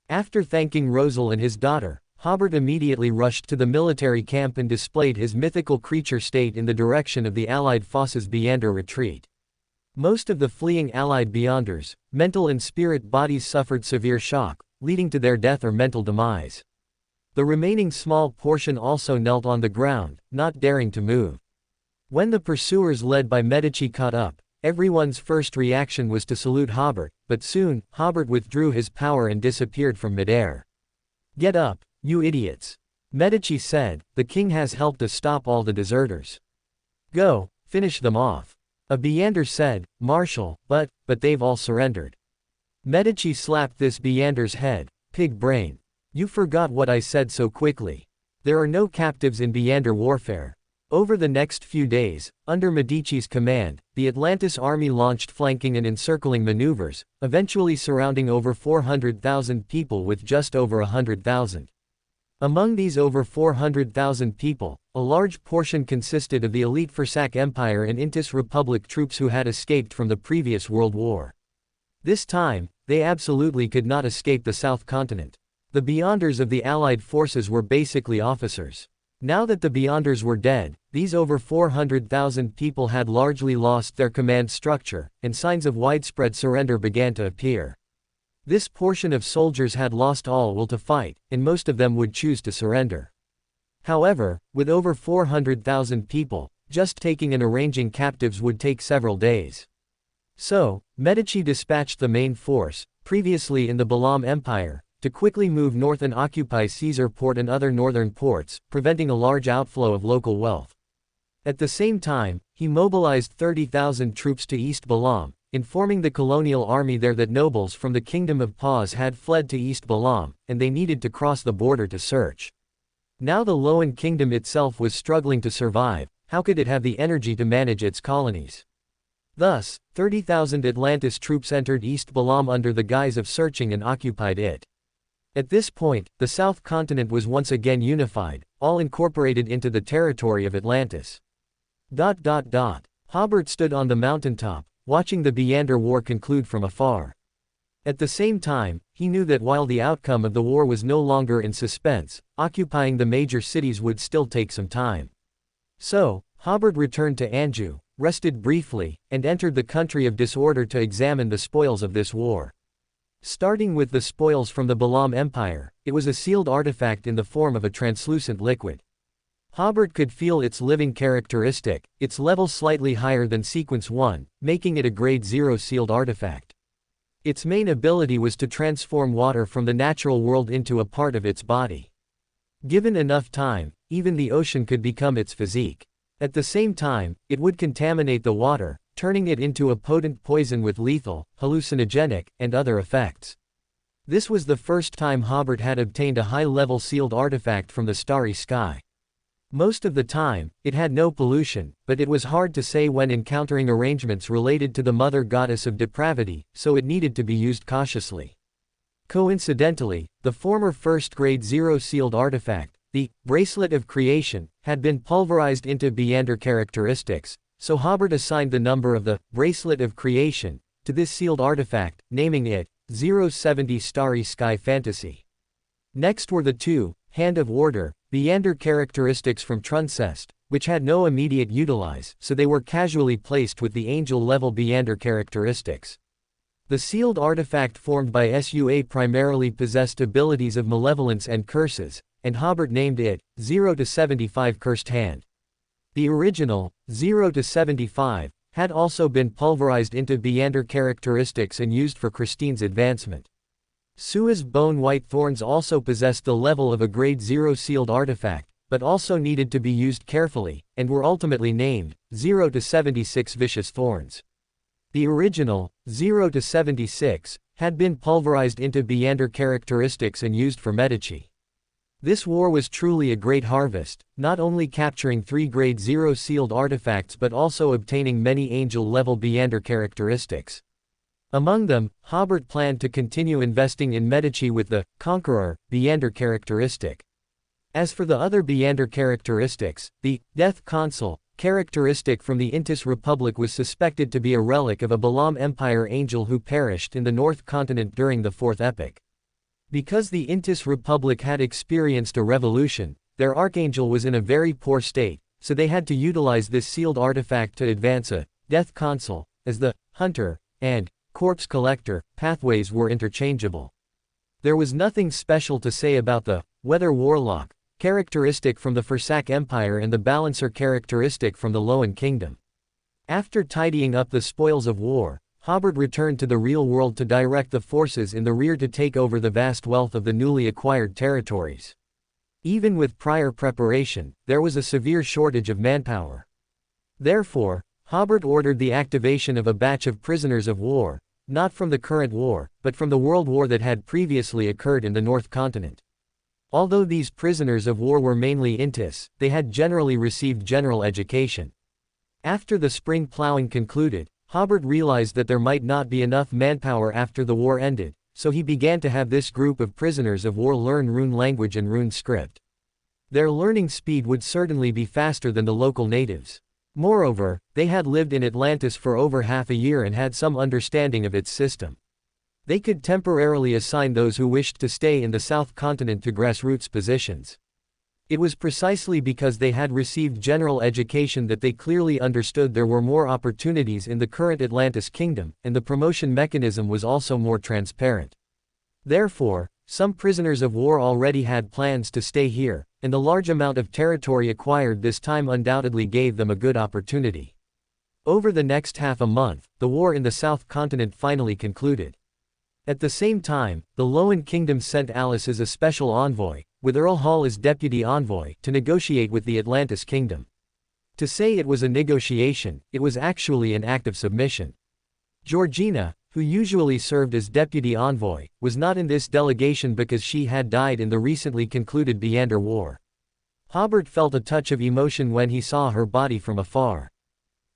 After thanking Rosal and his daughter, Hobert immediately rushed to the military camp and displayed his mythical creature state in the direction of the allied Foss's Beander retreat. Most of the fleeing allied Beanders, mental and spirit bodies suffered severe shock, leading to their death or mental demise. The remaining small portion also knelt on the ground, not daring to move. When the pursuers led by Medici caught up, everyone's first reaction was to salute Hobert, but soon, Hobert withdrew his power and disappeared from midair. Get up, you idiots. Medici said, the king has helped us stop all the deserters. Go, finish them off. A Beander said, Marshal, but they've all surrendered. Medici slapped this Beander's head, pig brain. You forgot what I said so quickly. There are no captives in Beander warfare. Over the next few days, under Medici's command, the Atlantis army launched flanking and encircling maneuvers, eventually surrounding over 400,000 people with just over 100,000. Among these over 400,000 people, a large portion consisted of the elite Fursak Empire and Intis Republic troops who had escaped from the previous World War. This time, they absolutely could not escape the South Continent. The Beyonders of the Allied forces were basically officers. Now that the Beyonders were dead, these over 400,000 people had largely lost their command structure, and signs of widespread surrender began to appear. This portion of soldiers had lost all will to fight, and most of them would choose to surrender. However, with over 400,000 people, just taking and arranging captives would take several days. So, Medici dispatched the main force, previously in the Balam Empire, to quickly move north and occupy Caesar Port and other northern ports, preventing a large outflow of local wealth. At the same time, he mobilized 30,000 troops to East Balam, informing the colonial army there that nobles from the Kingdom of Paz had fled to East Balam, and they needed to cross the border to search. Now the Loan Kingdom itself was struggling to survive, how could it have the energy to manage its colonies? Thus, 30,000 Atlantis troops entered East Balam under the guise of searching and occupied it. At this point, the South Continent was once again unified, all incorporated into the territory of Atlantis. Hobert stood on the mountaintop, watching the Beyonder War conclude from afar. At the same time, he knew that while the outcome of the war was no longer in suspense, occupying the major cities would still take some time. So, Hobert returned to Anjou, rested briefly, and entered the country of disorder to examine the spoils of this war. Starting with the spoils from the Balam Empire, it was a sealed artifact in the form of a translucent liquid. Hobert could feel its living characteristic, its level slightly higher than Sequence 1, making it a Grade 0 sealed artifact. Its main ability was to transform water from the natural world into a part of its body. Given enough time, even the ocean could become its physique. At the same time, it would contaminate the water, turning it into a potent poison with lethal, hallucinogenic, and other effects. This was the first time Hobert had obtained a high-level sealed artifact from the starry sky. Most of the time, it had no pollution, but it was hard to say when encountering arrangements related to the mother goddess of depravity, so it needed to be used cautiously. Coincidentally, the former first Grade 0 sealed artifact, the Bracelet of Creation, had been pulverized into Beyonder characteristics, so Hobert assigned the number of the Bracelet of Creation to this sealed artifact, naming it 070 Starry Sky Fantasy. Next were the two Hand of Order Beyonder characteristics from Truncest, which had no immediate utilize, so they were casually placed with the angel-level Beyonder characteristics. The sealed artifact formed by SUA primarily possessed abilities of malevolence and curses, and Hobert named it 0-75 Cursed Hand. The original, 0-75, had also been pulverized into Beyonder characteristics and used for Christine's advancement. Sua's Bone White Thorns also possessed the level of a Grade 0 sealed artifact, but also needed to be used carefully, and were ultimately named 0-76 Vicious Thorns. The original, 0-76, had been pulverized into Beyonder characteristics and used for Medici. This war was truly a great harvest, not only capturing 3 Grade 0 sealed artifacts but also obtaining many angel-level Beyonder characteristics. Among them, Hobert planned to continue investing in Medici with the Conqueror Beyonder characteristic. As for the other Beyonder characteristics, the Death Consul characteristic from the Intis Republic was suspected to be a relic of a Balam Empire angel who perished in the North Continent during the Fourth Epoch. Because the Intis Republic had experienced a revolution, their archangel was in a very poor state, so they had to utilize this sealed artifact to advance a Death Consul, as the Hunter and Corpse Collector pathways were interchangeable. There was nothing special to say about the Weather Warlock characteristic from the Fursak Empire and the Balancer characteristic from the Loan Kingdom. After tidying up the spoils of war, Hobert returned to the real world to direct the forces in the rear to take over the vast wealth of the newly acquired territories. Even with prior preparation, there was a severe shortage of manpower. Therefore, Hobert ordered the activation of a batch of prisoners of war, not from the current war, but from the world war that had previously occurred in the North Continent. Although these prisoners of war were mainly Intis, they had generally received general education. After the spring plowing concluded, Hobert realized that there might not be enough manpower after the war ended, so he began to have this group of prisoners of war learn rune language and rune script. Their learning speed would certainly be faster than the local natives. Moreover, they had lived in Atlantis for over half a year and had some understanding of its system. They could temporarily assign those who wished to stay in the South Continent to grassroots positions. It was precisely because they had received general education that they clearly understood there were more opportunities in the current Atlantis kingdom, and the promotion mechanism was also more transparent. Therefore, some prisoners of war already had plans to stay here, and the large amount of territory acquired this time undoubtedly gave them a good opportunity. Over the next half a month, the war in the South Continent finally concluded. At the same time, the Loan Kingdom sent Alice as a special envoy, with Earl Hall as deputy envoy, to negotiate with the Atlantis Kingdom. To say it was a negotiation, it was actually an act of submission. Georgina, who usually served as deputy envoy, was not in this delegation because she had died in the recently concluded Beander War. Hobert felt a touch of emotion when he saw her body from afar.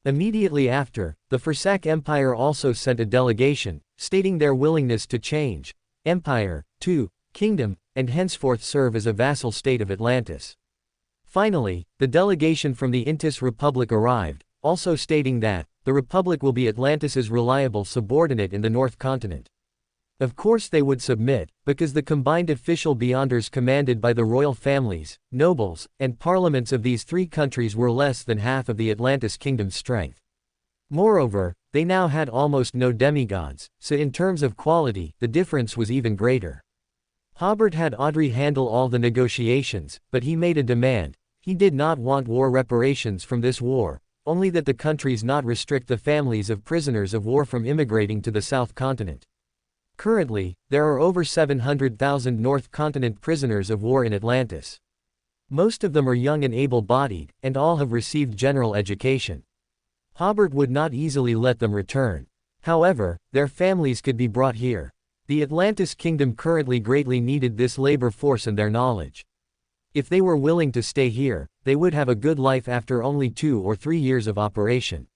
Immediately after, the Fursak Empire also sent a delegation, stating their willingness to change empire to kingdom, and henceforth serve as a vassal state of Atlantis. Finally, the delegation from the Intis Republic arrived, also stating that the Republic will be Atlantis's reliable subordinate in the North Continent. Of course they would submit, because the combined official Beyonders commanded by the royal families, nobles, and parliaments of these three countries were less than half of the Atlantis kingdom's strength. Moreover, they now had almost no demigods, so in terms of quality, the difference was even greater. Hobert had Audrey handle all the negotiations, but he made a demand. He did not want war reparations from this war, only that the countries not restrict the families of prisoners of war from immigrating to the South Continent. Currently, there are over 700,000 North Continent prisoners of war in Atlantis. Most of them are young and able-bodied, and all have received general education. Hobert would not easily let them return. However, their families could be brought here. The Atlantis Kingdom currently greatly needed this labor force and their knowledge. If they were willing to stay here, they would have a good life after only 2 or 3 years of operation.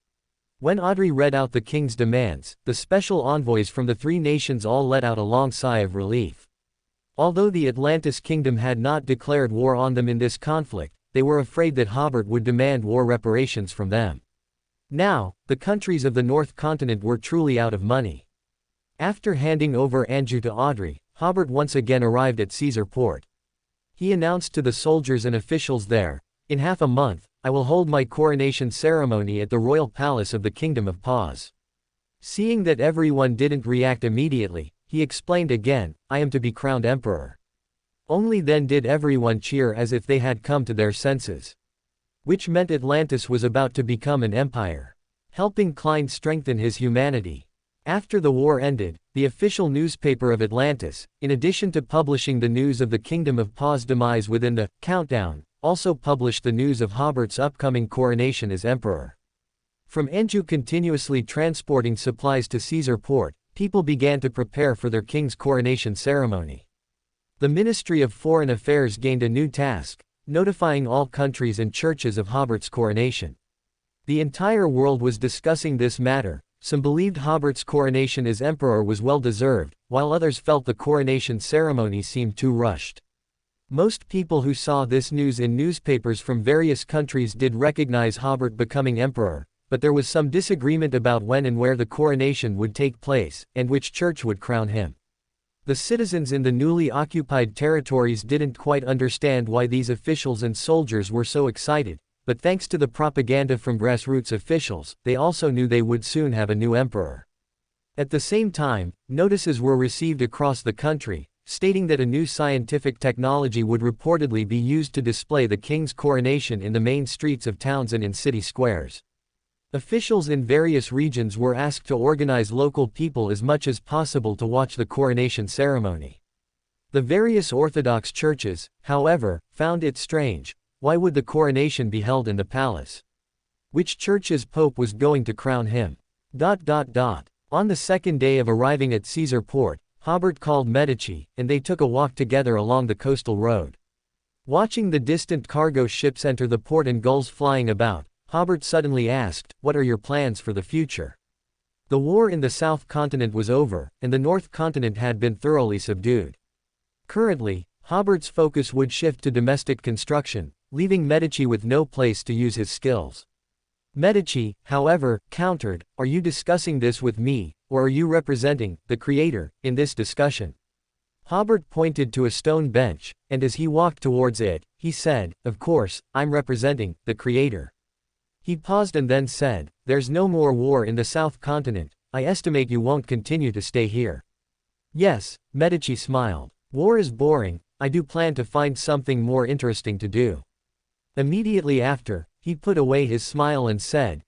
When Audrey read out the king's demands, the special envoys from the three nations all let out a long sigh of relief. Although the Atlantis Kingdom had not declared war on them in this conflict, they were afraid that Hobert would demand war reparations from them. Now, the countries of the North Continent were truly out of money. After handing over Anjou to Audrey, Hobert once again arrived at Caesar Port. He announced to the soldiers and officials there, "In half a month, I will hold my coronation ceremony at the royal palace of the Kingdom of Paz." Seeing that everyone didn't react immediately, he explained again, "I am to be crowned emperor." Only then did everyone cheer as if they had come to their senses. Which meant Atlantis was about to become an empire, helping Klein strengthen his humanity. After the war ended, the official newspaper of Atlantis, in addition to publishing the news of the Kingdom of Paz demise within the countdown, also published the news of Hobert's upcoming coronation as emperor. From Anjou continuously transporting supplies to Caesar Port, people began to prepare for their king's coronation ceremony. The Ministry of Foreign Affairs gained a new task, notifying all countries and churches of Hobert's coronation. The entire world was discussing this matter. Some believed Hobert's coronation as emperor was well-deserved, while others felt the coronation ceremony seemed too rushed. Most people who saw this news in newspapers from various countries did recognize Hobert becoming emperor, but there was some disagreement about when and where the coronation would take place, and which church would crown him. The citizens in the newly occupied territories didn't quite understand why these officials and soldiers were so excited, but thanks to the propaganda from grassroots officials, they also knew they would soon have a new emperor. At the same time, notices were received across the country, stating that a new scientific technology would reportedly be used to display the king's coronation in the main streets of towns and in city squares. Officials in various regions were asked to organize local people as much as possible to watch the coronation ceremony. The various Orthodox churches, however, found it strange. Why would the coronation be held in the palace? Which church's pope was going to crown him? On the second day of arriving at Caesar Port, Hobert called Medici, and they took a walk together along the coastal road. Watching the distant cargo ships enter the port and gulls flying about, Hobert suddenly asked, "What are your plans for the future?" The war in the South Continent was over, and the North Continent had been thoroughly subdued. Currently, Hobert's focus would shift to domestic construction, leaving Medici with no place to use his skills. Medici, however, countered, "Are you discussing this with me, or are you representing the Creator in this discussion?" Hobert pointed to a stone bench, and as he walked towards it, he said, "Of course, I'm representing the Creator." He paused and then said, "There's no more war in the South Continent. I estimate you won't continue to stay here." "Yes," Medici smiled. "War is boring. I do plan to find something more interesting to do." Immediately after, he put away his smile and said,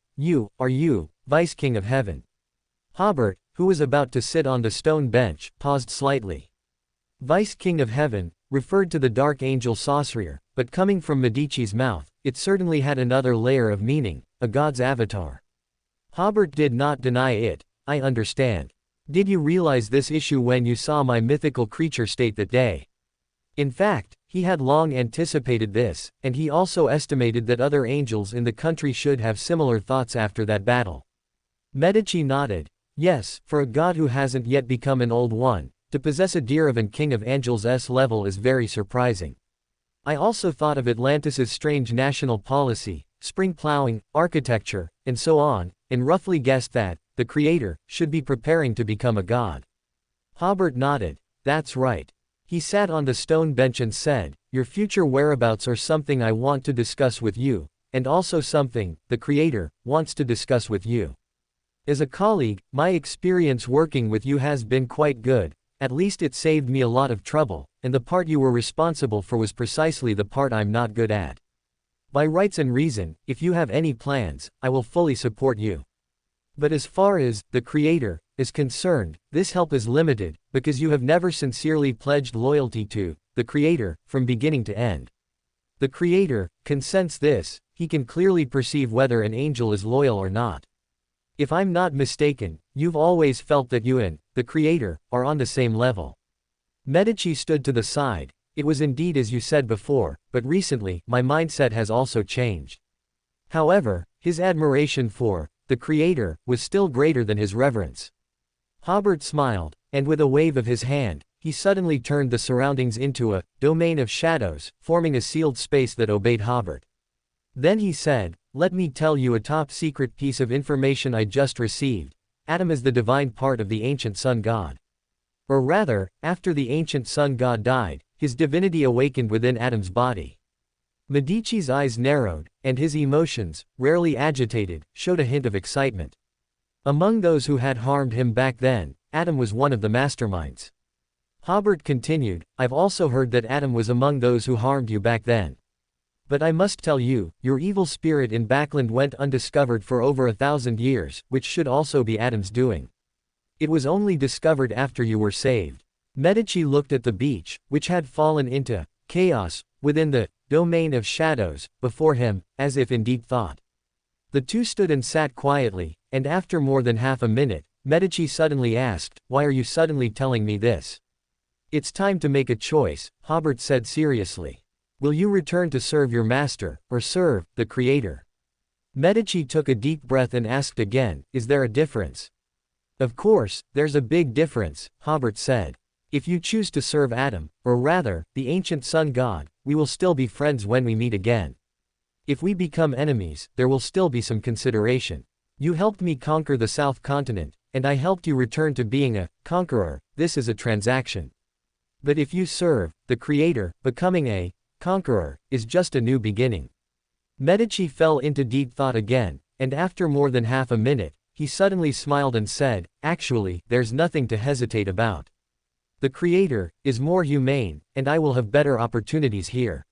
Are you, Vice King of Heaven?" Hobert, who was about to sit on the stone bench, paused slightly. Vice King of Heaven referred to the dark angel sorcerer, but coming from Medici's mouth, it certainly had another layer of meaning, a god's avatar. Hobert did not deny it. "I understand. Did you realize this issue when you saw my mythical creature state that day?" In fact, he had long anticipated this, and he also estimated that other angels in the country should have similar thoughts after that battle. Medici nodded. "Yes, for a god who hasn't yet become an old one, to possess a Diravan King of Angels' level is very surprising. I also thought of Atlantis's strange national policy, spring plowing, architecture, and so on, and roughly guessed that the Creator should be preparing to become a god." Hobert nodded. "That's right." He sat on the stone bench and said, "Your future whereabouts are something I want to discuss with you, and also something the Creator wants to discuss with you. As a colleague, my experience working with you has been quite good. At least it saved me a lot of trouble, and the part you were responsible for was precisely the part I'm not good at. By rights and reason, if you have any plans, I will fully support you. But as far as the Creator is concerned, this help is limited, because you have never sincerely pledged loyalty to the Creator from beginning to end. The Creator can sense this. He can clearly perceive whether an angel is loyal or not. If I'm not mistaken, you've always felt that you and the Creator are on the same level." Medici stood to the side. "It was indeed as you said before, but recently, my mindset has also changed." However, his admiration for the Creator was still greater than his reverence. Hobert smiled, and with a wave of his hand, he suddenly turned the surroundings into a domain of shadows, forming a sealed space that obeyed Hobert. Then he said, "Let me tell you a top-secret piece of information I just received. Adam is the divine part of the ancient sun god. Or rather, after the ancient sun god died, his divinity awakened within Adam's body." Medici's eyes narrowed, and his emotions, rarely agitated, showed a hint of excitement. Among those who had harmed him back then, Adam was one of the masterminds. Hobert continued, "I've also heard that Adam was among those who harmed you back then. But I must tell you, your evil spirit in Backland went undiscovered for over 1,000 years, which should also be Adam's doing. It was only discovered after you were saved." Medici looked at the beach, which had fallen into chaos within the domain of shadows before him, as if in deep thought. The two stood and sat quietly, and after more than half a minute, Medici suddenly asked, "Why are you suddenly telling me this?" "It's time to make a choice," Hobert said seriously. "Will you return to serve your master, or serve the Creator?" Medici took a deep breath and asked again, "Is there a difference?" "Of course, there's a big difference," Hobert said. "If you choose to serve Adam, or rather, the ancient sun god, we will still be friends when we meet again. If we become enemies, there will still be some consideration. You helped me conquer the South Continent, and I helped you return to being a conqueror. This is a transaction. But if you serve the Creator, becoming a conqueror is just a new beginning." Medici fell into deep thought again, and after more than half a minute, he suddenly smiled and said, "Actually, there's nothing to hesitate about. The Creator is more humane, and I will have better opportunities here."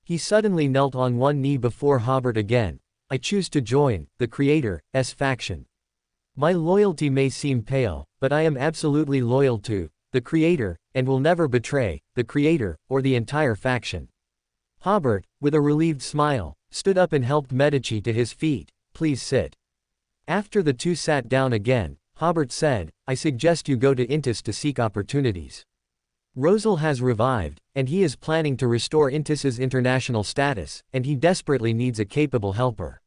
He suddenly knelt on one knee before Hobert again. "I choose to join the Creator's faction. My loyalty may seem pale, but I am absolutely loyal to the Creator, and will never betray the Creator or the entire faction." Hobert, with a relieved smile, stood up and helped Medici to his feet. "Please sit." After the two sat down again, Hobert said, I suggest you go to Intis to seek opportunities. Rosal has revived, and he is planning to restore Intis's international status, and he desperately needs a capable helper.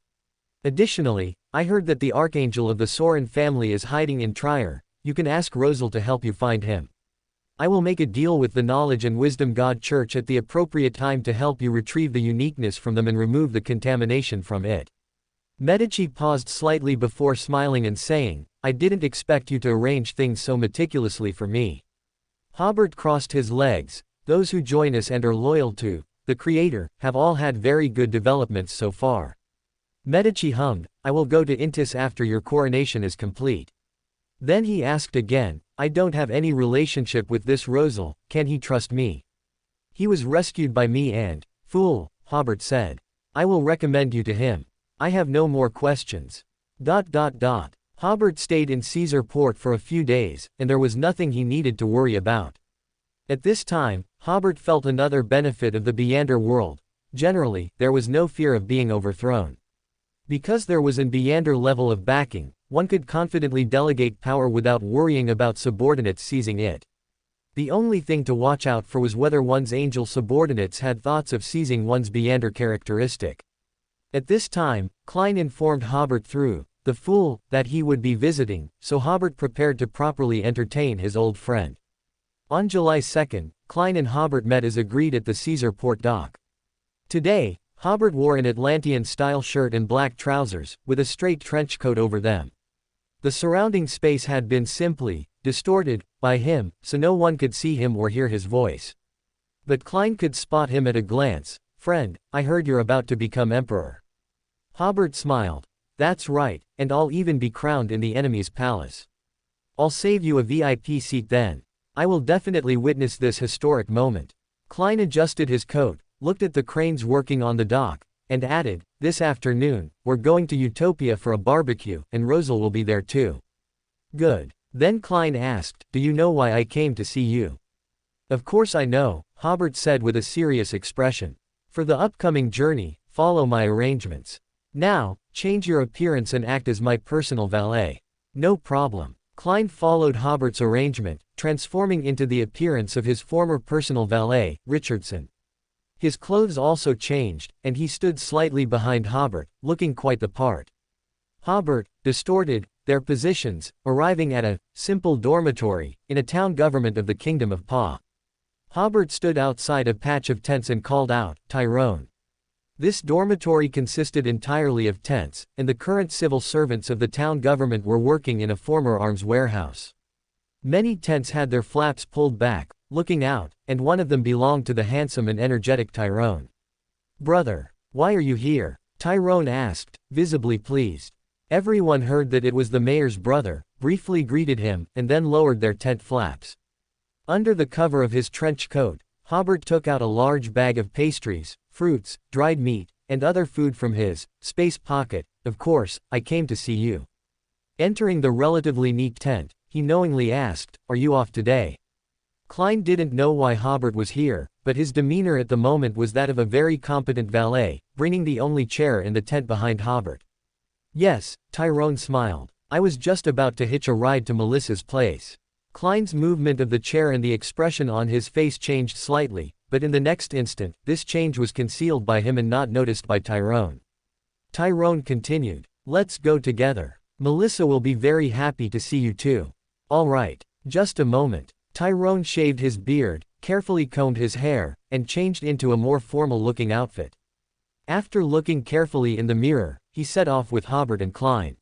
Additionally, I heard that the Archangel of the Sorin family is hiding in Trier. You can ask Rosal to help you find him. I will make a deal with the Knowledge and Wisdom God Church at the appropriate time to help you retrieve the uniqueness from them and remove the contamination from it. Medici paused slightly before smiling and saying, I didn't expect you to arrange things so meticulously for me. Hobert crossed his legs. Those who join us and are loyal to the Creator have all had very good developments so far. Medici hummed, I will go to Intis after your coronation is complete. Then he asked again, I don't have any relationship with this Rosal, can he trust me? He was rescued by me and, fool, Hobert said. I will recommend you to him. I have no more questions. Hobert stayed in Caesar Port for a few days, and there was nothing he needed to worry about. At this time, Hobert felt another benefit of the Beander world. Generally, there was no fear of being overthrown. Because there was an Beander level of backing, one could confidently delegate power without worrying about subordinates seizing it. The only thing to watch out for was whether one's angel subordinates had thoughts of seizing one's Beander characteristic. At this time, Klein informed Hobert through the fool that he would be visiting, so Hobert prepared to properly entertain his old friend. On July 2, Klein and Hobert met as agreed at the Caesar Port dock. Today, Hobert wore an Atlantean-style shirt and black trousers, with a straight trench coat over them. The surrounding space had been simply distorted by him, so no one could see him or hear his voice. But Klein could spot him at a glance. Friend, I heard you're about to become emperor. Hobert smiled. That's right, and I'll even be crowned in the enemy's palace. I'll save you a VIP seat then. I will definitely witness this historic moment. Klein adjusted his coat, looked at the cranes working on the dock, and added, this afternoon, we're going to Utopia for a barbecue, and Rosal will be there too. Good. Then Klein asked, do you know why I came to see you? Of course I know, Hobert said with a serious expression. For the upcoming journey, follow my arrangements. Now, change your appearance and act as my personal valet. No problem. Klein followed Hobert's arrangement, transforming into the appearance of his former personal valet, Richardson. His clothes also changed, and he stood slightly behind Hobert, looking quite the part. Hobert distorted their positions, arriving at a simple dormitory in a town government of the Kingdom of Pa. Hobert stood outside a patch of tents and called out, Tyrone. This dormitory consisted entirely of tents, and the current civil servants of the town government were working in a former arms warehouse. Many tents had their flaps pulled back, looking out, and one of them belonged to the handsome and energetic Tyrone. Brother, why are you here? Tyrone asked, visibly pleased. Everyone heard that it was the mayor's brother, briefly greeted him, and then lowered their tent flaps. Under the cover of his trench coat, Hobert took out a large bag of pastries, fruits, dried meat, and other food from his space pocket. Of course, I came to see you. Entering the relatively neat tent, he knowingly asked, are you off today? Klein didn't know why Hobert was here, but his demeanor at the moment was that of a very competent valet, bringing the only chair in the tent behind Hobert. Yes, Tyrone smiled. I was just about to hitch a ride to Melissa's place. Klein's movement of the chair and the expression on his face changed slightly, but in the next instant, this change was concealed by him and not noticed by Tyrone. Tyrone continued, let's go together. Melissa will be very happy to see you too. All right, just a moment. Tyrone shaved his beard, carefully combed his hair, and changed into a more formal-looking outfit. After looking carefully in the mirror, he set off with Hobert and Klein.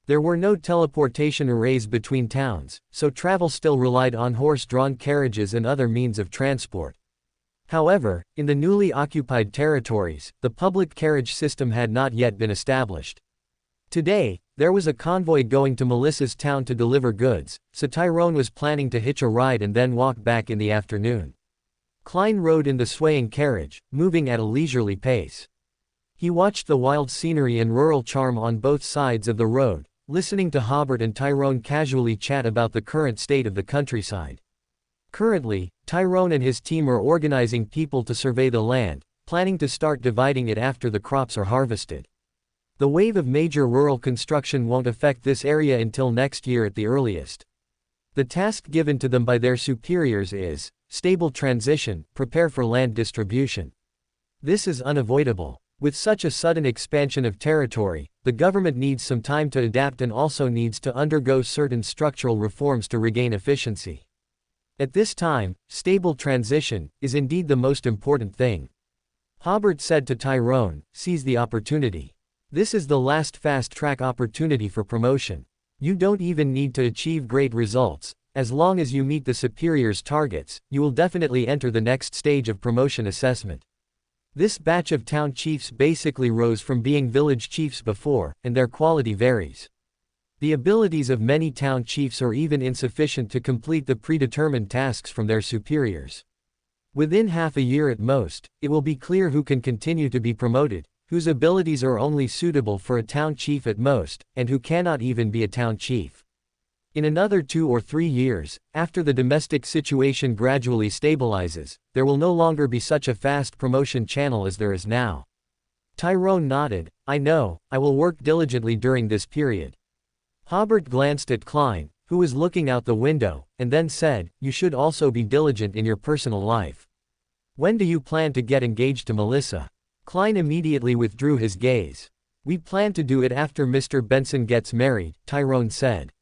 There were no teleportation arrays between towns, so travel still relied on horse-drawn carriages and other means of transport. However, in the newly occupied territories, the public carriage system had not yet been established. Today, there was a convoy going to Melissa's town to deliver goods, so Tyrone was planning to hitch a ride and then walk back in the afternoon. Klein rode in the swaying carriage, moving at a leisurely pace. He watched the wild scenery and rural charm on both sides of the road, listening to Hobert and Tyrone casually chat about the current state of the countryside. Currently, Tyrone and his team are organizing people to survey the land, planning to start dividing it after the crops are harvested. The wave of major rural construction won't affect this area until next year at the earliest. The task given to them by their superiors is, stable transition, prepare for land distribution. This is unavoidable. With such a sudden expansion of territory, the government needs some time to adapt and also needs to undergo certain structural reforms to regain efficiency. At this time, stable transition is indeed the most important thing. Hobert said to Tyrone, seize the opportunity. This is the last fast-track opportunity for promotion. You don't even need to achieve great results. As long as you meet the superior's targets, you will definitely enter the next stage of promotion assessment. This batch of town chiefs basically rose from being village chiefs before, and their quality varies. The abilities of many town chiefs are even insufficient to complete the predetermined tasks from their superiors. Within half a year at most, it will be clear who can continue to be promoted, whose abilities are only suitable for a town chief at most, and who cannot even be a town chief. In another 2 or 3 years, after the domestic situation gradually stabilizes, there will no longer be such a fast promotion channel as there is now. Tyrone nodded. I know, I will work diligently during this period. Hobert glanced at Klein, who was looking out the window, and then said, you should also be diligent in your personal life. When do you plan to get engaged to Melissa? Klein immediately withdrew his gaze. We plan to do it after Mr. Benson gets married, Tyrone said.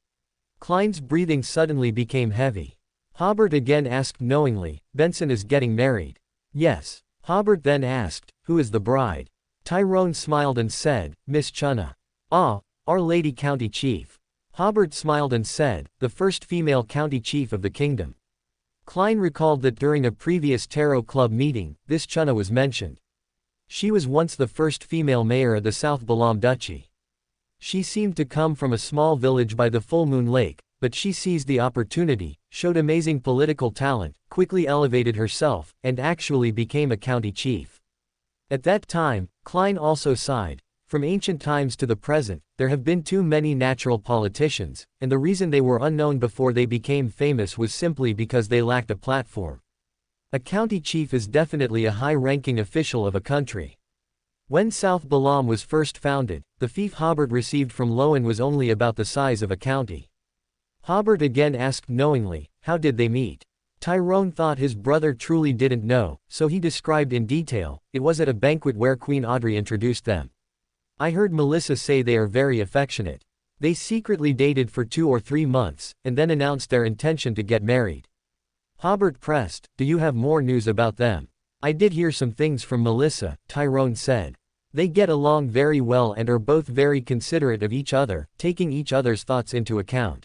Klein's breathing suddenly became heavy. Hobert again asked knowingly, Benson is getting married? Yes. Hobert then asked, who is the bride? Tyrone smiled and said, Miss Chunna. Ah, Our Lady County Chief. Hobert smiled and said, the first female county chief of the kingdom. Klein recalled that during a previous Tarot Club meeting, this Chunna was mentioned. She was once the first female mayor of the South Balam Duchy. She seemed to come from a small village by the Full Moon Lake, but she seized the opportunity, showed amazing political talent, quickly elevated herself, and actually became a county chief. At that time, Klein also sighed. From ancient times to the present, there have been too many natural politicians, and the reason they were unknown before they became famous was simply because they lacked a platform. A county chief is definitely a high-ranking official of a country. When South Balam was first founded, the fief Hobert received from Lowen was only about the size of a county. Hobert again asked knowingly, how did they meet? Tyrone thought his brother truly didn't know, so he described in detail, it was at a banquet where Queen Audrey introduced them. I heard Melissa say they are very affectionate. They secretly dated for 2 or 3 months, and then announced their intention to get married. Hobert pressed, do you have more news about them? I did hear some things from Melissa, Tyrone said. They get along very well and are both very considerate of each other, taking each other's thoughts into account.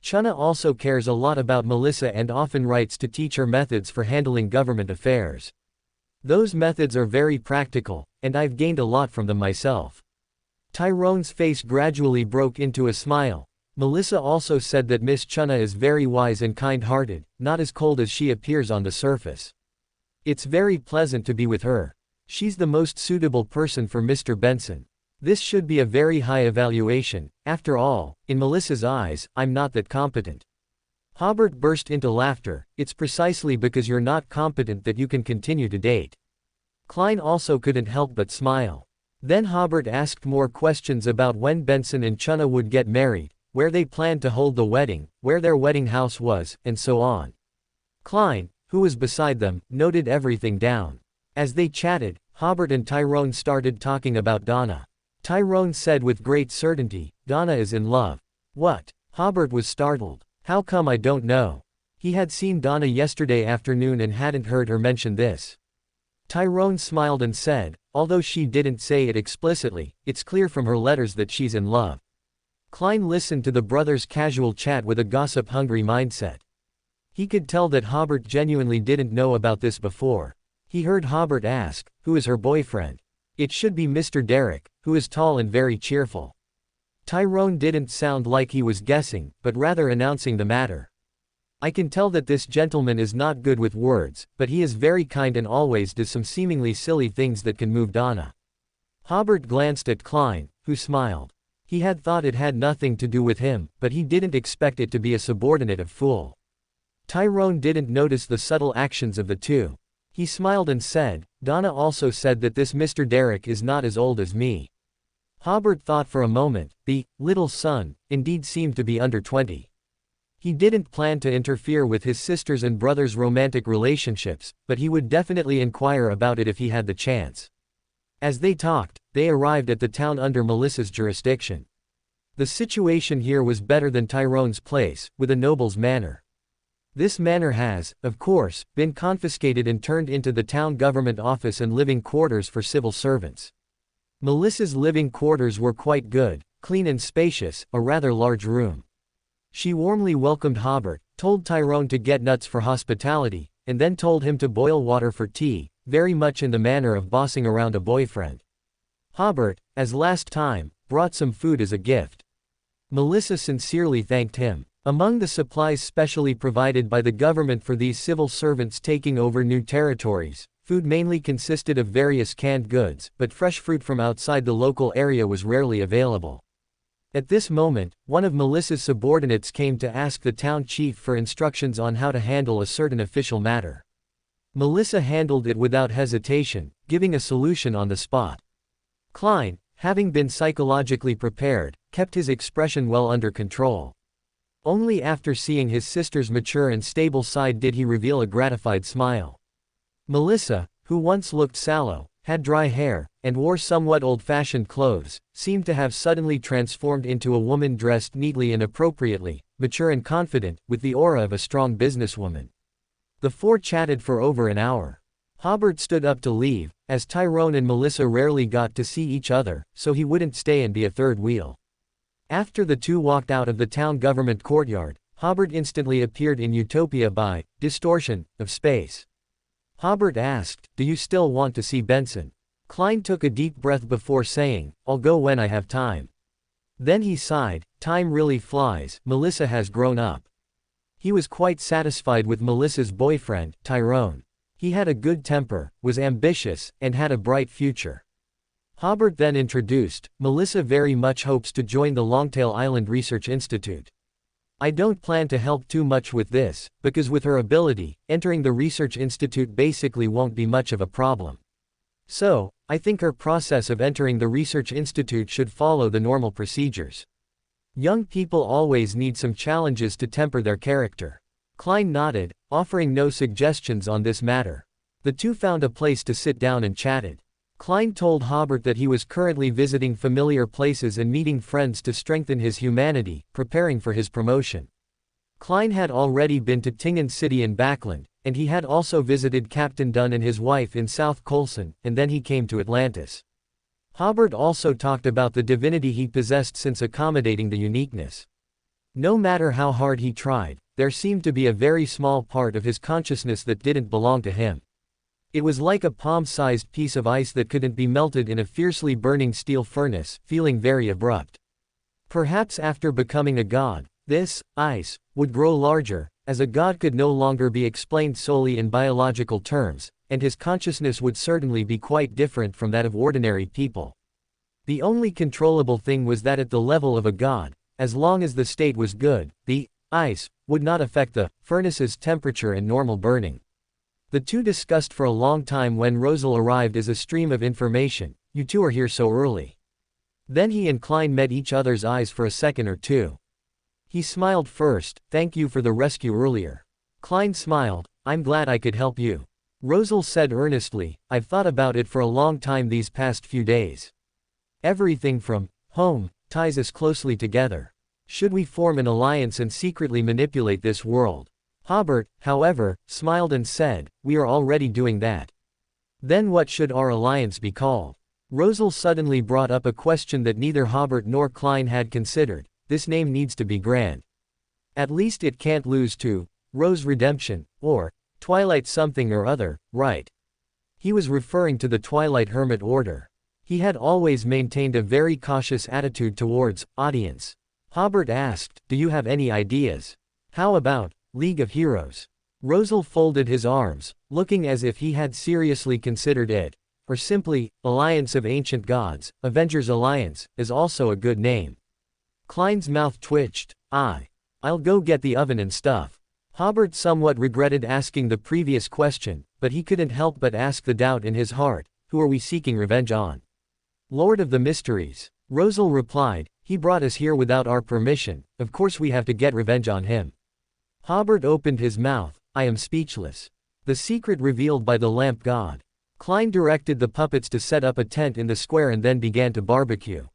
Chunna also cares a lot about Melissa and often writes to teach her methods for handling government affairs. Those methods are very practical, and I've gained a lot from them myself. Tyrone's face gradually broke into a smile. Melissa also said that Miss Chunna is very wise and kind-hearted, not as cold as she appears on the surface. It's very pleasant to be with her. She's the most suitable person for Mr. Benson. This should be a very high evaluation. After all, in Melissa's eyes, I'm not that competent. Hobert burst into laughter. It's precisely because you're not competent that you can continue to date. Klein also couldn't help but smile. Then Hobert asked more questions about when Benson and Chunna would get married, where they planned to hold the wedding, where their wedding house was, and so on. Klein, who was beside them, noted everything down. As they chatted, Hobert and Tyrone started talking about Donna. Tyrone said with great certainty, Donna is in love. What? Hobert was startled. How come I don't know? He had seen Donna yesterday afternoon and hadn't heard her mention this. Tyrone smiled and said, although she didn't say it explicitly, it's clear from her letters that she's in love. Klein listened to the brothers' casual chat with a gossip-hungry mindset. He could tell that Hobert genuinely didn't know about this before. He heard Hobert ask, who is her boyfriend? It should be Mr. Derek, who is tall and very cheerful. Tyrone didn't sound like he was guessing, but rather announcing the matter. I can tell that this gentleman is not good with words, but he is very kind and always does some seemingly silly things that can move Donna. Hobert glanced at Klein, who smiled. He had thought it had nothing to do with him, but he didn't expect it to be a subordinate of Fool. Tyrone didn't notice the subtle actions of the two. He smiled and said, Donna also said that this Mr. Derek is not as old as me. Hobert thought for a moment. The little son indeed seemed to be under 20. He didn't plan to interfere with his sister's and brother's romantic relationships, but he would definitely inquire about it if he had the chance. As they talked, they arrived at the town under Melissa's jurisdiction. The situation here was better than Tyrone's place, with a noble's manor. This manor has, of course, been confiscated and turned into the town government office and living quarters for civil servants. Melissa's living quarters were quite good, clean and spacious, a rather large room. She warmly welcomed Hobert, told Tyrone to get nuts for hospitality, and then told him to boil water for tea, very much in the manner of bossing around a boyfriend. Hobert, as last time, brought some food as a gift. Melissa sincerely thanked him. Among the supplies specially provided by the government for these civil servants taking over new territories, food mainly consisted of various canned goods, but fresh fruit from outside the local area was rarely available. At this moment, one of Melissa's subordinates came to ask the town chief for instructions on how to handle a certain official matter. Melissa handled it without hesitation, giving a solution on the spot. Klein, having been psychologically prepared, kept his expression well under control. Only after seeing his sister's mature and stable side did he reveal a gratified smile. Melissa, who once looked sallow, had dry hair, and wore somewhat old-fashioned clothes, seemed to have suddenly transformed into a woman dressed neatly and appropriately, mature and confident, with the aura of a strong businesswoman. The four chatted for over an hour. Hobert stood up to leave, as Tyrone and Melissa rarely got to see each other, so he wouldn't stay and be a third wheel. After the two walked out of the town government courtyard, Hobert instantly appeared in Utopia by distortion of space. Hobert asked, "Do you still want to see Benson?" Klein took a deep breath before saying, "I'll go when I have time." Then he sighed, "Time really flies, Melissa has grown up." He was quite satisfied with Melissa's boyfriend, Tyrone. He had a good temper, was ambitious, and had a bright future. Hobert then introduced, "Melissa very much hopes to join the Longtail Island Research Institute. I don't plan to help too much with this, because with her ability, entering the research institute basically won't be much of a problem. So, I think her process of entering the research institute should follow the normal procedures. Young people always need some challenges to temper their character." Klein nodded, offering no suggestions on this matter. The two found a place to sit down and chatted. Klein told Hobert that he was currently visiting familiar places and meeting friends to strengthen his humanity, preparing for his promotion. Klein had already been to Tingen City in Backland, and he had also visited Captain Dunn and his wife in South Colson, and then he came to Atlantis. Hobert also talked about the divinity he possessed since accommodating the uniqueness. No matter how hard he tried, there seemed to be a very small part of his consciousness that didn't belong to him. It was like a palm-sized piece of ice that couldn't be melted in a fiercely burning steel furnace, feeling very abrupt. Perhaps after becoming a god, this ice would grow larger, as a god could no longer be explained solely in biological terms, and his consciousness would certainly be quite different from that of ordinary people. The only controllable thing was that at the level of a god, as long as the state was good, the ice would not affect the furnace's temperature and normal burning. The two discussed for a long time when Rosal arrived as a stream of information. "You two are here so early." Then he and Klein met each other's eyes for a second or two. He smiled first, "Thank you for the rescue earlier." Klein smiled, "I'm glad I could help you." Rosal said earnestly, "I've thought about it for a long time these past few days. Everything from home ties us closely together. Should we form an alliance and secretly manipulate this world?" Hobert, however, smiled and said, "We are already doing that." "Then what should our alliance be called?" Rosal suddenly brought up a question that neither Hobert nor Klein had considered. "This name needs to be grand. At least it can't lose to Rose Redemption, or Twilight something or other, right?" He was referring to the Twilight Hermit Order. He had always maintained a very cautious attitude towards audience. Hobert asked, "Do you have any ideas? How about League of Heroes?" Rosal folded his arms, looking as if he had seriously considered it. Or simply, Alliance of Ancient Gods, Avengers Alliance, is also a good name. Klein's mouth twitched. I'll go get the oven and stuff." Hobert somewhat regretted asking the previous question, but he couldn't help but ask the doubt in his heart, who are we seeking revenge on? Lord of the Mysteries. Rosal replied, "He brought us here without our permission, of course we have to get revenge on him." Hobert opened his mouth, "I am speechless." The secret revealed by the lamp god. Klein directed the puppets to set up a tent in the square and then began to barbecue.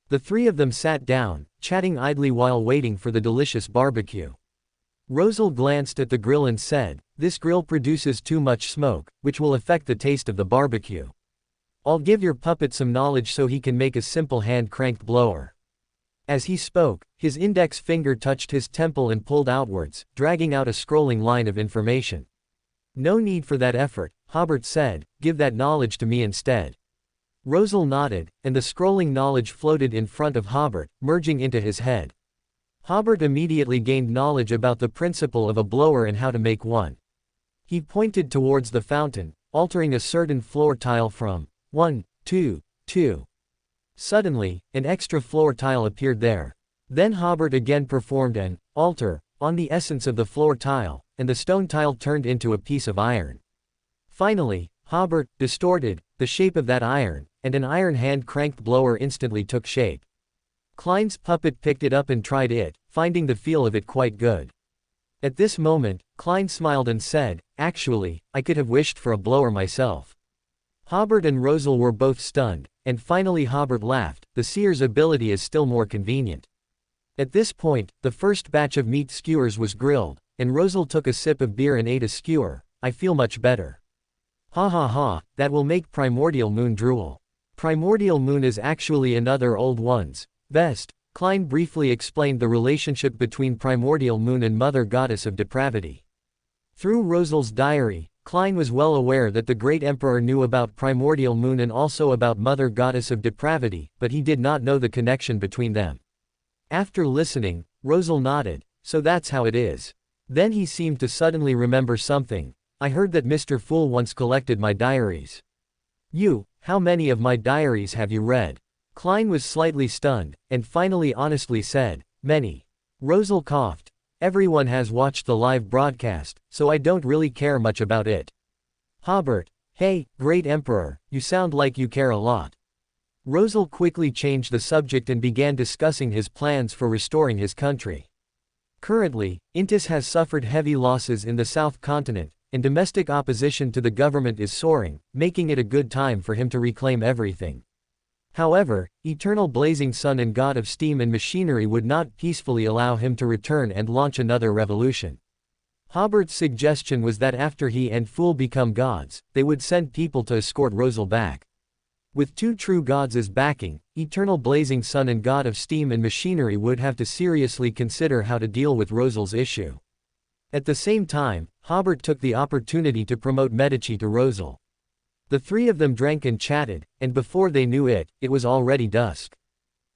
The three of them sat down, chatting idly while waiting for the delicious barbecue. Rosal glanced at the grill and said, "This grill produces too much smoke, which will affect the taste of the barbecue. I'll give your puppet some knowledge so he can make a simple hand-cranked blower." As he spoke, his index finger touched his temple and pulled outwards, dragging out a scrolling line of information. "No need for that effort," Hobert said, "give that knowledge to me instead." Rosal nodded, and the scrolling knowledge floated in front of Hobert, merging into his head. Hobert immediately gained knowledge about the principle of a blower and how to make one. He pointed towards the fountain, altering a certain floor tile from 1, 2, 2. Suddenly, an extra floor tile appeared there. Then Hobert again performed an alter on the essence of the floor tile, and the stone tile turned into a piece of iron. Finally, Hobert distorted the shape of that iron, and an iron hand-cranked blower instantly took shape. Klein's puppet picked it up and tried it, finding the feel of it quite good. At this moment, Klein smiled and said, "Actually, I could have wished for a blower myself." Hobert and Rosal were both stunned, and finally Hobert laughed, "The seer's ability is still more convenient." At this point, the first batch of meat skewers was grilled, and Rosal took a sip of beer and ate a skewer. "I feel much better." "Ha ha ha, that will make Primordial Moon drool." Primordial Moon is actually another old one's best. Klein briefly explained the relationship between Primordial Moon and Mother Goddess of Depravity. Through Rosal's diary, Klein was well aware that the Great Emperor knew about Primordial Moon and also about Mother Goddess of Depravity, but he did not know the connection between them. After listening, Rosal nodded, "So that's how it is." Then he seemed to suddenly remember something. "I heard that Mr. Fool once collected my diaries." How many of my diaries have you read?" Klein was slightly stunned, and finally honestly said, "Many." Rosal coughed. "Everyone has watched the live broadcast, so I don't really care much about it." Hobert, "Hey, Great Emperor, you sound like you care a lot." Rosal quickly changed the subject and began discussing his plans for restoring his country. Currently, Intis has suffered heavy losses in the South Continent, and domestic opposition to the government is soaring, making it a good time for him to reclaim everything. However, Eternal Blazing Sun and God of Steam and Machinery would not peacefully allow him to return and launch another revolution. Hobert's suggestion was that after he and Fool become gods, they would send people to escort Rosal back. With two true gods as backing, Eternal Blazing Sun and God of Steam and Machinery would have to seriously consider how to deal with Rosal's issue. At the same time, Hobert took the opportunity to promote Medici to Rosal. The three of them drank and chatted, and before they knew it, it was already dusk.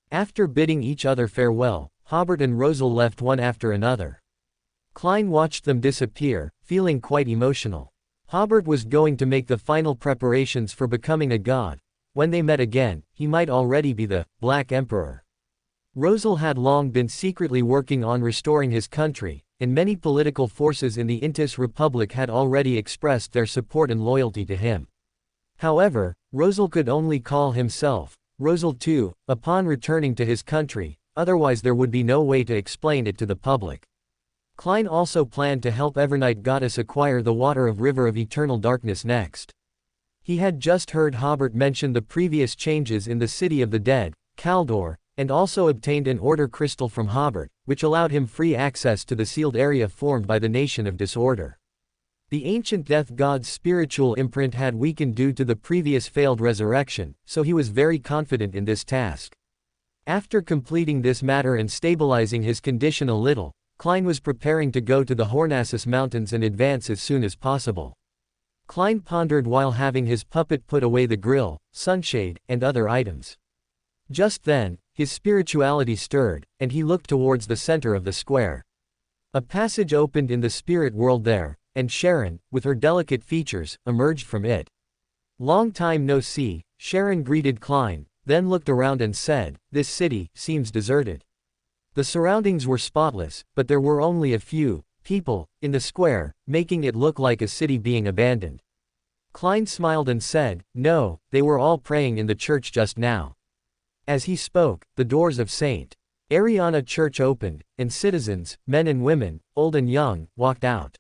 After bidding each other farewell, Hobert and Rosal left one after another. Klein watched them disappear, feeling quite emotional. Hobert was going to make the final preparations for becoming a god. When they met again, he might already be the Black Emperor. Rosal had long been secretly working on restoring his country, and many political forces in the Intis Republic had already expressed their support and loyalty to him. However, Rosal could only call himself Rosal II upon returning to his country, otherwise there would be no way to explain it to the public. Klein also planned to help Evernight Goddess acquire the water of River of Eternal Darkness next. He had just heard Hobert mention the previous changes in the City of the Dead, Kaldor, and also obtained an order crystal from Hobert, which allowed him free access to the sealed area formed by the Nation of Disorder. The ancient death god's spiritual imprint had weakened due to the previous failed resurrection, so he was very confident in this task. After completing this matter and stabilizing his condition a little, Klein was preparing to go to the Hornassus Mountains and advance as soon as possible. Klein pondered while having his puppet put away the grill, sunshade, and other items. Just then, his spirituality stirred, and he looked towards the center of the square. A passage opened in the spirit world there, and Sharon, with her delicate features, emerged from it. "Long time no see," Sharon greeted Klein, then looked around and said, "This city seems deserted." The surroundings were spotless, but there were only a few people in the square, making it look like a city being abandoned. Klein smiled and said, "No, they were all praying in the church just now." As he spoke, the doors of St. Ariana Church opened, and citizens, men and women, old and young, walked out.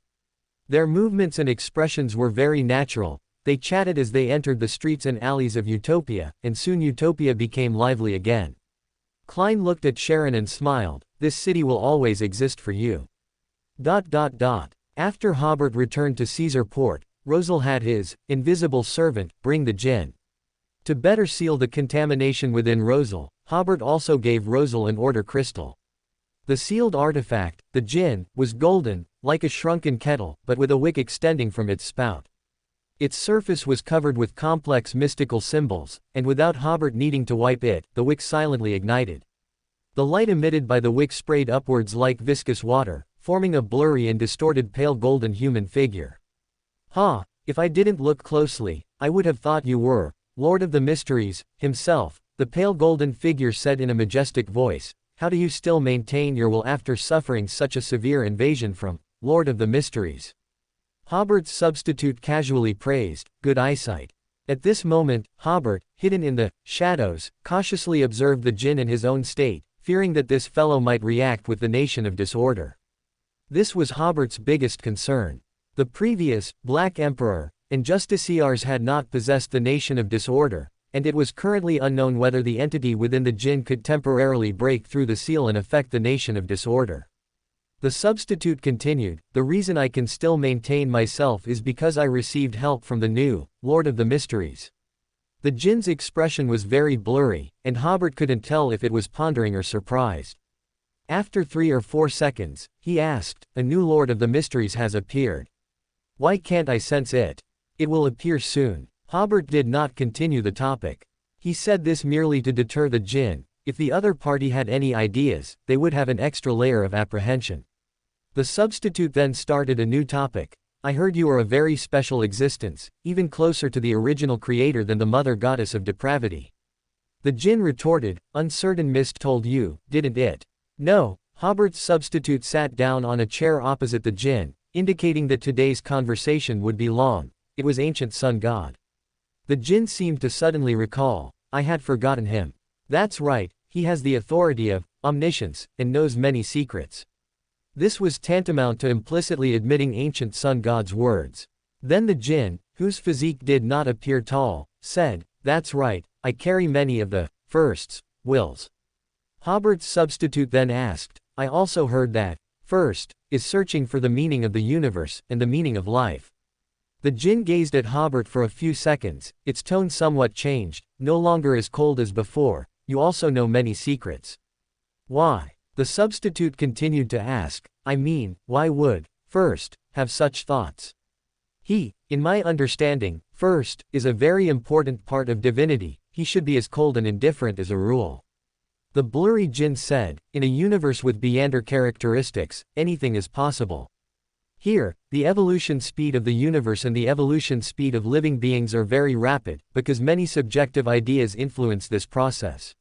Their movements and expressions were very natural. They chatted as they entered the streets and alleys of Utopia, and soon Utopia became lively again. Klein looked at Sharon and smiled. This city will always exist for you. After Hobert returned to Caesar Port, Rosal had his invisible servant bring the djinn. To better seal the contamination within Rosal, Hobert also gave Rosal an order crystal. The sealed artifact, the djinn, was golden, like a shrunken kettle, but with a wick extending from its spout. Its surface was covered with complex mystical symbols, and without Hobert needing to wipe it, the wick silently ignited. The light emitted by the wick sprayed upwards like viscous water, forming a blurry and distorted pale golden human figure. If I didn't look closely, I would have thought you were Lord of the Mysteries himself, the pale golden figure said in a majestic voice. How do you still maintain your will after suffering such a severe invasion from Lord of the Mysteries? Hobert's substitute casually praised, good eyesight. At this moment, Hobert, hidden in the shadows, cautiously observed the djinn in his own state, fearing that this fellow might react with the nation of disorder. This was Hobert's biggest concern. The previous, Black Emperor, and Justiciars had not possessed the nation of disorder, and it was currently unknown whether the entity within the djinn could temporarily break through the seal and affect the nation of disorder. The substitute continued, the reason I can still maintain myself is because I received help from the new Lord of the Mysteries. The djinn's expression was very blurry, and Hobert couldn't tell if it was pondering or surprised. After 3 or 4 seconds, he asked, a new Lord of the Mysteries has appeared. Why can't I sense it? It will appear soon. Hobert did not continue the topic. He said this merely to deter the djinn. If the other party had any ideas, they would have an extra layer of apprehension. The substitute then started a new topic. I heard you are a very special existence, even closer to the original creator than the mother goddess of depravity. The djinn retorted, uncertain mist told you, didn't it? No. Hobert's substitute sat down on a chair opposite the djinn, indicating that today's conversation would be long. It was ancient sun god. The djinn seemed to suddenly recall. I had forgotten him. That's right, he has the authority of omniscience, and knows many secrets. This was tantamount to implicitly admitting ancient sun god's words. Then the djinn, whose physique did not appear tall, said, that's right, I carry many of the first's wills. Hobert's substitute then asked, I also heard that first is searching for the meaning of the universe and the meaning of life. The djinn gazed at Hobert for a few seconds, its tone somewhat changed, no longer as cold as before. You also know many secrets. Why? The substitute continued to ask, I mean, why would first have such thoughts? He, in my understanding, first is a very important part of divinity. He should be as cold and indifferent as a rule. The blurry djinn said, in a universe with Beander characteristics, anything is possible. Here, the evolution speed of the universe and the evolution speed of living beings are very rapid, because many subjective ideas influence this process.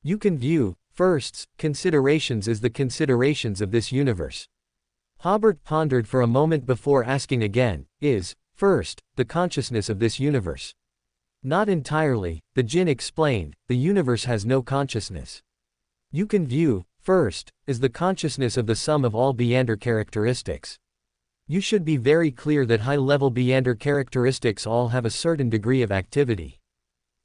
You can view first's considerations as the considerations of this universe. Hobert pondered for a moment before asking again, is first the consciousness of this universe? Not entirely, the djinn explained, the universe has no consciousness. You can view first as the consciousness of the sum of all Beander characteristics. You should be very clear that high-level Beander characteristics all have a certain degree of activity.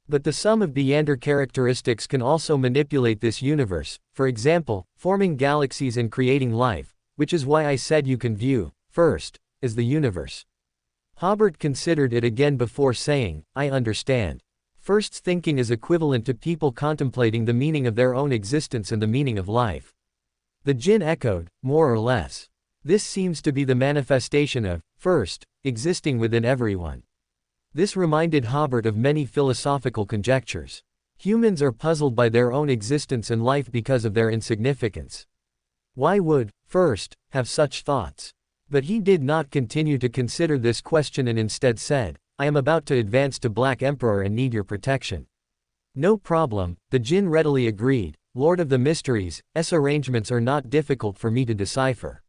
But the sum of Beander characteristics can also manipulate this universe, for example, forming galaxies and creating life, which is why I said you can view first as the universe. Hobert considered it again before saying, I understand. First's thinking is equivalent to people contemplating the meaning of their own existence and the meaning of life. The djinn echoed, more or less. This seems to be the manifestation of first existing within everyone. This reminded Hobert of many philosophical conjectures. Humans are puzzled by their own existence and life because of their insignificance. Why would first have such thoughts? But he did not continue to consider this question and instead said, I am about to advance to Black Emperor and need your protection. No problem, the djinn readily agreed, Lord of the Mysteries, arrangements are not difficult for me to decipher.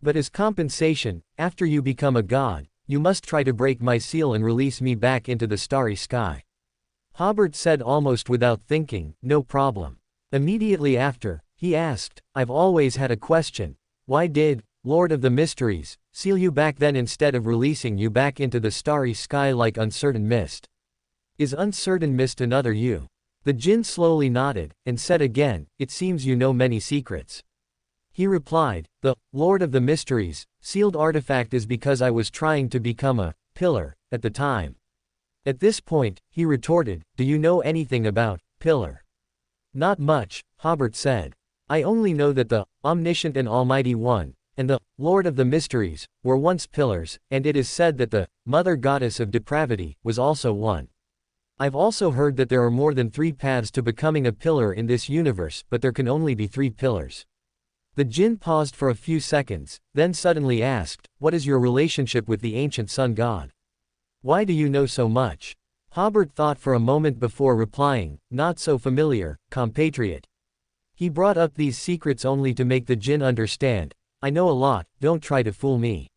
But as compensation, after you become a god, you must try to break my seal and release me back into the starry sky. Hobert said almost without thinking, no problem. Immediately after, he asked, I've always had a question. Why did, Lord of the Mysteries, seal you back then instead of releasing you back into the starry sky like uncertain mist? Is uncertain mist another you? The Jinn slowly nodded, and said again, it seems you know many secrets. He replied, the Lord of the Mysteries, sealed artifact is because I was trying to become a pillar at the time. At this point, he retorted, do you know anything about pillar? Not much, Hobert said. I only know that the Omniscient and Almighty One, and the Lord of the Mysteries, were once pillars, and it is said that the Mother Goddess of Depravity was also one. I've also heard that there are more than 3 paths to becoming a pillar in this universe, but there can only be 3 pillars. The Jinn paused for a few seconds, then suddenly asked, what is your relationship with the ancient sun god? Why do you know so much? Hobert thought for a moment before replying, not so familiar, compatriot. He brought up these secrets only to make the Jinn understand, I know a lot, don't try to fool me.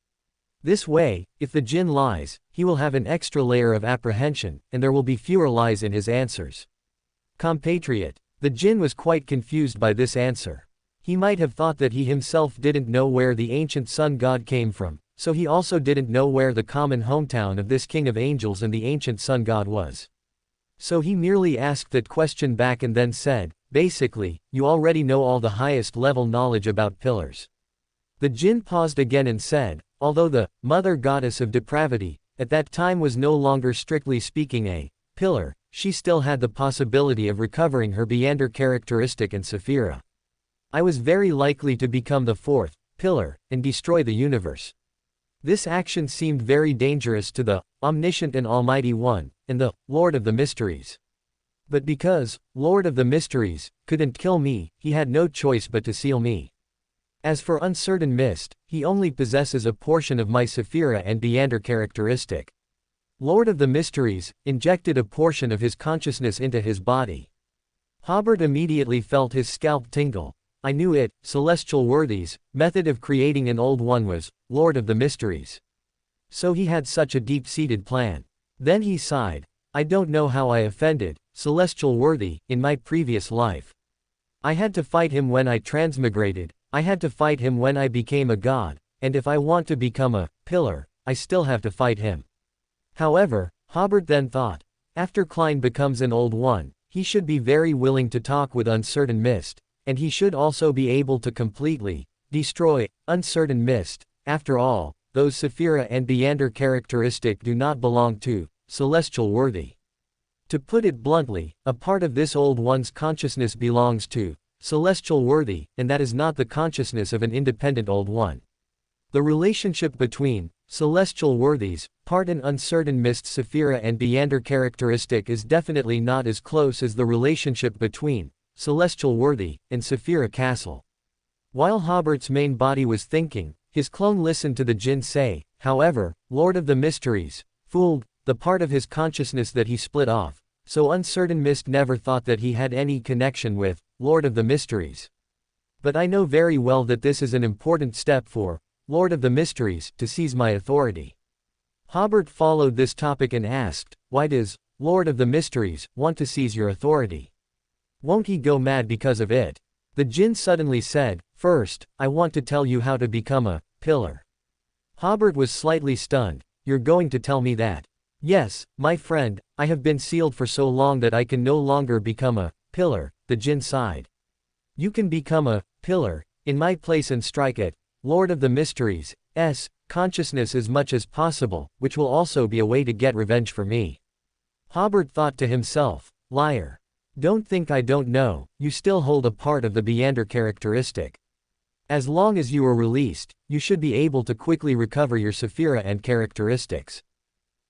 This way, if the Jinn lies, he will have an extra layer of apprehension, and there will be fewer lies in his answers. Compatriot. The Jinn was quite confused by this answer. He might have thought that he himself didn't know where the ancient sun god came from, so he also didn't know where the common hometown of this king of angels and the ancient sun god was. So he merely asked that question back and then said, basically, you already know all the highest level knowledge about pillars. The Jinn paused again and said, although the Mother Goddess of Depravity, at that time was no longer strictly speaking a pillar, she still had the possibility of recovering her Beander characteristic and Sephira. I was very likely to become the 4th pillar, and destroy the universe. This action seemed very dangerous to the Omniscient and Almighty One, and the Lord of the Mysteries. But because Lord of the Mysteries couldn't kill me, he had no choice but to seal me. As for uncertain mist, he only possesses a portion of my Sephira and Beander characteristic. Lord of the Mysteries injected a portion of his consciousness into his body. Hobert immediately felt his scalp tingle. I knew it, Celestial Worthy's method of creating an old one was Lord of the Mysteries. So he had such a deep-seated plan. Then he sighed. I don't know how I offended Celestial Worthy in my previous life. I had to fight him when I transmigrated, I had to fight him when I became a god, and if I want to become a pillar, I still have to fight him. However, Hobert then thought, after Klein becomes an old one, he should be very willing to talk with uncertain mist, and he should also be able to completely destroy uncertain mist. After all, those Sephira and Beander characteristic do not belong to Celestial Worthy. To put it bluntly, a part of this old one's consciousness belongs to Celestial Worthy, and that is not the consciousness of an independent old one. The relationship between Celestial Worthy's part and uncertain mist Sephira and Beander characteristic is definitely not as close as the relationship between Celestial Worthy and Sephira Castle. While Hobert's main body was thinking, his clone listened to the Jinn say, however, Lord of the Mysteries, fooled, the part of his consciousness that he split off, so uncertain mist never thought that he had any connection with Lord of the Mysteries. But I know very well that this is an important step for Lord of the Mysteries to seize my authority. Hobert followed this topic and asked, why does Lord of the Mysteries want to seize your authority? Won't he go mad because of it? The Jinn suddenly said, first, I want to tell you how to become a pillar. Hobert was slightly stunned. You're going to tell me that? Yes, my friend, I have been sealed for so long that I can no longer become a pillar, the Jinn sighed. You can become a pillar in my place and strike at Lord of the Mysteries' consciousness as much as possible, which will also be a way to get revenge for me. Hobert thought to himself, liar. Don't think I don't know, you still hold a part of the Beander characteristic. As long as you are released, you should be able to quickly recover your Sephira and characteristics.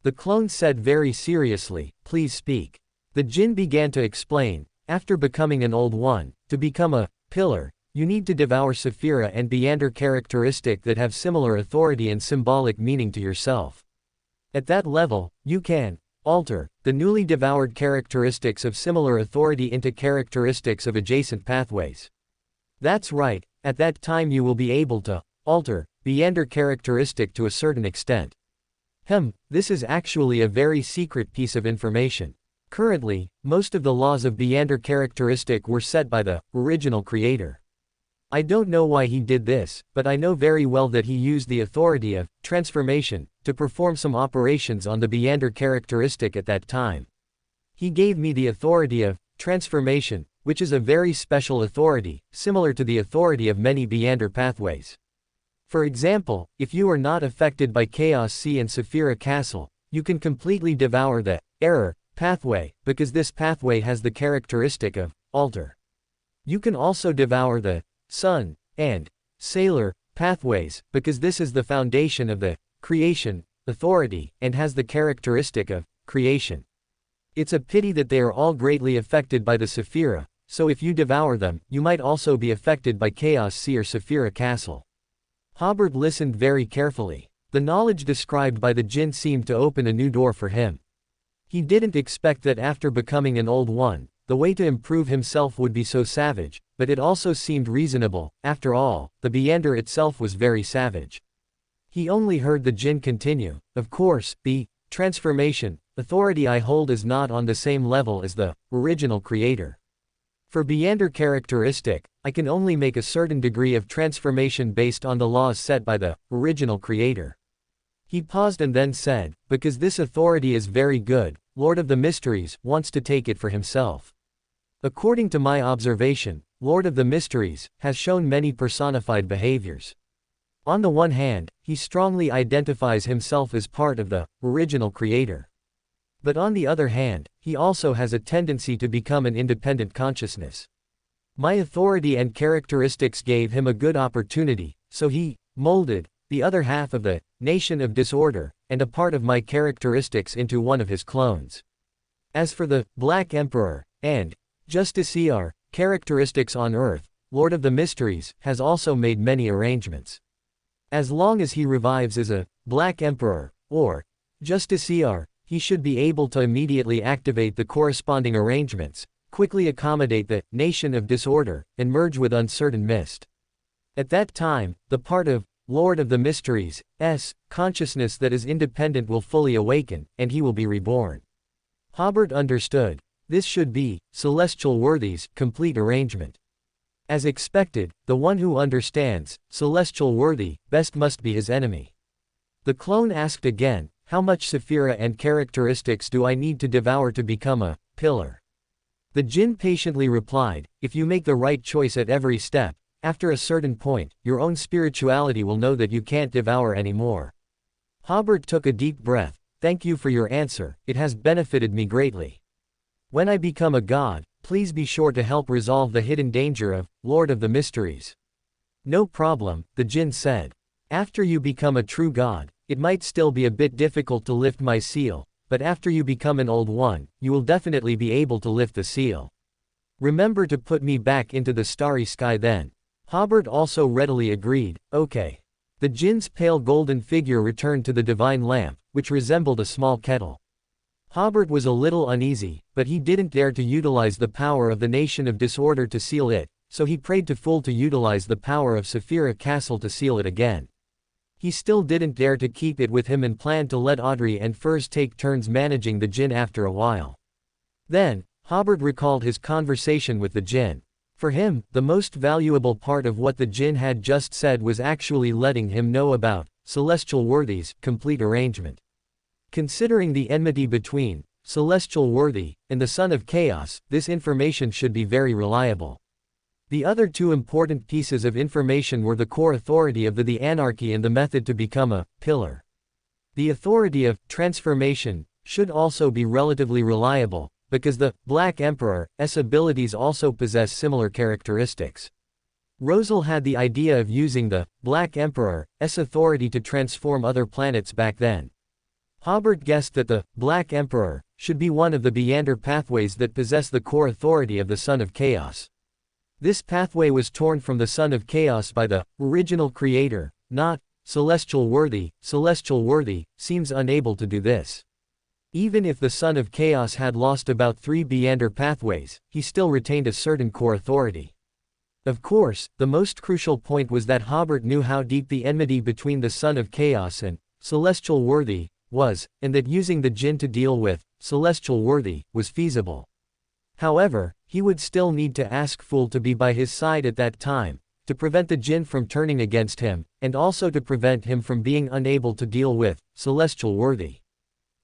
The clone said very seriously, please speak. The Jinn began to explain, after becoming an old one, to become a pillar, you need to devour Sephira and Beander characteristic that have similar authority and symbolic meaning to yourself. At that level, you can alter the newly devoured characteristics of similar authority into characteristics of adjacent pathways. That's right, at that time you will be able to alter Beander characteristic to a certain extent. This is actually a very secret piece of information. Currently, most of the laws of Beander characteristic were set by the original creator. I don't know why he did this, but I know very well that he used the authority of transformation to perform some operations on the Beander characteristic at that time. He gave me the authority of transformation, which is a very special authority, similar to the authority of many Beander pathways. For example, if you are not affected by Chaos Sea and Saphira Castle, you can completely devour the error pathway, because this pathway has the characteristic of alter. You can also devour the Sun and Sailor pathways, because this is the foundation of the creation authority, and has the characteristic of creation. It's a pity that they are all greatly affected by the Saphira, so if you devour them, you might also be affected by Chaos Sea or Saphira Castle. Hobert listened very carefully. The knowledge described by the Jinn seemed to open a new door for him. He didn't expect that after becoming an old one, the way to improve himself would be so savage, but it also seemed reasonable. After all, the Beander itself was very savage. He only heard the Jinn continue, "Of course, the transformation authority I hold is not on the same level as the original creator. For Beander characteristic, I can only make a certain degree of transformation based on the laws set by the original creator." He paused and then said, "Because this authority is very good, Lord of the Mysteries wants to take it for himself. According to my observation, Lord of the Mysteries has shown many personified behaviors. On the one hand, he strongly identifies himself as part of the original creator. But on the other hand, he also has a tendency to become an independent consciousness. My authority and characteristics gave him a good opportunity, so he molded the other half of the nation of disorder, and a part of my characteristics into one of his clones. As for the Black Emperor and Justiciar characteristics on Earth, Lord of the Mysteries has also made many arrangements. As long as he revives as a Black Emperor or Justiciar, he should be able to immediately activate the corresponding arrangements, quickly accommodate the nation of disorder, and merge with uncertain mist. At that time, the part of Lord of the Mysteries' consciousness that is independent will fully awaken, and he will be reborn." Hobert understood. This should be Celestial Worthy's complete arrangement. As expected, the one who understands Celestial Worthy best must be his enemy. The clone asked again, "How much Saphira and characteristics do I need to devour to become a pillar?" The Jinn patiently replied, "If you make the right choice at every step, after a certain point, your own spirituality will know that you can't devour anymore." Hobert took a deep breath. "Thank you for your answer, it has benefited me greatly. When I become a god, please be sure to help resolve the hidden danger of Lord of the Mysteries." "No problem," the Jinn said. "After you become a true god, it might still be a bit difficult to lift my seal, but after you become an old one, you will definitely be able to lift the seal. Remember to put me back into the starry sky then." Hobert also readily agreed, "Okay." The Jinn's pale golden figure returned to the divine lamp, which resembled a small kettle. Hobert was a little uneasy, but he didn't dare to utilize the power of the nation of disorder to seal it, so he prayed to Fool to utilize the power of Saphira Castle to seal it again. He still didn't dare to keep it with him and planned to let Audrey and Furs take turns managing the Jinn after a while. Then, Hobert recalled his conversation with the Jinn. For him, the most valuable part of what the Jinn had just said was actually letting him know about Celestial Worthy's complete arrangement. Considering the enmity between Celestial Worthy and the Son of Chaos, this information should be very reliable. The other two important pieces of information were the core authority of the Anarchy and the method to become a pillar. The authority of transformation should also be relatively reliable, because the Black Emperor's abilities also possess similar characteristics. Rosal had the idea of using the Black Emperor's authority to transform other planets back then. Hobert guessed that the Black Emperor should be one of the Beander pathways that possess the core authority of the Son of Chaos. This pathway was torn from the Son of Chaos by the original creator, not Celestial Worthy. Celestial Worthy seems unable to do this. Even if the Son of Chaos had lost about 3 Beander pathways, he still retained a certain core authority. Of course, the most crucial point was that Hobert knew how deep the enmity between the Son of Chaos and Celestial Worthy was, and that using the Jinn to deal with celestial worthy, was feasible. However, he would still need to ask Fool to be by his side at that time, to prevent the jinn from turning against him, and also to prevent him from being unable to deal with celestial worthy.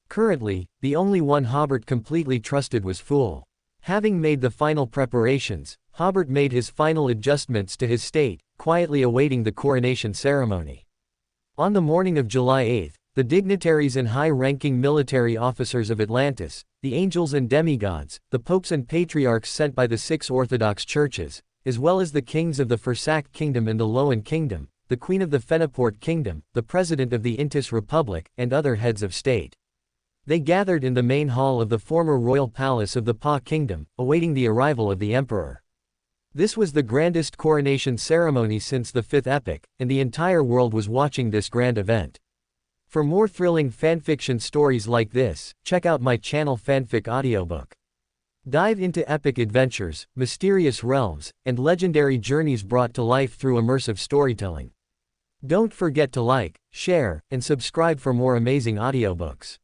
Currently, the only one Hobert completely trusted was Fool. Having made the final preparations, Hobert made his final adjustments to his state, quietly awaiting the coronation ceremony. On the morning of July 8, the dignitaries and high-ranking military officers of Atlantis, the angels and demigods, the popes and patriarchs sent by the 6 Orthodox churches, as well as the kings of the Fursak Kingdom and the Loan Kingdom, the queen of the Fenaport Kingdom, the president of the Intis Republic, and other heads of state. They gathered in the main hall of the former royal palace of the Pa Kingdom, awaiting the arrival of the emperor. This was the grandest coronation ceremony since the 5th epoch, and the entire world was watching this grand event. For more thrilling fanfiction stories like this, check out my channel Fanfic Audiobook. Dive into epic adventures, mysterious realms, and legendary journeys brought to life through immersive storytelling. Don't forget to like, share, and subscribe for more amazing audiobooks.